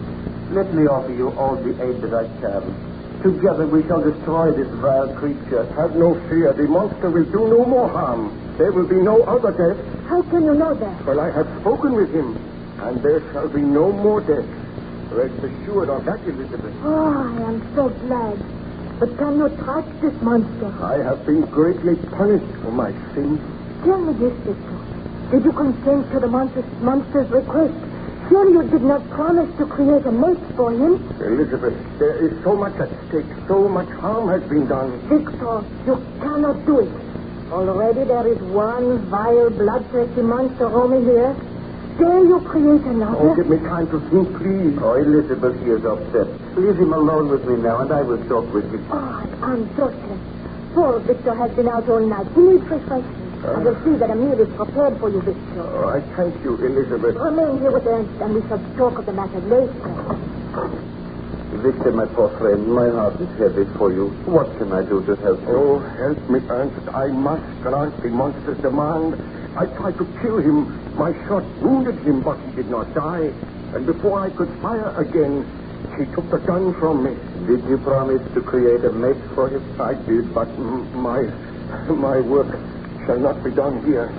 Let me offer you all the aid that I can. Together we shall destroy this vile creature. Have no fear. The monster will do no more harm. There will be no other death. How can you know that? Well, I have spoken with him, and there shall be no more death. Rest assured of that, Elizabeth. Oh, I am so glad. But can you trust this monster? I have been greatly punished for my sins. Tell me this, Victor. Did you consent to the monster's request? Surely you did not promise to create a mate for him. Elizabeth, there is so much at stake. So much harm has been done. Victor, you cannot do it. Already there is one vile, bloodthirsty monster roaming here. Dare you create another? Oh, give me time to think, please. Oh, Elizabeth, he is upset. Leave him alone with me now, and I will talk with him. Oh, I'm so sad. Poor Victor has been out all night. He needs refreshment. I will see that a meal is prepared for you, Victor. Oh, I thank you, Elizabeth. Remain here with Ernest, and we shall talk of the matter later. Victor, my poor friend, my heart is heavy for you. What can I do to help you? Oh, help me, Ernest. I must grant the monster's demand. I tried to kill him. My shot wounded him, but he did not die. And before I could fire again, she took the gun from me. Did you promise to create a mate for him? I did, but my work shall not be done here.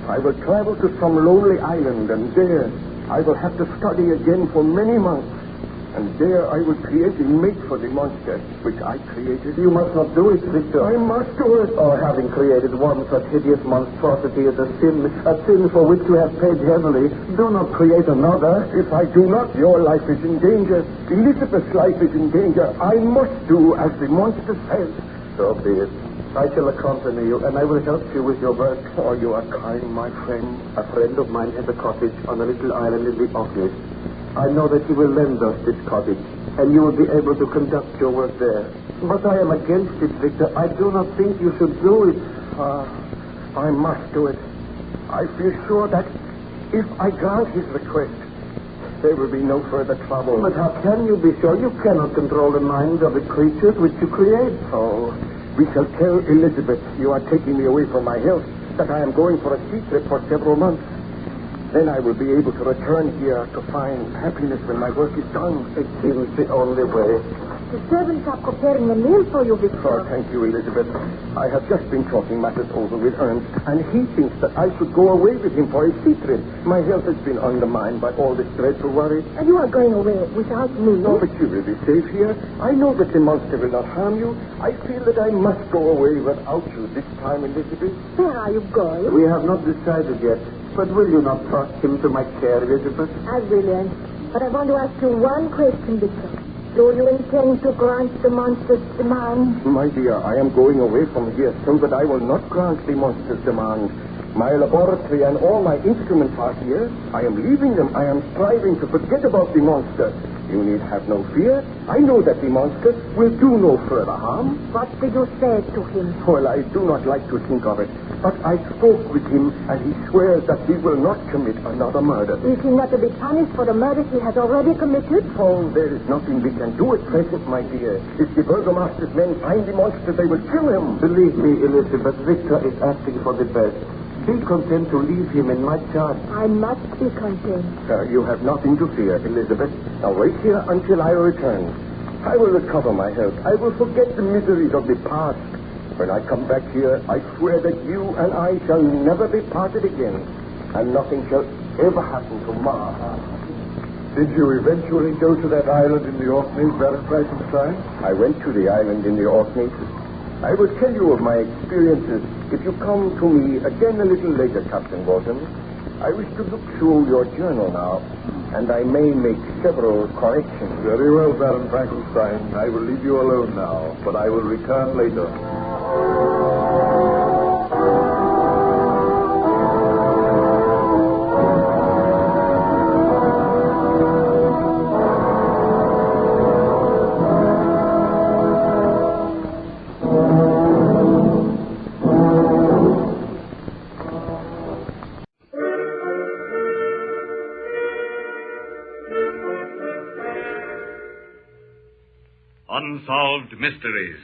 I will travel to some lonely island, and there I will have to study again for many months. And there I will create a mate for the monster which I created. You must not do it, Victor. I must do it. Or having created one such hideous monstrosity as a sin for which you have paid heavily, do not create another. If I do not, your life is in danger. Elizabeth's life is in danger. I must do as the monster says. So be it. I shall accompany you, and I will help you with your work. Oh, you are kind, my friend. A friend of mine has a cottage on a little island in the Orkneys. I know that he will lend us this cottage, and you will be able to conduct your work there. But I am against it, Victor. I do not think you should do it. I must do it. I feel sure that if I grant his request, there will be no further trouble. But how can you be sure? You cannot control the minds of the creatures which you create. Oh, we shall tell Elizabeth you are taking me away from my health, that I am going for a sea trip for several months. Then I will be able to return here to find happiness when my work is done. It seems the only way. The servants are preparing a meal for you, Victor. Oh, thank you, Elizabeth. I have just been talking matters over with Ernest, and he thinks that I should go away with him for a sea trip. My health has been undermined by all this dreadful worry. And you are going away without me? Oh, but you will be safe here. I know that the monster will not harm you. I feel that I must go away without you this time, Elizabeth. Where are you going? We have not decided yet. But will you not trust him to my care, Elizabeth? I will, Ernest. But I want to ask you one question, Victor. Do you intend to grant the monster's demand? My dear, I am going away from here so that I will not grant the monster's demand. My laboratory and all my instruments are here. I am leaving them. I am striving to forget about the monster. You need have no fear. I know that the monster will do no further harm. What did you say to him? Well, I do not like to think of it. But I spoke with him, and he swears that he will not commit another murder. Is he not to be punished for the murder he has already committed? Oh, there is nothing we can do at present, my dear. If the burgomaster's men find the monster, they will kill him. Believe me, Elizabeth, Victor is asking for the best. Be content to leave him in my charge. I must be content. You have nothing to fear, Elizabeth. Now wait here until I return. I will recover my health. I will forget the miseries of the past. When I come back here, I swear that you and I shall never be parted again, and nothing shall ever happen to Ma. Did you eventually go to that island in the Orkneys, Baron Frankenstein? I went to the island in the Orkneys. I will tell you of my experiences if you come to me again a little later, Captain Walton. I wish to look through your journal now, and I may make several corrections. Very well, Baron Frankenstein. I will leave you alone now, but I will return later. Unsolved Mysteries.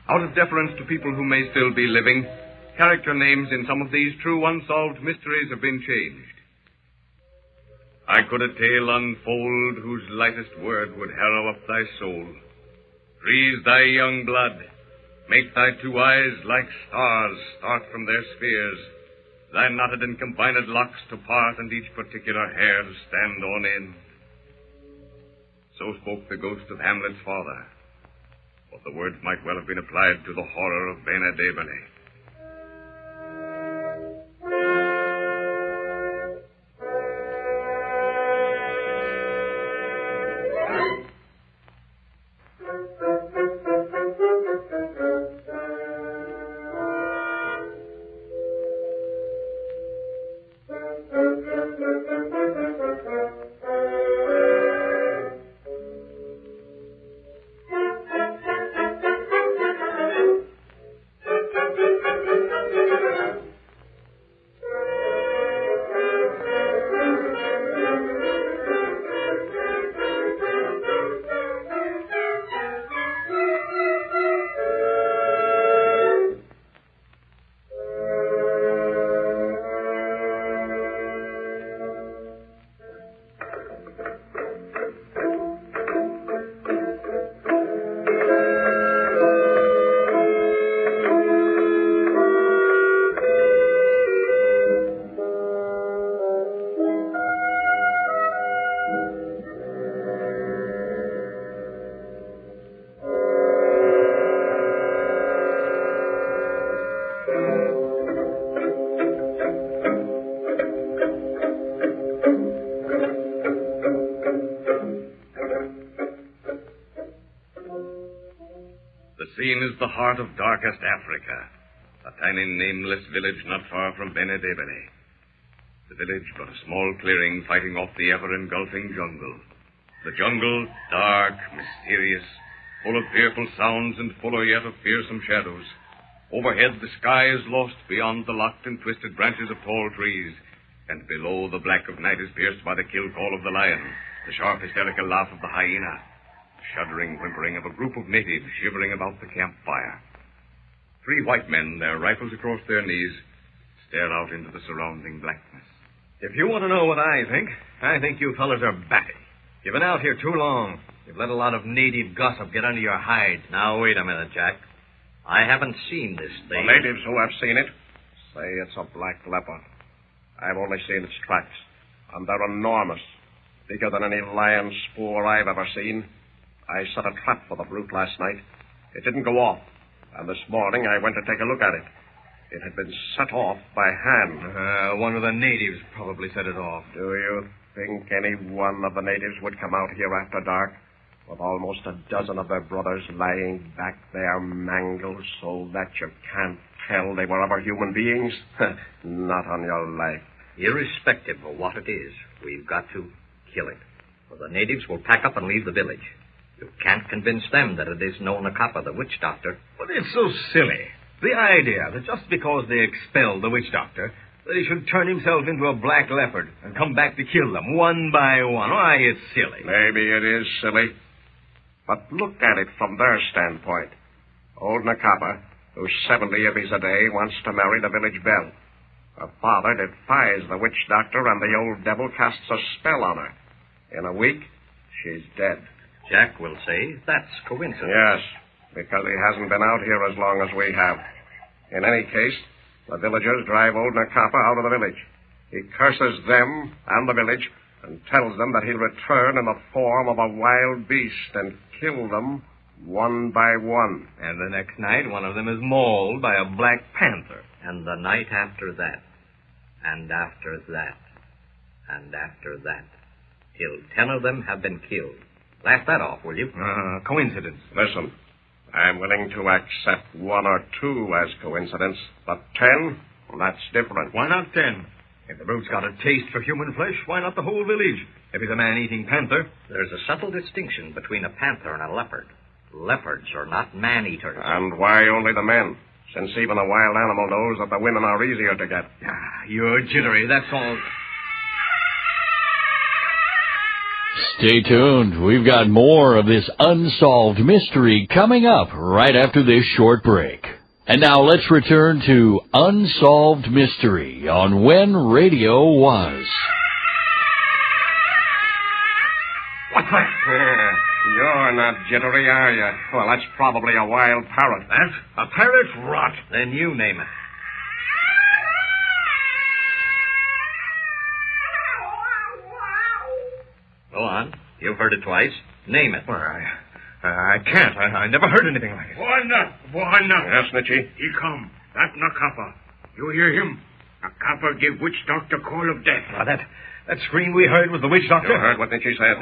Out of deference to people who may still be living, character names in some of these true unsolved mysteries have been changed. I could a tale unfold whose lightest word would harrow up thy soul, freeze thy young blood, make thy two eyes like stars start from their spheres, thy knotted and combined locks to part, and each particular hair to stand on end. So spoke the ghost of Hamlet's father, but the words might well have been applied to the horror of Bene, Debele. scene is the heart of darkest Africa, a tiny nameless village not far from Bene, Debele. The village but a small clearing fighting off the ever-engulfing jungle. The jungle, dark, mysterious, full of fearful sounds and fuller yet of fearsome shadows. Overhead, the sky is lost beyond the locked and twisted branches of tall trees, and below, the black of night is pierced by the kill call of the lion, the sharp hysterical laugh of the hyena, the shuddering whimpering of a group of natives shivering about the campfire. 3 white men, their rifles across their knees, stare out into the surrounding blackness. If you want to know what I think you fellas are batty. You've been out here too long. You've let a lot of native gossip get under your hide. Now, wait a minute, Jack. I haven't seen this thing. The natives who have seen it say it's a black leopard. I've only seen its tracks, and they're enormous, bigger than any lion spoor I've ever seen. I set a trap for the brute last night. It didn't go off, and this morning I went to take a look at it. It had been set off by hand. One of the natives probably set it off. Do you think any one of the natives would come out here after dark, with almost a dozen of their brothers lying back there mangled so that you can't tell they were ever human beings? Not on your life. Irrespective of what it is, we've got to kill it. Or the natives will pack up and leave the village. You can't convince them that it is Mungahra, the witch doctor. But it's so silly. The idea that just because they expelled the witch doctor, that he should turn himself into a black leopard and come back to kill them one by one. Why, it's silly. Maybe it is silly. But look at it from their standpoint. Old Nakapa, who's 70 ibis a day, wants to marry the village belle. Her father defies the witch doctor, and the old devil casts a spell on her. In a week, she's dead. Jack will say that's coincidence. Yes, because he hasn't been out here as long as we have. In any case, the villagers drive old Nakapa out of the village. He curses them and the village and tells them that he'll return in the form of a wild beast and kill them one by one. And the next night, one of them is mauled by a black panther. And the night after that, and after that, and after that, till 10 of them have been killed. Laugh that off, will you? Coincidence. Listen, I'm willing to accept 1 or 2 as coincidence, but 10, that's different. Why not 10? If the brute's got a taste for human flesh, why not the whole village? If he's a man-eating panther. There's a subtle distinction between a panther and a leopard. Leopards are not man-eaters. And why only the men? Since even a wild animal knows that the women are easier to get. You're jittery, that's all. Stay tuned. We've got more of this unsolved mystery coming up right after this short break. And now let's return to Unsolved Mystery on When Radio Was. What's that? You're not jittery, are you? Well, that's probably a wild parrot. That? A parrot? Rot. Then you name it. Go on. You've heard it twice. Name it. Well, I can't. I never heard anything like it. Why not? Yes, Nietzsche. He come. That Nakapa. You hear him? Nakapa give witch doctor call of death. That scream we heard was the witch doctor? You heard what Nietzsche said.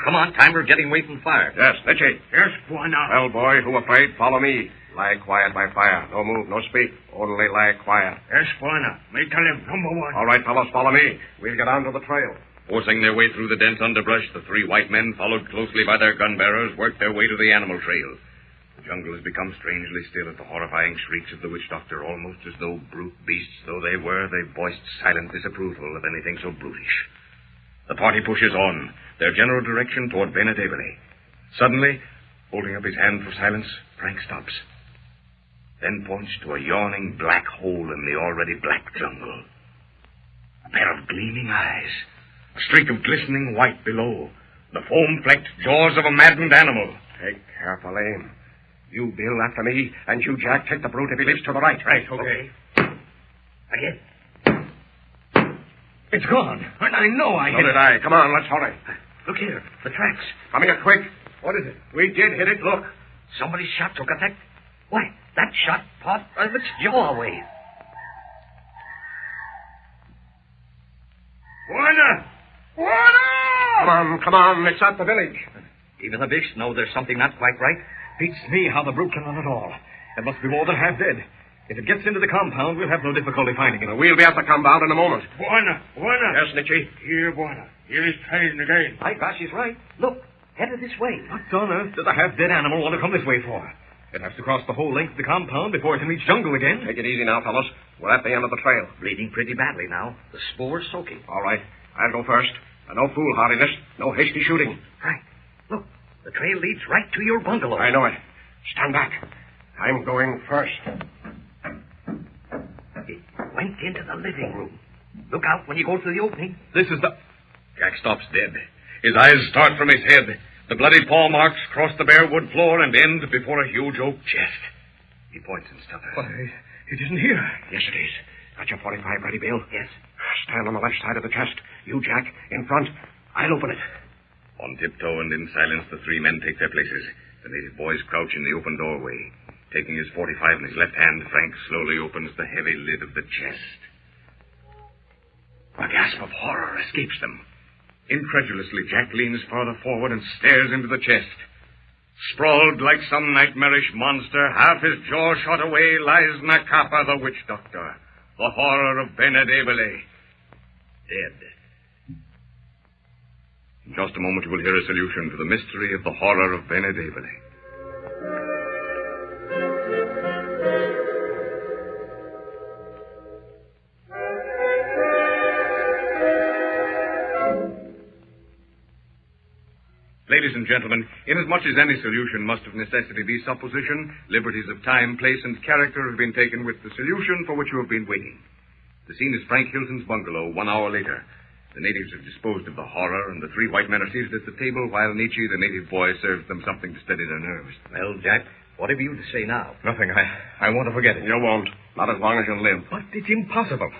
Come on. Time we're getting away from fire. Yes, Nietzsche. Yes, Buana. Well, boy, who afraid, follow me. Lie quiet by fire. No move, no speak. Only lie quiet. Yes, Buana. May tell him, number 1. All right, fellows, follow me. We'll get on to the trail. Forcing their way through the dense underbrush, the 3 white men, followed closely by their gun-bearers, worked their way to the animal trail. The jungle has become strangely still at the horrifying shrieks of the witch doctor, almost as though brute beasts though they were, they voiced silent disapproval of anything so brutish. The party pushes on, their general direction toward Bene Debele. Suddenly, holding up his hand for silence, Frank stops. Then points to a yawning black hole in the already black jungle. A pair of gleaming eyes, a streak of glistening white below, the foam-flecked jaws of a maddened animal. Take careful aim. You, Bill, after me, and you, Jack, take the brute if he leaps to the right. Right, okay. Again. It's gone. I know I So hit did it. I. Come on, let's hurry. Look here, the tracks. Come here, quick. What is it? We did hit it, look. Somebody's shot took effect. Why, that shot popped its jaw away. Come on, it's at the village. Even the beasts know there's something not quite right. Beats me how the brute can run at all. It must be more than half dead. If it gets into the compound, we'll have no difficulty finding it. We'll be at the compound in a moment. Buena. Yes, Nietzsche. Here, Buena. Here he's trading again. My gosh, he's right. Look, headed this way. What on earth does a half-dead animal want to come this way for? It has to cross the whole length of the compound before it can reach jungle again. Take it easy now, fellows. We're at the end of the trail. Bleeding pretty badly now. The spore's soaking. All right. I'll go first. And no foolhardiness. No hasty shooting. Right. Look, the trail leads right to your bungalow. I know it. Stand back. I'm going first. It went into the living room. Look out when you go through the opening. This is the... Jack stops dead. His eyes start from his head. The bloody paw marks cross the bare wood floor and end before a huge oak chest. He points and stutters. Why, it isn't here. Yes, it is. Got your 45 ready, Bill? Yes. Stand on the left side of the chest. You, Jack, in front. I'll open it. On tiptoe and in silence, the three men take their places. The native boys crouch in the open doorway. Taking his 45 in his left hand, Frank slowly opens the heavy lid of the chest. A gasp of horror escapes them. Incredulously, Jack leans farther forward and stares into the chest. Sprawled like some nightmarish monster, half his jaw shot away, lies Nakapa, the witch doctor, the horror of Bene Debele. Dead. In just a moment, you will hear a solution to the mystery of the horror of Bene Debele. Ladies and gentlemen, inasmuch as any solution must of necessity be supposition, liberties of time, place, and character have been taken with the solution for which you have been waiting. The scene is Frank Hilton's bungalow 1 hour later. The natives have disposed of the horror, and the three white men are seated at the table while Nietzsche, the native boy, serves them something to steady their nerves. Well, Jack, what have you to say now? Nothing. I want to forget it. You won't. Not as long as you live. But it's impossible.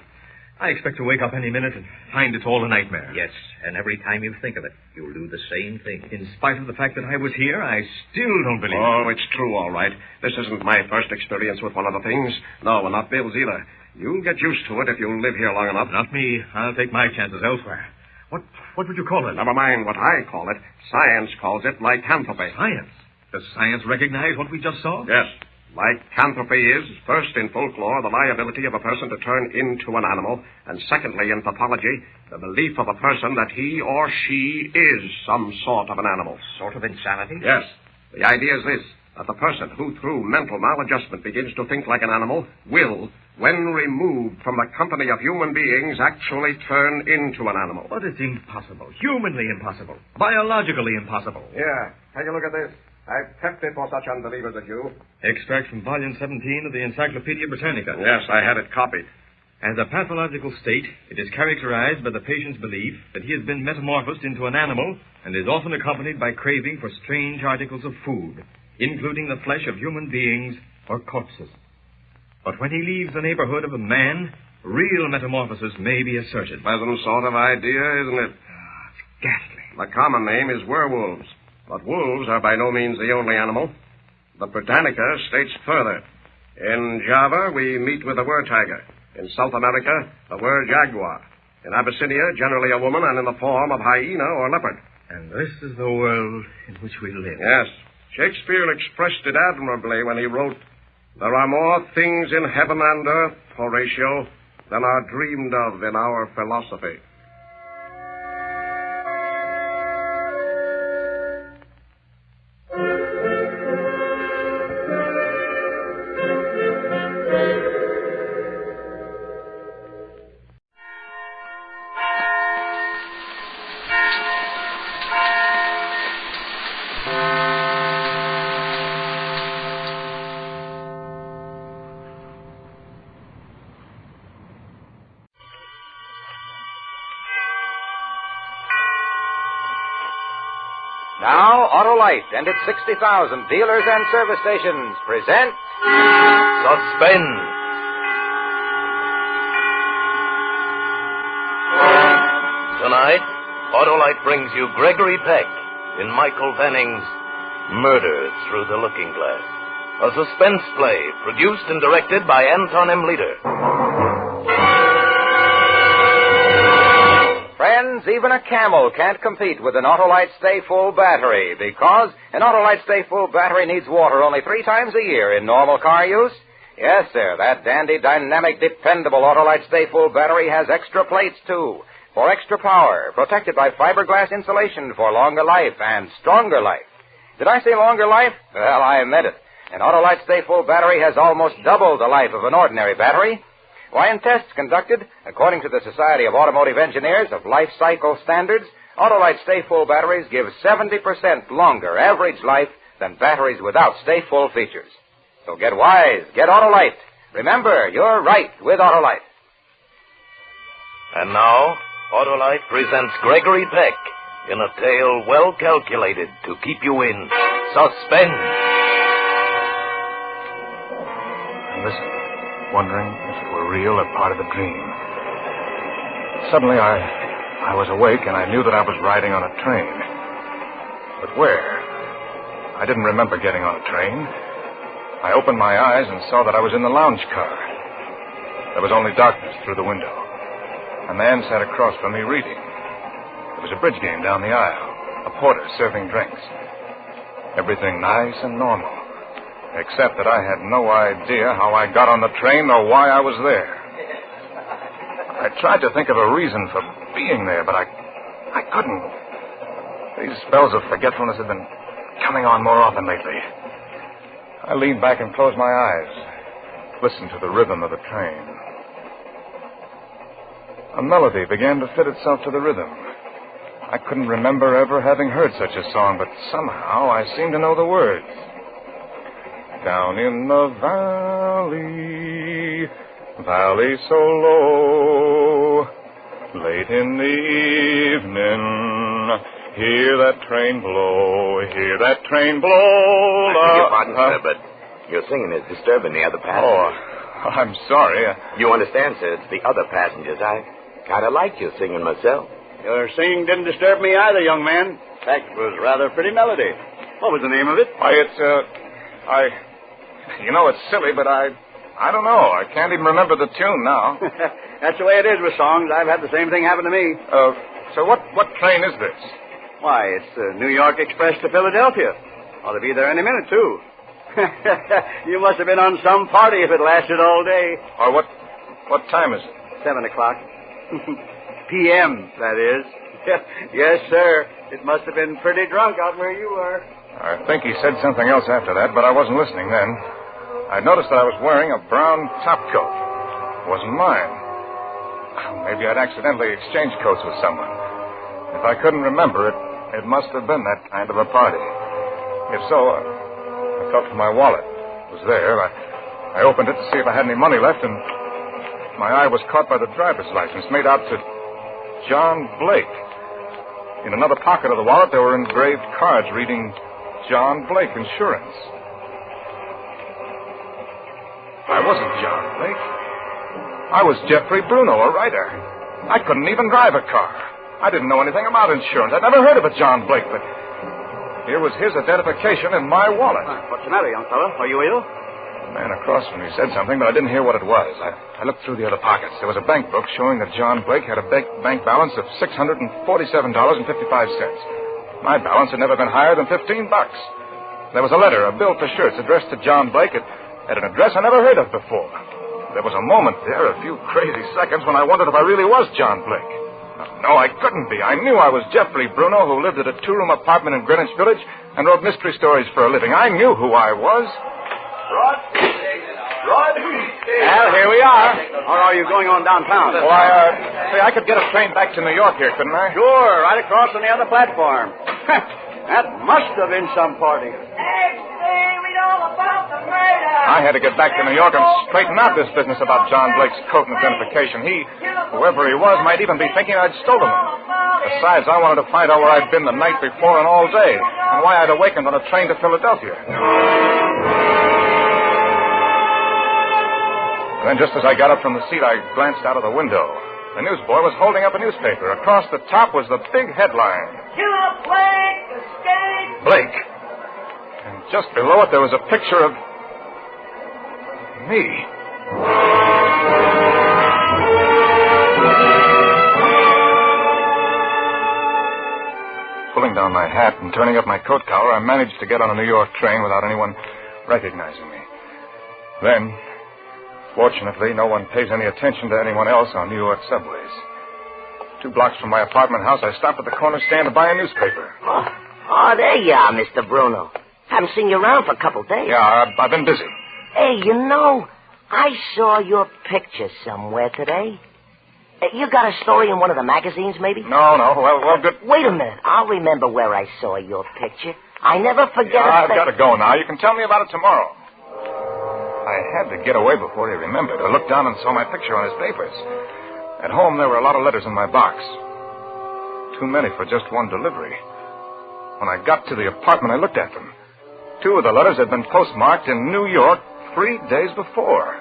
I expect to wake up any minute and find it's all a nightmare. Yes, and every time you think of it, you'll do the same thing. In spite of the fact that I was here, I still don't believe it. Oh, it's true, all right. This isn't my first experience with one of the things. No, and not Bill's either. You'll get used to it if you live here long enough. Not me. I'll take my chances elsewhere. What would you call it? Never mind what I call it. Science calls it lycanthropy. Science? Does science recognize what we just saw? Yes. Lycanthropy is, first in folklore, the liability of a person to turn into an animal, and secondly in pathology, the belief of a person that he or she is some sort of an animal. Sort of insanity? Yes. The idea is this, that the person who, through mental maladjustment, begins to think like an animal will, when removed from the company of human beings, actually turn into an animal. But it's impossible. Humanly impossible. Biologically impossible. Yeah. Take a look at this. I've kept it for such unbelievers as you. Extract from volume 17 of the Encyclopedia Britannica. Yes, I had it copied. As a pathological state, it is characterized by the patient's belief that he has been metamorphosed into an animal and is often accompanied by craving for strange articles of food, including the flesh of human beings or corpses. But when he leaves the neighborhood of a man, real metamorphosis may be asserted. Pleasant sort of idea, isn't it? It's ghastly. The common name is werewolves. But wolves are by no means the only animal. The Britannica states further. In Java, we meet with the wer-tiger. In South America, the wer-jaguar. In Abyssinia, generally a woman and in the form of hyena or leopard. And this is the world in which we live. Yes. Shakespeare expressed it admirably when he wrote, "There are more things in heaven and earth, Horatio, than are dreamed of in our philosophy." Now, Autolite and its 60,000 dealers and service stations present Suspense. Tonight, Autolite brings you Gregory Peck in Michael Vanning's Murder Through the Looking Glass, a suspense play produced and directed by Anton M. Leader. friends, even a camel can't compete with an Autolite Stay Full battery because an Autolite Stay Full battery needs water only 3 times a year in normal car use. Yes, sir, that dandy, dynamic, dependable Autolite Stay Full battery has extra plates, too, for extra power, protected by fiberglass insulation for longer life and stronger life. Did I say longer life? Well, I meant it. An Autolite Stay Full battery has almost double the life of an ordinary battery. Why, in tests conducted, according to the Society of Automotive Engineers of Life Cycle Standards, Autolite Stay Full batteries give 70% longer average life than batteries without Stay Full features. So get wise, get Autolite. Remember, you're right with Autolite. And now, Autolite presents Gregory Peck in a tale well calculated to keep you in suspense. Listen, wondering if it were real or part of a dream. Suddenly, I was awake, and I knew that I was riding on a train. But where? I didn't remember getting on a train. I opened my eyes and saw that I was in the lounge car. There was only darkness through the window. A man sat across from me reading. There was a bridge game down the aisle. A porter serving drinks. Everything nice and normal. Except that I had no idea how I got on the train or why I was there. I tried to think of a reason for being there, but I couldn't. These spells of forgetfulness have been coming on more often lately. I leaned back and closed my eyes, listened to the rhythm of the train. A melody began to fit itself to the rhythm. I couldn't remember ever having heard such a song, but somehow I seemed to know the words. Down in the valley, valley so low, late in the evening, hear that train blow, hear that train blow. I beg your pardon, sir, but your singing is disturbing the other passengers. Oh, I'm sorry. You understand, sir, it's the other passengers. I kind of like your singing myself. Your singing didn't disturb me either, young man. In fact, it was rather a pretty melody. What was the name of it? Why, you know, it's silly, but I don't know. I can't even remember the tune now. That's the way it is with songs. I've had the same thing happen to me. So what train is this? Why, it's the New York Express to Philadelphia. Ought to be there any minute, too. You must have been on some party if it lasted all day. Or what time is it? 7 o'clock. P.M., that is. Yes, sir. It must have been pretty drunk out where you were. I think he said something else after that, but I wasn't listening then. I noticed that I was wearing a brown topcoat. It wasn't mine. Maybe I'd accidentally exchanged coats with someone. If I couldn't remember it, it must have been that kind of a party. If so, I felt for my wallet. It was there. I opened it to see if I had any money left, and my eye was caught by the driver's license made out to John Blake. In another pocket of the wallet, there were engraved cards reading John Blake Insurance. I wasn't John Blake. I was Jeffrey Bruno, a writer. I couldn't even drive a car. I didn't know anything about insurance. I'd never heard of a John Blake, but here was his identification in my wallet. What's the matter, young fellow? Are you ill? The man across from me said something, but I didn't hear what it was. I looked through the other pockets. There was a bank book showing that John Blake had a bank balance of $647.55. My balance had never been higher than $15. There was a letter, a bill for shirts, addressed to John Blake at an address I never heard of before. There was a moment there, a few crazy seconds, when I wondered if I really was John Blake. No, I couldn't be. I knew I was Jeffrey Bruno, who lived at a 2-room apartment in Greenwich Village and wrote mystery stories for a living. I knew who I was. Rod? Well, here we are. Or are you going on downtown? Well, I could get a train back to New York here, couldn't I? Sure, right across on the other platform. That must have been some party. I had to get back to New York and straighten out this business about John Blake's coat and identification. Whoever he was, might even be thinking I'd stolen him. Besides, I wanted to find out where I'd been the night before and all day, and why I'd awakened on a train to Philadelphia. And then just as I got up from the seat, I glanced out of the window. The newsboy was holding up a newspaper. Across the top was the big headline. Killer Blake, escape! Blake. And just below it, there was a picture of me. down my hat and turning up my coat collar, I managed to get on a New York train without anyone recognizing me. Then, fortunately, no one pays any attention to anyone else on New York subways. 2 blocks from my apartment house, I stopped at the corner stand to buy a newspaper. Oh, there you are, Mr. Bruno. Haven't seen you around for a couple days. Yeah, I've been busy. Hey, you know, I saw your picture somewhere today. You got a story in one of the magazines, maybe? No. Well, good. Wait a minute. I'll remember where I saw your picture. I never forget I've got to go now. You can tell me about it tomorrow. I had to get away before he remembered. I looked down and saw my picture on his papers. At home, there were a lot of letters in my box. Too many for just one delivery. When I got to the apartment, I looked at them. 2 of the letters had been postmarked in New York 3 days before.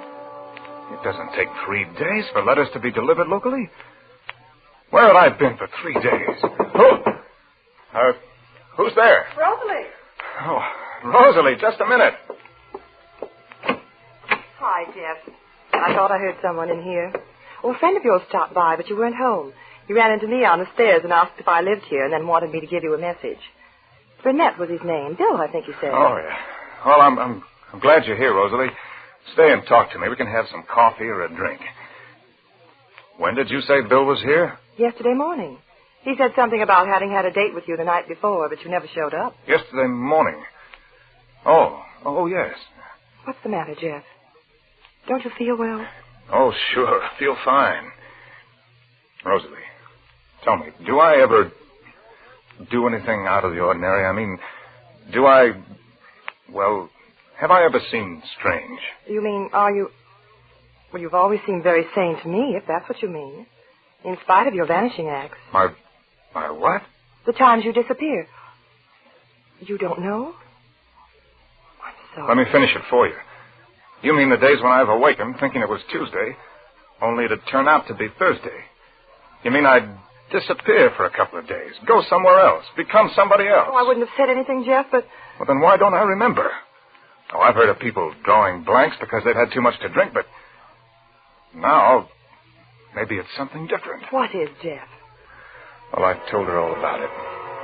It doesn't take 3 days for letters to be delivered locally. Where had I been for 3 days? Who's there? Rosalie. Oh, Rosalie, just a minute. Hi, Jeff. I thought I heard someone in here. Well, a friend of yours stopped by, but you weren't home. You ran into me on the stairs and asked if I lived here and then wanted me to give you a message. Burnett was his name. Bill, I think you said. Oh, yeah. Well, I'm glad you're here, Rosalie. Stay and talk to me. We can have some coffee or a drink. When did you say Bill was here? Yesterday morning. He said something about having had a date with you the night before, but you never showed up. Yesterday morning. Oh, yes. What's the matter, Jeff? Don't you feel well? Oh, sure. I feel fine. Rosalie, tell me, do I ever do anything out of the ordinary? I mean, have I ever seemed strange? You mean, are you... Well, you've always seemed very sane to me, if that's what you mean. In spite of your vanishing acts. My what? The times you disappear. You don't know? I'm sorry. Let me finish it for you. You mean the days when I've awakened thinking it was Tuesday, only to turn out to be Thursday. You mean I'd disappear for a couple of days, go somewhere else, become somebody else. Oh, I wouldn't have said anything, Jeff, but... Well, then why don't I remember? Oh, I've heard of people drawing blanks because they've had too much to drink, but now maybe it's something different. What is, Jeff? Well, I told her all about it.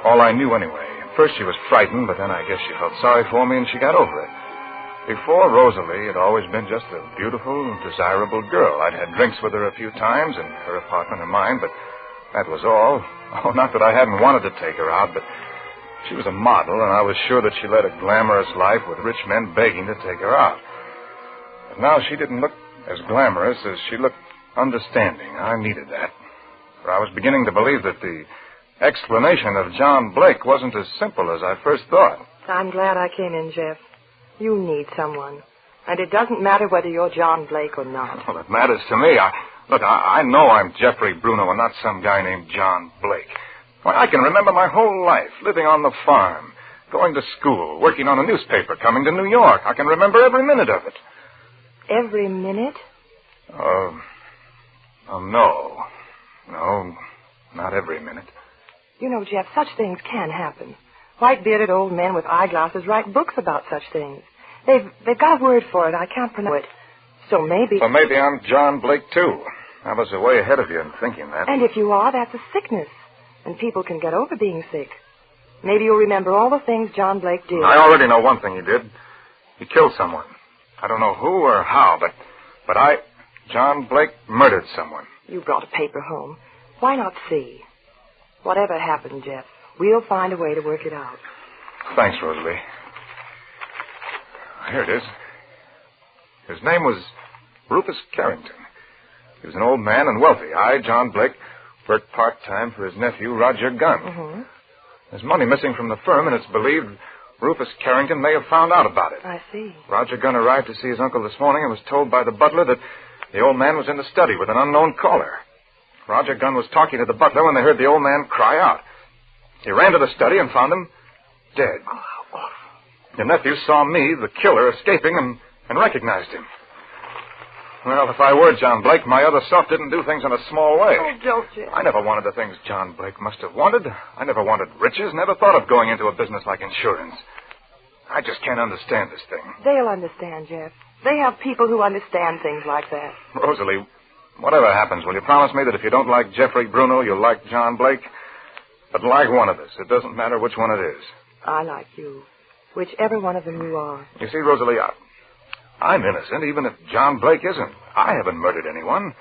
All I knew anyway. At first she was frightened, but then I guess she felt sorry for me and she got over it. Before Rosalie had always been just a beautiful, desirable girl. I'd had drinks with her a few times in her apartment and mine, but that was all. Oh, not that I hadn't wanted to take her out, but she was a model, and I was sure that she led a glamorous life with rich men begging to take her out. But now she didn't look as glamorous as she looked understanding. I needed that. For I was beginning to believe that the explanation of John Blake wasn't as simple as I first thought. I'm glad I came in, Jeff. You need someone. And it doesn't matter whether you're John Blake or not. Well, it matters to me. I know I'm Jeffrey Bruno and not some guy named John Blake. Why, I can remember my whole life living on the farm, going to school, working on a newspaper, coming to New York. I can remember every minute of it. Every minute? No, not every minute. You know, Jeff, such things can happen. White-bearded old men with eyeglasses write books about such things. They've got a word for it. I can't pronounce it. So maybe I'm John Blake, too. I was way ahead of you in thinking that. And if you are, that's a sickness. And people can get over being sick. Maybe you'll remember all the things John Blake did. I already know one thing he did. He killed someone. I don't know who or how, but John Blake, murdered someone. You brought a paper home. Why not see? Whatever happened, Jeff, we'll find a way to work it out. Thanks, Rosalie. Here it is. His name was Rufus Carrington. He was an old man and wealthy. I, John Blake, worked part-time for his nephew, Roger Gunn. Mm-hmm. There's money missing from the firm, and it's believed Rufus Carrington may have found out about it. I see. Roger Gunn arrived to see his uncle this morning and was told by the butler that the old man was in the study with an unknown caller. Roger Gunn was talking to the butler when they heard the old man cry out. He ran to the study and found him dead. Oh, how awful. The nephew saw me, the killer, escaping and recognized him. Well, if I were John Blake, my other self didn't do things in a small way. Oh, don't you? I never wanted the things John Blake must have wanted. I never wanted riches, never thought of going into a business like insurance. I just can't understand this thing. They'll understand, Jeff. They have people who understand things like that. Rosalie, whatever happens, will you promise me that if you don't like Jeffrey Bruno, you'll like John Blake? But like one of us. It doesn't matter which one it is. I like you. Whichever one of them you are. You see, Rosalie, I'm innocent, even if John Blake isn't. I haven't murdered anyone.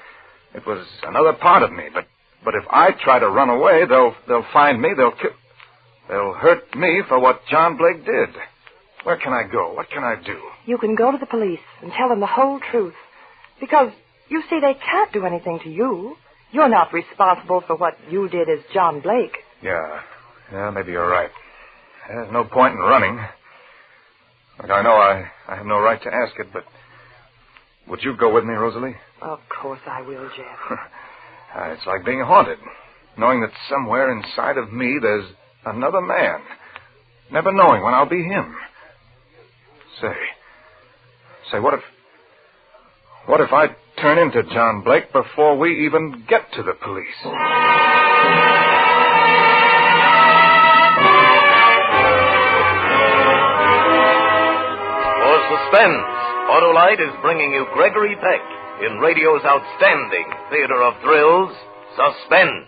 It was another part of me. But if I try to run away, they'll find me. They'll hurt me for what John Blake did. Where can I go? What can I do? You can go to the police and tell them the whole truth. Because, you see, they can't do anything to you. You're not responsible for what you did as John Blake. Yeah, maybe you're right. There's no point in running. Look, I know I have no right to ask it, but would you go with me, Rosalie? Of course I will, Jeff. It's like being haunted, knowing that somewhere inside of me there's another man, never knowing when I'll be him. Say, what if I turn into John Blake before we even get to the police? For Suspense, Autolite is bringing you Gregory Peck in radio's outstanding theater of thrills, Suspense.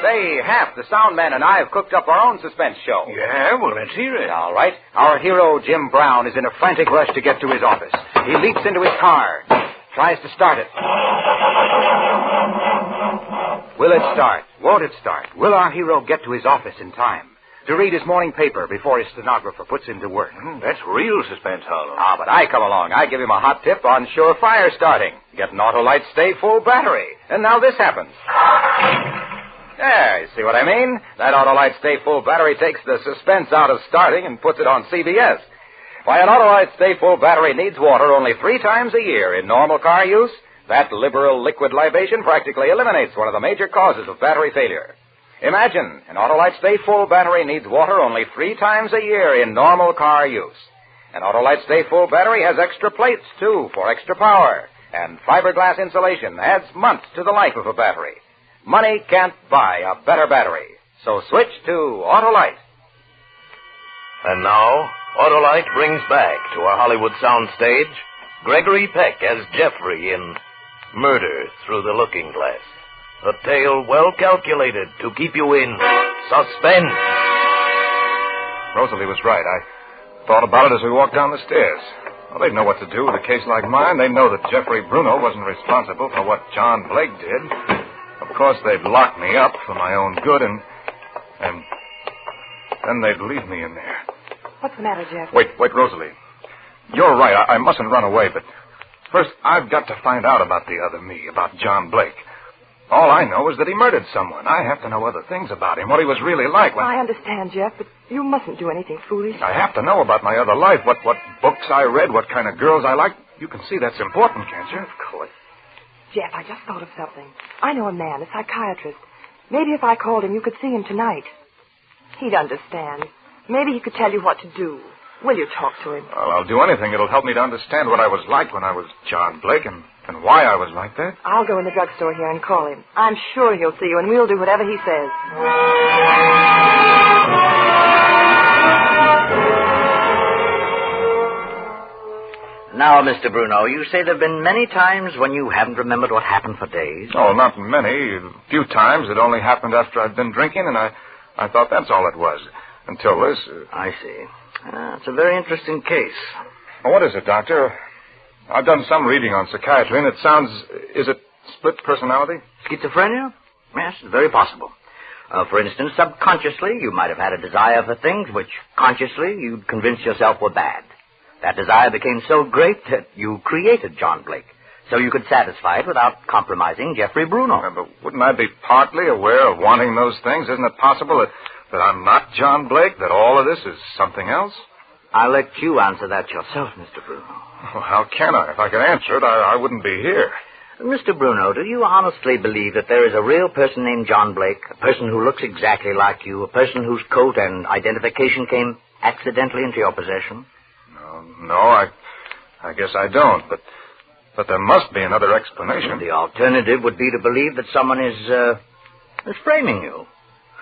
Say, Hap, the sound man and I have cooked up our own suspense show. Yeah, well, let's hear it. All right. Our hero, Jim Brown, is in a frantic rush to get to his office. He leaps into his car, tries to start it. Will it start? Won't it start? Will our hero get to his office in time to read his morning paper before his stenographer puts him to work? That's real suspense, Harlow. But I come along. I give him a hot tip on sure fire starting. Get an Autolite Stay Full battery. And now this happens. There, you see what I mean? That Autolite Stay Full battery takes the suspense out of starting and puts it on CBS. Why, an Autolite Stay Full battery needs water only 3 times a year in normal car use. That liberal liquid libation practically eliminates one of the major causes of battery failure. Imagine, an Autolite Stay Full battery needs water only 3 times a year in normal car use. An Autolite Stay Full battery has extra plates, too, for extra power. And fiberglass insulation adds months to the life of a battery. Money can't buy a better battery. So switch to Autolite. And now, Autolite brings back to our Hollywood soundstage Gregory Peck as Jeffrey in Murder Through the Looking Glass. A tale well calculated to keep you in suspense. Rosalie was right. I thought about it as we walked down the stairs. Well, they'd know what to do with a case like mine. They know that Jeffrey Bruno wasn't responsible for what John Blake did. Of course, they'd lock me up for my own good, and then they'd leave me in there. What's the matter, Jeff? Wait, Rosalie. You're right. I mustn't run away, but first I've got to find out about the other me, about John Blake. All I know is that he murdered someone. I have to know other things about him, what he was really like when... I understand, Jeff, but you mustn't do anything foolish. I have to know about my other life, what books I read, what kind of girls I liked. You can see that's important, can't you? Of course. Jeff, I just thought of something. I know a man, a psychiatrist. Maybe if I called him, you could see him tonight. He'd understand. Maybe he could tell you what to do. Will you talk to him? Well, I'll do anything. It'll help me to understand what I was like when I was John Blake and why I was like that. I'll go in the drugstore here and call him. I'm sure he'll see you, and we'll do whatever he says. Now, Mr. Bruno, you say there have been many times when you haven't remembered what happened for days? Oh, not many. A few times. It only happened after I'd been drinking, and I thought that's all it was. Until this... I see. It's a very interesting case. Well, what is it, Doctor? I've done some reading on psychiatry, and it sounds... Is it split personality? Schizophrenia? Yes, it's very possible. For instance, subconsciously, you might have had a desire for things which consciously you'd convinced yourself were bad. That desire became so great that you created John Blake, so you could satisfy it without compromising Jeffrey Bruno. Yeah, but wouldn't I be partly aware of wanting those things? Isn't it possible that I'm not John Blake, that all of this is something else? I'll let you answer that yourself, Mr. Bruno. Well, how can I? If I could answer it, I wouldn't be here. Mr. Bruno, do you honestly believe that there is a real person named John Blake, a person who looks exactly like you, a person whose coat and identification came accidentally into your possession? No, I guess I don't, but there must be another explanation. The alternative would be to believe that someone is framing you.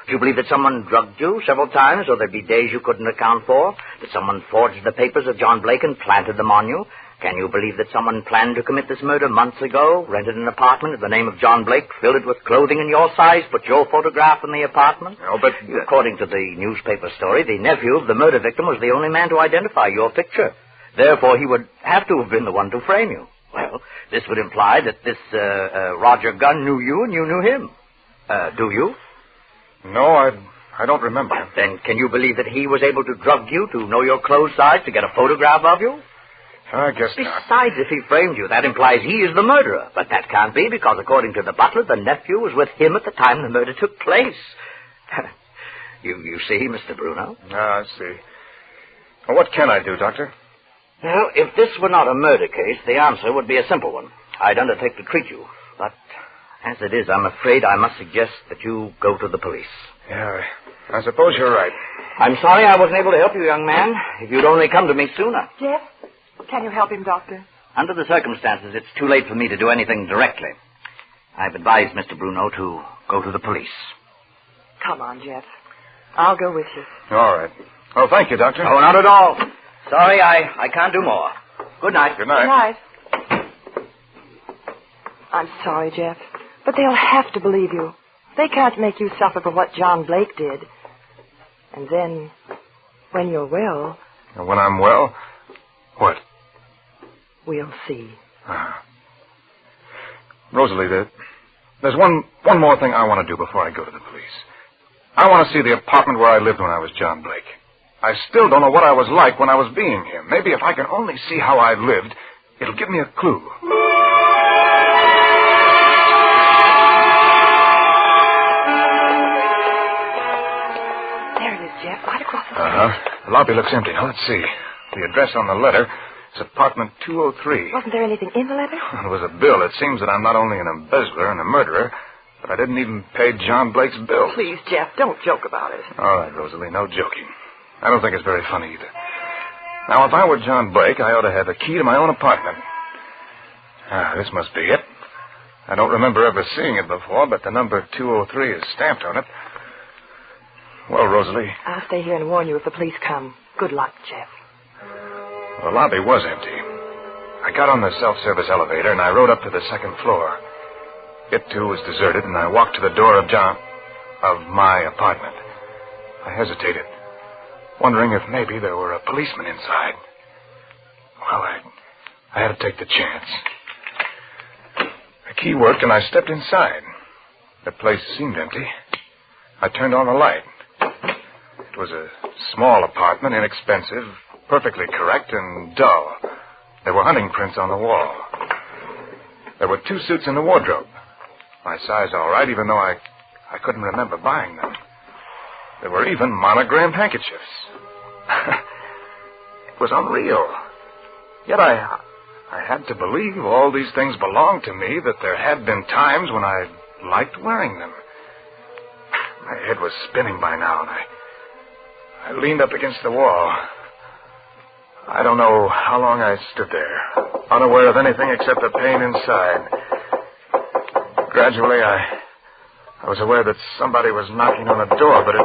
Do you believe that someone drugged you several times, or there'd be days you couldn't account for? That someone forged the papers of John Blake and planted them on you? Can you believe that someone planned to commit this murder months ago, rented an apartment in the name of John Blake, filled it with clothing in your size, put your photograph in the apartment? No, but... According to the newspaper story, the nephew of the murder victim was the only man to identify your picture. Therefore, he would have to have been the one to frame you. Well, this would imply that this Roger Gunn knew you and you knew him. Do you? No, I don't remember. Then can you believe that he was able to drug you, to know your clothes size, to get a photograph of you? I guess not. Besides, if he framed you, that implies he is the murderer. But that can't be, because according to the butler, the nephew was with him at the time the murder took place. You see, Mr. Bruno? I see. Well, what can I do, Doctor? Well, if this were not a murder case, the answer would be a simple one. I'd undertake to treat you. But as it is, I'm afraid I must suggest that you go to the police. Yeah, I suppose you're right. I'm sorry I wasn't able to help you, young man. If you'd only come to me sooner. Jeff, can you help him, Doctor? Under the circumstances, it's too late for me to do anything directly. I've advised Mr. Bruno to go to the police. Come on, Jeff. I'll go with you. All right. Oh, thank you, Doctor. Oh, not at all. Sorry, I can't do more. Good night. Good night. Good night. I'm sorry, Jeff, but they'll have to believe you. They can't make you suffer for what John Blake did. And then, when you're well... When I'm well? What? We'll see. Rosalie, there's one more thing I want to do before I go to the police. I want to see the apartment where I lived when I was John Blake. I still don't know what I was like when I was being him. Maybe if I can only see how I lived, it'll give me a clue. There it is, Jeff, right across the street. The lobby looks empty. Now, let's see. The address on the letter is apartment 203. Wasn't there anything in the letter? There was a bill. It seems that I'm not only an embezzler and a murderer, but I didn't even pay John Blake's bill. Please, Jeff, don't joke about it. All right, Rosalie, no joking. I don't think it's very funny either. Now, if I were John Blake, I ought to have a key to my own apartment. This must be it. I don't remember ever seeing it before, but the number 203 is stamped on it. Well, Rosalie. I'll stay here and warn you if the police come. Good luck, Jeff. The lobby was empty. I got on the self-service elevator, and I rode up to the second floor. It, too, was deserted, and I walked to the door of my apartment. I hesitated, wondering if maybe there were a policeman inside. Well, I had to take the chance. The key worked, and I stepped inside. The place seemed empty. I turned on the light. It was a small apartment, inexpensive, perfectly correct, and dull. There were hunting prints on the wall. There were 2 suits in the wardrobe. My size all right, even though I couldn't remember buying them. There were even monogrammed handkerchiefs. It was unreal. Yet I had to believe all these things belonged to me, that there had been times when I liked wearing them. My head was spinning by now, and I leaned up against the wall. I don't know how long I stood there, unaware of anything except the pain inside. Gradually, I was aware that somebody was knocking on the door, but it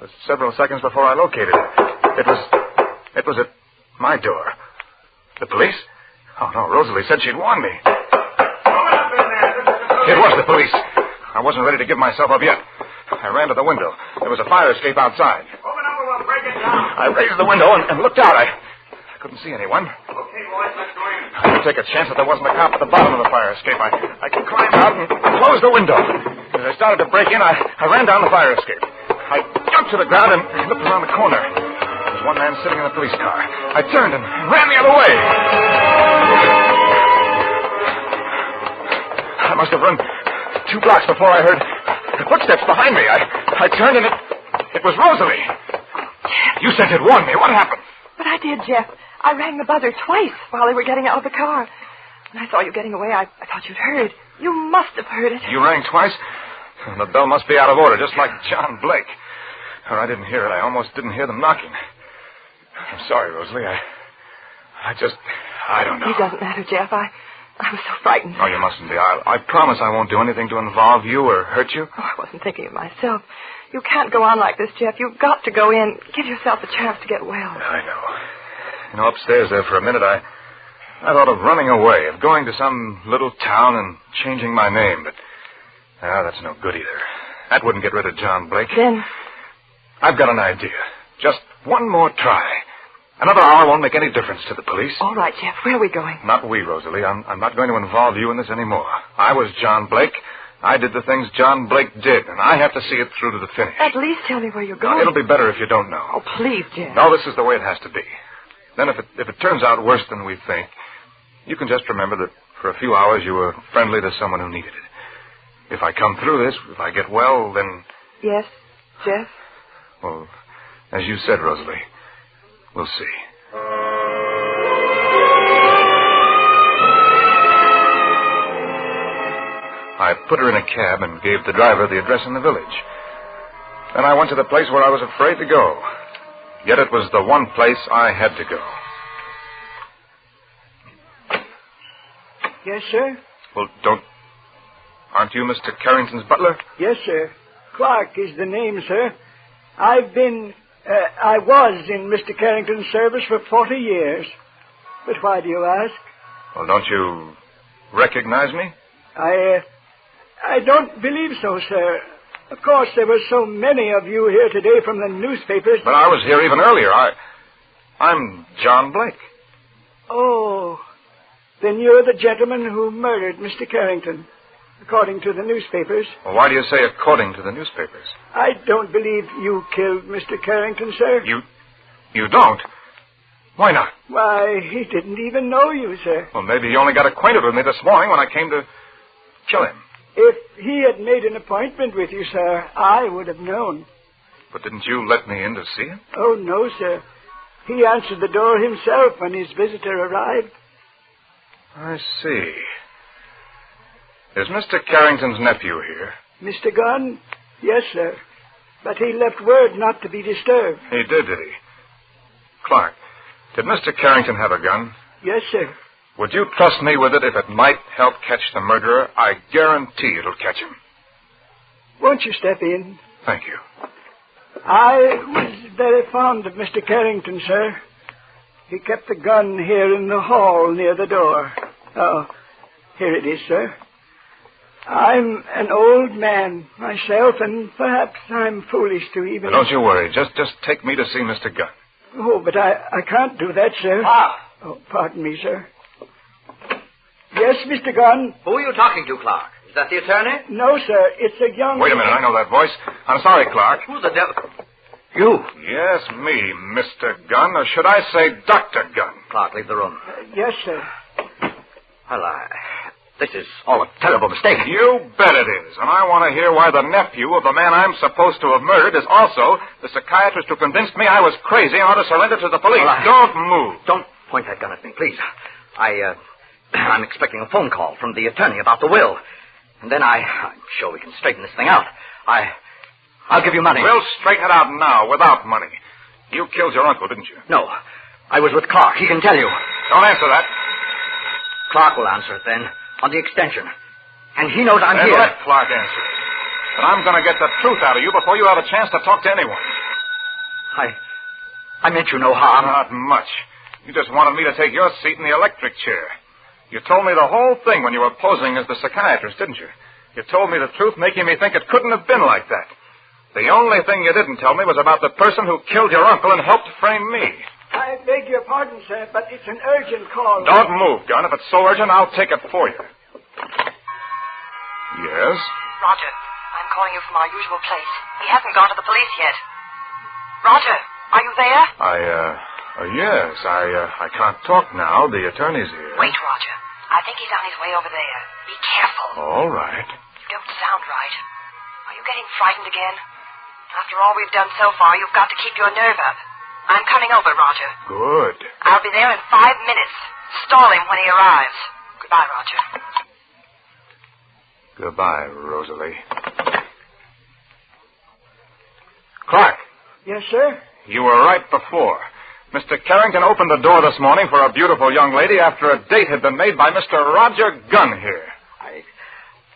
was several seconds before I located it. It was at my door. The police? Oh, no, Rosalie said she'd warned me. It was the police. I wasn't ready to give myself up yet. I ran to the window. There was a fire escape outside. Open up or we'll break it down. I raised the window and looked out. I couldn't see anyone. Okay, boys, let's go in. I could take a chance that there wasn't a cop at the bottom of the fire escape. I could climb out and close the window. As I started to break in, I ran down the fire escape. I jumped to the ground and looked around the corner. There was one man sitting in a police car. I turned and ran the other way. I must have run 2 blocks before I heard footsteps behind me. I turned and it was Rosalie. You said you'd warned me. What happened? But I did, Jeff. I rang the buzzer twice while they were getting out of the car. When I saw you getting away, I thought you'd heard. You must have heard it. You rang twice? The bell must be out of order, just like John Blake. Or I didn't hear it. I almost didn't hear them knocking. I'm sorry, Rosalie. I don't know. It doesn't matter, Jeff. I was so frightened. Oh, you mustn't be. I promise I won't do anything to involve you or hurt you. Oh, I wasn't thinking of myself. You can't go on like this, Jeff. You've got to go in. Give yourself a chance to get well. I know. You know, upstairs there for a minute, I I thought of running away, of going to some little town and changing my name, but that's no good either. That wouldn't get rid of John Blake. Then? I've got an idea. Just one more try. Another hour won't make any difference to the police. All right, Jeff. Where are we going? Not we, Rosalie. I'm not going to involve you in this anymore. I was John Blake. I did the things John Blake did, and I have to see it through to the finish. At least tell me where you're going. It'll be better if you don't know. Oh, please, Jeff. No, this is the way it has to be. Then if it turns out worse than we think, you can just remember that for a few hours you were friendly to someone who needed it. If I come through this, if I get well, then... Yes, Jeff? Well, as you said, Rosalie, we'll see. I put her in a cab and gave the driver the address in the village. Then I went to the place where I was afraid to go. Yet it was the one place I had to go. Yes, sir? Well, aren't you Mr. Carrington's butler? Yes, sir. Clark is the name, sir. I was in Mr. Carrington's service for 40 years. But why do you ask? Well, don't you recognize me? I don't believe so, sir. Of course, there were so many of you here today from the newspapers. But I was here even earlier. I'm John Blake. Oh, then you're the gentleman who murdered Mr. Carrington, according to the newspapers. Well, why do you say according to the newspapers? I don't believe you killed Mr. Carrington, sir. You don't? Why not? Why, he didn't even know you, sir. Well, maybe he only got acquainted with me this morning when I came to kill him. If he had made an appointment with you, sir, I would have known. But didn't you let me in to see him? Oh, no, sir. He answered the door himself when his visitor arrived. I see. Is Mr. Carrington's nephew here? Mr. Gunn? Yes, sir. But he left word not to be disturbed. He did he? Clark, did Mr. Carrington have a gun? Yes, sir. Would you trust me with it if it might help catch the murderer? I guarantee it'll catch him. Won't you step in? Thank you. I was very fond of Mr. Carrington, sir. He kept the gun here in the hall near the door. Oh, here it is, sir. I'm an old man myself, and perhaps I'm foolish to even... Don't you worry. Just take me to see Mr. Gunn. Oh, but I can't do that, sir. Oh, pardon me, sir. Yes, Mr. Gunn? Who are you talking to, Clark? Is that the attorney? No, sir. It's a young... Wait a minute. I know that voice. I'm sorry, Clark. Who the devil... You? Yes, me, Mr. Gunn, or should I say Dr. Gunn? Clark, leave the room. Yes, sir. Well, this is all a terrible mistake. You bet it is. And I want to hear why the nephew of the man I'm supposed to have murdered is also the psychiatrist who convinced me I was crazy and ought to surrender to the police. Well, Don't move. Don't point that gun at me, please. I'm expecting a phone call from the attorney about the will. And then I'm sure we can straighten this thing out. I'll give you money. We'll straighten it out now without money. You killed your uncle, didn't you? No. I was with Clark. He can tell you. Don't answer that. Clark will answer it then, on the extension. And he knows I'm then here. Let Clark answer it. But I'm going to get the truth out of you before you have a chance to talk to anyone. I meant you no harm. Not much. You just wanted me to take your seat in the electric chair. You told me the whole thing when you were posing as the psychiatrist, didn't you? You told me the truth, making me think it couldn't have been like that. The only thing you didn't tell me was about the person who killed your uncle and helped frame me. I beg your pardon, sir, but it's an urgent call. Don't move, Gunn. If it's so urgent, I'll take it for you. Yes? Roger, I'm calling you from our usual place. He hasn't gone to the police yet. Roger, are you there? Yes. I can't talk now. The attorney's here. Wait, Roger. I think he's on his way over there. Be careful. All right. You don't sound right. Are you getting frightened again? After all we've done so far, you've got to keep your nerve up. I'm coming over, Roger. Good. I'll be there in 5 minutes. Stall him when he arrives. Goodbye, Roger. Goodbye, Rosalie. Clark. Yes, sir? You were right before. Mr. Carrington opened the door this morning for a beautiful young lady after a date had been made by Mr. Roger Gunn here.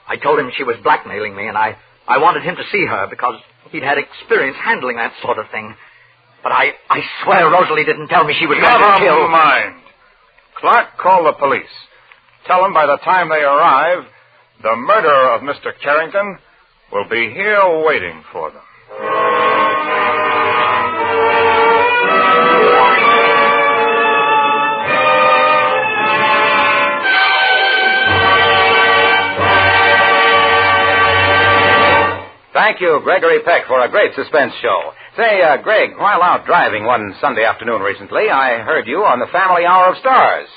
I told him she was blackmailing me, and I wanted him to see her because he'd had experience handling that sort of thing. But I swear Rosalie didn't tell me she was going to kill. Never mind. Clark, call the police. Tell them by the time they arrive, the murderer of Mr. Carrington will be here waiting for them. Thank you, Gregory Peck, for a great suspense show. Say, Greg, while out driving one Sunday afternoon recently, I heard you on the Family Hour of Stars.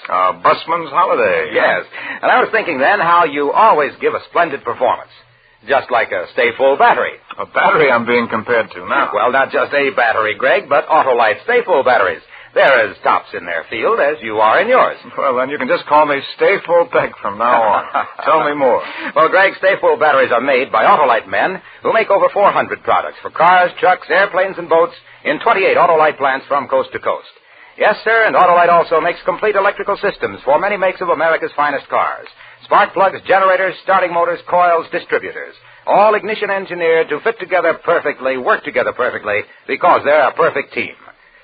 Busman's Holiday. Yes. And I was thinking then how you always give a splendid performance. Just like a stay-full battery. A battery I'm being compared to now. Well, not just a battery, Greg, but Autolite stay-full batteries. They're as tops in their field as you are in yours. Well, then you can just call me Stay Full Peck from now on. Tell me more. Well, Greg, Stay Full batteries are made by Autolite men who make over 400 products for cars, trucks, airplanes, and boats in 28 Autolite plants from coast to coast. Yes, sir, and Autolite also makes complete electrical systems for many makes of America's finest cars. Spark plugs, generators, starting motors, coils, distributors. All ignition engineered to fit together perfectly, work together perfectly, because they're a perfect team.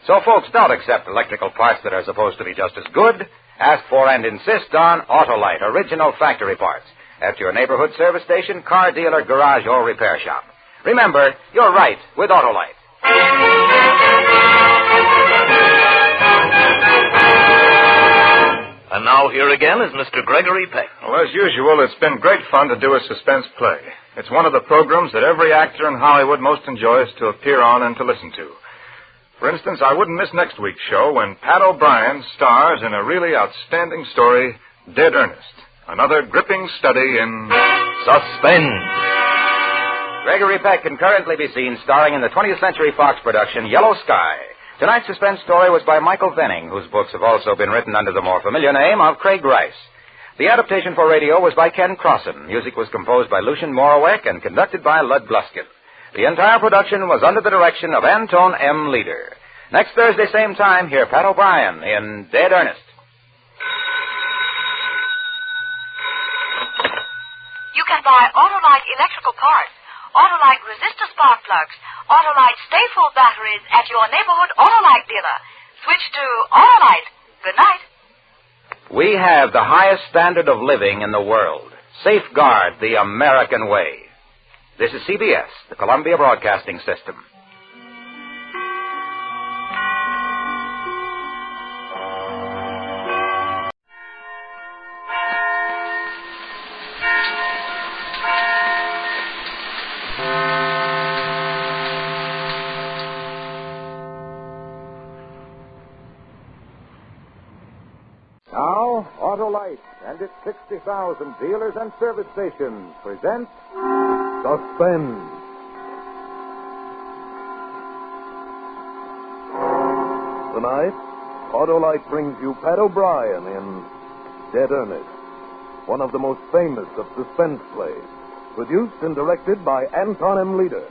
So, folks, don't accept electrical parts that are supposed to be just as good. Ask for and insist on Autolite, original factory parts, at your neighborhood service station, car dealer, garage, or repair shop. Remember, you're right with Autolite. And now here again is Mr. Gregory Peck. Well, as usual, it's been great fun to do a suspense play. It's one of the programs that every actor in Hollywood most enjoys to appear on and to listen to. For instance, I wouldn't miss next week's show when Pat O'Brien stars in a really outstanding story, Dead Ernest, another gripping study in Suspense. Gregory Peck can currently be seen starring in the 20th Century Fox production Yellow Sky. Tonight's suspense story was by Michael Venning, whose books have also been written under the more familiar name of Craig Rice. The adaptation for radio was by Ken Crossan. Music was composed by Lucien Morawek and conducted by Lud Gluskin. The entire production was under the direction of Anton M. Leader. Next Thursday, same time, hear Pat O'Brien in Dead Ernest. You can buy Autolite electrical parts, Autolite resistor spark plugs, Autolite stay-full batteries at your neighborhood Autolite dealer. Switch to Autolite. Good night. We have the highest standard of living in the world. Safeguard the American way. This is CBS, the Columbia Broadcasting System. Now, Autolite and its 60,000 dealers and service stations present Suspense. Tonight, Autolite brings you Pat O'Brien in Dead Ernest, one of the most famous of suspense plays, produced and directed by Anton M. Leader.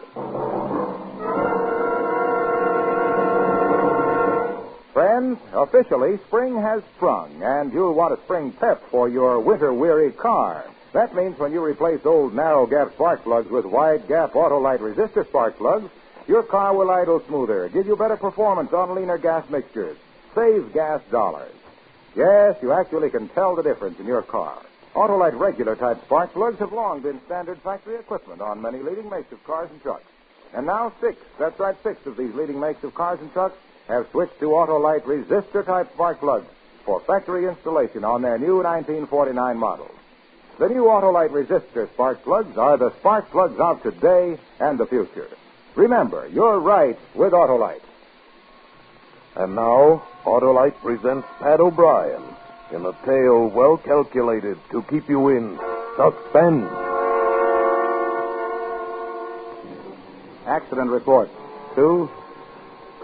Friends, officially, spring has sprung, and you'll want a spring pep for your winter-weary car. That means when you replace old narrow-gap spark plugs with wide-gap Autolite resistor spark plugs, your car will idle smoother, give you better performance on leaner gas mixtures, save gas dollars. Yes, you actually can tell the difference in your car. Autolite regular-type spark plugs have long been standard factory equipment on many leading makes of cars and trucks. And now six of these leading makes of cars and trucks have switched to Autolite resistor-type spark plugs for factory installation on their new 1949 models. The new Autolite resistor spark plugs are the spark plugs of today and the future. Remember, you're right with Autolite. And now, Autolite presents Pat O'Brien in a tale well calculated to keep you in suspense. Accident report. To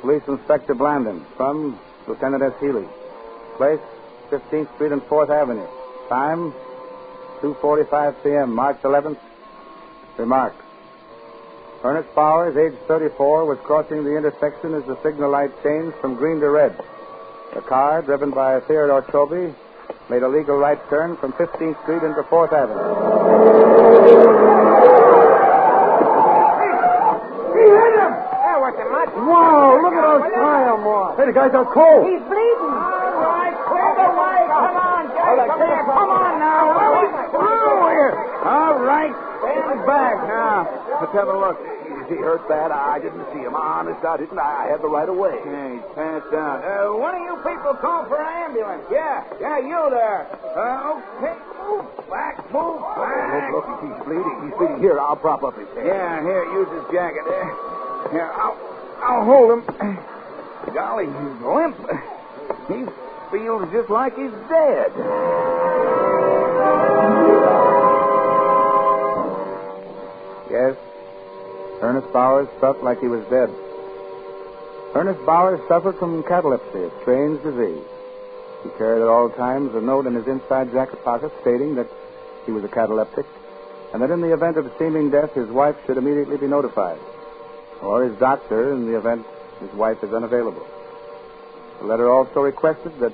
Police Inspector Blandon from Lieutenant S. Healy. Place, 15th Street and 4th Avenue. Time, 2:45 p.m., March 11th. Remarks. Ernest Powers, age 34, was crossing the intersection as the signal light changed from green to red. The car, driven by Theodore Toby, made a legal right turn from 15th Street into 4th Avenue. He hit him! That wasn't much. Wow, look at those tire marks. Hey, the guy's out cold. He's bleeding. All right, clear the way. Come on now. All right, stand back now. Let's have a look. Is he hurt bad? I didn't see him. Honest, I didn't. I had the right of way. Hey, he's passed out. One of you people call for an ambulance. Yeah, you there. Okay, move back. Look, he's bleeding. He's bleeding. Here, I'll prop up his head. Yeah, here, use his jacket. Here, I'll hold him. Golly, he's limp. He feels just like he's dead. Yes, Ernest Bowers felt like he was dead. Ernest Bowers suffered from catalepsy, a strange disease. He carried at all times a note in his inside jacket pocket stating that he was a cataleptic, and that in the event of seeming death, his wife should immediately be notified, or his doctor in the event his wife is unavailable. The letter also requested that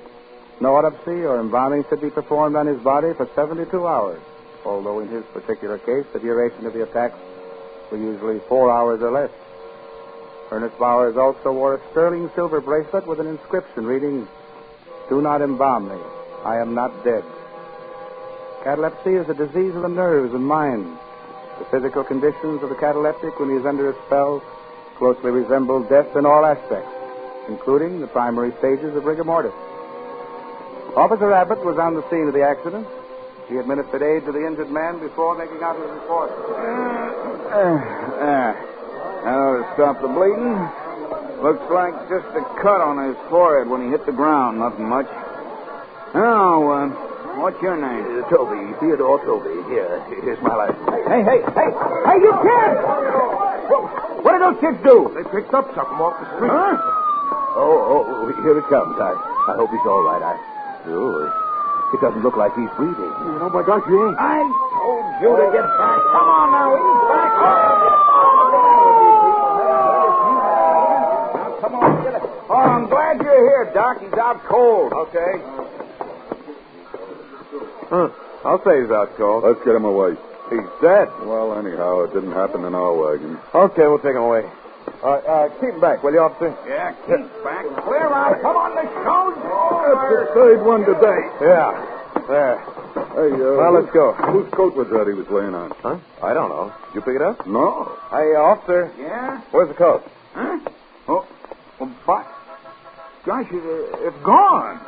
no autopsy or embalming should be performed on his body for 72 hours, although in his particular case, the duration of the attacks were usually 4 hours or less. Ernest Bowers also wore a sterling silver bracelet with an inscription reading, "Do not embalm me. I am not dead." Catalepsy is a disease of the nerves and mind. The physical conditions of the cataleptic when he is under a spell closely resemble death in all aspects, including the primary stages of rigor mortis. Officer Abbott was on the scene of the accident. He administered aid to the injured man before making out his report. Now to stop the bleeding. Looks like just a cut on his forehead when he hit the ground. Nothing much. Now, what's your name? Toby, Theodore Toby. Here's my license. Hey, you kids! What did those kids do? They picked up something off the street. Huh? Oh, here it comes. I hope he's all right. It doesn't look like he's breathing. Oh, my gosh, you ain't. I told you to get back. Come on now, ease back. Now, come on, get it. Oh, I'm glad you're here, Doc. He's out cold. Okay. I'll say he's out cold. Let's get him away. He's dead. Well, anyhow, it didn't happen in our wagon. Okay, we'll take him away. Keep him back, will you, officer? Yeah, keep back. Clear out. Come on, the show's That's the third one today. Yeah. There. Hey, Well, let's go. Whose coat was that he was laying on? Huh? I don't know. You pick it up? No. Hey, officer. Yeah? Where's the coat? Huh? Oh, but... Gosh, it's gone.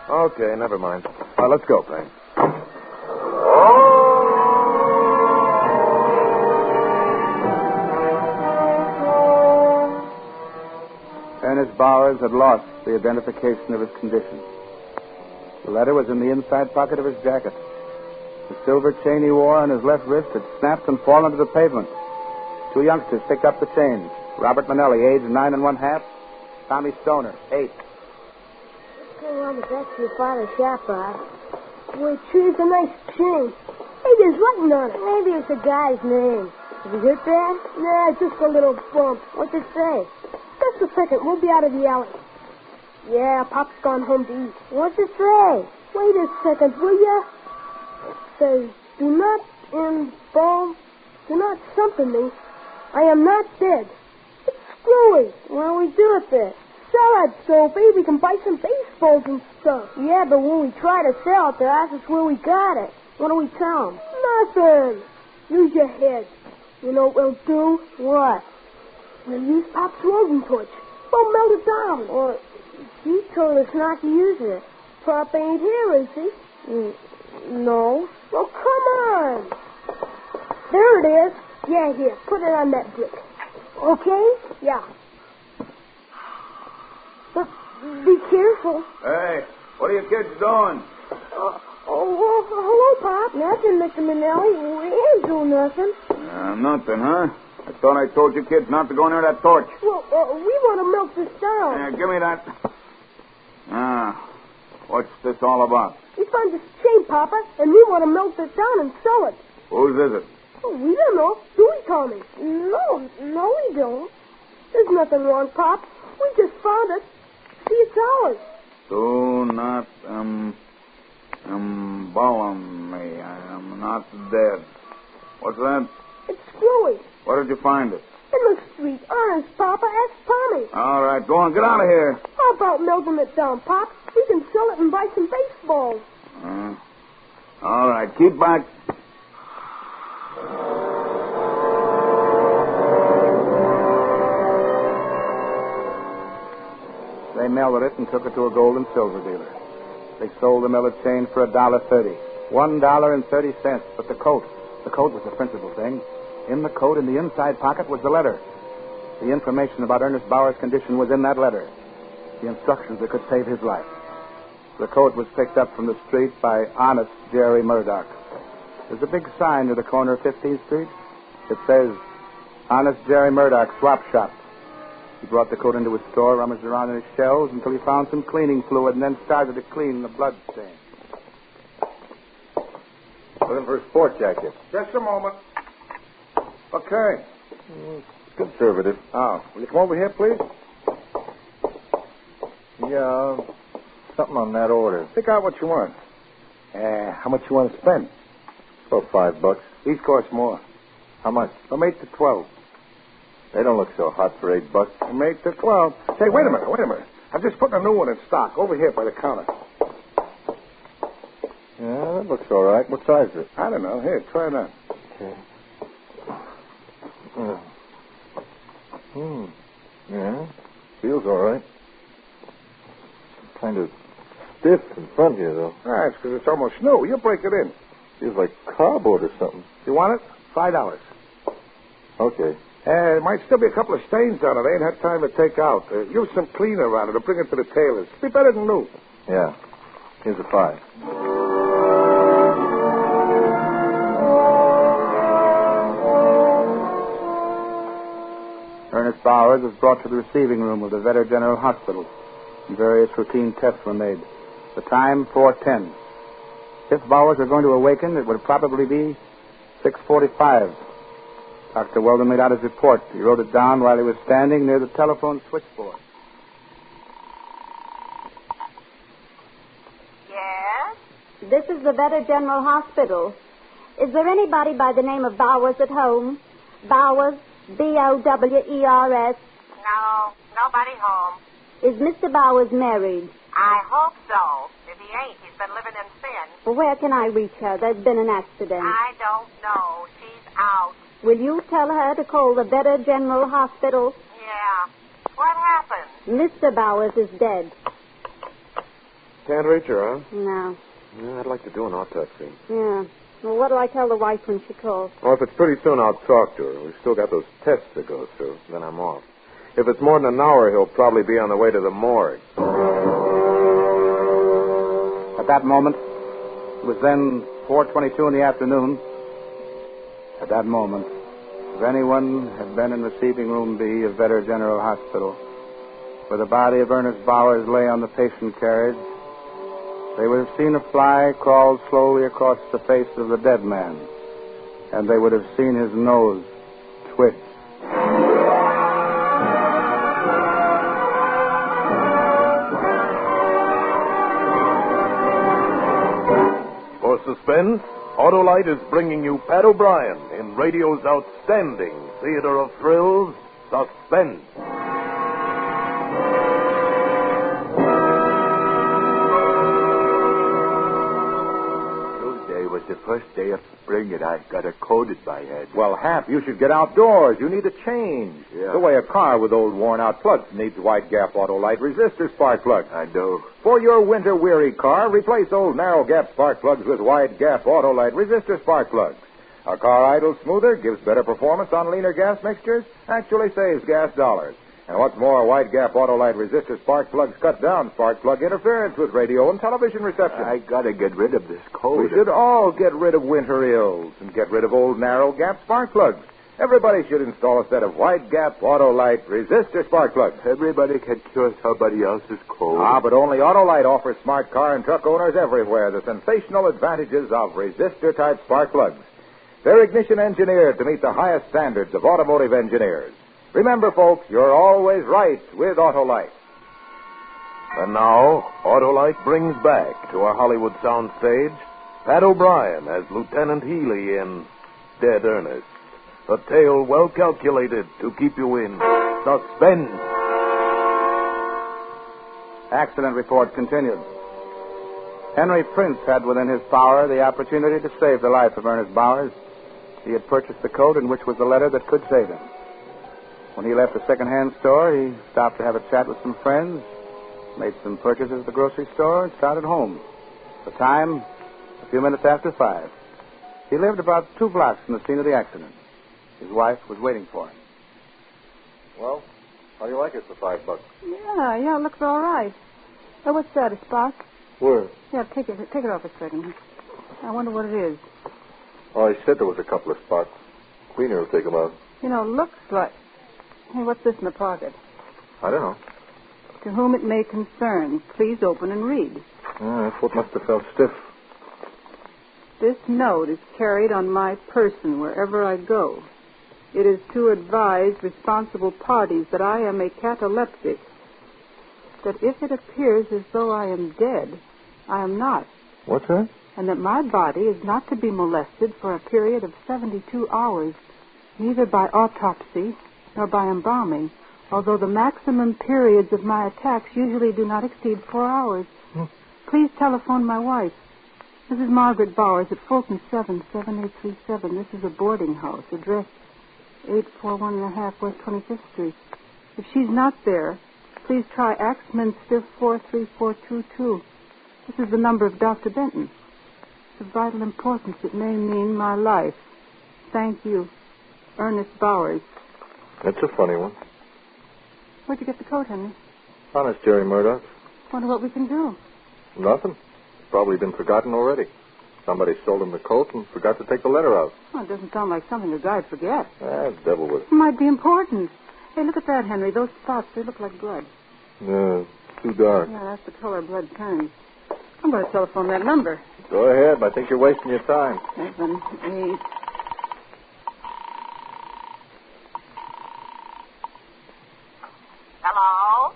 Okay, never mind. Let's go, Frank. Ernest Bowers had lost the identification of his condition. The letter was in the inside pocket of his jacket. The silver chain he wore on his left wrist had snapped and fallen to the pavement. Two youngsters picked up the chain. Robert Manelli, age 9 1/2. Tommy Stoner, 8. Go around the back to your father's shop, Bob. Boy, it sure is a nice chain. Hey, there's writing on it. Maybe it's a guy's name. Did you hit that? Nah, just a little bump. What's it say? Just a second. We'll be out of the alley. Yeah, Pop's gone home to eat. What's it say? Wait a second, will ya? It says, do not embalm, do not something me. I am not dead. It's screwy. What'll we do with it? Sell it, Soapy. We can buy some baseballs and stuff. Yeah, but when we try to sell it, they ask us where we got it. What do we tell them? Nothing. Use your head. You know what we'll do? What? We'll use Pop's Rosen torch. We'll melt it down. Or he told us not to use it. Pop ain't here, is he? No. Well, come on. There it is. Yeah, here. Put it on that brick. Okay? Yeah. But be careful. Hey, what are you kids doing? Hello, Pop. Nothing, Mr. Manelli. We ain't doing nothing. Nothing, huh? I thought I told you kids not to go near that torch. Well, we want to melt this down. Yeah, give me that. What's this all about? We found this chain, Papa, and we want to melt it down and sell it. Whose is it? Oh, we don't know. Dewey told me. No, we don't. There's nothing wrong, Pop. We just found it. See, it's ours. Do not embalm me. I am not dead. What's that? It's screwy. Where did you find it? In the street. Honest, Papa. Ask Tommy. All right, go on. Get out of here. How about melting it down, Pop? We can sell it and buy some baseballs. All right, keep back. They mellowed it and took it to a gold and silver dealer. They sold the mellow chain for $1.30. $1.30. But the coat was the principal thing. In the coat, in the inside pocket, was the letter. The information about Ernest Bauer's condition was in that letter. The instructions that could save his life. The coat was picked up from the street by Honest Jerry Murdoch. There's a big sign near the corner of 15th Street. It says, Honest Jerry Murdoch, Swap Shop. He brought the coat into his store, rummaged around in his shelves until he found some cleaning fluid and then started to clean the blood stain. Looking for a sport jacket. Just a moment. Okay. Conservative. Oh, will you come over here, please? Yeah, something on that order. Pick out what you want. How much you want to spend? About $5. These cost more. How much? From 8 to 12. They don't look so hot for $8. From 8 to 12. Say, wait a minute. I'm just putting a new one in stock over here by the counter. Yeah, that looks all right. What size is it? I don't know. Here, try that. Okay. Yeah, feels all right. Kind of stiff in front here, though. That's because it's almost new. You break it in. Feels like cardboard or something. You want it? $5. Okay. There might still be a couple of stains on it. I ain't had time to take out. Use some cleaner on it or bring it to the tailor's. Be better than new. Yeah. Here's a $5. Ernest Bowers was brought to the receiving room of the Vetter General Hospital, and various routine tests were made. The time, 4:10. If Bowers were going to awaken, it would probably be 6:45. Dr. Weldon made out his report. He wrote it down while he was standing near the telephone switchboard. Yes? This is the Vetter General Hospital. Is there anybody by the name of Bowers at home? Bowers? Bowers? No, nobody home. Is Mr. Bowers married? I hope so. If he ain't, he's been living in sin. Well, where can I reach her? There's been an accident. I don't know. She's out. Will you tell her to call the Vetter General Hospital? Yeah. What happened? Mr. Bowers is dead. Can't reach her, huh? No. Yeah, I'd like to do an autopsy. Yeah. Well, what do I tell the wife when she calls? Well, if it's pretty soon, I'll talk to her. We've still got those tests to go through. Then I'm off. If it's more than an hour, he'll probably be on the way to the morgue. At that moment, it was then 4:22 in the afternoon. At that moment, if anyone had been in receiving room B of Vetter General Hospital, where the body of Ernest Bowers lay on the patient carriage, they would have seen a fly crawl slowly across the face of the dead man, and they would have seen his nose twitch. For Suspense, Autolite is bringing you Pat O'Brien in radio's outstanding theater of thrills, Suspense. Tuesday was the first day of spring, and I got a cold in my head. Well, Hap, you should get outdoors. You need a change. Yeah. The way a car with old worn-out plugs needs wide gap Autolite resistor spark plugs. I know. For your winter-weary car, replace old narrow-gap spark plugs with wide-gap Autolite resistor spark plugs. A car idles smoother, gives better performance on leaner gas mixtures, actually saves gas dollars. And what's more, wide-gap Autolite resistor spark plugs cut down spark plug interference with radio and television reception. I gotta get rid of this cold. We should all get rid of winter ills and get rid of old narrow-gap spark plugs. Everybody should install a set of wide-gap Autolite resistor spark plugs. Everybody can cure somebody else's cold. But only Autolite offers smart car and truck owners everywhere the sensational advantages of resistor-type spark plugs. They're ignition engineered to meet the highest standards of automotive engineers. Remember, folks, you're always right with Autolite. And now, Autolite brings back to our Hollywood soundstage Pat O'Brien as Lieutenant Healy in Dead Ernest. A tale well calculated to keep you in suspense. Accident report continued. Henry Prince had within his power the opportunity to save the life of Ernest Bowers. He had purchased the coat in which was the letter that could save him. When he left the second-hand store, he stopped to have a chat with some friends, made some purchases at the grocery store, and started home. The time, a few minutes after 5. He lived about 2 blocks from the scene of the accident. His wife was waiting for him. Well, how do you like it for $5? Yeah, it looks all right. Oh, what's that, a spot? Where? Yeah, take it off a second. I wonder what it is. Oh, he said there was a couple of spots. Queenie will take them out. Looks like... Hey, what's this in the pocket? I don't know. To whom it may concern, please open and read. That's what must have felt stiff. This note is carried on my person wherever I go. It is to advise responsible parties that I am a cataleptic, that if it appears as though I am dead, I am not. What's that? And that my body is not to be molested for a period of 72 hours, neither by autopsy nor by embalming, although the maximum periods of my attacks usually do not exceed 4 hours. Please telephone my wife, Mrs. Margaret Bowers, at Fulton 7, 7837. This is a boarding house, address 841.5 West 25th Street. If she's not there, please try Axminster 43422. This is the number of Dr. Benton. It's of vital importance. It may mean my life. Thank you, Ernest Bowers. That's a funny one. Where'd you get the coat, Henry? Honest, Jerry Murdoch. Wonder what we can do. Nothing. It's probably been forgotten already. Somebody sold him the coat and forgot to take the letter out. Well, it doesn't sound like something a guy'd forget. The devil with it. It might be important. Hey, look at that, Henry. Those spots, they look like blood. No, too dark. Yeah, that's the color blood turns. I'm going to telephone that number. Go ahead. I think you're wasting your time. 7, 8... Hello?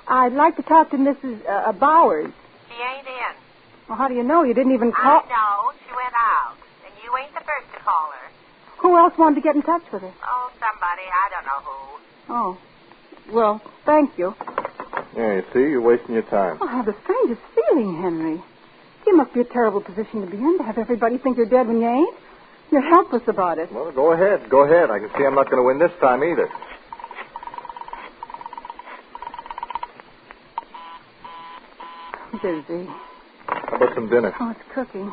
I'd like to talk to Mrs. Bowers. She ain't in. Well, how do you know? You didn't even call. I know. She went out. And you ain't the first to call her. Who else wanted to get in touch with her? Oh, somebody. I don't know who. Oh. Well, thank you. Yeah, you see, you're wasting your time. Oh, I have the strangest feeling, Henry. You must be a terrible position to be in, to have everybody think you're dead when you ain't. You're helpless about it. Well, go ahead. Go ahead. I can see I'm not going to win this time either. Busy. How about some dinner? Oh, it's cooking.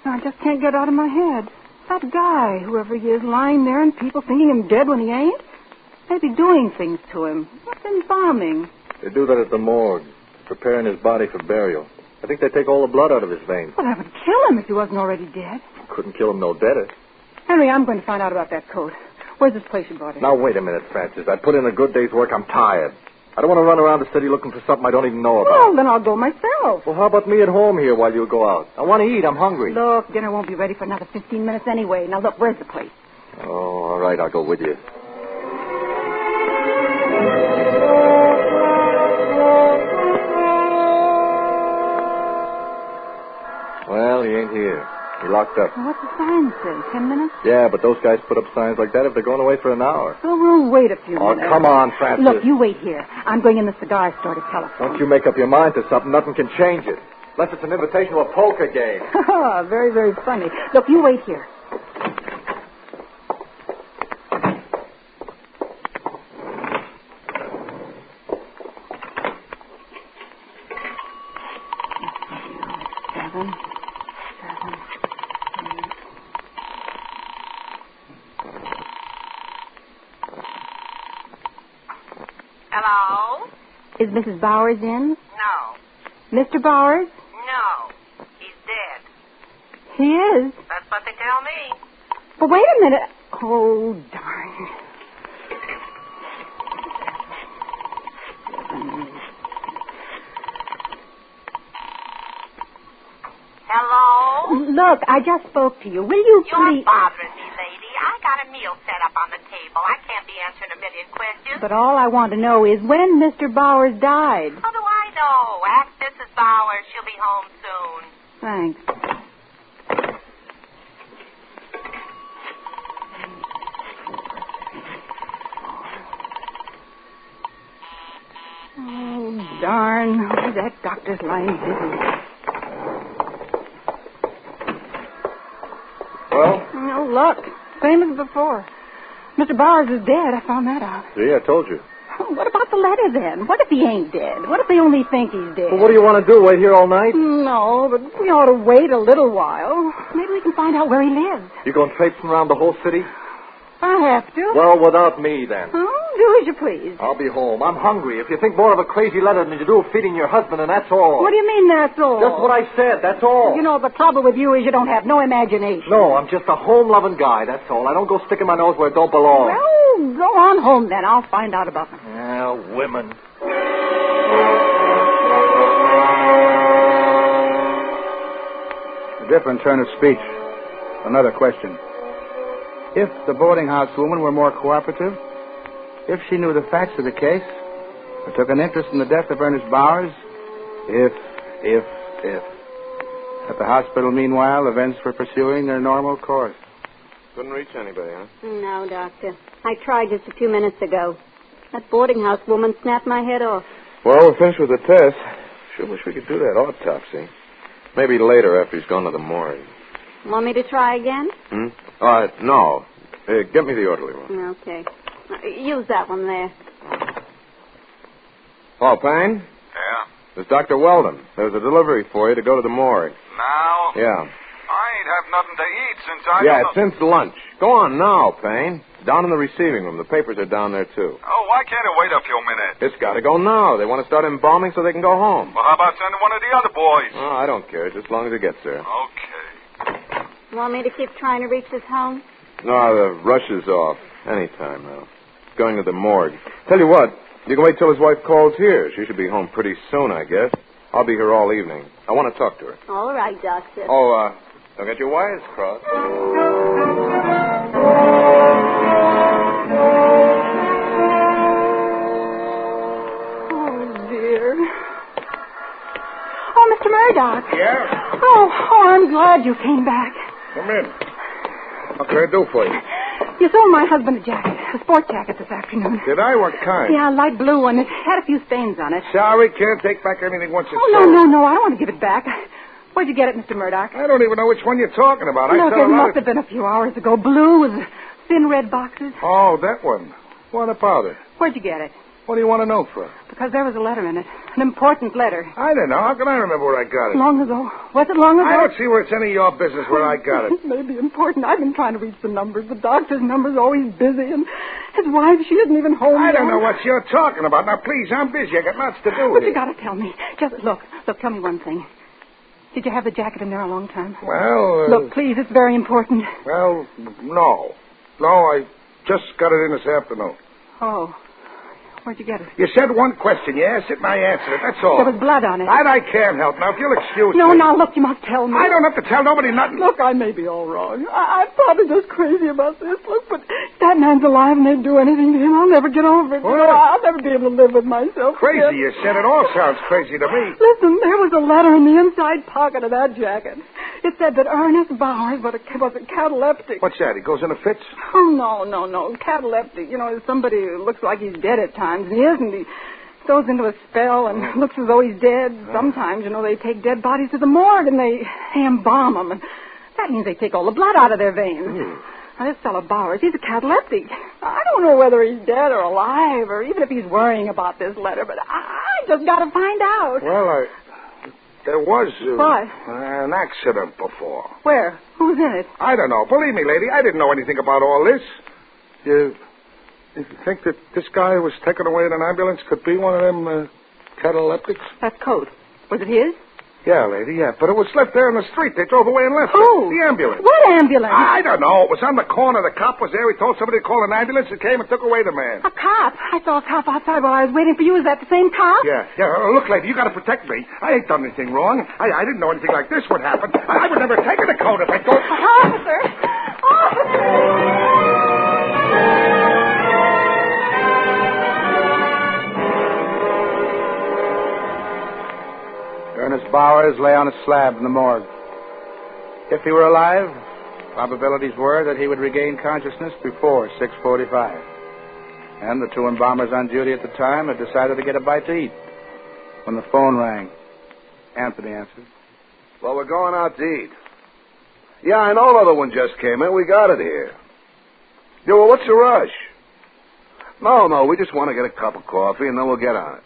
I just can't get it out of my head. That guy, whoever he is, lying there and people thinking him dead when he ain't. Maybe doing things to him. What's embalming? They do that at the morgue, preparing his body for burial. I think they take all the blood out of his veins. Well, that would kill him if he wasn't already dead. Couldn't kill him no deader. Henry, I'm going to find out about that coat. Where's this place you bought it? Now, wait a minute, Francis. I put in a good day's work. I'm tired. I don't want to run around the city looking for something I don't even know about. Well, then I'll go myself. Well, how about me at home here while you go out? I want to eat. I'm hungry. Look, dinner won't be ready for another 15 minutes anyway. Now, look, where's the place? Oh, all right. I'll go with you. Well, he ain't here. He locked up. Well, what's the sign say? 10 minutes? Yeah, but those guys put up signs like that if they're going away for an hour. Well, we'll wait a few minutes. Oh, come on, Francis. Look, you wait here. I'm going in the cigar store to telephone. Once you make up your mind to something, nothing can change it. Unless it's an invitation to a poker game. Very, very funny. Look, you wait here. Hello? Is Mrs. Bowers in? No. Mr. Bowers? No. He's dead. He is. That's what they tell me. But wait a minute. Oh, darn. Hello? Look, I just spoke to you. Will you You're please... bothering me, lady. I got a meal set up on the table. I can't be answering a million questions. But all I want to know is when Mr. Bowers died. How do I know? Ask Mrs. Bowers. She'll be home soon. Thanks. Oh, darn. Oh, that doctor's lying busy. Well? No luck. Same as before. Mr. Bowers is dead. I found that out. See, I told you. Oh, what about the letter, then? What if he ain't dead? What if they only think he's dead? Well, what do you want to do, wait here all night? No, but we ought to wait a little while. Maybe we can find out where he lives. You going traipsing around the whole city? I have to. Well, without me, then. Oh, do as you please. I'll be home. I'm hungry. If you think more of a crazy letter than you do of feeding your husband, and that's all. What do you mean, that's all? Just what I said, that's all. You know, the trouble with you is you don't have no imagination. No, I'm just a home-loving guy, that's all. I don't go sticking my nose where it don't belong. Well, go on home, then. I'll find out about them. Yeah, women. A different turn of speech. Another question. If the boarding house woman were more cooperative, if she knew the facts of the case, or took an interest in the death of Ernest Bowers, if. At the hospital, meanwhile, events were pursuing their normal course. Couldn't reach anybody, huh? No, Doctor. I tried just a few minutes ago. That boarding house woman snapped my head off. Well, we're finished with the test. Sure wish we could do that autopsy. Maybe later after he's gone to the morgue. Want me to try again? No. Get me the orderly one. Okay. Use that one there. Oh, Payne? Yeah? This is Dr. Weldon. There's a delivery for you to go to the morgue. Now? Yeah. I ain't have nothing to eat since I... Yeah, since lunch. Go on now, Payne. Down in the receiving room. The papers are down there, too. Oh, why can't it wait a few minutes? It's got to go now. They want to start embalming so they can go home. Well, how about sending one of the other boys? Oh, I don't care, just as long as it gets there. Okay. Want me to keep trying to reach his home? No, the rush is off. Anytime now. Going to the morgue. Tell you what, you can wait till his wife calls here. She should be home pretty soon, I guess. I'll be here all evening. I want to talk to her. All right, Doctor. Oh, don't get your wires crossed. Oh, dear. Oh, Mr. Murdoch. Yeah? Oh, I'm glad you came back. Come in. What can I do for you? You sold my husband a jacket, a sport jacket this afternoon. Did I? What kind? Yeah, light blue, and it had a few stains on it. Sorry, can't take back anything once it's Oh, no, I don't want to give it back. Where'd you get it, Mr. Murdoch? I don't even know which one you're talking about. Look, it must have been a few hours ago. Blue with thin red boxes. Oh, that one. What about it? Where'd you get it? What do you want to know for? Because there was a letter in it. An important letter. I don't know. How can I remember where I got it? Long ago. Was it long ago? I don't see where it's any of your business where I got it. It may be important. I've been trying to reach the numbers. The doctor's number's always busy, and his wife, she isn't even home I yet. don't know what you're talking about. Now, please, I'm busy. I got lots to do But here. you got to tell me. Just look, tell me one thing. Did you have the jacket in there a long time? Well, Look, please, it's very important. Well, no. No, I just got it in this afternoon. Oh. Where'd you get it? You said one question. You asked it, and I answered it. That's all. There was blood on it. That I can't help. Now, if you'll excuse No, me. now, look, you must tell me. I don't have to tell nobody nothing. Look, I may be all wrong. I'm probably just crazy about this. Look, but that man's alive and they'd do anything to him. I'll never get over it. What? I'll never be able to live with myself. Crazy, again. you said. It all sounds crazy to me. Listen, there was a letter in the inside pocket of that jacket. It said that Ernest Bowers was a cataleptic. What's that? He goes into fits? Oh, no. Cataleptic. You know, somebody who looks like he's dead at times, and he isn't. He goes into a spell and looks as though he's dead. Sometimes, you know, they take dead bodies to the morgue and they embalm them. And that means they take all the blood out of their veins. Now, this fellow Bowers, he's a cataleptic. I don't know whether he's dead or alive or even if he's worrying about this letter, but I just got to find out. Well, there was What? An accident before. Where? Who's in it? I don't know. Believe me, lady, I didn't know anything about all this. You think that this guy who was taken away in an ambulance could be one of them cataleptics? That coat. Was it his? Yeah, lady, yeah. But it was left there in the street. They drove away and left Who? it. The ambulance. What ambulance? I don't know. It was on the corner. The cop was there. He told somebody to call an ambulance. It came and took away the man. A cop? I saw a cop outside while I was waiting for you. Is that the same cop? Yeah. Look, lady, you got to protect me. I ain't done anything wrong. I didn't know anything like this would happen. I would never take the coat if I thought... Officer! Ernest Bowers lay on a slab in the morgue. If he were alive, probabilities were that he would regain consciousness before 6:45. And the two embalmers on duty at the time had decided to get a bite to eat. When the phone rang, Anthony answered. Well, we're going out to eat. Yeah, I know another one just came in. We got it here. Yeah, well, what's the rush? No, we just want to get a cup of coffee, and then we'll get on it.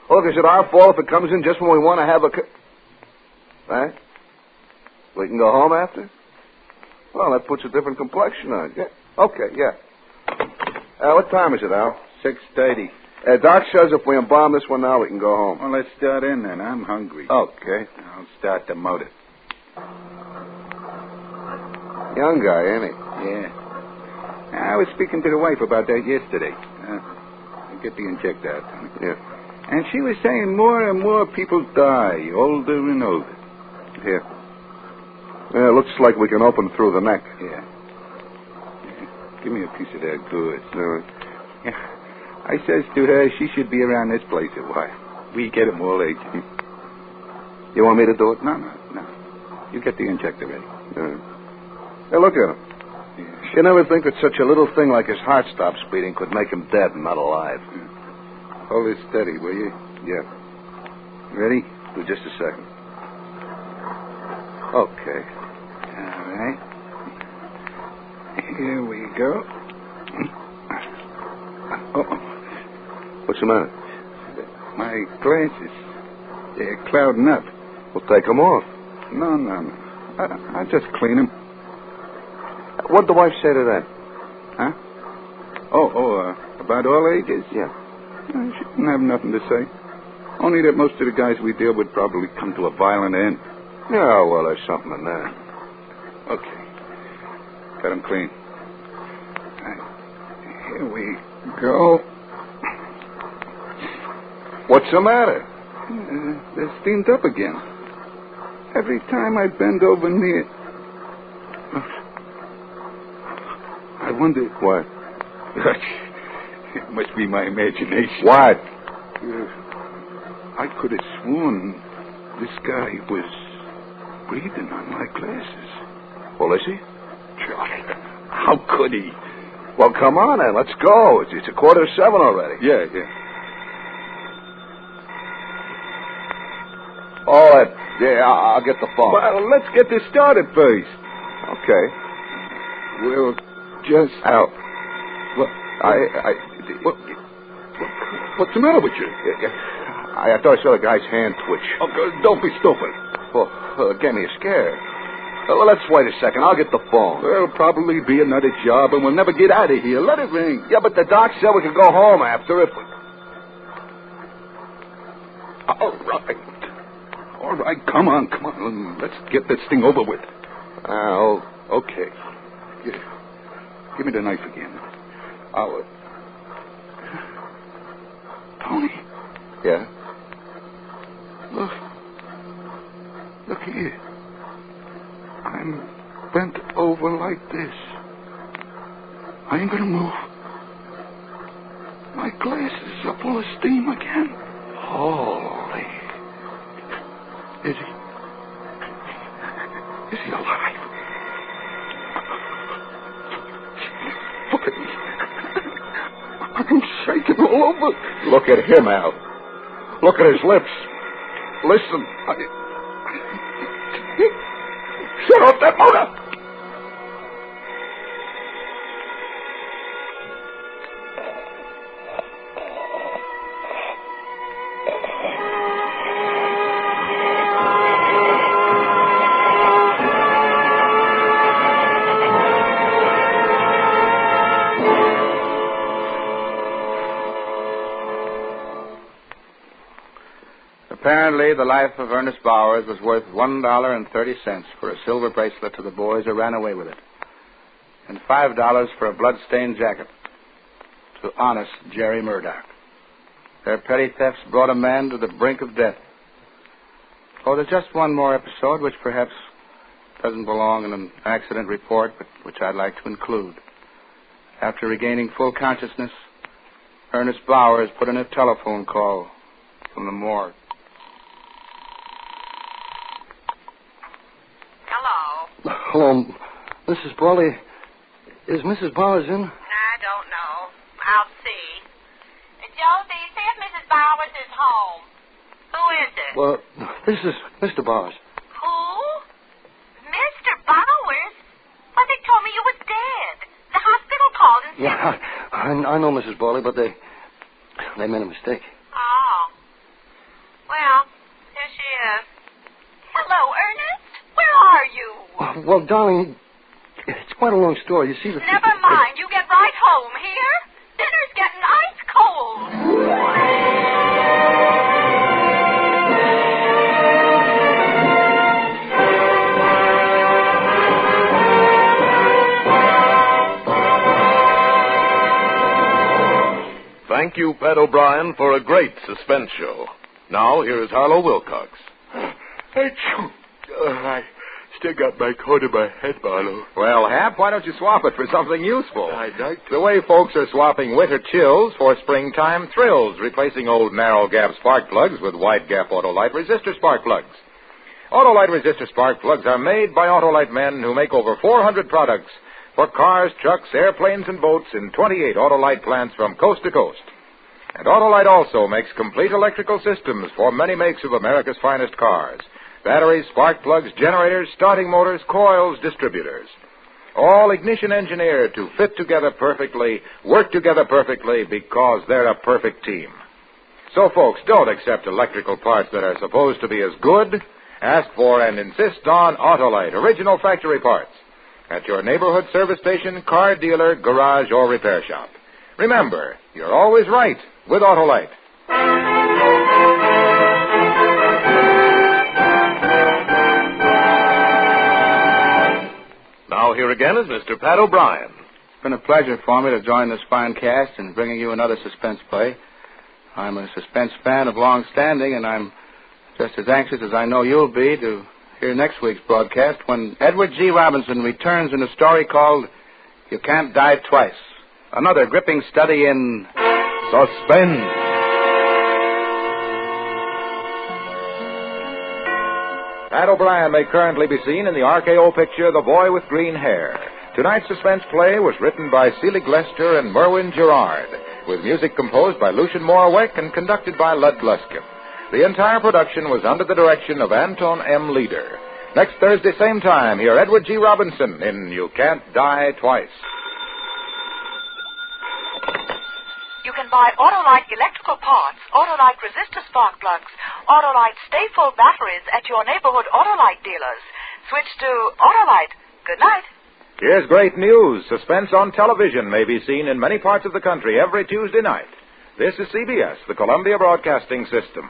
Look, is it our fault if it comes in just when we want to have a Right? We can go home after? Well, that puts a different complexion on it. Yeah. Okay, yeah. What time is it, Al? 6:30. Doc says if we embalm this one now, we can go home. Well, let's start in then. I'm hungry. Okay. I'll start the motor. Young guy, ain't he? Yeah. I was speaking to the wife about that yesterday. Get the injector out, Tony. Yeah. And she was saying more and more people die, older and older. Here. Yeah, it looks like we can open through the neck. Yeah. Give me a piece of that goods. All right. Yeah. I says to her she should be around this place a while. We get 'em all age. You want me to do it? No. You get the injector ready. All right. Hey, look at him. Yeah. You never think that such a little thing like his heart stops beating could make him dead and not alive. Yeah. Hold it steady, will you? Yeah. Ready? For just a second. Okay. All right. Here we go. Uh-oh. What's the matter? My glasses. They're clouding up. Well, take them off. No. I'll just clean them. What'd the wife say to that? Huh? About all ages? Yeah. She didn't have nothing to say. Only that most of the guys we deal with probably come to a violent end. Yeah, well, there's something in that. Okay. Got them clean. Here we go. What's the matter? They're steamed up again. Every time I bend over near... I wonder... What? It must be my imagination. What? I could have sworn this guy was breathing on my glasses. Well, is he? Charlie, how could he? Well, come on, then. Let's go. It's 7:15 already. Yeah. Oh, yeah, I'll get the phone. Well, let's get this started first. Okay. We'll just... Al. What? What's the matter with you? I thought I saw the guy's hand twitch. Oh, don't be stupid. Well, it gave me a scare. Well, let's wait a second. I'll get the phone. There'll probably be another job, and we'll never get out of here. Let it ring. Yeah, but the doc said we could go home after if we... All right, come on. Let's get this thing over with. Okay. Give me the knife again. Tony. Yeah? Look here. I'm bent over like this. I ain't gonna move. My glasses are full of steam again. Holy. Is he alive? Look at me. I'm shaking all over. Look at him, Al. Look at his lips. Listen. Shut off that motor! Apparently, the life of Ernest Bowers was worth $1.30 for a silver bracelet to the boys who ran away with it, and $5 for a blood-stained jacket to honest Jerry Murdoch. Their petty thefts brought a man to the brink of death. Oh, there's just one more episode which perhaps doesn't belong in an accident report, but which I'd like to include. After regaining full consciousness, Ernest Bowers put in a telephone call from the morgue. Hello, Mrs. Brawley. Is Mrs. Bowers in? I don't know. I'll see. Josie, see if Mrs. Bowers is home. Well, this is Mr. Bowers. Who? Mr. Bowers? But they told me you was dead. The hospital called and said... Yeah, I know, Mrs. Bowley, but they made a mistake. Oh. Well, here she is. Hello, Ernest. Where are you? Well, darling, it's quite a long story. You see, Never mind. You get right home. Here? Dinner's getting ice cold. Thank you, Pat O'Brien, for a great suspense show. Now, here is Harlow Wilcox. I still got my coat in my head, Barlow. Well, Hap, why don't you swap it for something useful? I'd like to. The way folks are swapping winter chills for springtime thrills, replacing old narrow-gap spark plugs with wide-gap Autolite resistor spark plugs. Autolite resistor spark plugs are made by Autolite men who make over 400 products for cars, trucks, airplanes, and boats in 28 Autolite plants from coast to coast. And Autolite also makes complete electrical systems for many makes of America's finest cars. Batteries, spark plugs, generators, starting motors, coils, distributors. All ignition engineered to fit together perfectly, work together perfectly, because they're a perfect team. So, folks, don't accept electrical parts that are supposed to be as good. Ask for and insist on Autolite, original factory parts, at your neighborhood service station, car dealer, garage, or repair shop. Remember, you're always right with Autolite. Now, here again is Mr. Pat O'Brien. It's been a pleasure for me to join this fine cast in bringing you another suspense play. I'm a suspense fan of long standing, and I'm just as anxious as I know you'll be to hear next week's broadcast when Edward G. Robinson returns in a story called You Can't Die Twice. Another gripping study in Suspense. Pat O'Brien may currently be seen in the RKO picture The Boy with Green Hair. Tonight's suspense play was written by Celie Glester and Merwin Gerard, with music composed by Lucian Moorweck and conducted by Lud Gluskin. The entire production was under the direction of Anton M. Leader. Next Thursday, same time, hear Edward G. Robinson in You Can't Die Twice. You can buy Autolite electrical parts, Autolite resistor spark plugs, Autolite stay-full batteries at your neighborhood Autolite dealers. Switch to Autolite. Good night. Here's great news. Suspense on television may be seen in many parts of the country every Tuesday night. This is CBS, the Columbia Broadcasting System.